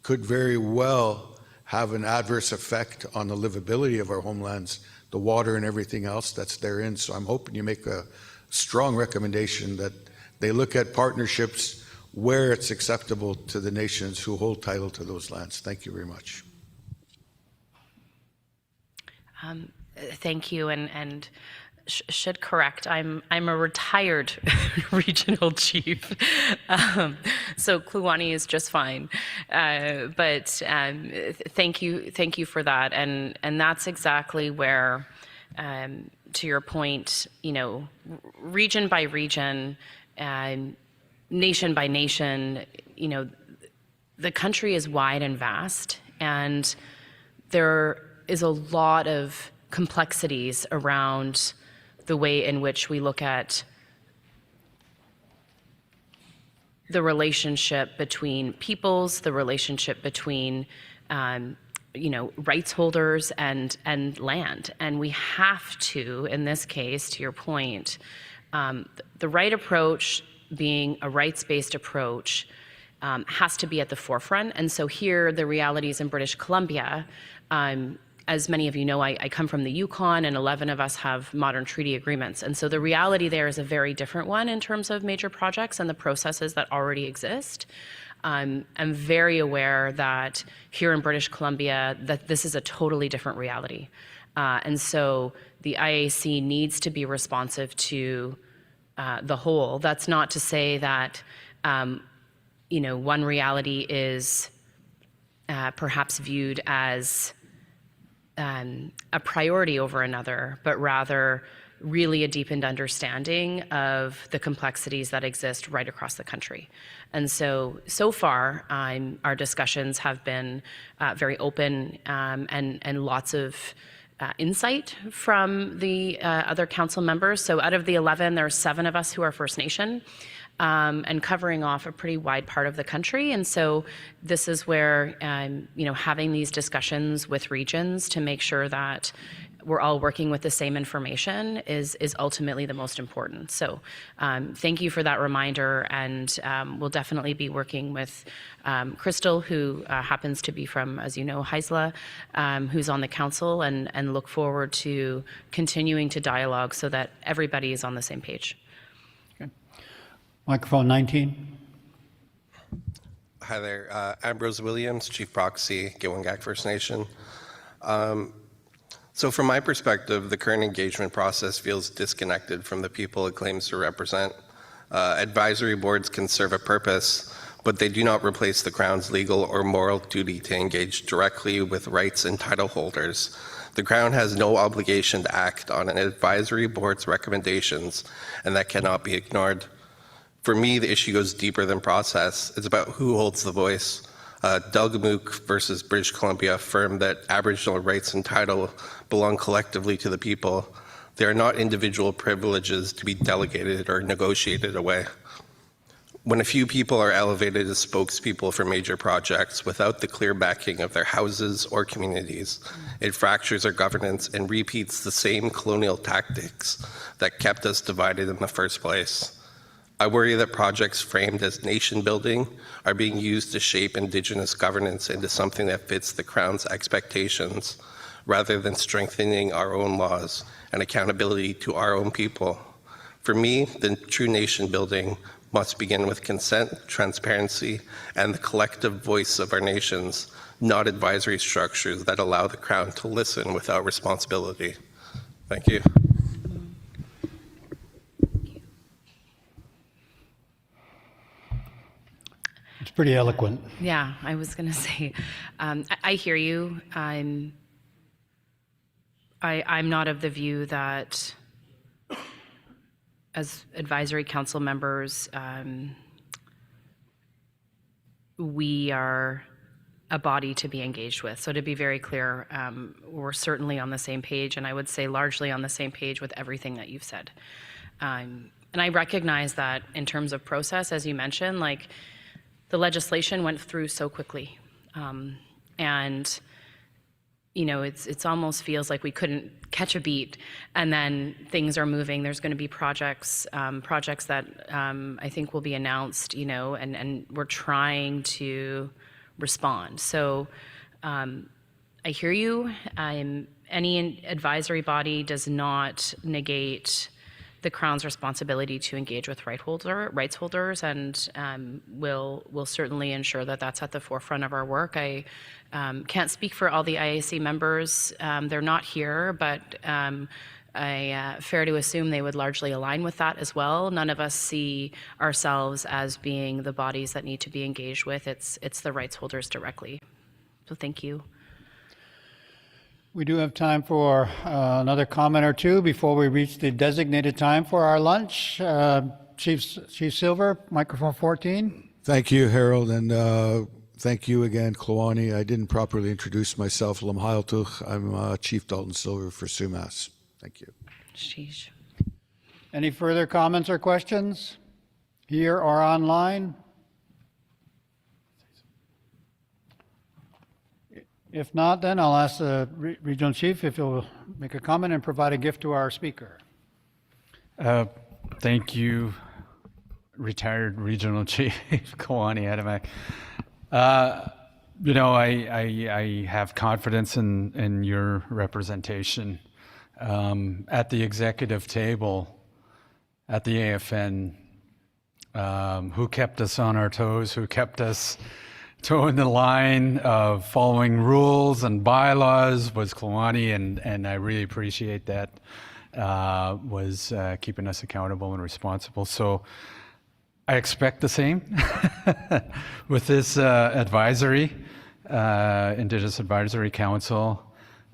could very well have an adverse effect on the livability of our homelands, the water and everything else that's therein. So I'm hoping you make a strong recommendation that they look at partnerships where it's acceptable to the nations who hold title to those lands. Thank you very much. Thank you, and should correct, I'm a retired regional chief, so Kluwani is just fine. But thank you for that, and that's exactly where, to your point, region by region, nation by nation, the country is wide and vast, and there is a lot of complexities around the way in which we look at the relationship between peoples, the relationship between rights holders and land. And we have to, in this case, to your point, the right approach being a rights-based approach has to be at the forefront. And so here, the realities in British Columbia, as many of you know, I come from the Yukon, and 11 of us have modern treaty agreements. And so the reality there is a very different one in terms of major projects and the processes that already exist. I'm very aware that here in British Columbia, that this is a totally different reality. And so the IAC needs to be responsive to the whole. That's not to say that, one reality is perhaps viewed as a priority over another, but rather really a deepened understanding of the complexities that exist right across the country. And so far, our discussions have been very open and lots of insight from the other council members. So out of the 11, there are 7 of us who are First Nation, and covering off a pretty wide part of the country. And so this is where, having these discussions with regions to make sure that we're all working with the same information is ultimately the most important. So thank you for that reminder, and we'll definitely be working with Crystal, who happens to be from, as you know, Haisla, who's on the council, and look forward to continuing to dialogue so that everybody is on the same page. Microphone 19. Hi there, Ambrose Williams, Chief Proxy, Gilwangak First Nation. So from my perspective, the current engagement process feels disconnected from the people it claims to represent. Advisory boards can serve a purpose, but they do not replace the Crown's legal or moral duty to engage directly with rights and title holders. The Crown has no obligation to act on an advisory board's recommendations, and that cannot be ignored. For me, the issue goes deeper than process. It's about who holds the voice. Doug Mook versus British Columbia affirmed that Aboriginal rights and title belong collectively to the people. They are not individual privileges to be delegated or negotiated away. When a few people are elevated as spokespeople for major projects without the clear backing of their houses or communities, it fractures our governance and repeats the same colonial tactics that kept us divided in the first place. I worry that projects framed as nation building are being used to shape Indigenous governance into something that fits the Crown's expectations, rather than strengthening our own laws and accountability to our own people. For me, the true nation building must begin with consent, transparency, and the collective voice of our nations, not advisory structures that allow the Crown to listen without responsibility. Thank you. It's pretty eloquent. Yeah, I was going to say, I hear you. I'm not of the view that as advisory council members, we are a body to be engaged with. So to be very clear, we're certainly on the same page, and I would say largely on the same page with everything that you've said. And I recognize that in terms of process, as you mentioned, like the legislation went through so quickly. And you know, it's almost feels like we couldn't catch a beat, and then things are moving. There's going to be projects that I think will be announced, you know, and we're trying to respond. So I hear you. Any advisory body does not negate the Crown's responsibility to engage with rights holders, and will certainly ensure that that's at the forefront of our work. I can't speak for all the IAC members. They're not here, but fair to assume they would largely align with that as well. None of us see ourselves as being the bodies that need to be engaged with. It's the rights holders directly. So thank you. We do have time for another comment or two before we reach the designated time for our lunch. Chief Silver, microphone 14. Thank you, Harold, and thank you again, Kluani. I didn't properly introduce myself. Lamhailtuch. I'm Chief Dalton Silver for Sumas. Thank you. Sheesh. Any further comments or questions here or online? If not, then I'll ask the Regional Chief if he'll make a comment and provide a gift to our speaker. Thank you, retired Regional Chief Kawani Adamak. You know, I have confidence in your representation at the executive table, at the AFN. Who kept us on our toes, who kept us toeing the line of following rules and bylaws was Kluani, and I really appreciate that, was keeping us accountable and responsible. So I expect the same with this advisory, Indigenous Advisory Council.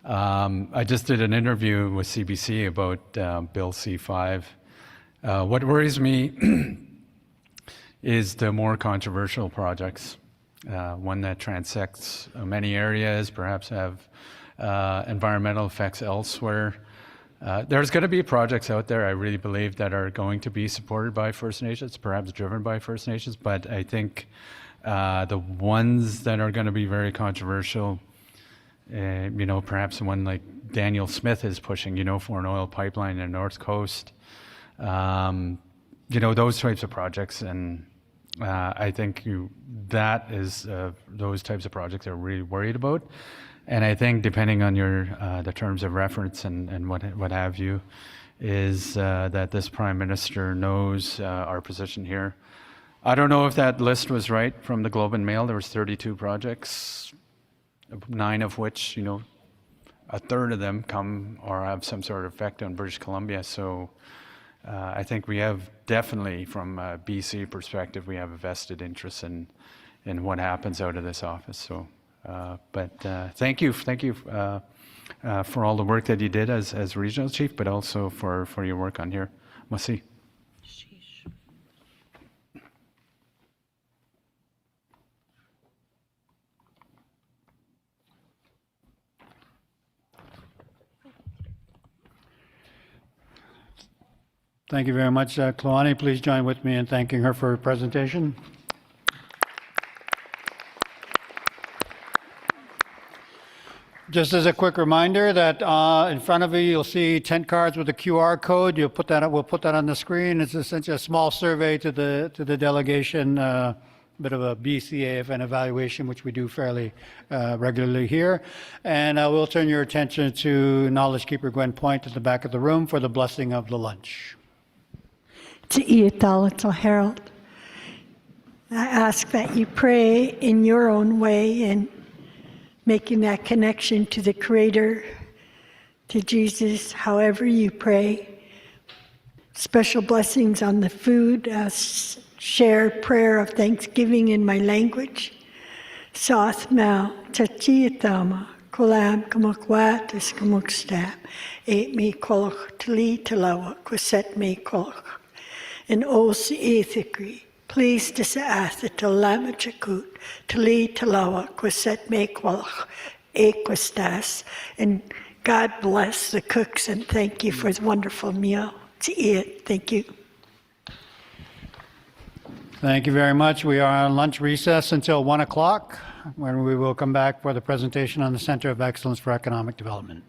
I just did an interview with CBC about Bill C5. What worries me is the more controversial projects. One that transects many areas, perhaps have environmental effects elsewhere. There's going to be projects out there, I really believe, that are going to be supported by First Nations, perhaps driven by First Nations, but I think the ones that are going to be very controversial, you know, perhaps one like Daniel Smith is pushing, you know, for an oil pipeline in the North Coast, you know, those types of projects, and I think that is those types of projects are really worried about, and I think depending on your the terms of reference and what have you, is that this Prime Minister knows our position here. I don't know if that list was right from the Globe and Mail. There was 32 projects, 9 of which, you know, a third of them come or have some sort of effect on British Columbia. So I think we have definitely, from a BC perspective, we have a vested interest in what happens out of this office. So, thank you for all the work that you did as regional chief, but also for your work on here. Merci. Thank you very much, Kluani. Please join with me in thanking her for her presentation. Just as a quick reminder that in front of you, you'll see tent cards with a QR code. We'll put that on the screen. It's essentially a small survey to the delegation, bit of a BCAFN evaluation, which we do fairly regularly here. And we'll turn your attention to Knowledge Keeper Gwen Point at the back of the room for the blessing of the lunch. To Iatalato Harold, I ask that you pray in your own way and making that connection to the Creator, to Jesus, however you pray. Special blessings on the food. Share prayer of thanksgiving in my language. Soth Mal, Tachiatama, Kolam, Kamakwat, Iskamukstab, 8 me kolch, Tali Talawa, Kwaset me kolch. And Os Ethicri, please to Saath, Talamachakut, Tali Talawa, Kwaset me kolch, Equistas. And God bless the cooks and thank you for the wonderful meal to eat. Thank you. Thank you very much. We are on lunch recess until 1 o'clock, when we will come back for the presentation on the Center of Excellence for Economic Development.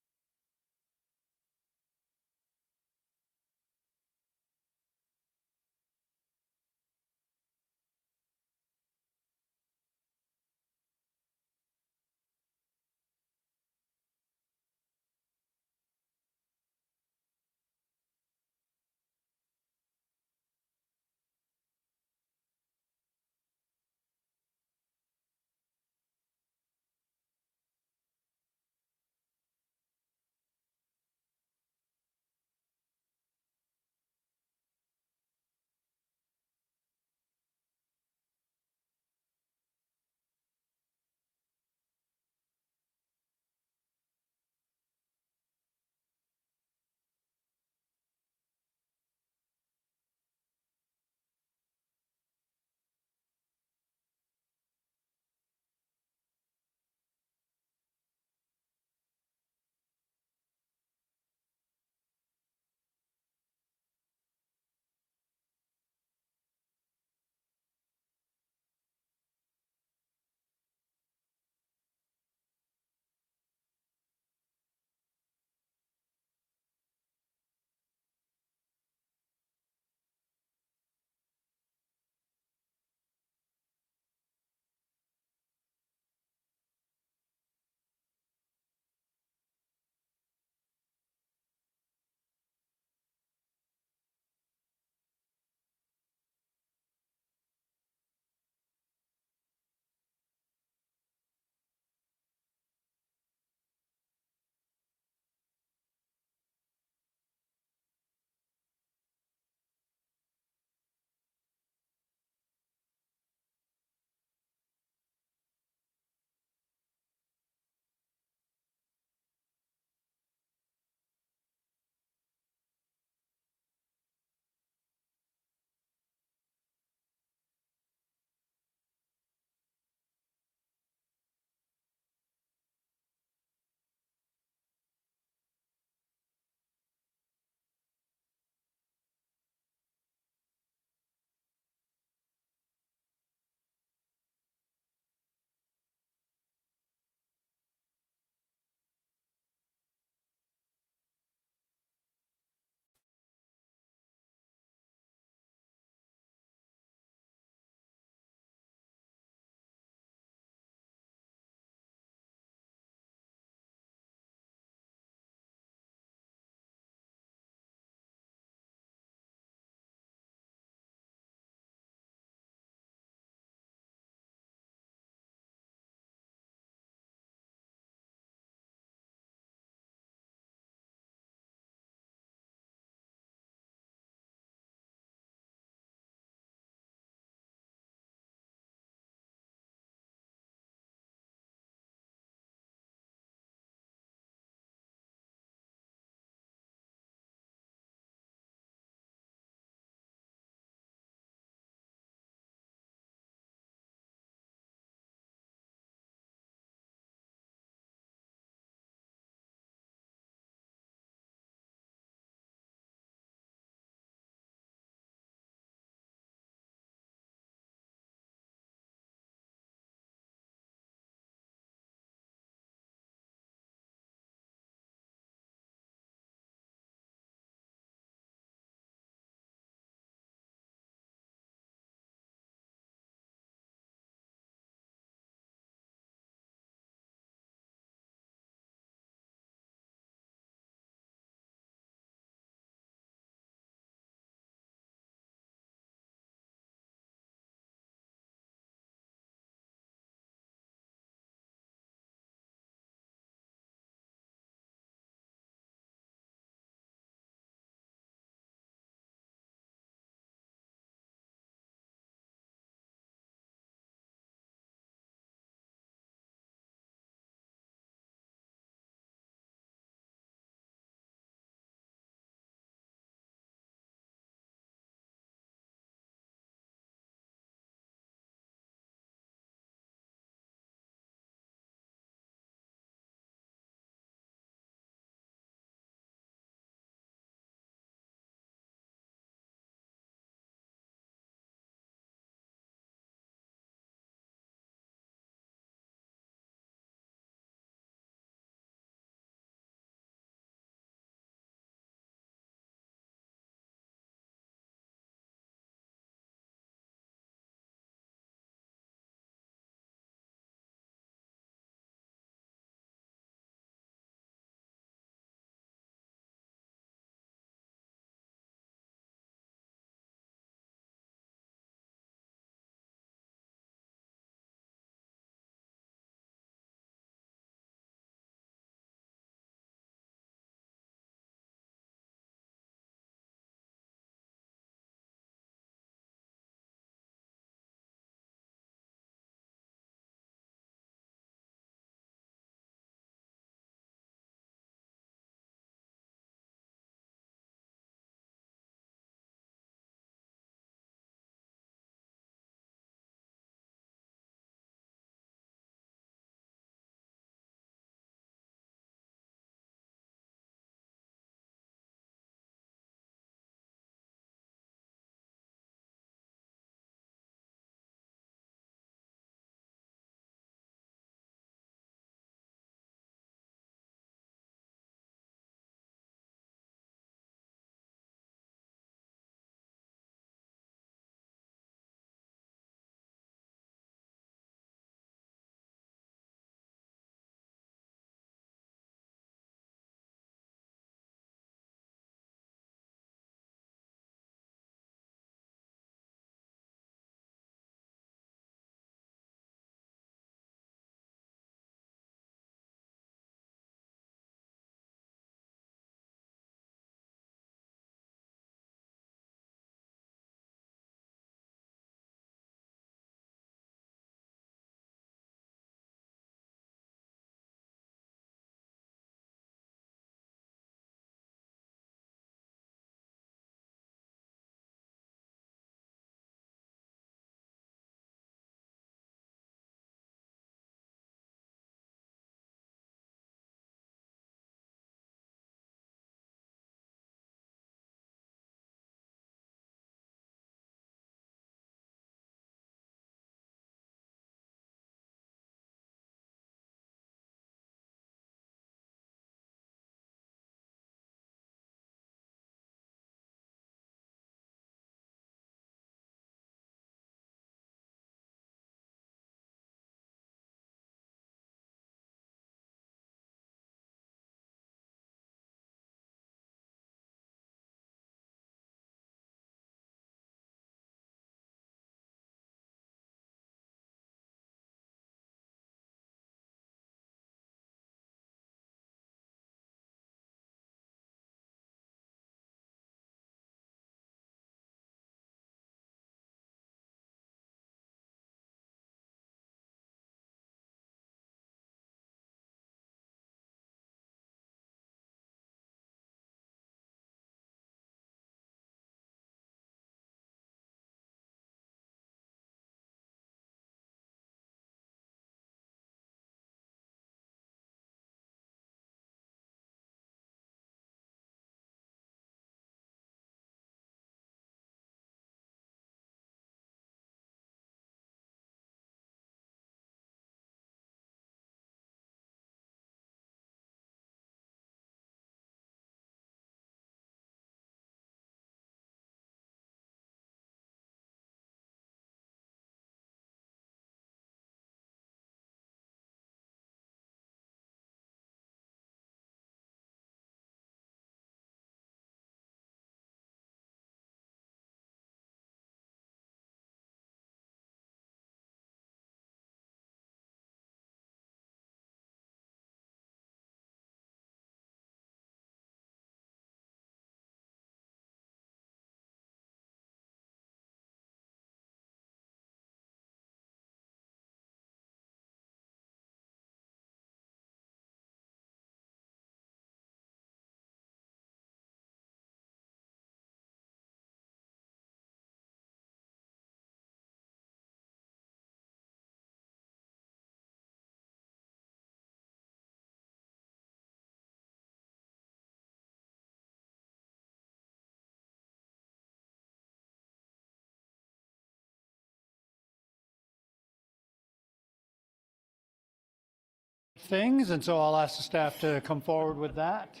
things, and so I'll ask the staff to come forward with that.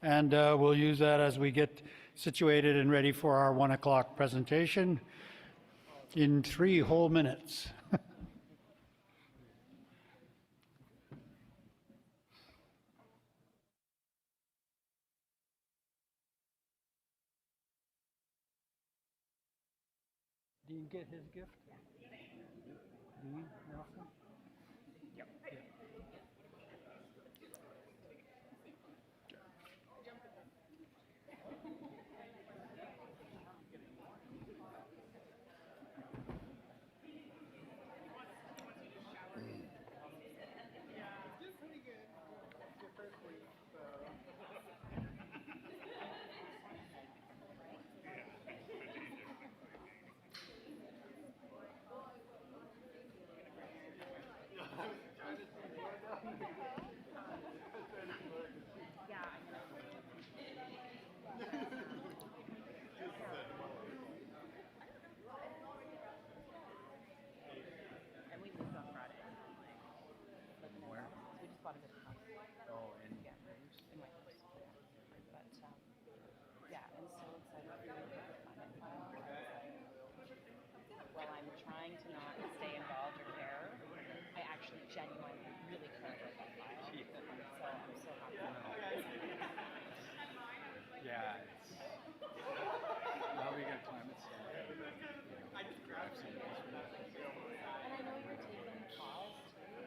And we'll use that as we get situated and ready for our 1 o'clock presentation in 3 whole minutes. Dean get his gift? Dean Nelson? Yep. And we moved on Friday. Where? We just bought a different house. Oh, in my house. But yeah, I'm so excited for you to find it. While I'm trying to not stay involved or care, I actually genuinely really care about that file. So I'm so happy. Yeah, it's, now we got climate stuff. I just grabbed some of these. And I know you're taking pause too.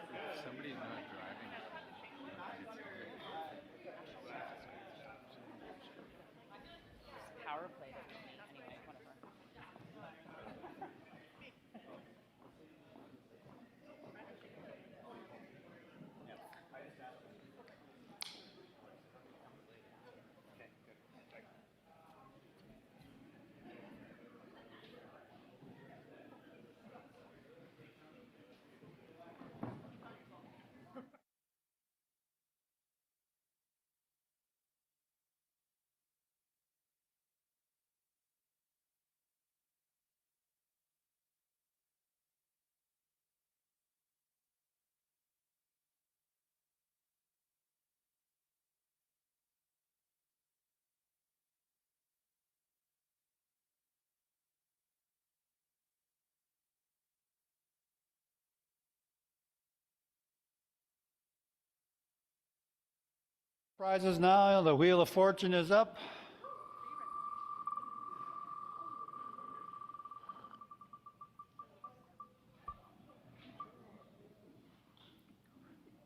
If somebody's not driving, Just power play it. Anyway, whatever. Prizes now, the Wheel of Fortune is up.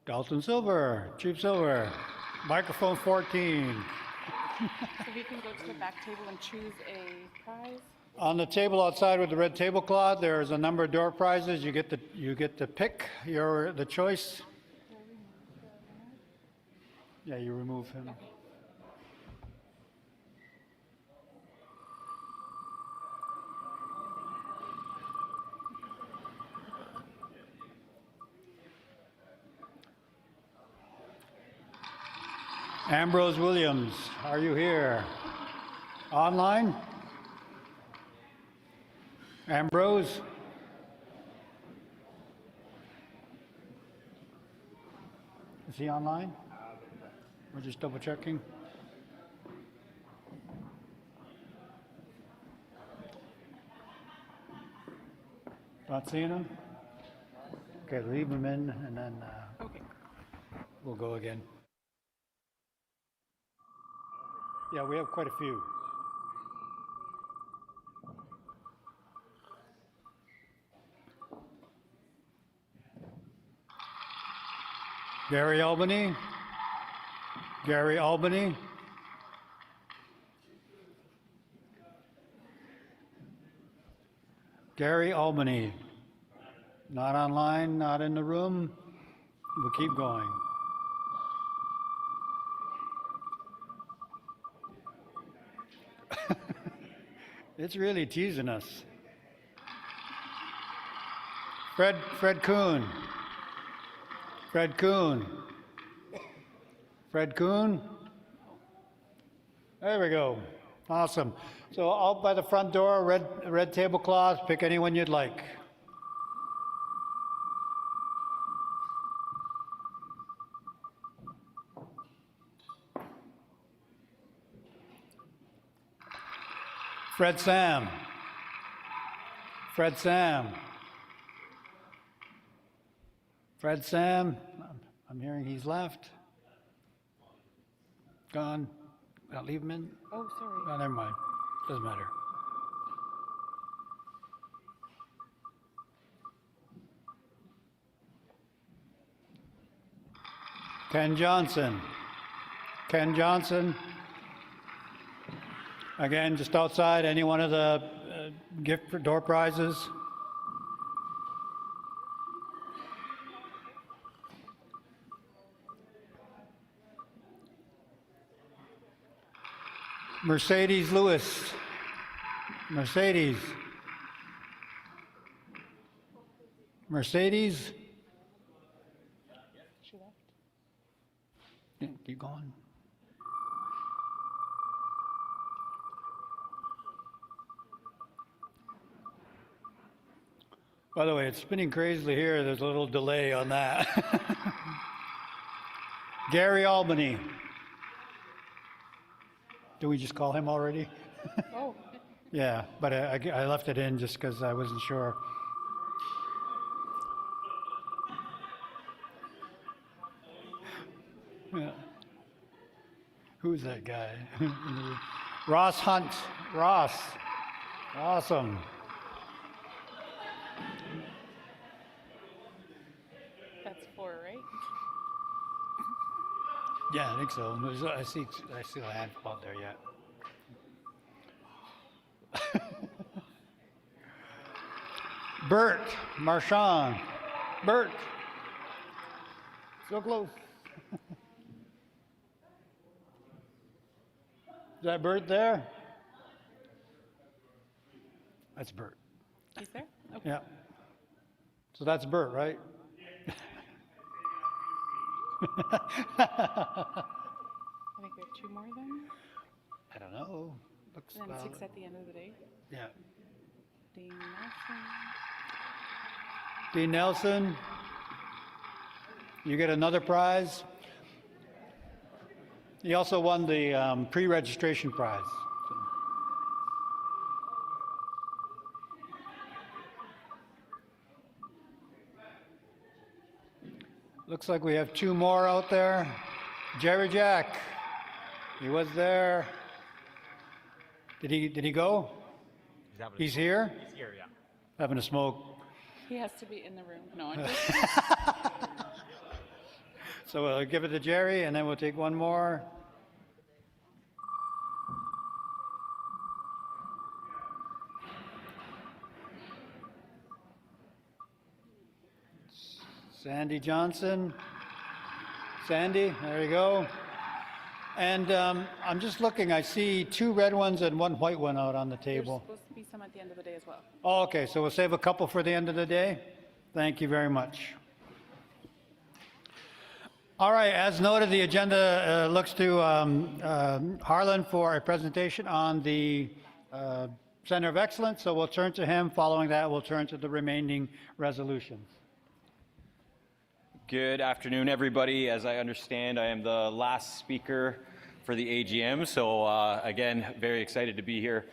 Dalton Silver, Chief Silver, microphone 14. So we can go to the back table and choose a prize. On the table outside with the red tablecloth, there's a number of door prizes. You get to pick the choice. Yeah, you remove him. Ambrose Williams, are you here? Online? Ambrose? Is he online? We're just double checking. Not seeing him? Okay, leave him in and then we'll go again. Yeah, we have quite a few. Gary Albany? Gary Albany? Gary Albany. Not online, not in the room. We'll keep going. It's really teasing us. Fred Kuhn. Fred Kuhn. Fred Kuhn. There we go. Awesome. So out by the front door, red tablecloth, pick anyone you'd like. Fred Sam. Fred Sam. Fred Sam. I'm hearing he's left. Gone. I'll leave him in. Oh, sorry. Oh, never mind. Doesn't matter. Ken Johnson. Ken Johnson. Again, just outside any one of the gift for door prizes. Mercedes Lewis. Mercedes. Mercedes. She left. Yeah, keep going. By the way, it's spinning crazily here. There's a little delay on that. Gary Albany. Do we just call him already? Oh. Yeah, but I left it in just because I wasn't sure. Yeah. Who's that guy? Ross Hunt. Ross. Awesome. That's 4, right? Yeah, I think so. I see a handful out there yet. Bert Marchand. Bert. So close. Is that Bert there? That's Bert. He's there? Okay. Yeah. So that's Bert, right? I think we have 2 more then. I don't know. Looks And then about 6 it. at the end of the day. Yeah. Dean Nelson. Dean Nelson, you get another prize. He also won the pre-registration prize. Looks like we have 2 more out there. Jerry Jack, he was there. Did he go? He's here? He's here, yeah. Having a smoke. He has to be in the room. No, I'm So we'll give it to Jerry, and then we'll take one more. Sandy Johnson. Sandy, there you go. And I'm just looking, I see 2 red ones and 1 white one out on the table. There's supposed to be some at the end of the day as well. Oh, okay, so we'll save a couple for the end of the day. Thank you very much. All right, as noted, the agenda looks to Harlan for a presentation on the Center of Excellence, so we'll turn to him. Following that, we'll turn to the remaining resolutions. Good afternoon, everybody. As I understand, I am the last speaker for the AGM, so again, very excited to be here.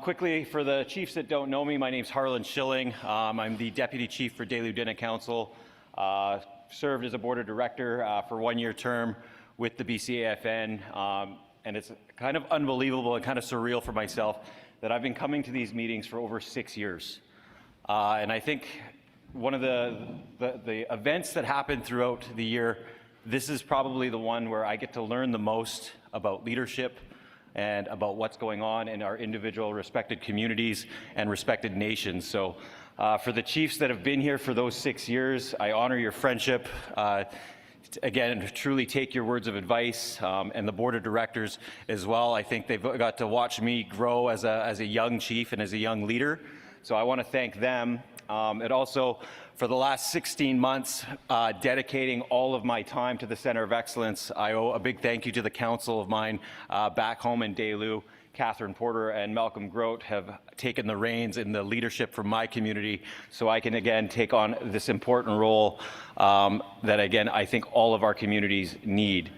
Quickly, for the chiefs that don't know me, my name's Harlan Schilling. I'm the Deputy Chief for Des Lieutenant Council. Served as a board of director for 1-year term with the BCAFN, and it's kind of unbelievable and kind of surreal for myself that I've been coming to these meetings for over 6 years. And I think one of the events that happened throughout the year, this is probably the one where I get to learn the most about leadership and about what's going on in our individual respected communities and respected nations. So for the chiefs that have been here for those 6 years, I honor your friendship. Again, truly take your words of advice, and the board of directors as well. I think they've got to watch me grow as a young chief and as a young leader. So I want to thank them. And also, for the last 16 months, dedicating all of my time to the Center of Excellence, I owe a big thank you to the council of mine back home in Des Loup. Catherine Porter and Malcolm Grote have taken the reins in the leadership from my community, so I can again take on this important role that again I think all of our communities need.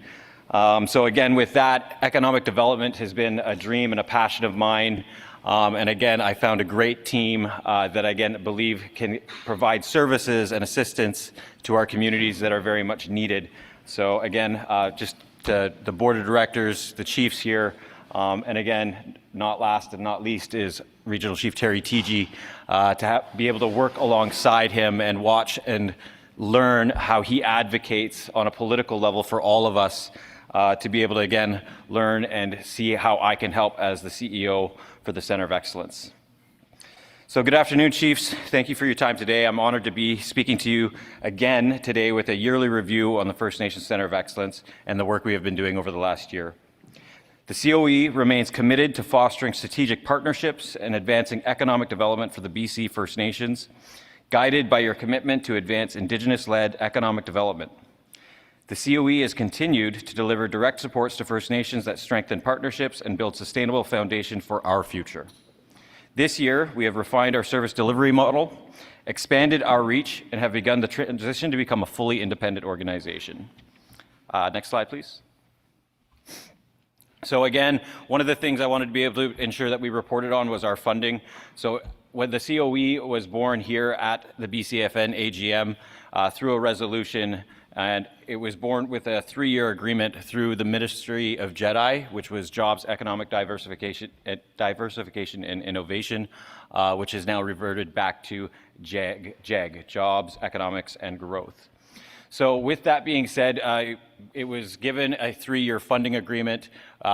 So again, with that, economic development has been a dream and a passion of mine. And again, I found a great team that again believe can provide services and assistance to our communities that are very much needed. So again, just the board of directors, the chiefs here, and again, not last and not least is Regional Chief Terry Teegee, to be able to work alongside him and watch and learn how he advocates on a political level for all of us, to be able to again learn and see how I can help as the CEO for the Center of Excellence. So good afternoon, Chiefs. Thank you for your time today. I'm honored to be speaking to you again today with a yearly review on the First Nations Center of Excellence and the work we have been doing over the last year. The COE remains committed to fostering strategic partnerships and advancing economic development for the BC First Nations, guided by your commitment to advance Indigenous-led economic development. The COE has continued to deliver direct supports to First Nations that strengthen partnerships and build sustainable foundation for our future. This year, we have refined our service delivery model, expanded our reach, and have begun the transition to become a fully independent organization. Next slide, please. So again, one of the things I wanted to be able to ensure that we reported on was our funding. So when the COE was born here at the BCAFN AGM through a resolution, and it was born with a 3-year agreement through the Ministry of JEDI, which was Jobs, Economic Diversification and Innovation, which is now reverted back to JEG, Jobs, Economics and Growth. So with that being said, it was given a 3-year funding agreement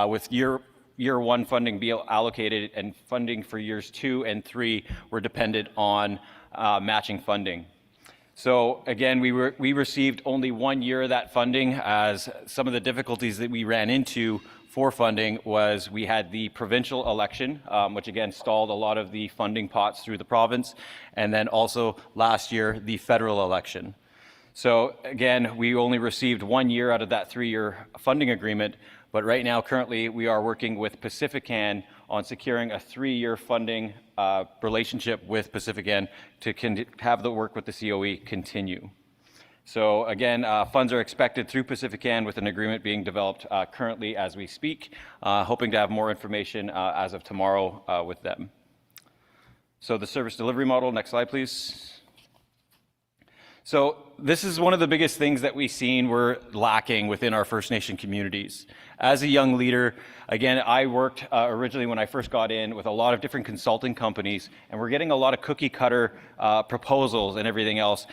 with year 1 funding being allocated, and funding for years 2 and 3 were dependent on matching funding. So again, we received only 1 year of that funding, as some of the difficulties that we ran into for funding was we had the provincial election, which again stalled a lot of the funding pots through the province, and then also last year, the federal election. So again, we only received 1 year out of that 3-year funding agreement, but right now, currently, we are working with PacifiCan on securing a 3-year funding relationship with PacifiCan to have the work with the COE continue. So again, funds are expected through PacifiCan with an agreement being developed currently as we speak, hoping to have more information as of tomorrow with them. So the service delivery model, next slide, please. So this is one of the biggest things that we've seen we're lacking within our First Nation communities. As a young leader, again, I worked originally when I first got in with a lot of different consulting companies, and we're getting a lot of cookie cutter proposals and everything else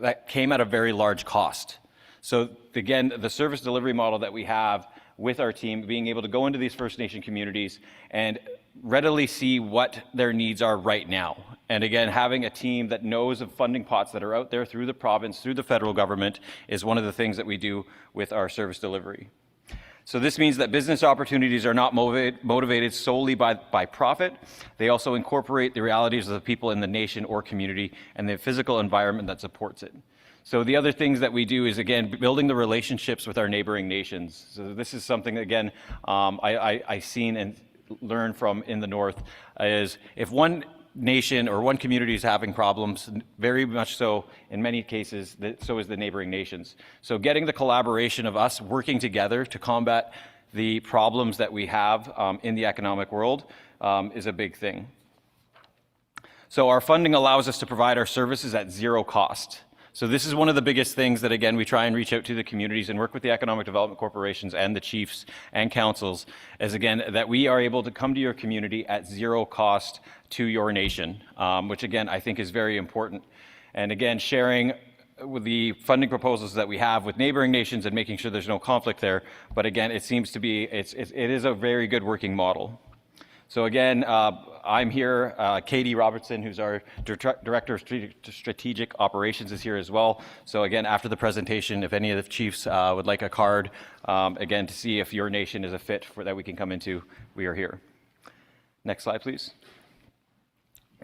that came at a very large cost. So again, the service delivery model that we have with our team, being able to go into these First Nation communities and readily see what their needs are right now. And again, having a team that knows of funding pots that are out there through the province, through the federal government, is one of the things that we do with our service delivery. So this means that business opportunities are not motivated solely by profit. They also incorporate the realities of the people in the nation or community and the physical environment that supports it. So the other things that we do is, again, building the relationships with our neighboring nations. So this is something, again, I've seen and learned from in the North, is if one nation or one community is having problems, very much so in many cases, so is the neighboring nations. So getting the collaboration of us working together to combat the problems that we have in the economic world is a big thing. So our funding allows us to provide our services at zero cost. So this is one of the biggest things that, again, we try and reach out to the communities and work with the economic development corporations and the chiefs and councils, as again, that we are able to come to your community at zero cost to your nation, which again, I think is very important. And again, sharing with the funding proposals that we have with neighboring nations and making sure there's no conflict there. But again, it seems to be, it is a very good working model. So again, I'm here. Katie Robertson, who's our Director of Strategic Operations, is here as well. So again, after the presentation, if any of the chiefs would like a card, again, to see if your nation is a fit for that we can come into, we are here. Next slide, please.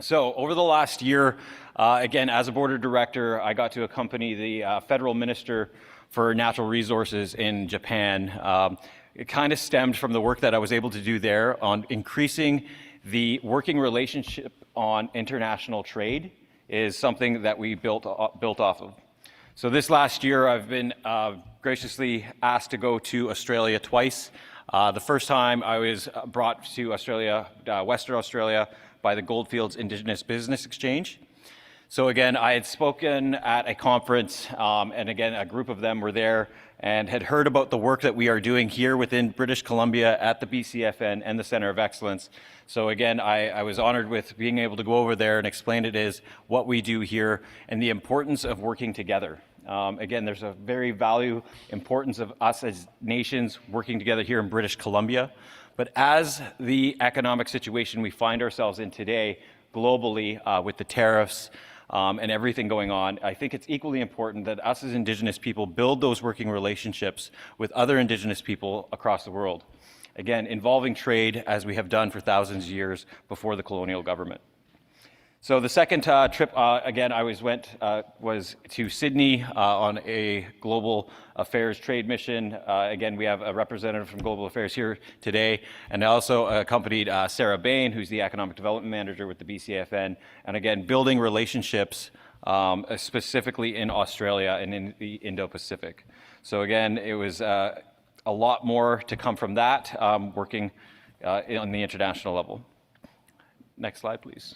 So over the last year, again, as a board of director, I got to accompany the federal minister for natural resources in Japan. It kind of stemmed from the work that I was able to do there on increasing the working relationship on international trade is something that we built off of. So this last year, I've been graciously asked to go to Australia twice. The first time I was brought to Australia, Western Australia, by the Goldfields Indigenous Business Exchange. So again, I had spoken at a conference, and again, a group of them were there and had heard about the work that we are doing here within British Columbia at the BCAFN and the Centre of Excellence. So again, I was honored with being able to go over there and explain it as what we do here and the importance of working together. Again, there's a very importance of us as nations working together here in British Columbia. But as the economic situation we find ourselves in today, globally, with the tariffs and everything going on, I think it's equally important that us as Indigenous people build those working relationships with other Indigenous people across the world. Again, involving trade as we have done for thousands of years before the colonial government. So the second trip, again, I was to Sydney on a global affairs trade mission. Again, we have a representative from Global Affairs here today, and I also accompanied Sarah Bain, who's the Economic Development Manager with the BCAFN, and again, building relationships specifically in Australia and in the Indo-Pacific. So again, it was a lot more to come from that, working on the international level. Next slide, please.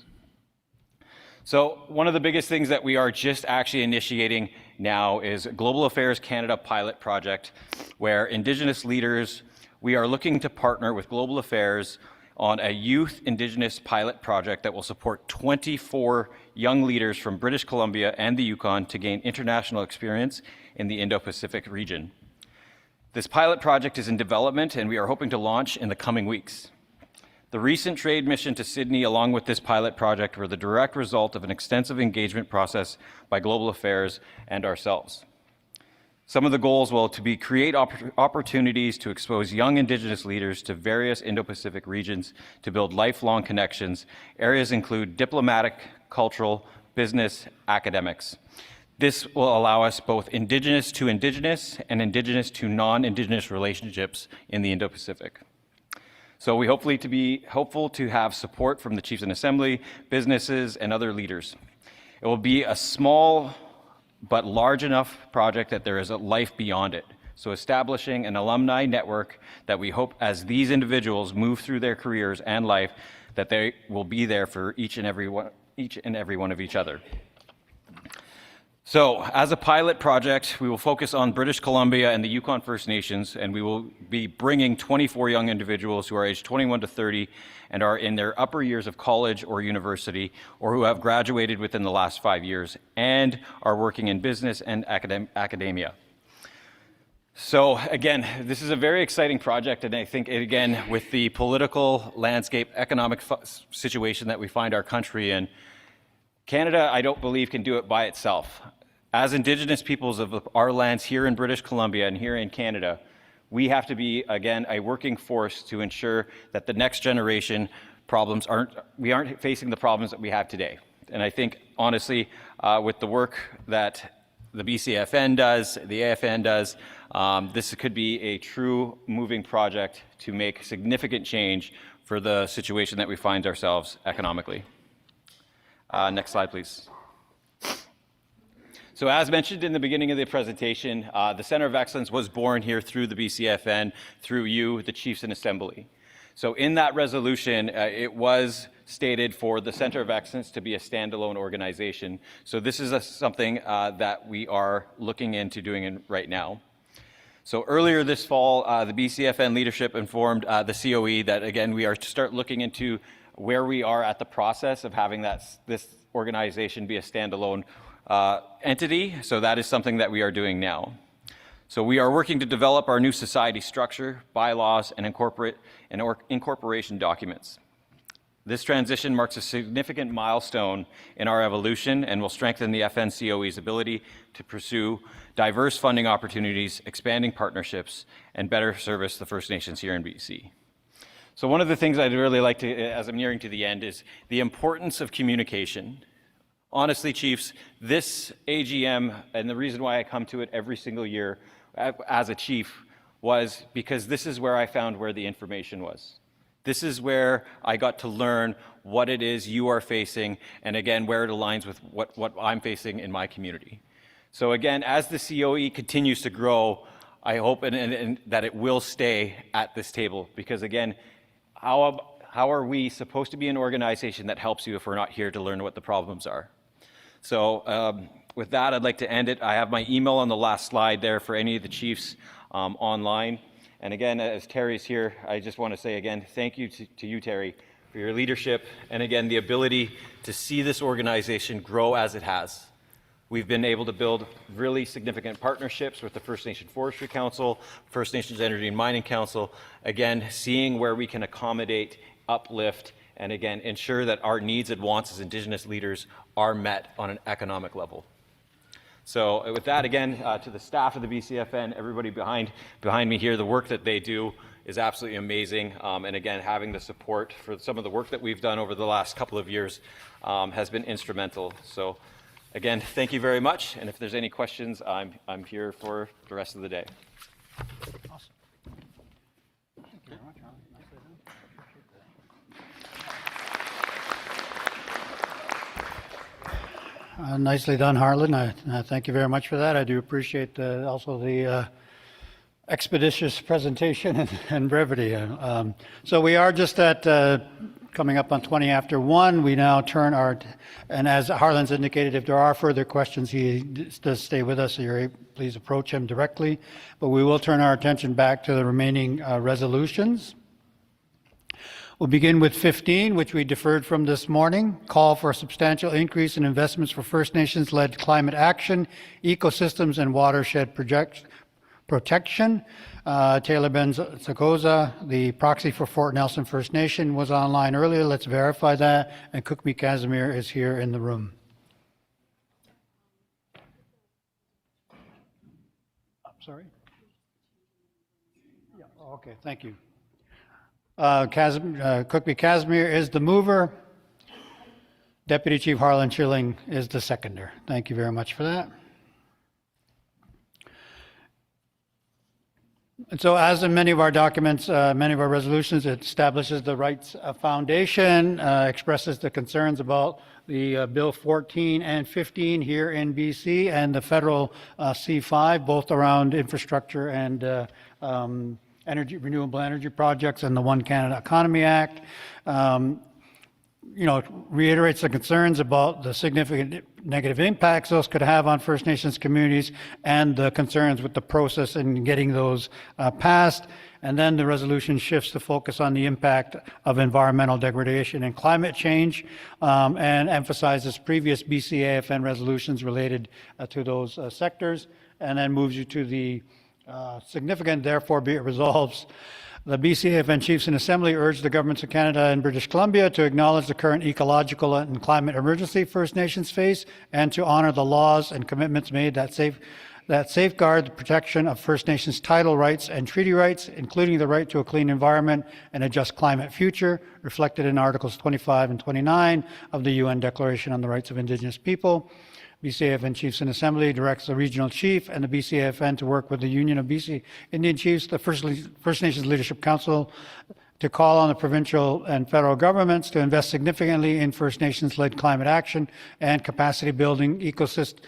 So one of the biggest things that we are just actually initiating now is Global Affairs Canada pilot project, where Indigenous leaders, we are looking to partner with Global Affairs on a youth Indigenous pilot project that will support 24 young leaders from British Columbia and the Yukon to gain international experience in the Indo-Pacific region. This pilot project is in development and we are hoping to launch in the coming weeks. The recent trade mission to Sydney, along with this pilot project, were the direct result of an extensive engagement process by Global Affairs and ourselves. Some of the goals will to create opportunities to expose young Indigenous leaders to various Indo-Pacific regions to build lifelong connections. Areas include diplomatic, cultural, business, academics. This will allow us both Indigenous to Indigenous and Indigenous to non-Indigenous relationships in the Indo-Pacific. So we hopefully to be hopeful to have support from the Chiefs in Assembly, businesses, and other leaders. It will be a small but large enough project that there is a life beyond it. So establishing an alumni network that we hope as these individuals move through their careers and life, that they will be there for each and every one of each other. So, as a pilot project, we will focus on British Columbia and the Yukon First Nations, and we will be bringing 24 young individuals who are aged 21 to 30 and are in their upper years of college or university, or who have graduated within the last 5 years and are working in business and academia. So again, this is a very exciting project, and I think, again, with the political landscape, economic situation that we find our country in, Canada, I don't believe, can do it by itself. As Indigenous peoples of our lands here in British Columbia and here in Canada, we have to be, again, a working force to ensure that the next generation we aren't facing the problems that we have today. And I think, honestly, with the work that the BCAFN does, the AFN does, this could be a true moving project to make significant change for the situation that we find ourselves economically. Next slide, please. So as mentioned in the beginning of the presentation, the Centre of Excellence was born here through the BCAFN, through you, the Chiefs in Assembly. So in that resolution, it was stated for the Centre of Excellence to be a standalone organization. So this is something that we are looking into doing right now. So earlier this fall, the BCAFN leadership informed the COE that, again, we are to start looking into where we are at the process of having this organization be a standalone entity. So that is something that we are doing now. So we are working to develop our new society structure, bylaws, and incorporation documents. This transition marks a significant milestone in our evolution and will strengthen the FNCOE's ability to pursue diverse funding opportunities, expanding partnerships, and better service the First Nations here in BC. So one of the things I'd really like to, as I'm nearing to the end, is the importance of communication. Honestly, Chiefs, this AGM, and the reason why I come to it every single year as a chief, was because this is where I found where the information was. This is where I got to learn what it is you are facing, and again, where it aligns with what I'm facing in my community. So again, as the COE continues to grow, I hope and that it will stay at this table, because again, how are we supposed to be an organization that helps you if we're not here to learn what the problems are? So with that, I'd like to end it. I have my email on the last slide there for any of the chiefs online. And again, as Terry's here, I just want to say again, thank you to you, Terry, for your leadership, and again, the ability to see this organization grow as it has. We've been able to build really significant partnerships with the First Nation Forestry Council, First Nations Energy and Mining Council, again, seeing where we can accommodate, uplift, and again, ensure that our needs and wants as Indigenous leaders are met on an economic level. So with that, again, to the staff of the BCAFN, everybody behind me here, the work that they do is absolutely amazing. And again, having the support for some of the work that we've done over the last couple of years has been instrumental. So again, thank you very much. And if there's any questions, I'm here for the rest of the day. Awesome. Thank you very much, Harlan. Nicely done. I appreciate that. Nicely done, Harlan. Thank you very much for that. I do appreciate also the expeditious presentation and brevity. So we are just at coming up on 20 after 1. We now turn and as Harlan's indicated, if there are further questions, he does stay with us, so please approach him directly. But we will turn our attention back to the remaining resolutions. We'll begin with 15, which we deferred from this morning. Call for a substantial increase in investments for First Nations-led climate action, ecosystems, and watershed protection. Taylor Benzagoza, the proxy for Fort Nelson First Nation, was online earlier. Let's verify that. And Cookme Casimir is here in the room. I'm sorry? Yeah, okay, thank you. Cookme Casimir is the mover. Deputy Chief Harlan Chilling is the seconder. Thank you very much for that. And so as in many of our documents, many of our resolutions, it establishes the Rights Foundation, expresses the concerns about the Bill 14 and 15 here in BC, and the federal C5, both around infrastructure and renewable energy projects, and the One Canada Economy Act. Reiterates the concerns about the significant negative impacts those could have on First Nations communities, and the concerns with the process in getting those passed. And then the resolution shifts the focus on the impact of environmental degradation and climate change, and emphasizes previous BCAFN resolutions related to those sectors, and then moves you to the significant, therefore be it resolves. The BCAFN Chiefs in Assembly urge the governments of Canada and British Columbia to acknowledge the current ecological and climate emergency First Nations face, and to honor the laws and commitments made that safeguard the protection of First Nations title rights and treaty rights, including the right to a clean environment and a just climate future, reflected in Articles 25 and 29 of the UN Declaration on the Rights of Indigenous People. BCAFN Chiefs in Assembly directs the Regional Chief and the BCAFN to work with the Union of BC Indian Chiefs, the First Nations Leadership Council, to call on the provincial and federal governments to invest significantly in First Nations-led climate action and capacity building, ecosystems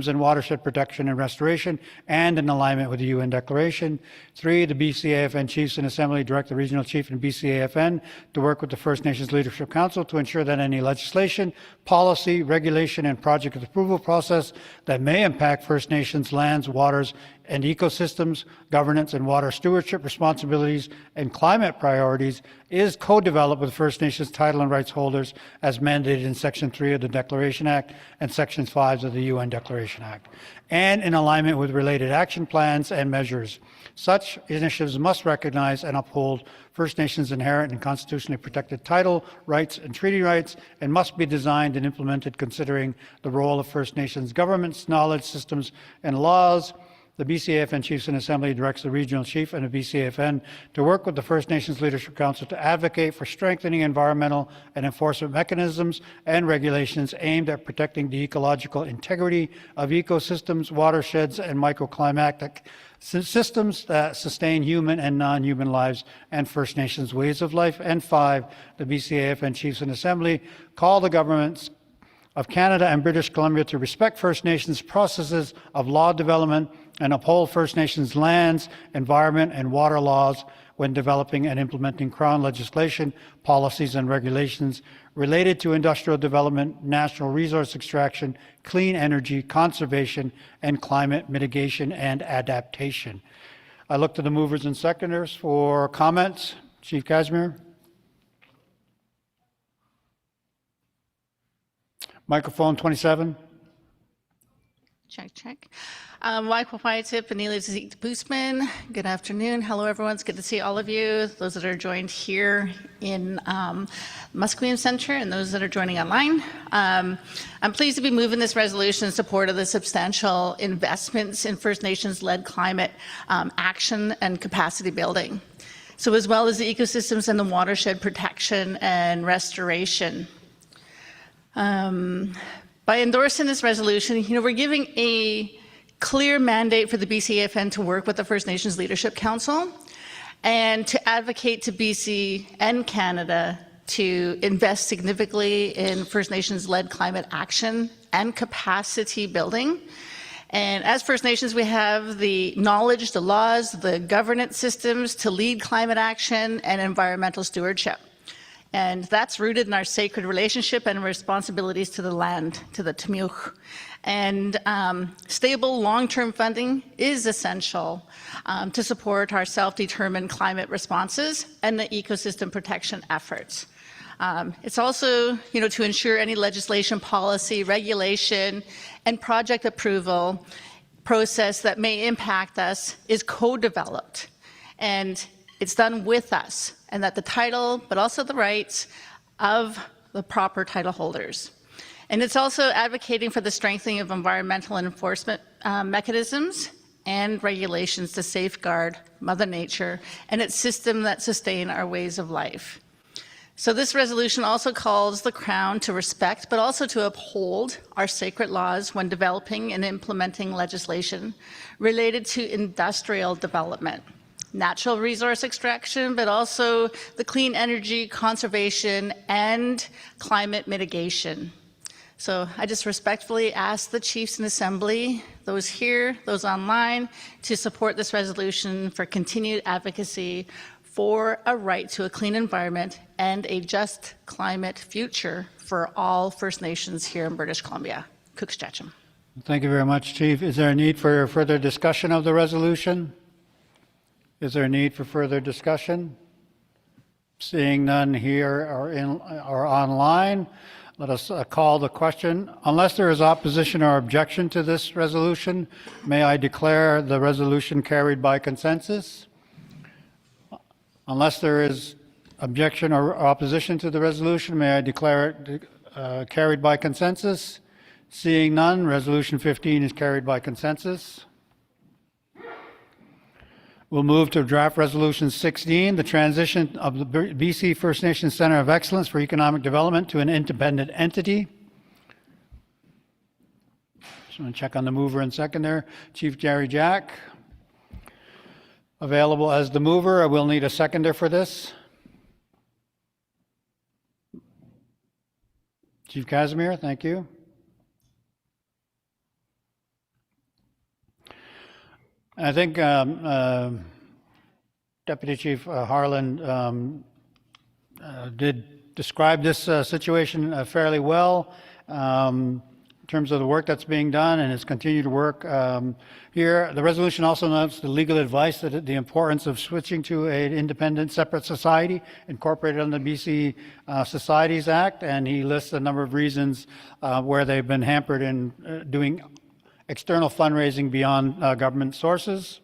and watershed protection and restoration, and in alignment with the UN Declaration. 3, the BCAFN Chiefs in Assembly direct the Regional Chief and BCAFN to work with the First Nations Leadership Council to ensure that any legislation, policy, regulation, and project approval process that may impact First Nations lands, waters, and ecosystems, governance and water stewardship responsibilities, and climate priorities is co-developed with First Nations title and rights holders as mandated in Section 3 of the Declaration Act and Section 5 of the UN Declaration Act, and in alignment with related action plans and measures. Such initiatives must recognize and uphold First Nations' inherent and constitutionally protected title, rights, and treaty rights, and must be designed and implemented considering the role of First Nations governments, knowledge systems, and laws. The BCAFN Chiefs in Assembly directs the Regional Chief and the BCAFN to work with the First Nations Leadership Council to advocate for strengthening environmental and enforcement mechanisms and regulations aimed at protecting the ecological integrity of ecosystems, watersheds, and microclimatic systems that sustain human and non-human lives and First Nations ways of life. And 5, the BCAFN Chiefs in Assembly call the governments of Canada and British Columbia to respect First Nations processes of law development and uphold First Nations lands, environment, and water laws when developing and implementing Crown legislation, policies, and regulations related to industrial development, natural resource extraction, clean energy, conservation, and climate mitigation and adaptation. I look to the movers and seconders for comments. Chief Casimir. Microphone 27. Check, check. Boostman. Good afternoon. Hello, everyone. It's good to see all of you, those that are joined here in Musqueam Center and those that are joining online. I'm pleased to be moving this resolution in support of the substantial investments in First Nations-led climate action and capacity building, so as well as the ecosystems and the watershed protection and restoration. By endorsing this resolution, we're giving a clear mandate for the BCAFN to work with the First Nations Leadership Council and to advocate to BC and Canada to invest significantly in First Nations-led climate action and capacity building. And as First Nations, we have the knowledge, the laws, the governance systems to lead climate action and environmental stewardship. And that's rooted in our sacred relationship and responsibilities to the land, to the Tmiuk. And stable long-term funding is essential to support our self-determined climate responses and the ecosystem protection efforts. It's also, to ensure any legislation, policy, regulation, and project approval process that may impact us is co-developed. And it's done with us, and that the title, but also the rights of the proper title holders. And it's also advocating for the strengthening of environmental enforcement mechanisms and regulations to safeguard Mother Nature and its system that sustain our ways of life. So this resolution also calls the Crown to respect, but also to uphold our sacred laws when developing and implementing legislation related to industrial development, natural resource extraction, but also the clean energy, conservation, and climate mitigation. So I just respectfully ask the chiefs in assembly, those here, those online, to support this resolution for continued advocacy for a right to a clean environment and a just climate future for all First Nations here in British Columbia. Cookstacham. Thank you very much, Chief. Is there a need for further discussion of the resolution? Is there a need for further discussion? Seeing none here or online, let us call the question. Unless there is opposition or objection to this resolution, may I declare the resolution carried by consensus? Unless there is objection or opposition to the resolution, may I declare it carried by consensus? Seeing none, Resolution 15 is carried by consensus. We'll move to draft Resolution 16, the transition of the BC First Nations Centre of Excellence for Economic Development to an independent entity. Just want to check on the mover and seconder. Chief Jerry Jack. Available as the mover. I will need a seconder for this. Chief Casimir, thank you. I think Deputy Chief Harlan did describe this situation fairly well in terms of the work that's being done and its continued work here. The resolution also notes the legal advice that the importance of switching to an independent separate society incorporated under the BC Societies Act, and he lists a number of reasons where they've been hampered in doing external fundraising beyond government sources.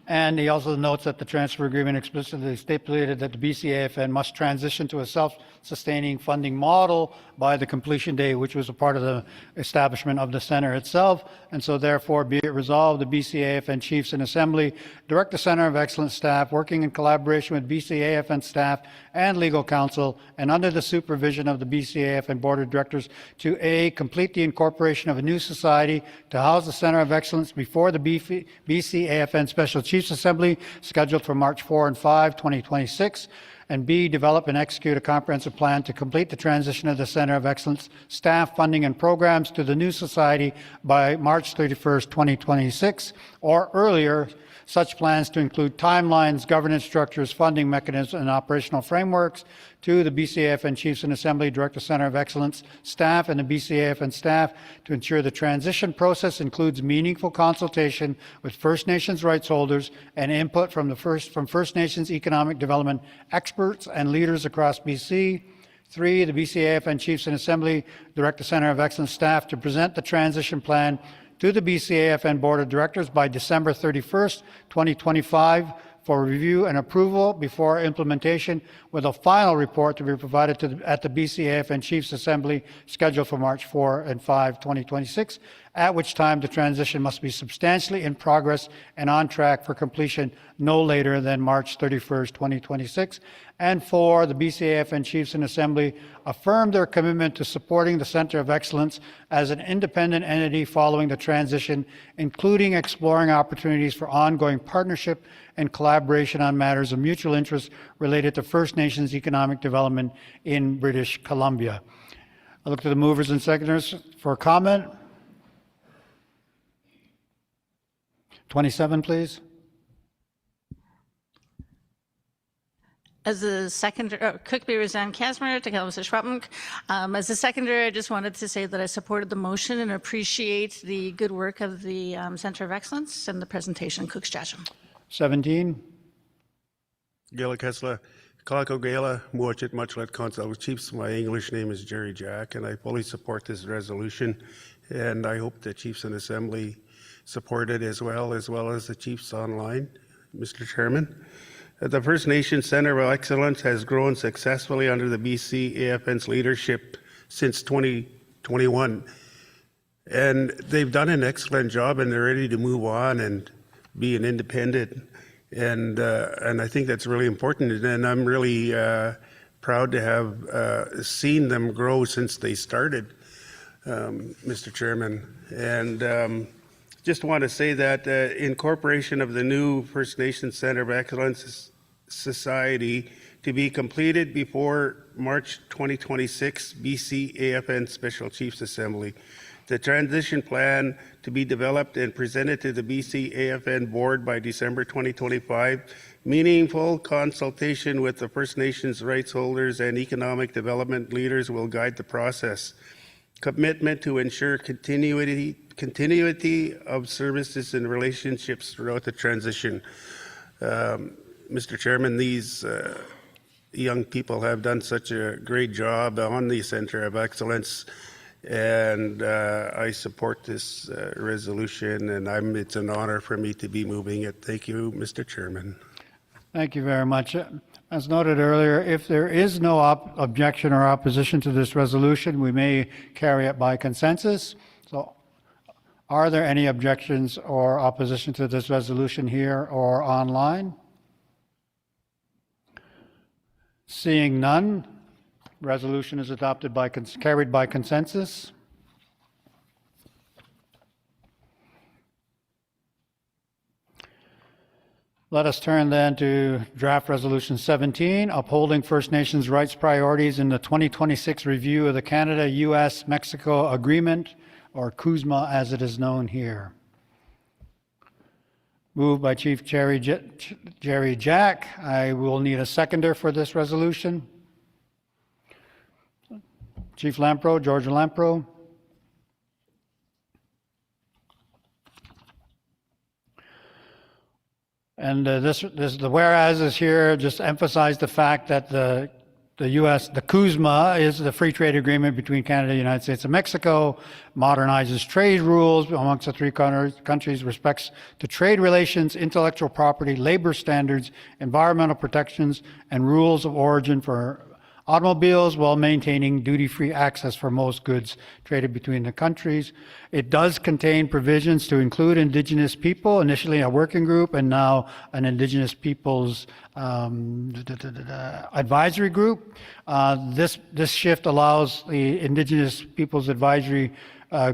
And he also notes that the transfer agreement explicitly stipulated that the BCAFN must transition to a self-sustaining funding model by the completion date, which was a part of the establishment of the center itself. And so therefore, be it resolved, the BCAFN Chiefs in Assembly direct the Center of Excellence staff, working in collaboration with BCAFN staff and legal counsel, and under the supervision of the BCAFN Board of Directors, to A, complete the incorporation of a new society to house the Center of Excellence before the BCAFN Special Chiefs Assembly, scheduled for March 4 and 5, 2026, And B, develop and execute a comprehensive plan to complete the transition of the Center of Excellence staff, funding, and programs to the new society by March 31st, 2026, or earlier. Such plans to include timelines, governance structures, funding mechanisms, and operational frameworks. 2, the BCAFN Chiefs and Assembly direct the Center of Excellence staff and the BCAFN staff to ensure the transition process includes meaningful consultation with First Nations rights holders and input from First Nations economic development experts and leaders across BC. 3, the BCAFN Chiefs and Assembly direct the Center of Excellence staff to present the transition plan to the BCAFN Board of Directors by December 31st, 2025 for review and approval before implementation, with a final report to be provided at the BCAFN Chiefs Assembly scheduled for March 4 and 5, 2026, at which time the transition must be substantially in progress and on track for completion no later than March 31st, 2026. And 4, the BCAFN Chiefs and Assembly affirm their commitment to supporting the Center of Excellence as an independent entity following the transition, including exploring opportunities for ongoing partnership and collaboration on matters of mutual interest related to First Nations economic development in British Columbia. I look to the movers and seconders for comment. 27, please. As a seconder, Cookby Roseanne Casmer, Tecumseh Schwabunk. As a seconder, I just wanted to say that I supported the motion and appreciate the good work of the Center of Excellence and the presentation. Cook's Jasham. 17. Gala Kessler, Kalako Gala, Muachit Muchlet Council Chiefs. My English name is Jerry Jack, and I fully support this resolution. And I hope the Chiefs and Assembly support it as well as the Chiefs online, Mr. Chairman. The First Nations Center of Excellence has grown successfully under the BCAFN's leadership since 2021. And they've done an excellent job, and they're ready to move on and be an independent. And I think that's really important. And I'm really proud to have seen them grow since they started, Mr. Chairman. And just want to say that incorporation of the new First Nations Center of Excellence Society to be completed before March 2026 BCAFN Special Chiefs Assembly. The transition plan to be developed and presented to the BCAFN Board by December 2025. Meaningful consultation with the First Nations rights holders and economic development leaders will guide the process. Commitment to ensure continuity of services and relationships throughout the transition. Mr. Chairman, these young people have done such a great job on the Center of Excellence, and I support this resolution, and it's an honor for me to be moving it. Thank you, Mr. Chairman. Thank you very much. As noted earlier, if there is no objection or opposition to this resolution, we may carry it by consensus. So are there any objections or opposition to this resolution here or online? Seeing none, resolution is adopted carried by consensus. Let us turn then to draft resolution 17, upholding First Nations rights priorities in the 2026 review of the Canada-US-Mexico Agreement, or CUSMA as it is known here. Moved by Chief Jerry Jack. I will need a seconder for this resolution. Chief Lampro, Georgia Lampro. And the whereas is here just emphasize the fact that the CUSMA is the free trade agreement between Canada, United States, and Mexico, modernizes trade rules amongst the three countries, respects to trade relations, intellectual property, labor standards, environmental protections, and rules of origin for automobiles while maintaining duty-free access for most goods traded between the countries. It does contain provisions to include Indigenous people, initially a working group and now an Indigenous peoples advisory group. This shift allows the Indigenous Peoples Advisory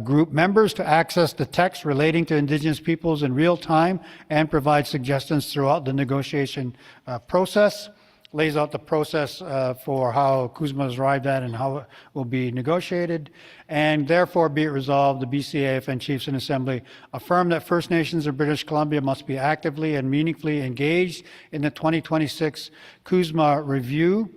group members to access the text relating to Indigenous peoples in real time and provide suggestions throughout the negotiation process. lays out the process for how CUSMA is arrived at and how it will be negotiated. And therefore be it resolved, the BCAFN Chiefs in Assembly affirm that First Nations of British Columbia must be actively and meaningfully engaged in the 2026 CUSMA review,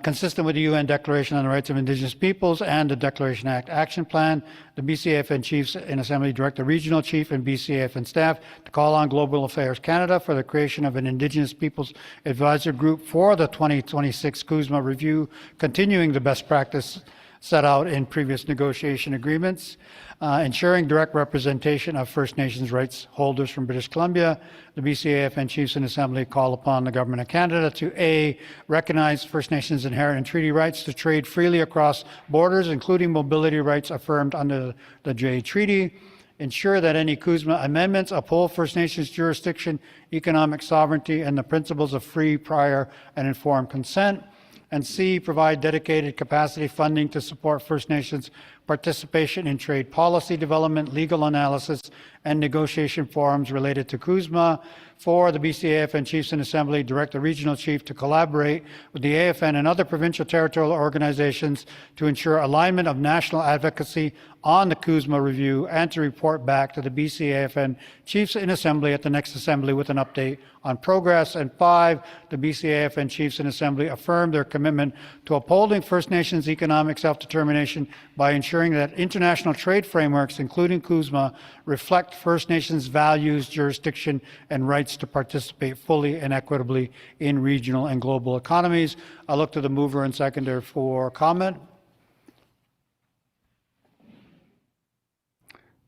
consistent with the UN Declaration on the Rights of Indigenous Peoples and the Declaration Act Action Plan. The BCAFN Chiefs in Assembly direct the Regional Chief and BCAFN staff to call on Global Affairs Canada for the creation of an Indigenous Peoples Advisor Group for the 2026 CUSMA review, continuing the best practice set out in previous negotiation agreements, ensuring direct representation of First Nations rights holders from British Columbia. The BCAFN Chiefs in Assembly call upon the Government of Canada to A, recognize First Nations inherent and treaty rights to trade freely across borders, including mobility rights affirmed under the J Treaty, ensure that any CUSMA amendments uphold First Nations jurisdiction, economic sovereignty, and the principles of free, prior, and informed consent, and C, provide dedicated capacity funding to support First Nations participation in trade policy development, legal analysis, and negotiation forums related to CUSMA. 4, the BCAFN Chiefs in Assembly direct the Regional Chief to collaborate with the AFN and other provincial territorial organizations to ensure alignment of national advocacy on the CUSMA review and to report back to the BCAFN Chiefs in Assembly at the next Assembly with an update on progress. And 5, the BCAFN Chiefs in Assembly affirm their commitment to upholding First Nations economic self-determination by ensuring that international trade frameworks, including CUSMA, reflect First Nations values, jurisdiction, and rights to participate fully and equitably in regional and global economies. I look to the mover and seconder for comment.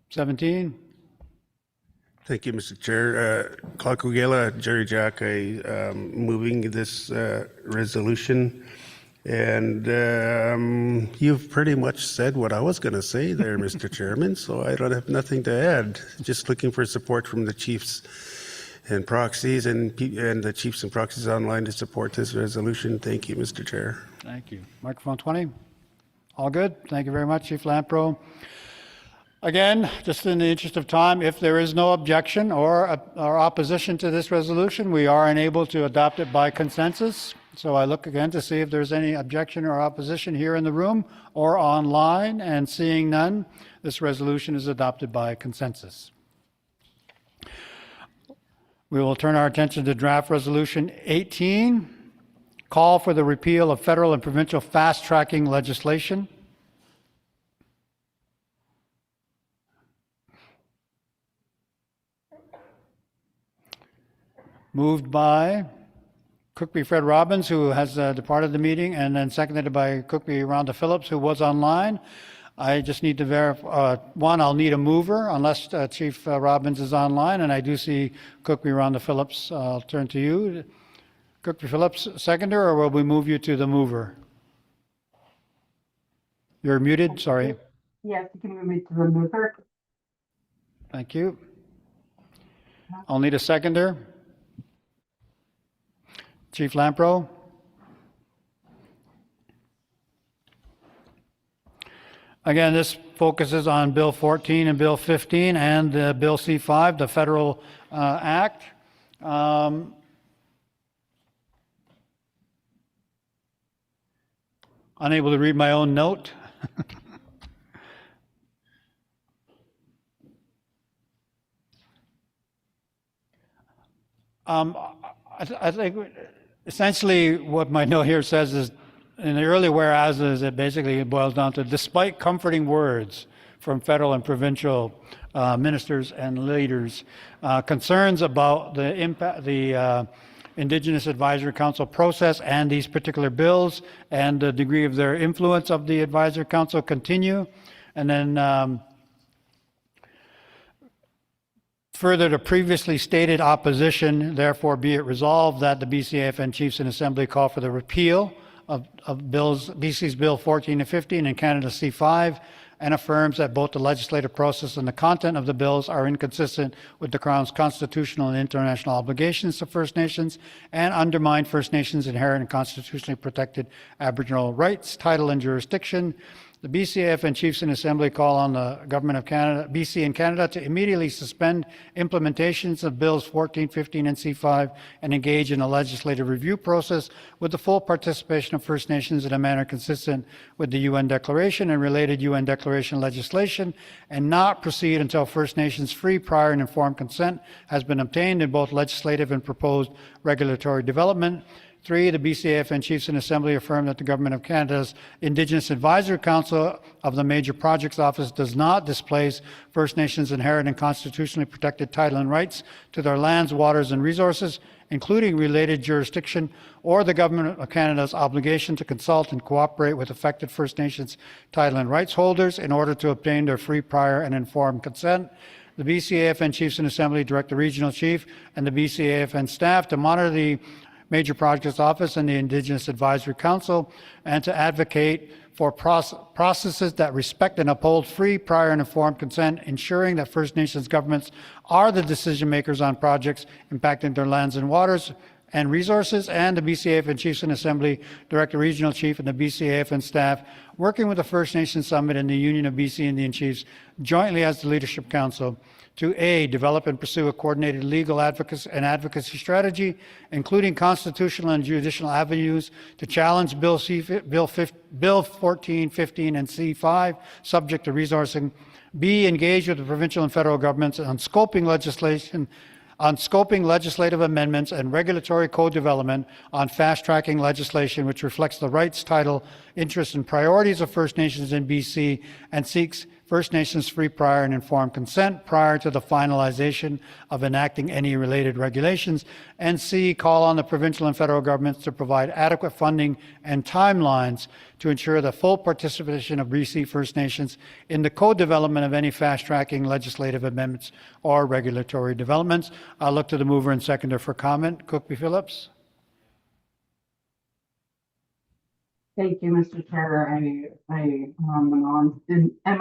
17. Thank you, Mr. Chair. Kalakugela, Jerry Jack, moving this resolution. And you've pretty much said what I was going to say there, Mr. Chairman, so I don't have nothing to add. Just looking for support from the chiefs and proxies and the chiefs and proxies online to support this resolution. Thank you, Mr. Chair. Thank you. Microphone 20. All good. Thank you very much, Chief Lampro. Again, just in the interest of time, if there is no objection or opposition to this resolution, we are unable to adopt it by consensus. So I look again to see if there's any objection or opposition here in the room or online, and seeing none, this resolution is adopted by consensus. We will turn our attention to draft resolution 18, call for the repeal of federal and provincial fast-tracking legislation. Moved by Cookby Fred Robbins, who has departed the meeting, and then seconded by Cookby Rhonda Phillips, who was online. I just need to verify, one, I'll need a mover unless Chief Robbins is online, and I do see Cookby Rhonda Phillips. I'll turn to you. Cookby Phillips, seconder, or will we move you to the mover? You're muted, sorry. Yes, you can move me to the mover. Thank you. I'll need a seconder. Chief Lampro. Again, this focuses on Bill 14 and Bill 15 and Bill C5, the Federal Act. Unable to read my own note. I think essentially what my note here says is, in the early whereases, it basically boils down to, despite comforting words from federal and provincial ministers and leaders, concerns about the impact, the Indigenous Advisory Council process and these particular bills and the degree of their influence of the Advisory Council continue. And then further to previously stated opposition, therefore be it resolved that the BCAFN Chiefs in Assembly call for the repeal of bills, BC's Bill 14 and 15 and Canada C5, and affirms that both the legislative process and the content of the bills are inconsistent with the Crown's constitutional and international obligations to First Nations and undermine First Nations' inherent and constitutionally protected Aboriginal rights, title, and jurisdiction. The BCAFN Chiefs in Assembly call on the Government of Canada, BC and Canada to immediately suspend implementations of Bills 14, 15, and C5 and engage in a legislative review process with the full participation of First Nations in a manner consistent with the UN Declaration and related UN Declaration legislation, and not proceed until First Nations free, prior, and informed consent has been obtained in both legislative and proposed regulatory development. 3, the BCAFN Chiefs in Assembly affirm that the Government of Canada's Indigenous Advisory Council of the Major Projects Office does not displace First Nations' inherent and constitutionally protected title and rights to their lands, waters, and resources, including related jurisdiction, or the Government of Canada's obligation to consult and cooperate with affected First Nations title and rights holders in order to obtain their free, prior, and informed consent. The BCAFN Chiefs in Assembly direct the Regional Chief and the BCAFN staff to monitor the Major Projects Office and the Indigenous Advisory Council, and to advocate for processes that respect and uphold free, prior, and informed consent, ensuring that First Nations governments are the decision makers on projects impacting their lands and waters and resources. And the BCAFN Chiefs in Assembly direct the Regional Chief and the BCAFN staff, working with the First Nations Summit and the Union of BC Indian Chiefs, jointly as the Leadership Council, to A, develop and pursue a coordinated legal advocacy strategy, including constitutional and judicial avenues to challenge Bill 14, 15, and C5, subject to resourcing. B, engage with the provincial and federal governments on scoping legislative amendments and regulatory co-development on fast-tracking legislation which reflects the rights, title, interests, and priorities of First Nations in BC and seeks First Nations free, prior, and informed consent prior to the finalization of enacting any related regulations. And C, call on the provincial and federal governments to provide adequate funding and timelines to ensure the full participation of BC First Nations in the co-development of any fast-tracking legislative amendments or regulatory developments. I'll look to the mover and seconder for comment. Cookby Phillips. Thank you, Mr. Chair. I'm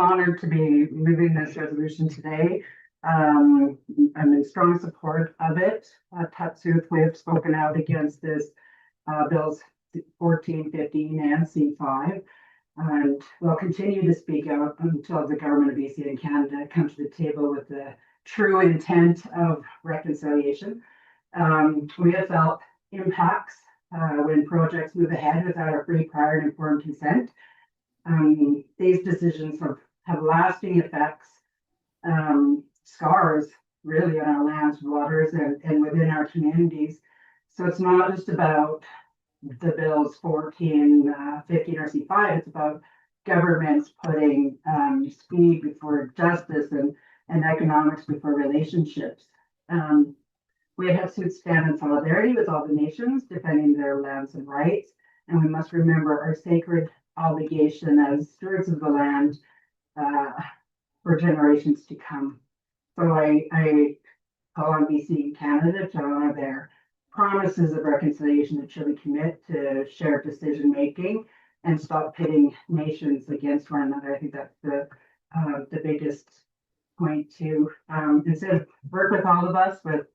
honored to be moving this resolution today. I'm in strong support of it. Tatsooth, we have spoken out against this bills 14, 15, and C5, and we'll continue to speak out until the Government of BC and Canada come to the table with the true intent of reconciliation. We have felt impacts when projects move ahead without our free, prior, and informed consent. These decisions have lasting effects, scars really on our lands, waters, and within our communities. So it's not just about the bills 14, 15, or C5, it's about governments putting speed before justice and economics before relationships. We have to stand in solidarity with all the nations defending their lands and rights, and we must remember our sacred obligation as stewards of the land for generations to come. So I call on BC and Canada to honor their promises of reconciliation, to truly commit to shared decision making and stop pitting nations against one another. I think that's the biggest point too. Instead, work with all of us with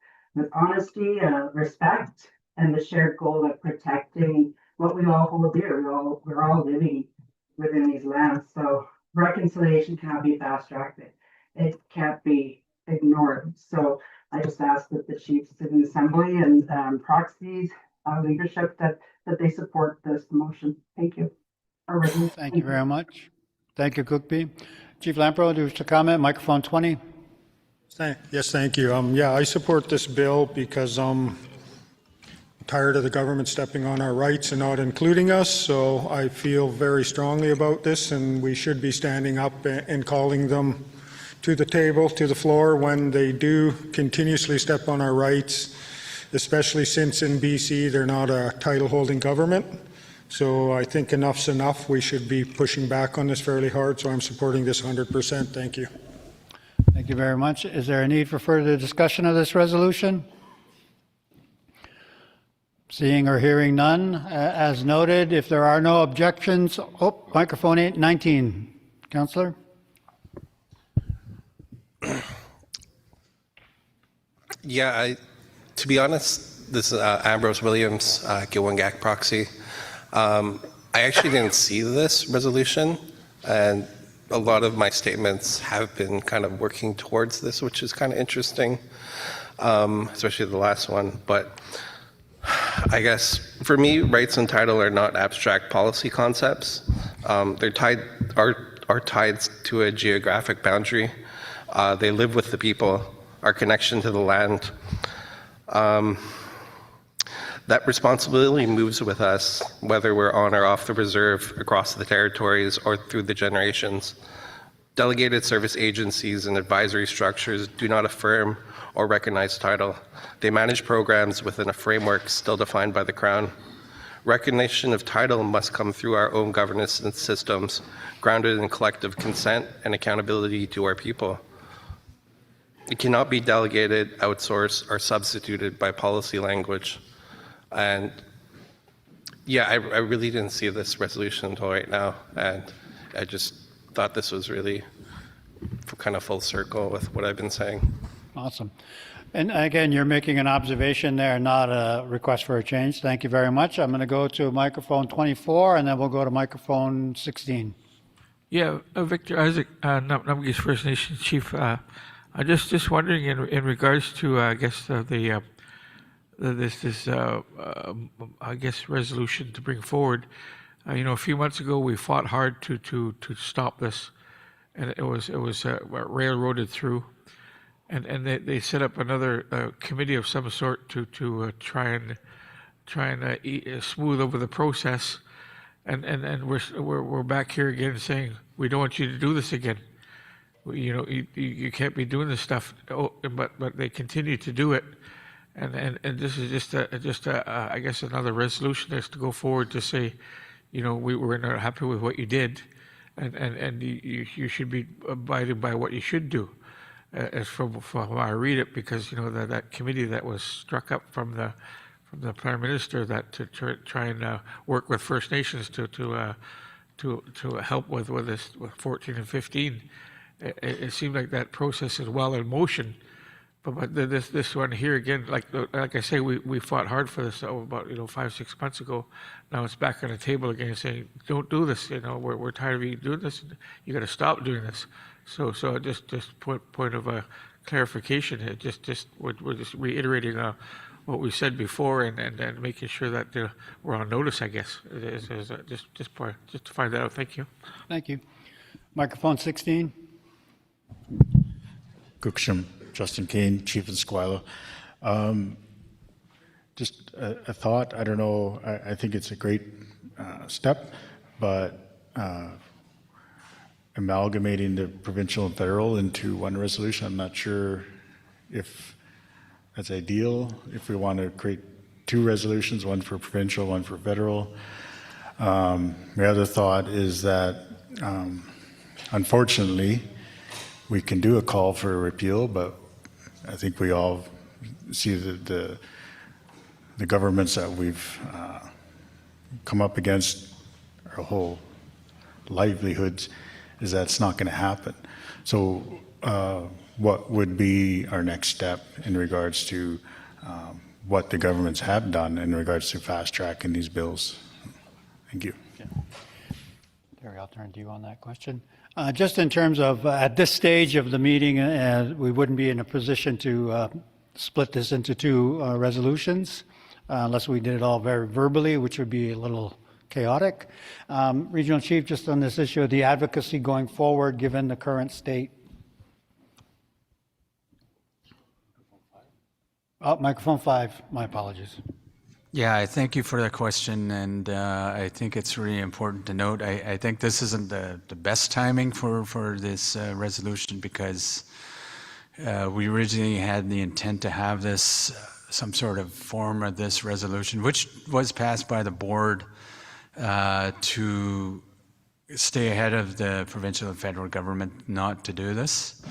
honesty, respect, and the shared goal of protecting what we all hold dear. We're all living within these lands. So reconciliation cannot be fast-tracked. It can't be ignored. So I just ask that the chiefs in the assembly and proxies leadership that they support this motion. Thank you. Thank you very much. Thank you, Cookby. Chief Lampro, do you wish to comment? Microphone 20. Yes, thank you. Yeah, I support this bill because I'm tired of the government stepping on our rights and not including us. So I feel very strongly about this, and we should be standing up and calling them to the table, to the floor, when they do continuously step on our rights, especially since in BC they're not a title-holding government. So I think enough's enough. We should be pushing back on this fairly hard. So I'm supporting this 100%. Thank you. Thank you very much. Is there a need for further discussion of this resolution? Seeing or hearing none, as noted, if there are no objections, microphone 19, Councillor. Yeah, to be honest, this is Ambrose Williams, Gilwangak proxy. I actually didn't see this resolution And a lot of my statements have been kind of working towards this, which is kind of interesting, especially the last one. But I guess for me, rights and title are not abstract policy concepts. They're tied to a geographic boundary. They live with the people, our connection to the land. That responsibility moves with us, whether we're on or off the reserve, across the territories, or through the generations. Delegated service agencies and advisory structures do not affirm or recognize title. They manage programs within a framework still defined by the Crown. Recognition of title must come through our own governance and systems, grounded in collective consent and accountability to our people. It cannot be delegated, outsourced, or substituted by policy language. And yeah, I really didn't see this resolution until right now, and I just thought this was really kind of full circle with what I've been saying. Awesome. And again, you're making an observation there, not a request for a change. Thank you very much. I'm going to go to microphone 24, and then we'll go to microphone 16. Yeah, Victor Isaac, Namgis First Nation Chief. I'm just wondering in regards to I guess I guess resolution to bring forward. A few months ago we fought hard to stop this, and it was railroaded through, and they set up another committee of some sort to try and smooth over the process, and we're back here again saying we don't want you to do this again. You can't be doing this stuff. But they continue to do it. And this is just I guess another resolution is to go forward to say, we're not happy with what you did, and you should be abiding by what you should do, as from how I read it, because that committee that was struck up from the Prime Minister that to try and work with First Nations to help with this with 14 and 15. It seemed like that process is well in motion. But this one here again, like I say, we fought hard for this about 5-6 months ago. Now it's back on the table again, saying don't do this. We're tired of you doing this. You got to stop doing this. So just point of clarification. We're just reiterating what we said before and making sure that we're on notice. I guess just to find that out. Thank you. Thank you. Microphone 16. Guksham. Justin Kane, Chief of Squilo. Just a thought, I don't know, I think it's a great step, but amalgamating the provincial and federal into one resolution, I'm not sure if that's ideal, if we want to create two resolutions, one for provincial, one for federal. The other thought is that, unfortunately, we can do a call for a repeal, but I think we all see the governments that we've come up against our whole livelihoods is that it's not going to happen. So what would be our next step in regards to what the governments have done in regards to fast tracking these bills? Thank you. Terry, I'll turn to you on that question. Just in terms of at this stage of the meeting, we wouldn't be in a position to split this into two resolutions unless we did it all very verbally, which would be a little chaotic. Regional Chief, just on this issue of the advocacy going forward, given the current state. Oh, microphone 5. My apologies. Yeah, I thank you for that question, and I think it's really important to note. I think this isn't the best timing for this resolution because we originally had the intent to have this some sort of form of this resolution, which was passed by the board to stay ahead of the provincial and federal government not to do this.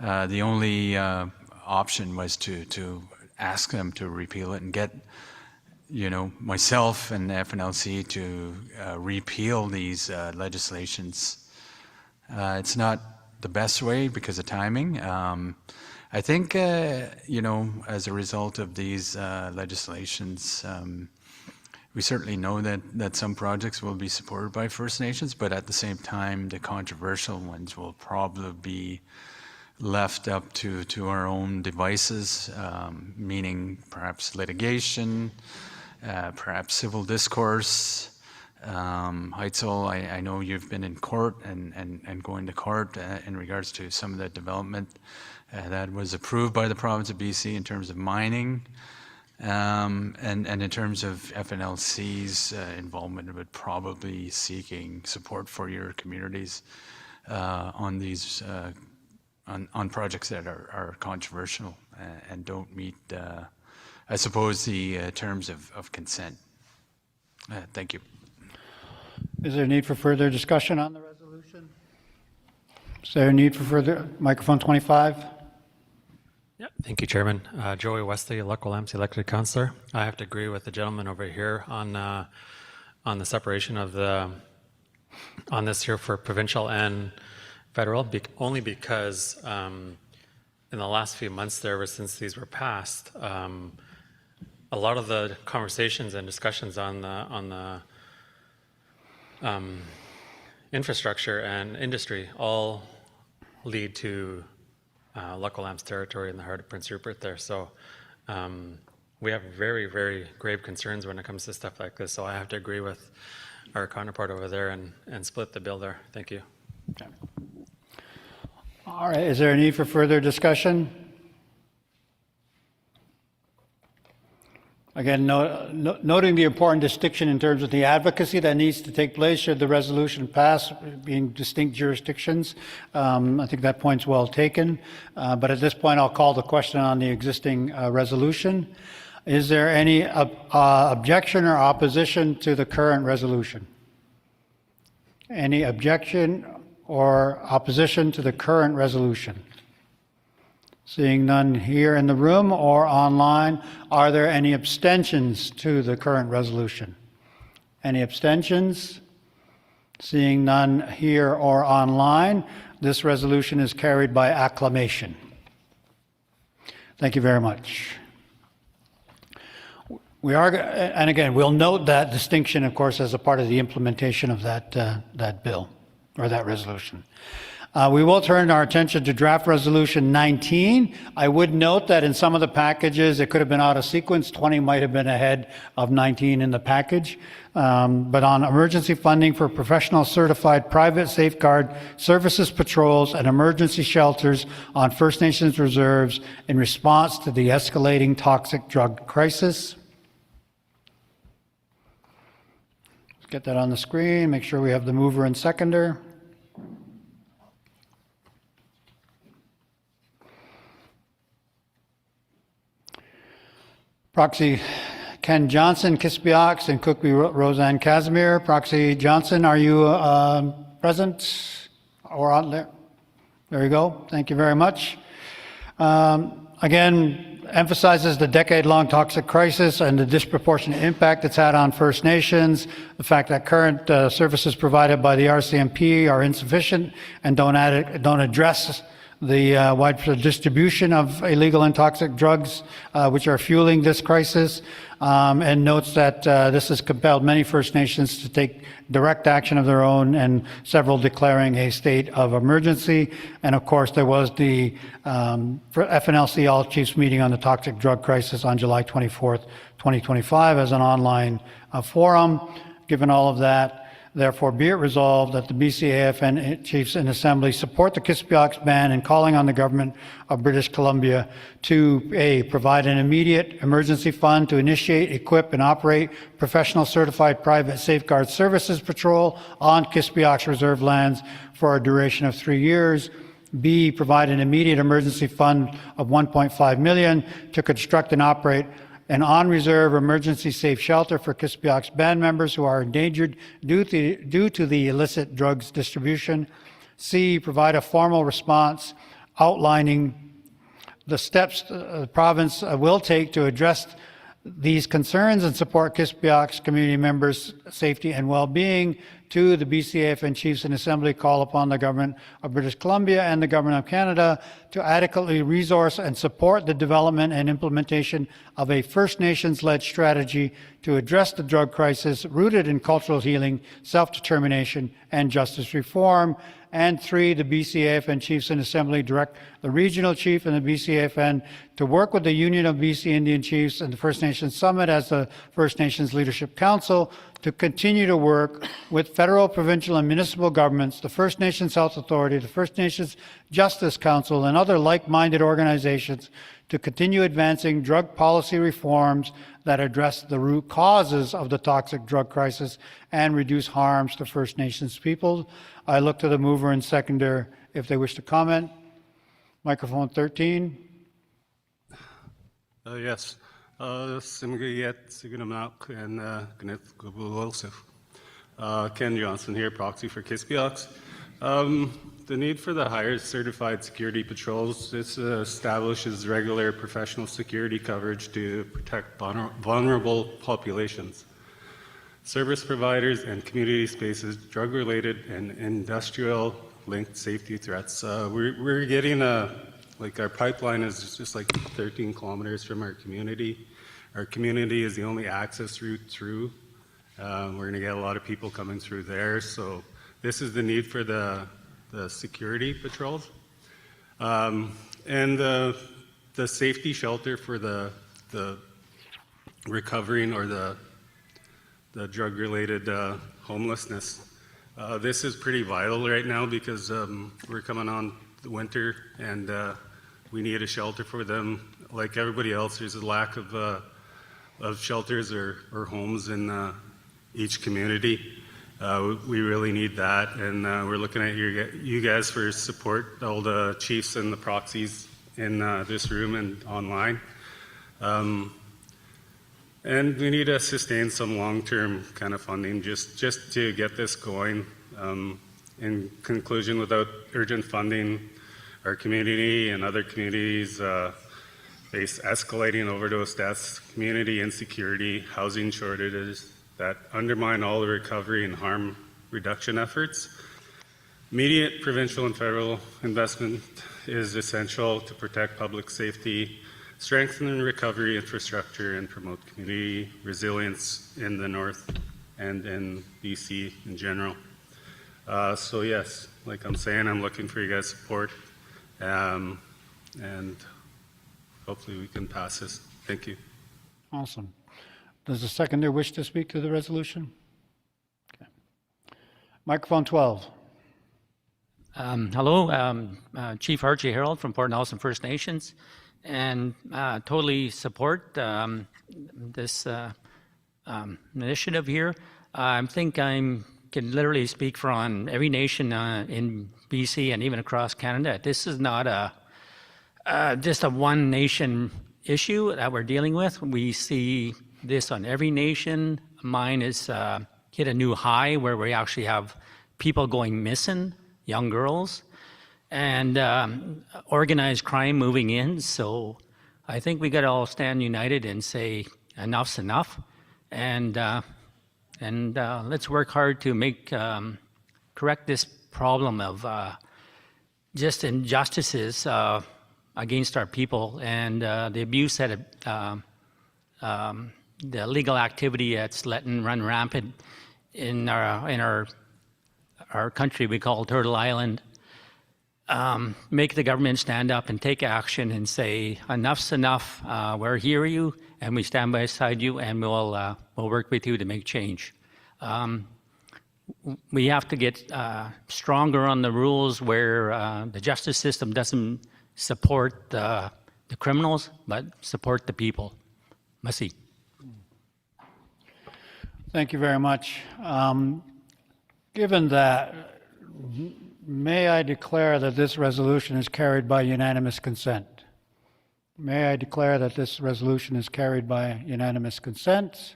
The only option was to ask them to repeal it and get myself and the FNLC to repeal these legislations. It's not the best way because of timing. I think, as a result of these legislations, we certainly know that some projects will be supported by First Nations, but at the same time, the controversial ones will probably be left up to our own devices, meaning perhaps litigation, perhaps civil discourse. Heitzel, I know you've been in court and going to court in regards to some of the development that was approved by the province of BC in terms of mining, and in terms of FNLC's involvement with probably seeking support for your communities on these on projects that are controversial and don't meet, I suppose, the terms of consent. Thank you. Is there a need for further discussion on the resolution? Is there a need for further? Microphone 25. Yeah, thank you, Chairman. Joey Wesley, local MC elected councillor. I have to agree with the gentleman over here on the separation of on this here for provincial and federal, only because in the last few months there, ever since these were passed, a lot of the conversations and discussions on the infrastructure and industry all lead to Luck Lamb's territory in the heart of Prince Rupert there. So we have very, very grave concerns when it comes to stuff like this. So I have to agree with our counterpart over there and split the bill there. Thank you. Okay. All right, is there a need for further discussion? Again, noting the important distinction in terms of the advocacy that needs to take place should the resolution pass, being distinct jurisdictions. I think that point's well taken. But at this point, I'll call the question on the existing resolution. Is there any objection or opposition to the current resolution? Any objection or opposition to the current resolution? Seeing none here in the room or online, are there any abstentions to the current resolution? Any abstentions? Seeing none here or online, this resolution is carried by acclamation. Thank you very much. We are, and again, we'll note that distinction, of course, as a part of the implementation of that bill or that resolution. We will turn our attention to draft resolution 19. I would note that in some of the packages, it could have been out of sequence. 20 might have been ahead of 19 in the package. But on emergency funding for professional certified private safeguard services patrols and emergency shelters on First Nations reserves in response to the escalating toxic drug crisis. Let's get that on the screen. Make sure we have the mover and seconder. Proxy Ken Johnson, Kispiox, and Cookby Roseanne Casimir. Proxy Johnson, are you present or on there? There you go. Thank you very much. Again, emphasizes the decade-long toxic crisis and the disproportionate impact it's had on First Nations, the fact that current services provided by the RCMP are insufficient and don't address the widespread distribution of illegal and toxic drugs, which are fueling this crisis, and notes that this has compelled many First Nations to take direct action of their own, and several declaring a state of emergency. And of course, there was the FNLC All Chiefs meeting on the toxic drug crisis on July 24th, 2025 as an online forum. Given all of that, therefore, be it resolved that the BCAFN Chiefs in Assembly support the Kispiox ban and calling on the Government of British Columbia to A, provide an immediate emergency fund to initiate, equip, and operate professional certified private safeguard services patrol on Kispiox reserve lands for a duration of 3 years. B, provide an immediate emergency fund of $1.5 million to construct and operate an on-reserve emergency safe shelter for Kispiox band members who are endangered due to the illicit drugs distribution. C, provide a formal response outlining the steps the province will take to address these concerns and support Kispiox's community members' safety and well-being. 2, the BCAFN Chiefs and Assembly call upon the Government of British Columbia and the Government of Canada to adequately resource and support the development and implementation of a First Nations-led strategy to address the drug crisis rooted in cultural healing, self-determination, and justice reform. And 3, the BCAFN Chiefs and Assembly direct the Regional Chief and the BCAFN to work with the Union of BC Indian Chiefs and the First Nations Summit as the First Nations Leadership Council to continue to work with federal, provincial, and municipal governments, the First Nations Health Authority, the First Nations Justice Council, and other like-minded organizations to continue advancing drug policy reforms that address the root causes of the toxic drug crisis and reduce harms to First Nations people. I look to the mover and seconder if they wish to comment. Microphone 13. Yes. Simgayet Siganamak and Gwyneth Gubulosif. Ken Johnson here, proxy for Kispiox. The need for the higher certified security patrols, this establishes regular professional security coverage to protect vulnerable populations. Service providers and community spaces, drug-related and industrial-linked safety threats. We're getting like our pipeline is just like 13 kilometers from our community. Our community is the only access route through. We're going to get a lot of people coming through there. So this is the need for the security patrols. And the safety shelter for the recovering or the drug-related homelessness. This is pretty vital right now because we're coming on the winter and we need a shelter for them. Like everybody else, there's a lack of shelters or homes in each community. We really need that, and we're looking at you guys for support, all the chiefs and the proxies in this room and online. And we need to sustain some long-term kind of funding just to get this going. In conclusion, without urgent funding, our community and other communities face escalating overdose deaths, community insecurity, housing shortages that undermine all the recovery and harm reduction efforts. Immediate provincial and federal investment is essential to protect public safety, strengthen recovery infrastructure, and promote community resilience in the North and in BC in general. So yes, like I'm saying, I'm looking for you guys' support, and hopefully we can pass this. Thank you. Awesome. Does the seconder wish to speak to the resolution? Okay. Microphone 12. Hello, Chief Archie Harold from Port Nelson First Nations, and totally support this initiative here. I think I can literally speak for on every nation in BC and even across Canada. This is not just a one nation issue that we're dealing with. We see this on every nation. Mine is hit a new high where we actually have people going missing, young girls, and organized crime moving in. So I think we got to all stand united and say enough's enough, and let's work hard to make correct this problem of just injustices against our people and the abuse that the illegal activity that's letting run rampant in our country we call Turtle Island. Make the government stand up and take action and say enough's enough. We're here you and we stand beside you and we'll work with you to make change. We have to get stronger on the rules where the justice system doesn't support the criminals but support the people. Merci. Thank you very much. Given that, may I declare that this resolution is carried by unanimous consent? May I declare that this resolution is carried by unanimous consent?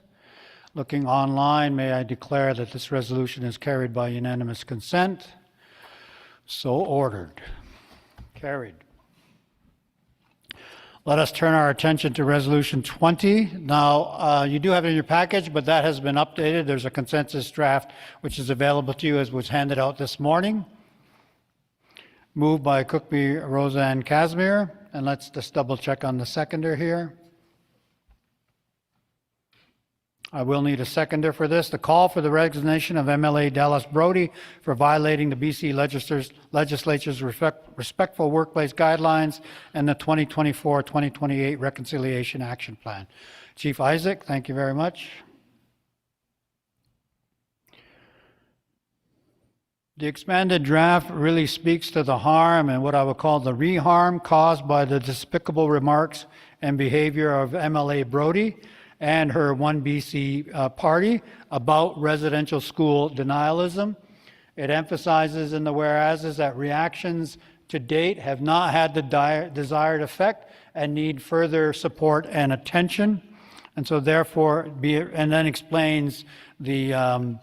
Looking online, may I declare that this resolution is carried by unanimous consent? So ordered. Carried. Let us turn our attention to Resolution 20. Now, you do have it in your package, but that has been updated. There's a consensus draft which is available to you as was handed out this morning. Moved by Cookby Roseanne Casimir. And let's just double check on the seconder here. I will need a seconder for this. The call for the resignation of MLA Dallas Brody for violating the BC legislature's respectful workplace guidelines and the 2024-2028 Reconciliation Action Plan. Chief Isaac, thank you very much. The expanded draft really speaks to the harm and what I would call the re-harm caused by the despicable remarks and behavior of MLA Brody and her One BC party about residential school denialism. It emphasizes in the whereases that reactions to date have not had the desired effect and need further support and attention. And so therefore, and then explains the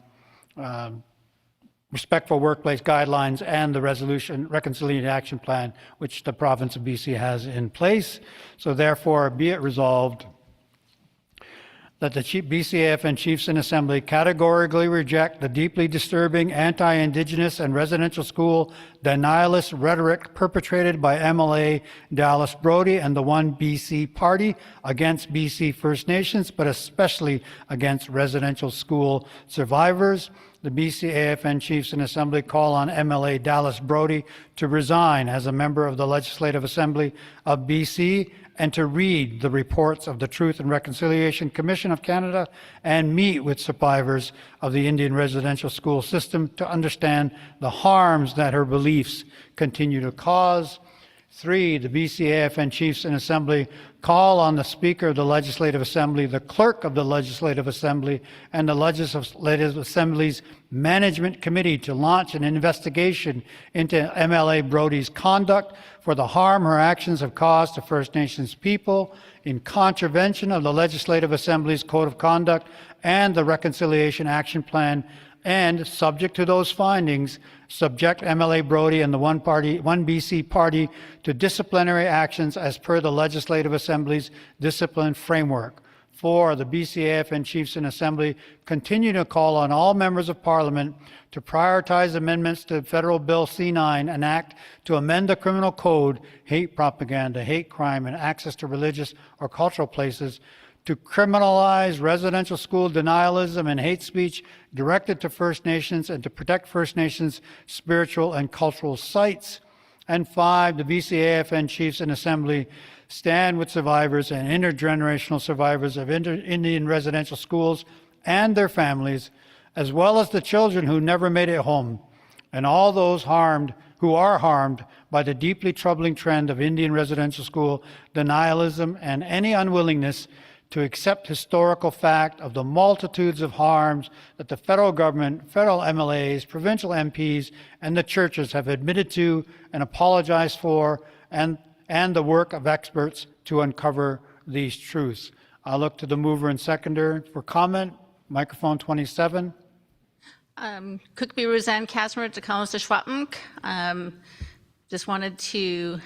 respectful workplace guidelines and the reconciliation action plan, which the province of BC has in place. So therefore, be it resolved that the BCAFN Chiefs in Assembly categorically reject the deeply disturbing anti-Indigenous and residential school denialist rhetoric perpetrated by MLA Dallas Brody and the One BC Party against BC First Nations, but especially against residential school survivors. The BCAFN Chiefs in Assembly call on MLA Dallas Brody to resign as a member of the Legislative Assembly of BC and to read the reports of the Truth and Reconciliation Commission of Canada and meet with survivors of the Indian residential school system to understand the harms that her beliefs continue to cause. 3, the BCAFN Chiefs in Assembly call on the Speaker of the Legislative Assembly, the Clerk of the Legislative Assembly, and the Legislative Assembly's Management Committee to launch an investigation into MLA Brody's conduct for the harm her actions have caused to First Nations people in contravention of the Legislative Assembly's Code of Conduct and the Reconciliation Action Plan, and, subject to those findings, subject MLA Brody and the One BC Party to disciplinary actions as per the Legislative Assembly's discipline framework. 4, the BCAFN Chiefs in Assembly continue to call on all members of Parliament to prioritize amendments to Federal Bill C-9, an act to amend the criminal code, hate propaganda, hate crime, and access to religious or cultural places, to criminalize residential school denialism and hate speech directed to First Nations and to protect First Nations spiritual and cultural sites. And 5, the BCAFN Chiefs in Assembly stand with survivors and intergenerational survivors of Indian residential schools and their families, as well as the children who never made it home, and all those who are harmed by the deeply troubling trend of Indian residential school denialism and any unwillingness to accept historical fact of the multitudes of harms that the federal government, federal MLAs, provincial MPs, and the churches have admitted to and apologized for, and the work of experts to uncover these truths. I look to the mover and seconder for comment. Microphone 27. Cookby Roseanne Casimir to Thomas de Schwappenk. Just wanted to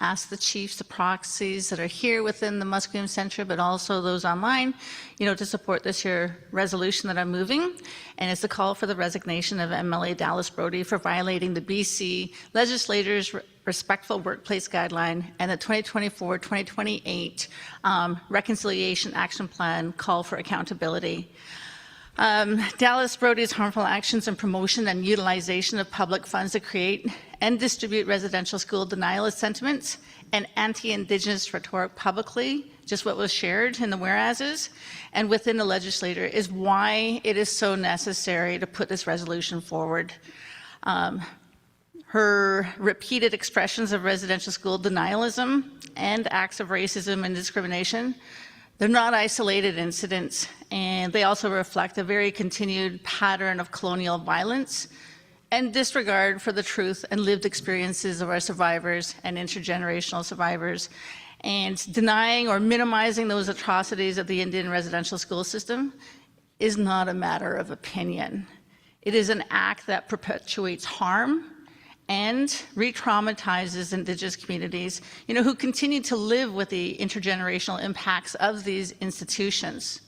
ask the chiefs, the proxies that are here within the Musqueam Centre, but also those online, to support this here resolution that I'm moving. And it's a call for the resignation of MLA Dallas Brody for violating the BC legislature's respectful workplace guideline and the 2024-2028 Reconciliation Action Plan call for accountability. Dallas Brody's harmful actions and promotion and utilization of public funds to create and distribute residential school denialist sentiments and anti-Indigenous rhetoric publicly, just what was shared in the whereases, and within the legislature is why it is so necessary to put this resolution forward. Her repeated expressions of residential school denialism and acts of racism and discrimination, they're not isolated incidents, and they also reflect a very continued pattern of colonial violence and disregard for the truth and lived experiences of our survivors and intergenerational survivors, and denying or minimizing those atrocities of the Indian residential school system is not a matter of opinion. It is an act that perpetuates harm and re-traumatizes Indigenous communities, who continue to live with the intergenerational impacts of these institutions.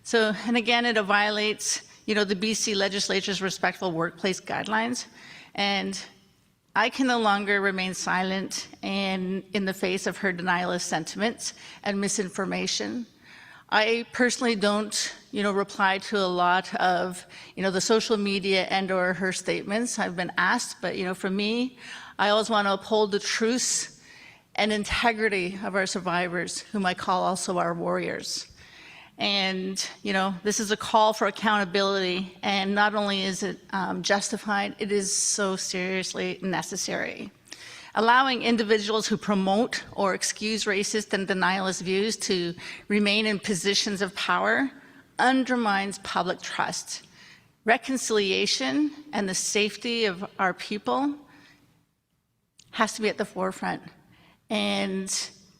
So, and again, it violates, the BC legislature's respectful workplace guidelines. And I can no longer remain silent and in the face of her denialist sentiments and misinformation. I personally don't, reply to a lot of, the social media and or her statements. I've been asked, but, for me, I always want to uphold the truths and integrity of our survivors, whom I call also our warriors. And, this is a call for accountability, and not only is it justified, it is so seriously necessary. Allowing individuals who promote or excuse racist and denialist views to remain in positions of power undermines public trust. Reconciliation and the safety of our people has to be at the forefront. And,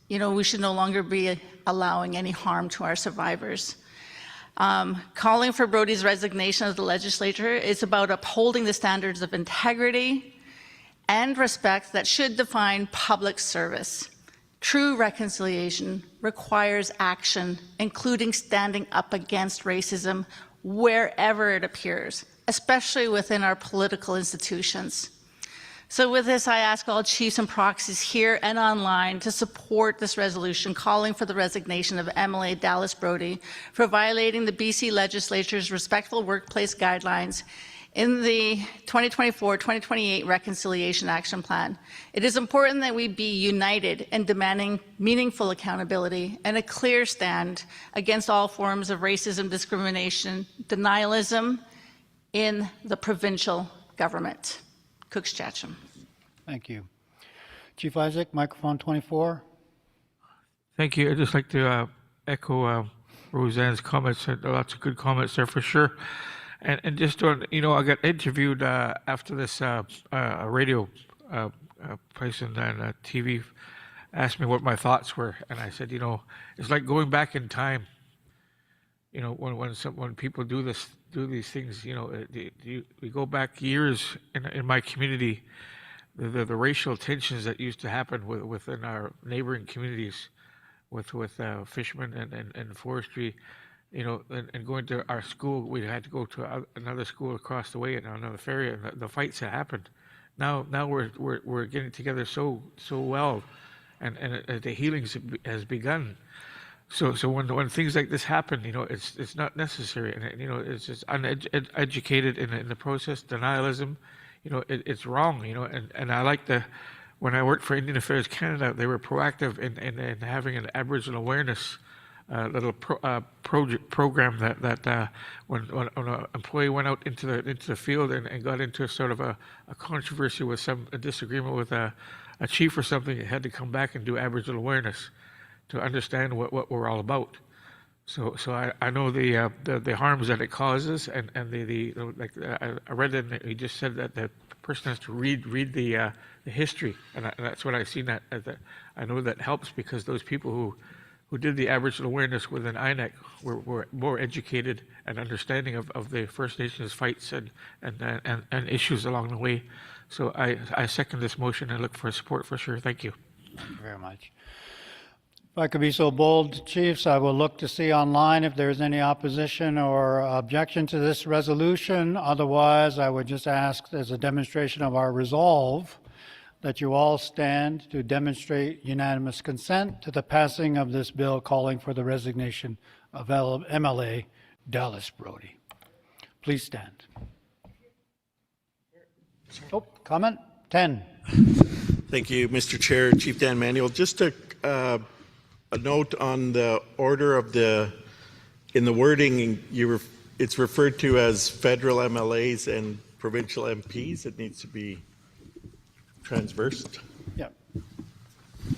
we should no longer be allowing any harm to our survivors. Calling for Brody's resignation of the legislature is about upholding the standards of integrity and respect that should define public service. True reconciliation requires action, including standing up against racism wherever it appears, especially within our political institutions. So with this, I ask all chiefs and proxies here and online to support this resolution calling for the resignation of MLA Dallas Brody for violating the BC legislature's respectful workplace guidelines in the 2024-2028 Reconciliation Action Plan. It is important that we be united in demanding meaningful accountability and a clear stand against all forms of racism, discrimination, denialism in the provincial government. Cookschatcham. Thank you. Chief Isaac, microphone 24. Thank you. I'd just like to echo Roseanne's comments. Lots of good comments there for sure. And just on, I got interviewed after this radio place and TV asked me what my thoughts were, and I said, it's like going back in time. When people do these things, we go back years in my community. The racial tensions that used to happen within our neighboring communities, with fishermen and forestry. And going to our school, we had to go to another school across the way and another ferry, and the fights that happened. Now we're getting together so well, and the healing has begun. So when things like this happen, it's not necessary, and it's just uneducated in the process, denialism. It's wrong. And I like when I worked for Indian Affairs Canada, they were proactive in having an Aboriginal awareness little program that when an employee went out into the field and got into sort of a controversy with a disagreement with a chief or something, it had to come back and do Aboriginal awareness to understand what we're all about. So I know the harms that it causes, and I read it, and he just said that the person has to read the history, and that's what I've seen. That I know that helps, because those people who did the Aboriginal awareness within INEC were more educated and understanding of the First Nations fights and issues along the way. So I second this motion and look for support for sure. Thank you. Thank you very much. If I could be so bold, Chiefs, I will look to see online if there's any opposition or objection to this resolution. Otherwise, I would just ask, as a demonstration of our resolve, that you all stand to demonstrate unanimous consent to the passing of this bill calling for the resignation of MLA Dallas Brody. Please stand. Oh, comment? 10. Thank you, Mr. Chair. Chief Dan Manuel. Just a note on the order of in the wording, it's referred to as federal MLAs and provincial MPs. It needs to be transversed. Yeah.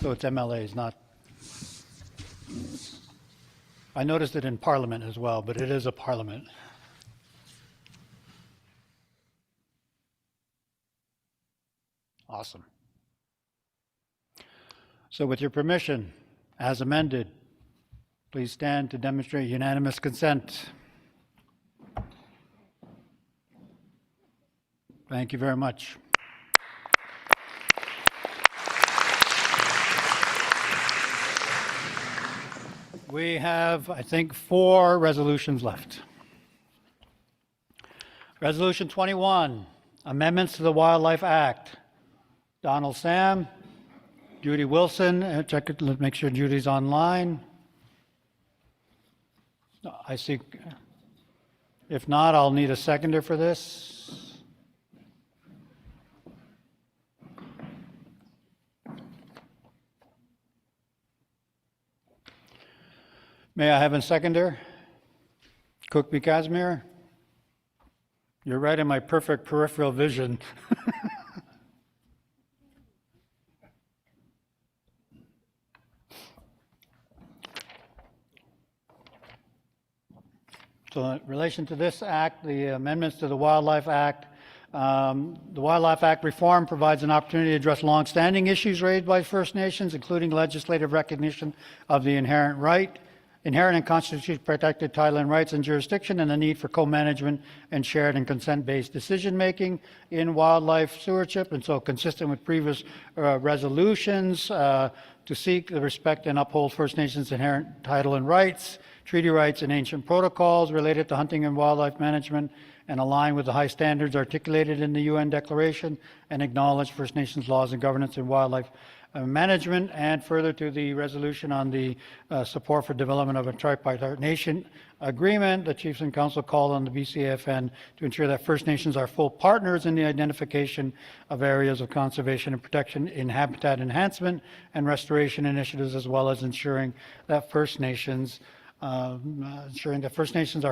So it's MLAs, not. I noticed it in Parliament as well, but it is a Parliament. Awesome. So with your permission, as amended, please stand to demonstrate unanimous consent. Thank you very much. We have, I think, 4 resolutions left. Resolution 21, amendments to the Wildlife Act. Donald Sam, Judy Wilson, check it, let's make sure Judy's online. I see. If not, I'll need a seconder for this. May I have a seconder? Cook B. Casimir? You're right in my perfect peripheral vision. So in relation to this act, the amendments to the Wildlife Act, the Wildlife Act reform provides an opportunity to address long-standing issues raised by First Nations, including legislative recognition of the inherent and constitutionally protected title and rights and jurisdiction, and the need for co-management and shared and consent-based decision-making in wildlife stewardship. And so consistent with previous resolutions to seek, respect, and uphold First Nations inherent title and rights, treaty rights, and ancient protocols related to hunting and wildlife management, and align with the high standards articulated in the UN Declaration, and acknowledge First Nations laws and governance in wildlife management, and further to the resolution on the support for development of a tripartite nation agreement. The Chiefs and Council called on the BCAFN to ensure that First Nations are full partners in the identification of areas of conservation and protection in habitat enhancement and restoration initiatives, as well as ensuring that First Nations are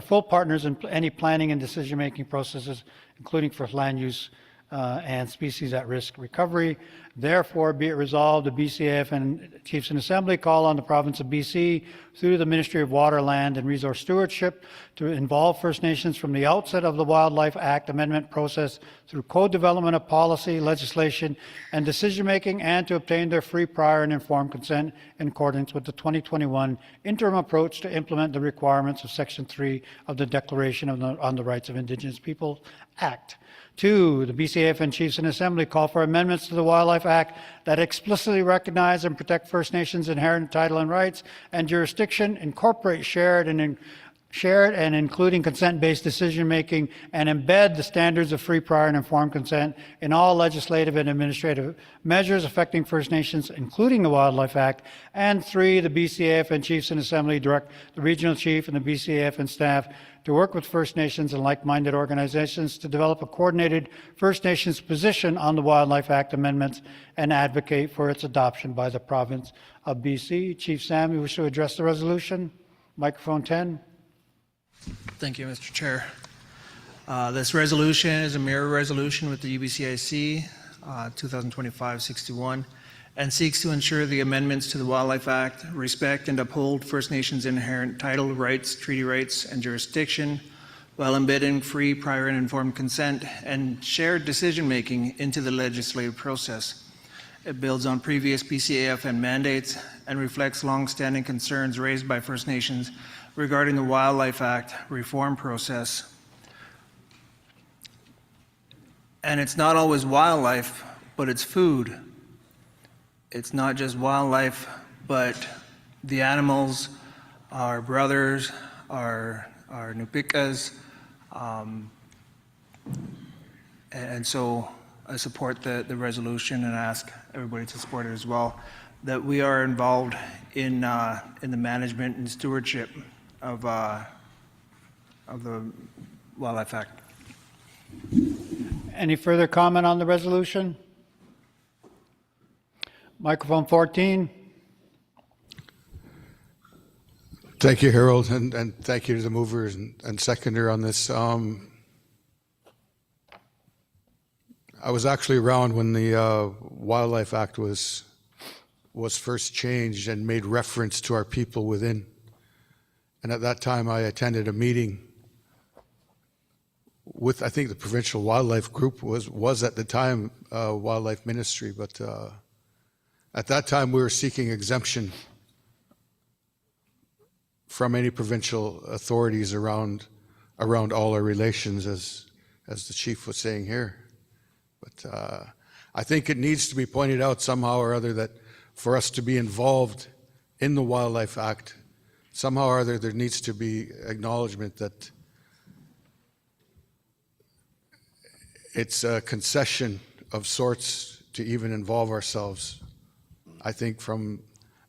full partners in any planning and decision-making processes, including for land use and species at risk recovery. Therefore, be it resolved, the BCAFN Chiefs and Assembly call on the province of BC through the Ministry of Water, Land and Resource Stewardship to involve First Nations from the outset of the Wildlife Act amendment process through co-development of policy, legislation, and decision-making, and to obtain their free, prior, and informed consent in accordance with the 2021 interim approach to implement the requirements of Section 3 of the Declaration on the Rights of Indigenous Peoples Act. 2, the BCAFN Chiefs and Assembly call for amendments to the Wildlife Act that explicitly recognize and protect First Nations' inherent title and rights and jurisdiction, incorporate shared and including consent-based decision-making, and embed the standards of free, prior, and informed consent in all legislative and administrative measures affecting First Nations, including the Wildlife Act. And 3, the BCAFN Chiefs and Assembly direct the Regional Chief and the BCAFN staff to work with First Nations and like-minded organizations to develop a coordinated First Nations position on the Wildlife Act amendments and advocate for its adoption by the province of BC. Chief Sam, you wish to address the resolution? Microphone 10. Thank you, Mr. Chair. This resolution is a mirror resolution with the UBCIC 2025-61 and seeks to ensure the amendments to the Wildlife Act respect and uphold First Nations inherent title rights, treaty rights, and jurisdiction while embedding free, prior, and informed consent and shared decision-making into the legislative process. It builds on previous BCAFN mandates and reflects long-standing concerns raised by First Nations regarding the Wildlife Act reform process. And it's not always wildlife, but it's food. It's not just wildlife, but the animals, our brothers, our Nupikas, and so I support the resolution and ask everybody to support it as well, that we are involved in the management and stewardship of the Wildlife Act. Any further comment on the resolution? Microphone 14. Thank you, Harold, and thank you to the movers and seconder on this. I was actually around when the Wildlife Act was first changed and made reference to our people within. And at that time, I attended a meeting with, I think, the provincial wildlife group was at the time Wildlife Ministry, but at that time we were seeking exemption from any provincial authorities around all our relations, as the chief was saying here. But I think it needs to be pointed out somehow or other that for us to be involved in the Wildlife Act, somehow or other there needs to be acknowledgement that it's a concession of sorts to even involve ourselves. I think from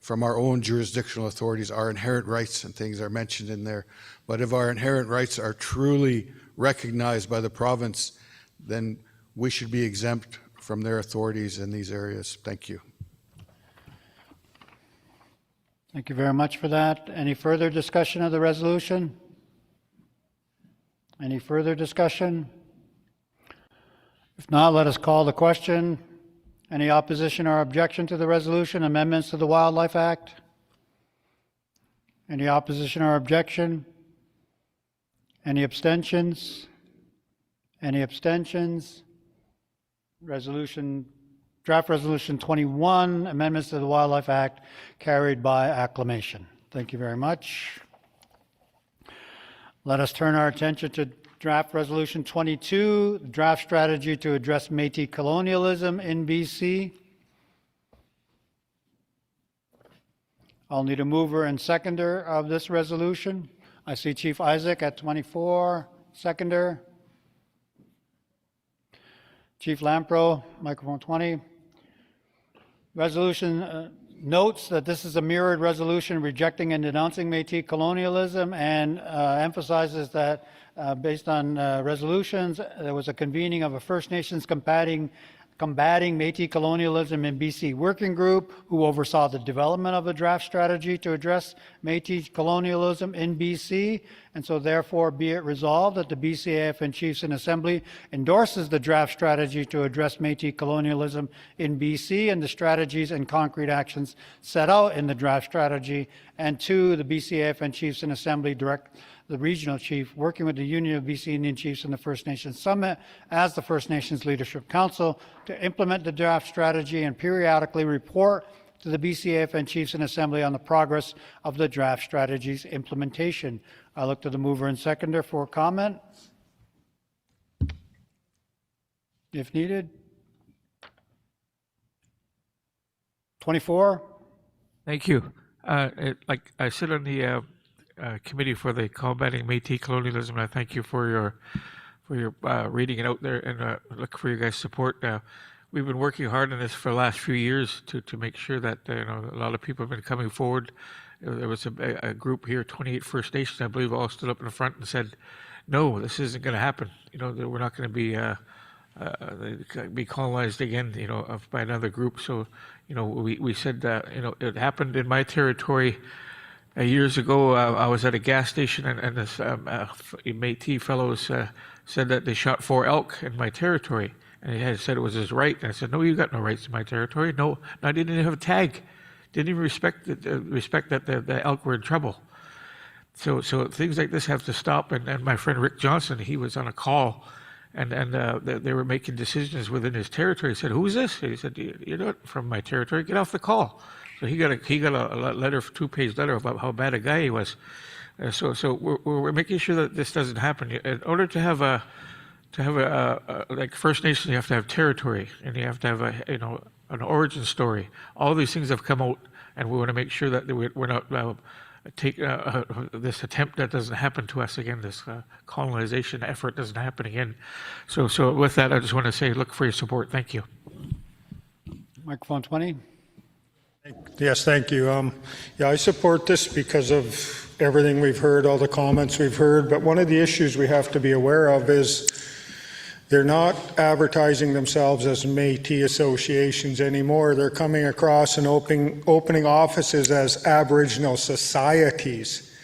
our own jurisdictional authorities, our inherent rights and things are mentioned in there. But if our inherent rights are truly recognized by the province, then we should be exempt from their authorities in these areas. Thank you. Thank you very much for that. Any further discussion of the resolution? Any further discussion? If not, let us call the question. Any opposition or objection to the resolution, amendments to the Wildlife Act? Any opposition or objection? Any abstentions? Any abstentions? Draft Resolution 21, amendments to the Wildlife Act, carried by acclamation. Thank you very much. Let us turn our attention to Draft Resolution 22, the draft strategy to address Métis colonialism in BC. I'll need a mover and seconder of this resolution. I see Chief Isaac at 24, seconder. Chief Lampro, microphone 20. Resolution notes that this is a mirrored resolution rejecting and denouncing Métis colonialism, and emphasizes that based on resolutions, there was a convening of a First Nations combating Métis colonialism in BC working group who oversaw the development of a draft strategy to address Métis colonialism in BC. And so therefore be it resolved that the BCAFN Chiefs in Assembly endorses the draft strategy to address Métis colonialism in BC and the strategies and concrete actions set out in the draft strategy. And two, the BCAFN Chiefs in Assembly direct the regional chief, working with the Union of BC Indian Chiefs and the First Nations Summit as the First Nations Leadership Council, to implement the draft strategy and periodically report to the BCAFN Chiefs in Assembly on the progress of the draft strategy's implementation. I look to the mover and seconder for comment, if needed. 24. Thank you. Like I sit on the committee for the combating Métis colonialism. I thank you for your reading it out there, and look for your guys' support. We've been working hard on this for the last few years to make sure that a lot of people have been coming forward. There was a group here, 28 First Nations, I believe, all stood up in the front and said, "No, this isn't going to happen. We're not going to be colonized again, by another group." So, we said that, it happened in my territory. Years ago, I was at a gas station, and this Métis fellows said that they shot 4 elk in my territory, and he had said it was his right. And I said, "No, you got no rights in my territory. No, I didn't even have a tag. Didn't even respect that the elk were in trouble." So things like this have to stop. And my friend Rick Johnson, he was on a call, and they were making decisions within his territory. He said, "Who is this?" He said, "You're not from my territory. Get off the call." So he got a letter, 2-page letter about how bad a guy he was. So we're making sure that this doesn't happen. In order to have like First Nations, you have to have territory, and you have to have an origin story. All these things have come out, and we want to make sure that we're not take this attempt that doesn't happen to us again. This colonization effort doesn't happen again. So with that, I just want to say, look for your support. Thank you. Microphone 20. Yes, thank you. I support this because of everything we've heard, all the comments we've heard, but one of the issues we have to be aware of is they're not advertising themselves as Métis associations anymore. They're coming across and opening offices as Aboriginal societies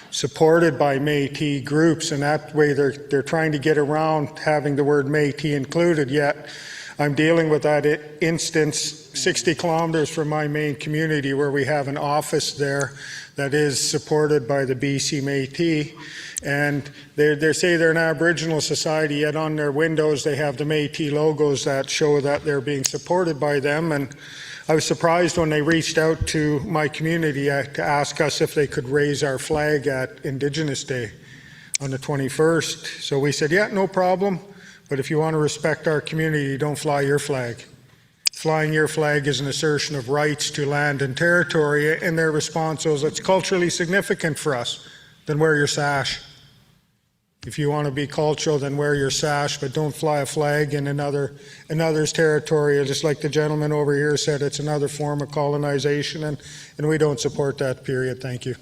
supported by Métis groups, and that way they're trying to get around having the word Métis included, yet I'm dealing with that instance 60 kilometers from my main community, where we have an office there that is supported by the BC Métis, and they say they're an Aboriginal society, yet on their windows they have the Métis logos that show that they're being supported by them. And I was surprised when they reached out to my community to ask us if they could raise our flag at Indigenous Day on the 21st. So we said, yeah, no problem. But if you want to respect our community, don't fly your flag. flying your flag is an assertion of rights to land and territory, and their response was, it's culturally significant for us. Then wear your sash. If you want to be cultural, then wear your sash, but don't fly a flag in another's territory. Just like the gentleman over here said, it's another form of colonization, and we don't support that, period. Thank you.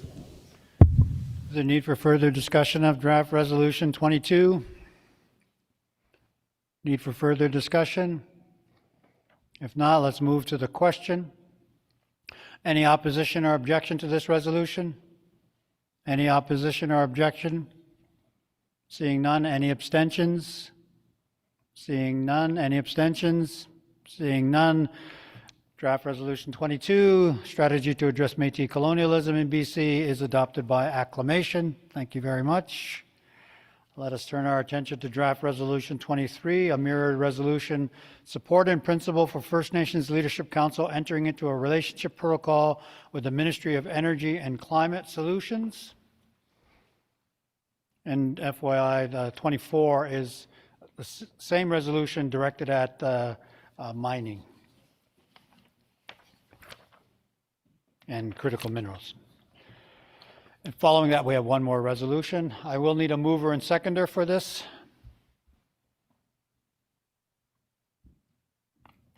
Is there need for further discussion of draft resolution 22? Need for further discussion? If not, let's move to the question. Any opposition or objection to this resolution? Any opposition or objection? Seeing none, any abstentions? Seeing none, any abstentions? Seeing none. Draft Resolution 22, Strategy to Address Métis Colonialism in BC, is adopted by acclamation. Thank you very much. Let us turn our attention to Draft Resolution 23, a mirrored resolution, support and principle for First Nations Leadership Council entering into a relationship protocol with the Ministry of Energy and Climate Solutions. And FYI, 24 is the same resolution directed at mining and critical minerals. And following that, we have one more resolution. I will need a mover and seconder for this.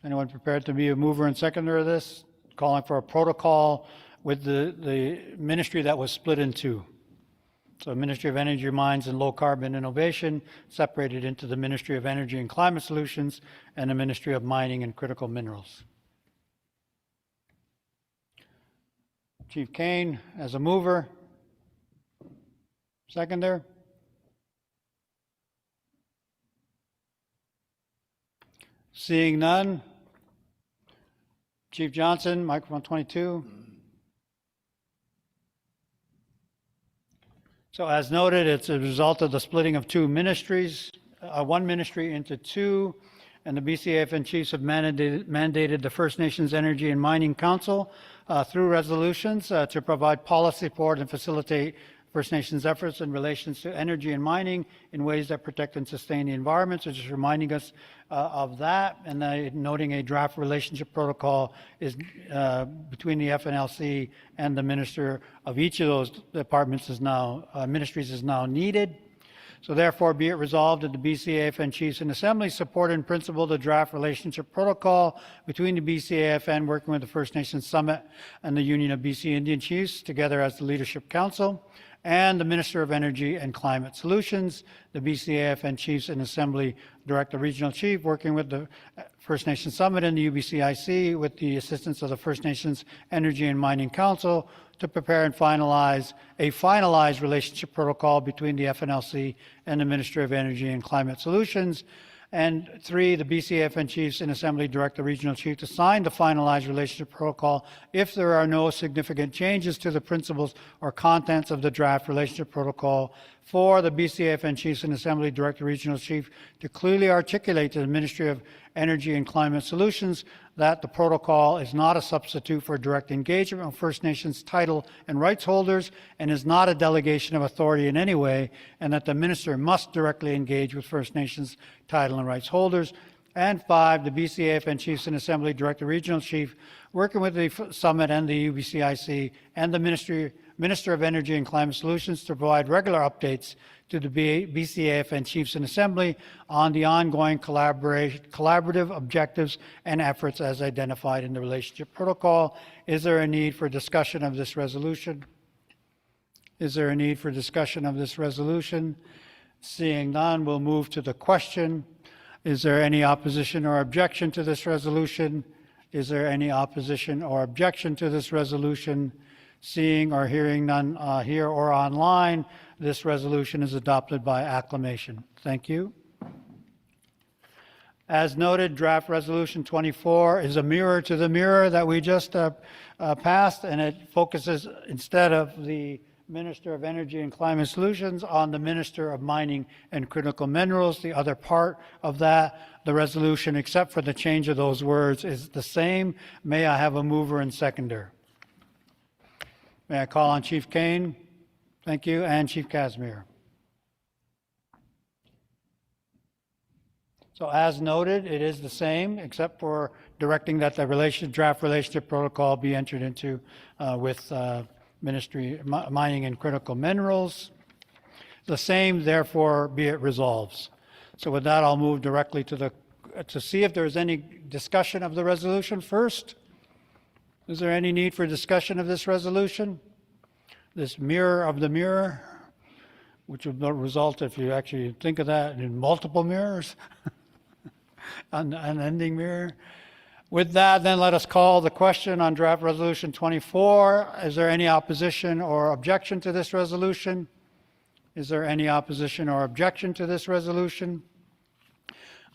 Anyone prepared to be a mover and seconder of this? Calling for a protocol with the ministry that was split in two. So Ministry of Energy, Mines and Low Carbon Innovation separated into the Ministry of Energy and Climate Solutions and the Ministry of Mining and Critical Minerals. Chief Kane as a mover. Seconder. Seeing none. Chief Johnson, microphone 22. So as noted, it's a result of the splitting of two ministries, one ministry into two, and the BCAFN chiefs have mandated the First Nations Energy and Mining Council through resolutions to provide policy support and facilitate First Nations efforts in relation to energy and mining in ways that protect and sustain the environment. So just reminding us of that, and noting a draft relationship protocol is between the FNLC and the minister of each of those departments is now, ministries is now needed. So therefore, be it resolved that the BCAFN Chiefs and Assembly support in principle the draft relationship protocol between the BCAFN working with the First Nations Summit and the Union of BC Indian Chiefs together as the Leadership Council, and the Minister of Energy and Climate Solutions, the BCAFN Chiefs and Assembly direct the Regional Chief working with the First Nations Summit and the UBCIC with the assistance of the First Nations Energy and Mining Council to prepare and finalize a finalized relationship protocol between the FNLC and the Ministry of Energy and Climate Solutions. And 3, the BCAFN Chiefs in Assembly direct the Regional Chief to sign the finalized relationship protocol if there are no significant changes to the principles or contents of the draft relationship protocol. 4, the BCAFN Chiefs in Assembly direct the Regional Chief to clearly articulate to the Ministry of Energy and Climate Solutions that the protocol is not a substitute for direct engagement with First Nations title and rights holders and is not a delegation of authority in any way, and that the Minister must directly engage with First Nations title and rights holders. And 5, the BCAFN Chiefs in Assembly direct the Regional Chief working with the Summit and the UBCIC and the Minister of Energy and Climate Solutions to provide regular updates to the BCAFN Chiefs in Assembly on the ongoing collaborative objectives and efforts as identified in the relationship protocol. Is there a need for discussion of this resolution? Is there a need for discussion of this resolution? Seeing none, we'll move to the question. Is there any opposition or objection to this resolution? Is there any opposition or objection to this resolution? Seeing or hearing none here or online, this resolution is adopted by acclamation. Thank you. As noted, draft resolution 24 is a mirror to the mirror that we just passed, and it focuses, instead of the Minister of Energy and Climate Solutions, on the Minister of Mining and Critical Minerals. The other part of that, the resolution, except for the change of those words, is the same. May I have a mover and seconder? May I call on Chief Kane? Thank you. And Chief Casimir. So as noted, it is the same, except for directing that the draft relationship protocol be entered into with Ministry Mining and Critical Minerals. The same, therefore, be it resolves. So with that, I'll move directly to see if there's any discussion of the resolution first. Is there any need for discussion of this resolution? This mirror of the mirror, which would result, if you actually think of that, in multiple mirrors, an unending mirror. With that, then let us call the question on draft resolution 24. Is there any opposition or objection to this resolution? Is there any opposition or objection to this resolution?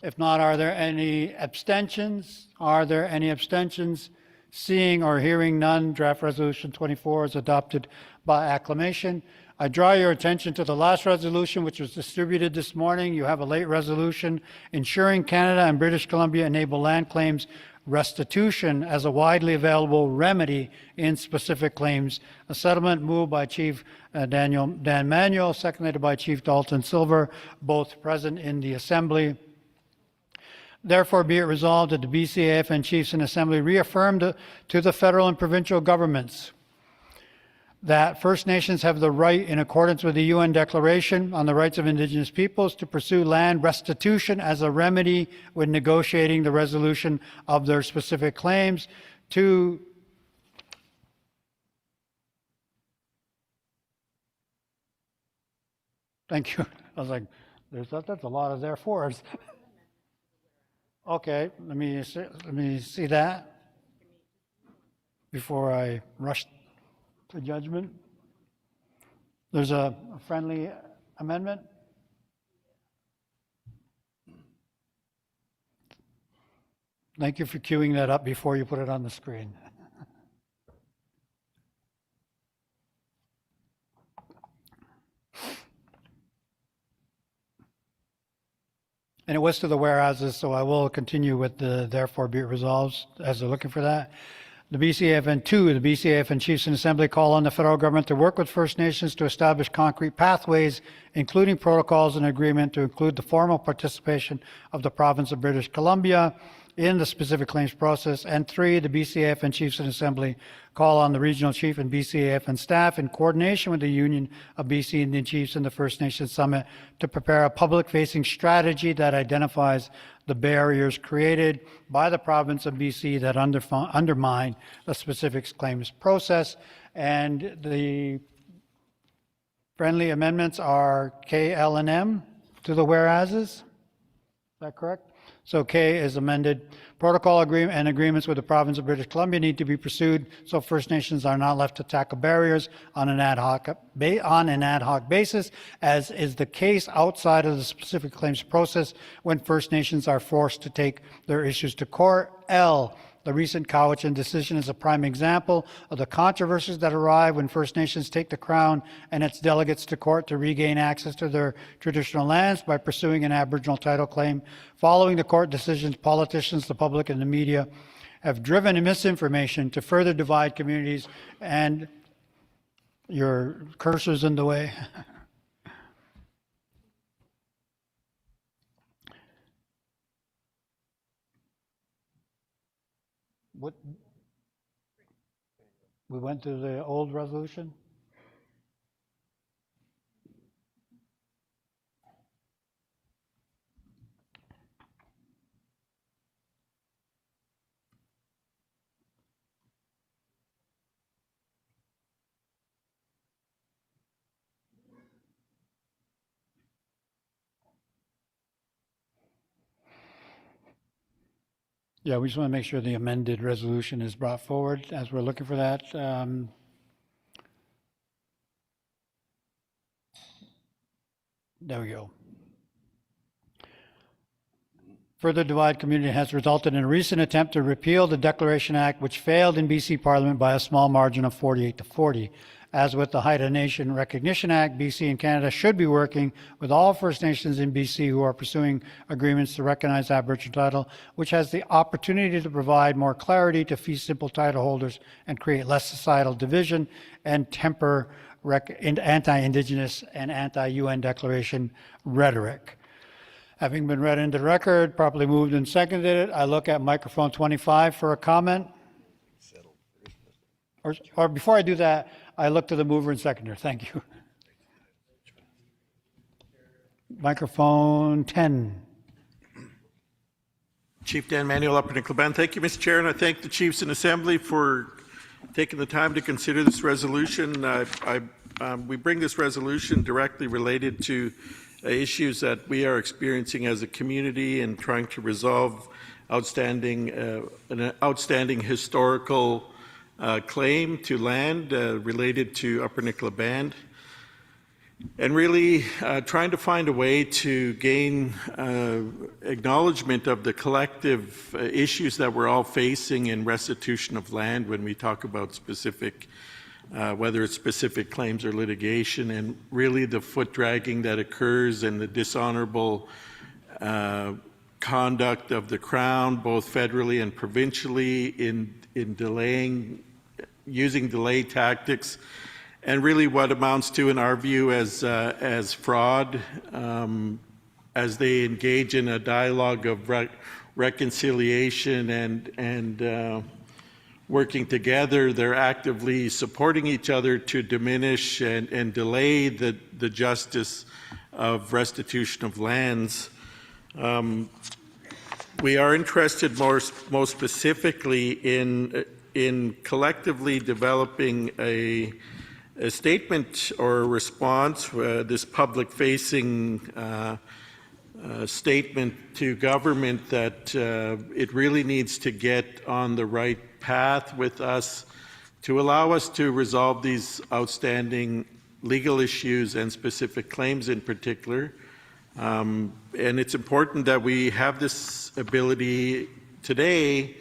If not, are there any abstentions? Are there any abstentions? Seeing or hearing none, draft resolution 24 is adopted by acclamation. I draw your attention to the last resolution, which was distributed this morning. You have a late resolution ensuring Canada and British Columbia enable land claims restitution as a widely available remedy in specific claims. A settlement moved by Chief Dan Manuel, seconded by Chief Dalton Silver, both present in the Assembly. Therefore, be it resolved that the BCAFN Chiefs in Assembly reaffirm to the federal and provincial governments that First Nations have the right, in accordance with the UN Declaration on the Rights of Indigenous Peoples, to pursue land restitution as a remedy when negotiating the resolution of their specific claims. Thank you. I was like, that's a lot of therefores. Okay, let me see that before I rush to judgment. There's a friendly amendment. Thank you for queuing that up before you put it on the screen. And it was to the whereases, so I will continue with the therefore be it resolves as they're looking for that. The BCAFN 2, the BCAFN Chiefs in Assembly call on the federal government to work with First Nations to establish concrete pathways, including protocols and agreement to include the formal participation of the province of British Columbia in the specific claims process. And 3, the BCAFN Chiefs in Assembly call on the regional chief and BCAFN staff in coordination with the Union of BC Indian Chiefs and the First Nations Summit to prepare a public-facing strategy that identifies the barriers created by the province of BC that undermine the specific claims process. And the friendly amendments are K, L, and M to the whereases. Is that correct? So K is amended. Protocol agreement and agreements with the province of British Columbia need to be pursued so First Nations are not left to tackle barriers on an ad hoc basis, as is the case outside of the specific claims process when First Nations are forced to take their issues to court. L, the recent Cowichan decision is a prime example of the controversies that arrive when First Nations take the Crown and its delegates to court to regain access to their traditional lands by pursuing an Aboriginal title claim. Following the court decisions, politicians, the public, and the media have driven misinformation to further divide communities. And your cursor's in the way. What? We went to the old resolution? Yeah, we just want to make sure the amended resolution is brought forward as we're looking for that. There we go. Further divide community has resulted in a recent attempt to repeal the Declaration Act, which failed in BC Parliament by a small margin of 48 to 40. As with the Haida Nation Recognition Act, BC and Canada should be working with all First Nations in BC who are pursuing agreements to recognize Aboriginal title, which has the opportunity to provide more clarity to fee simple title holders and create less societal division and temper anti-Indigenous and anti-UN declaration rhetoric. Having been read into the record, properly moved and seconded, I look at microphone 25 for a comment. Or before I do that, I look to the mover and seconder. Thank you. Microphone 10. Chief Dan Manuel, Upper Nickel Band. Thank you, Mr. Chair, and I thank the Chiefs and Assembly for taking the time to consider this resolution. We bring this resolution directly related to issues that we are experiencing as a community and trying to resolve an outstanding historical claim to land related to Upper Nicola Band, and really trying to find a way to gain acknowledgement of the collective issues that we're all facing in restitution of land when we talk about specific, whether it's specific claims or litigation, and really the foot dragging that occurs and the dishonorable conduct of the Crown, both federally and provincially, in delaying, using delay tactics, and really what amounts to, in our view, as fraud, as they engage in a dialogue of reconciliation and working together, they're actively supporting each other to diminish and delay the justice of restitution of lands. We are interested most specifically in collectively developing a statement or a response, this public-facing statement to government that it really needs to get on the right path with us to allow us to resolve these outstanding legal issues and specific claims in particular. And it's important that we have this ability today,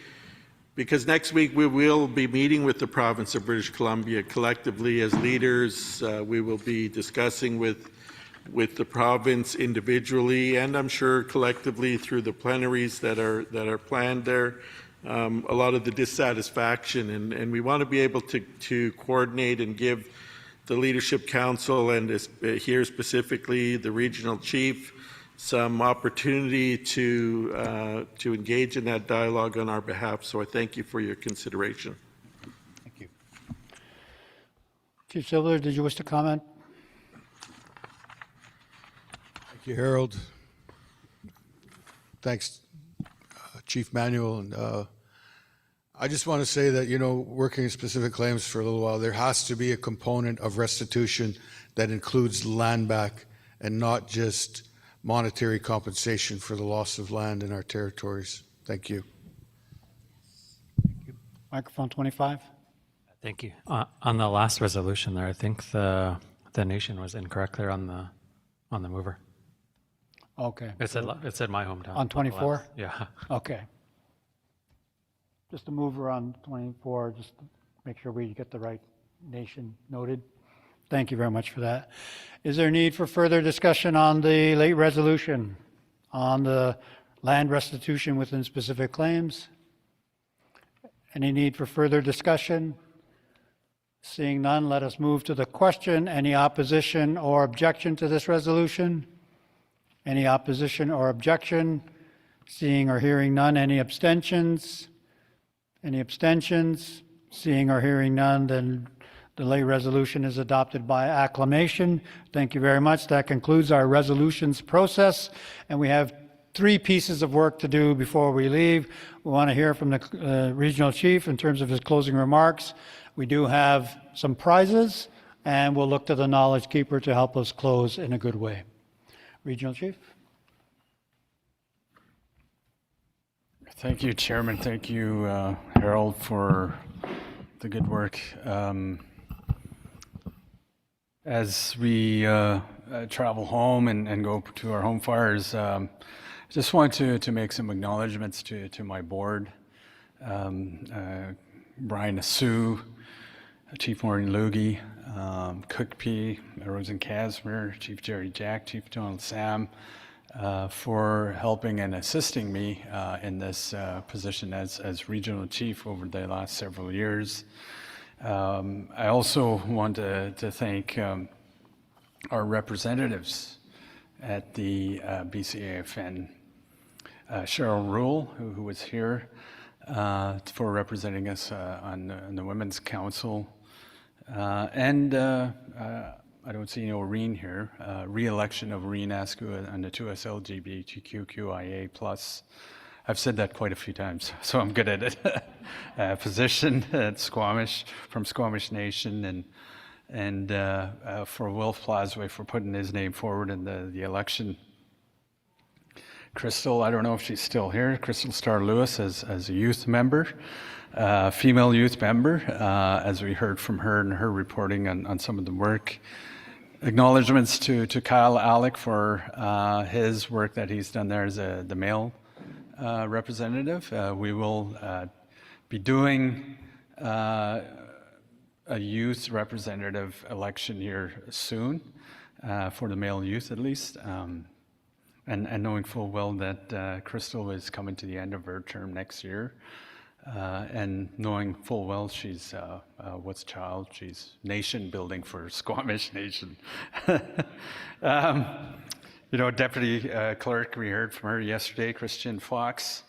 because next week we will be meeting with the province of British Columbia collectively as leaders. We will be discussing with the province individually, and I'm sure collectively through the plenaries that are planned there, a lot of the dissatisfaction, and we want to be able to coordinate and give the Leadership Council and here specifically the regional chief some opportunity to engage in that dialogue on our behalf. So I thank you for your consideration. Thank you. Chief Silver, did you wish to comment? Thank you, Harold. Thanks, Chief Manuel. And I just want to say that, you know, working in specific claims for a little while, there has to be a component of restitution that includes land back and not just monetary compensation for the loss of land in our territories. Thank you. Thank you. Microphone 25. Thank you. On the last resolution there, I think the nation was incorrect there on the mover. Okay. It said my hometown. On 24? Yeah. Okay. Just a mover on 24, just to make sure we get the right nation noted. Thank you very much for that. Is there a need for further discussion on the late resolution on the land restitution within specific claims? Any need for further discussion? Seeing none, let us move to the question. Any opposition or objection to this resolution? Any opposition or objection? Seeing or hearing none, any abstentions? Any abstentions? Seeing or hearing none, then the late resolution is adopted by acclamation. Thank you very much. That concludes our resolutions process, and we have 3 pieces of work to do before we leave. We want to hear from the regional chief in terms of his closing remarks. We do have some prizes, and we'll look to the knowledge keeper to help us close in a good way. Regional chief. Thank you, Chairman. Thank you, Harold, for the good work. As we travel home and go to our home fires, just want to make some acknowledgements to my board. Brian Assu, Chief Maureen Loogie, Cook P, Rosen Casimir, Chief Jerry Jack, Chief Donald Sam, for helping and assisting me in this position as regional chief over the last several years. I also want to thank our representatives at the BCAFN. Cheryl Rule, who was here for representing us on the Women's Council. And I don't see Oreen here. Re-election of Oreen Askew on the 2S LGBTQIA+. I've said that quite a few times, so I'm good at it. Position at Squamish, from Squamish Nation, and for Wilf Plasway for putting his name forward in the election. Crystal, I don't know if she's still here, Crystal Starr Lewis as a youth member, female youth member, as we heard from her and her reporting on some of the work. Acknowledgements to Kyle Alec for his work that he's done there as the male representative. We will be doing a youth representative election here soon, for the male youth at least. And knowing full well that Crystal is coming to the end of her term next year, and knowing full well she's what's child, she's nation building for Squamish Nation. Deputy Clerk, we heard from her yesterday, Christian Fox,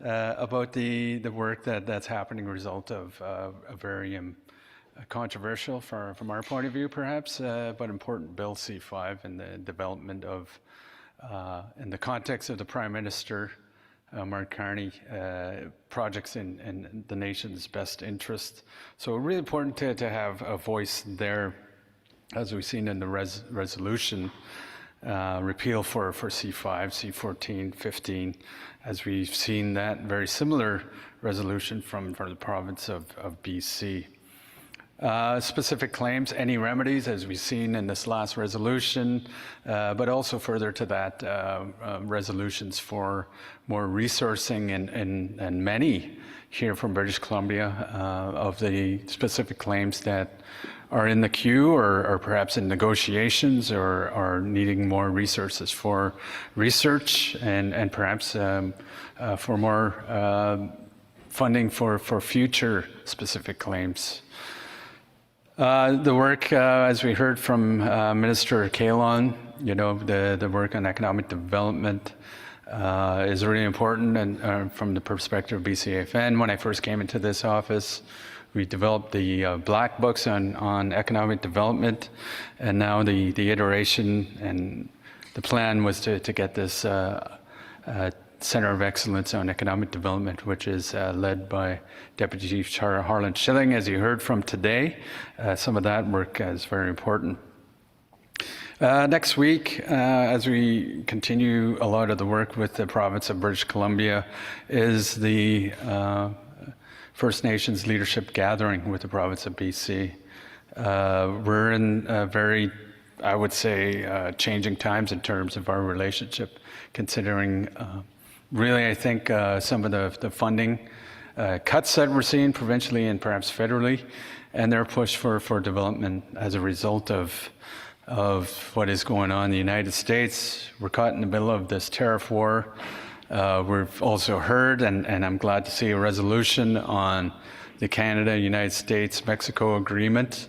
about the work that's happening, result of a very controversial from our point of view perhaps, but important Bill C5 and the development of in the context of the Prime Minister, Mark Carney, projects in the nation's best interest. So really important to have a voice there, as we've seen in the resolution, repeal for C5, C14, 15, as we've seen that very similar resolution from the province of BC. Specific claims, any remedies, as we've seen in this last resolution, but also further to that, resolutions for more resourcing and many here from British Columbia of the specific claims that are in the queue or perhaps in negotiations or are needing more resources for research and perhaps for more funding for future specific claims. The work, as we heard from Minister Kalon, the work on economic development is really important, and from the perspective of BCAFN. When I first came into this office, we developed the black books on economic development, and now the iteration and the plan was to get this Center of Excellence on Economic Development, which is led by Deputy Chief Harlan Schilling, as you heard from today. Some of that work is very important. Next week, as we continue a lot of the work with the province of British Columbia, is the First Nations Leadership Gathering with the province of BC. We're in a very, I would say, changing times in terms of our relationship, considering really, I think some of the funding cuts that we're seeing provincially and perhaps federally, and their push for development as a result of what is going on in the United States. We're caught in the middle of this tariff war. We've also heard, and I'm glad to see a resolution on the Canada-United States-Mexico agreement.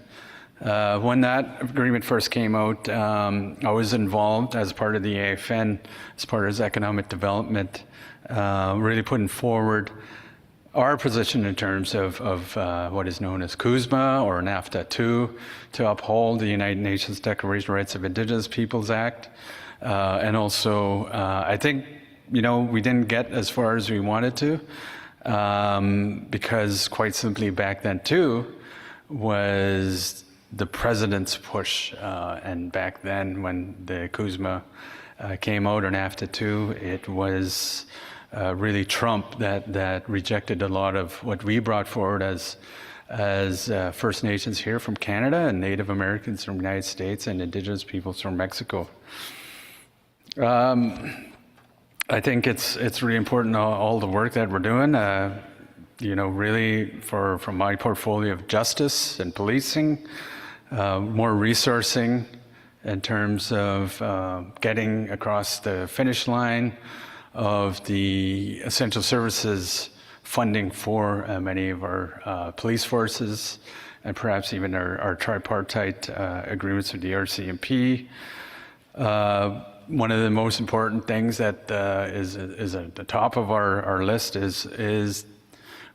When that agreement first came out, I was involved as part of the AFN, as part of its economic development, really putting forward our position in terms of what is known as CUSMA or NAFTA 2, to uphold the United Nations Declaration of Rights of Indigenous Peoples Act. And also, I think, we didn't get as far as we wanted to, because quite simply back then too, was the president's push, and back then when the CUSMA came out, or NAFTA 2, it was really Trump that rejected a lot of what we brought forward as First Nations here from Canada and Native Americans from the United States and Indigenous peoples from Mexico. I think it's really important, all the work that we're doing, really from my portfolio of justice and policing, more resourcing in terms of getting across the finish line of the essential services funding for many of our police forces, and perhaps even our tripartite agreements with the RCMP. one of the most important things that is at the top of our list is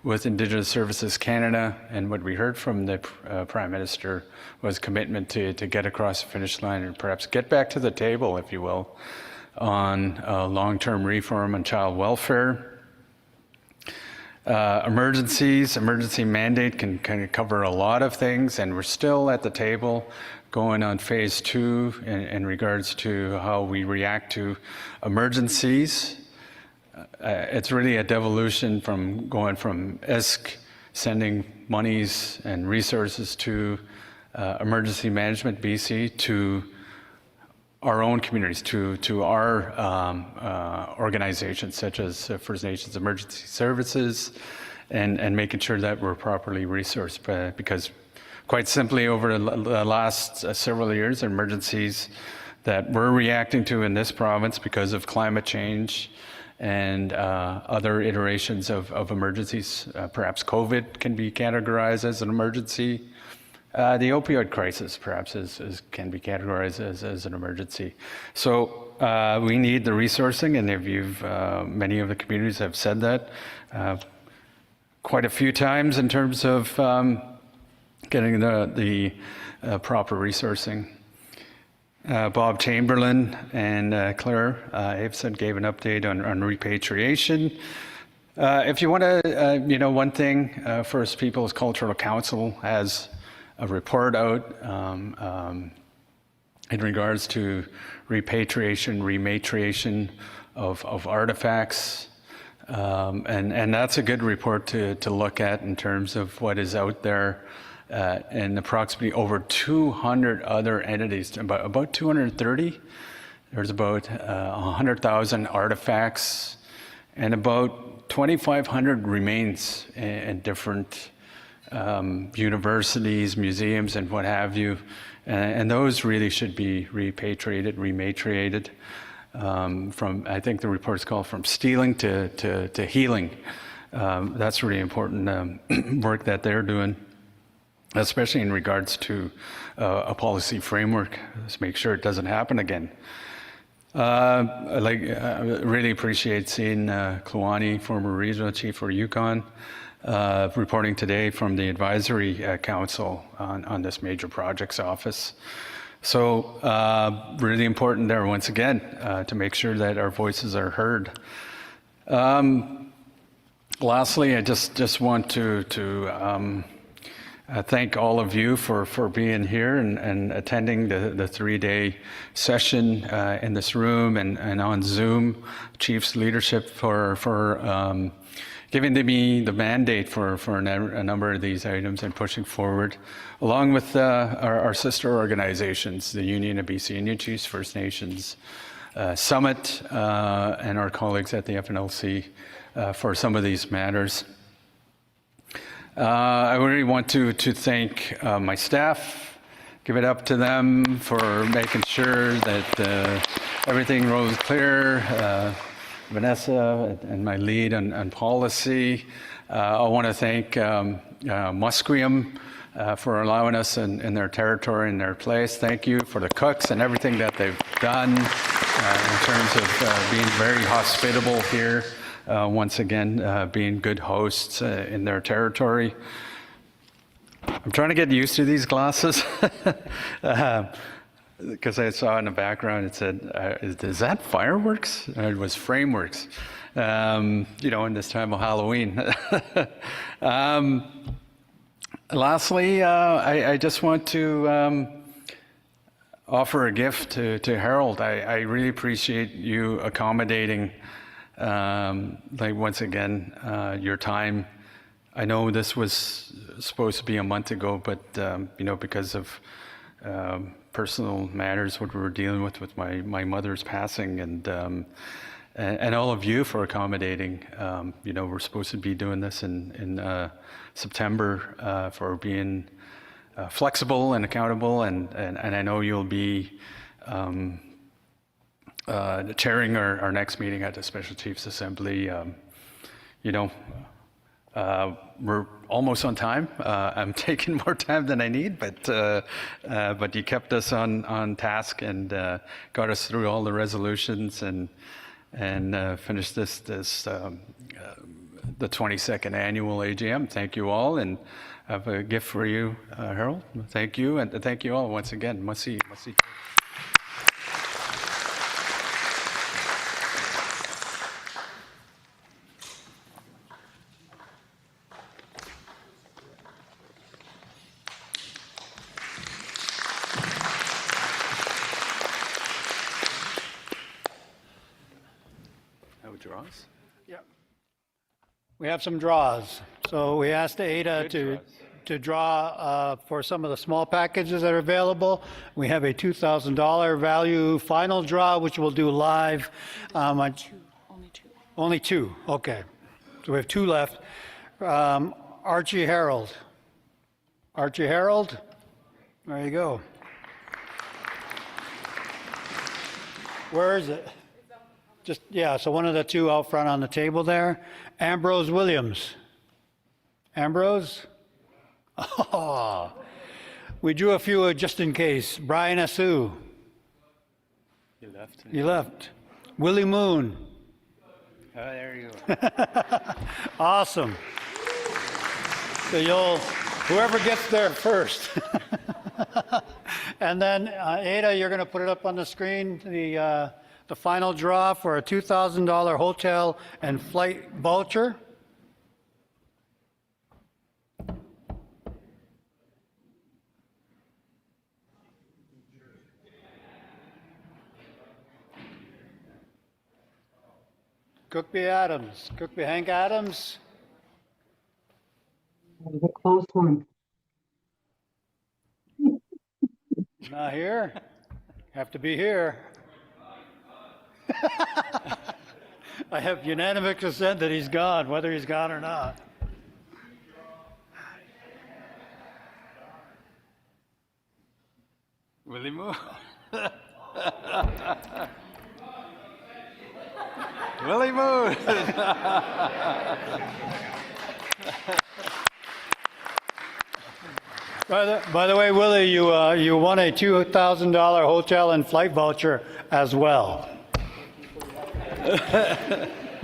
with Indigenous Services Canada, and what we heard from the Prime Minister was commitment to get across the finish line and perhaps get back to the table, if you will, on long-term reform and child welfare. Emergency mandate can kind of cover a lot of things, and we're still at the table going on phase 2 in regards to how we react to emergencies. It's really a devolution from going from ISK sending monies and resources to emergency management BC to our own communities, to our organizations such as First Nations Emergency Services, and making sure that we're properly resourced. Because quite simply, over the last several years, emergencies that we're reacting to in this province because of climate change and other iterations of emergencies, perhaps COVID can be categorized as an emergency. The opioid crisis perhaps can be categorized as an emergency. So we need the resourcing, and if many of the communities have said that quite a few times in terms of getting the proper resourcing. Bob Chamberlain and Claire Avison gave an update on repatriation. If you want to, one thing, First Peoples Cultural Council has a report out in regards to rematriation of artifacts. And that's a good report to look at in terms of what is out there. And approximately over 200 other entities, about 230. There's about 100,000 artifacts and about 2,500 remains in different universities, museums, and what have you. And those really should be rematriated from, I think the report's called From Stealing to Healing. That's really important work that they're doing, especially in regards to a policy framework. Let's make sure it doesn't happen again. I really appreciate seeing Kluani, former regional chief for Yukon, reporting today from the advisory council on this major projects office. So really important there once again to make sure that our voices are heard. Lastly, I just want to thank all of you for being here and attending the 3-day session in this room and on Zoom. Chief's leadership for giving me the mandate for a number of these items and pushing forward, along with our sister organizations, the Union of BC Indian Chiefs, First Nations Summit, and our colleagues at the FNLC for some of these matters. I really want to thank my staff, give it up to them for making sure that everything rolls clear. Vanessa and my lead on policy. I want to thank Musqueam for allowing us in their territory and their place. Thank you for the cooks and everything that they've done in terms of being very hospitable here. Once again, being good hosts in their territory. I'm trying to get used to these glasses because I saw in the background it said, "Is that fireworks?" It was frameworks. In this time of Halloween. Lastly, I just want to offer a gift to Harold. I really appreciate you accommodating. Once again, your time. I know this was supposed to be a month ago, but because of personal matters, what we were dealing with my mother's passing, and all of you for accommodating. We're supposed to be doing this in September for being flexible and accountable, and I know you'll be chairing our next meeting at the Special Chiefs Assembly. We're almost on time. I'm taking more time than I need, but you kept us on task and got us through all the resolutions and finished the 22nd annual AGM. Thank you all, and I have a gift for you, Harold. Thank you, and thank you all once again. Must see. Draws? Yeah. We have some draws. So we asked Ada to draw for some of the small packages that are available. We have a $2,000 value final draw, which we'll do live. Only two. Only two. Okay. So we have two left. Archie Harold. Archie Harold. There you go. Where is it? Just, yeah, so one of the two out front on the table there. Ambrose Williams. Ambrose? Oh, we drew a few just in case. Brian Asu. You left. You left. Willie Moon. Oh, there you go. Awesome. So whoever gets there first. And then Ada, you're going to put it up on the screen, the final draw for a $2,000 hotel and flight voucher. Cookby Adams. Cookby Hank Adams. That was a close one. Not here. Have to be here. I have unanimous consent that he's gone, whether he's gone or not. Willie Moon. Willie Moon. By the way, Willie, you won a $2,000 hotel and flight voucher as well.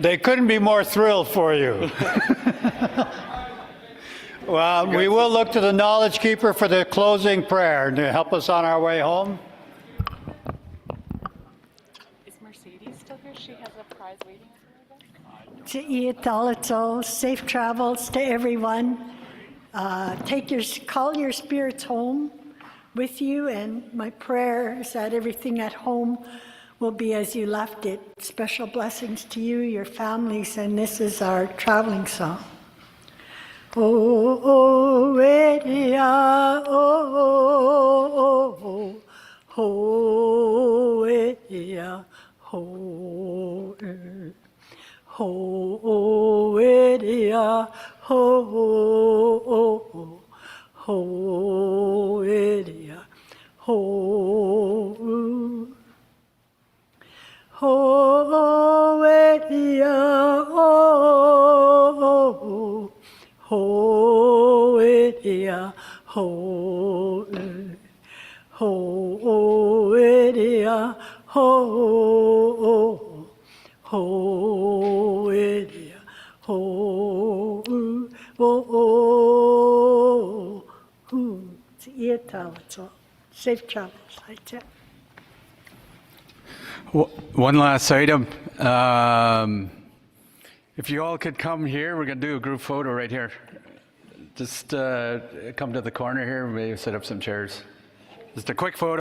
They couldn't be more thrilled for you. Well, we will look to the knowledge keeper for the closing prayer to help us on our way home. Is Mercedes still here? She has a prize waiting for her. Iatalato, safe travels to everyone. Call your spirits home with you, and my prayer is that everything at home will be as you left it. Special blessings to you, your families, and this is our traveling song. Oh, Edia, oh, Edia, oh, Edia, Edia, Safe travels, I tell. One last item. If you all could come here, we're going to do a group photo right here. Just come to the corner here. Maybe set up some chairs. Just a quick photo.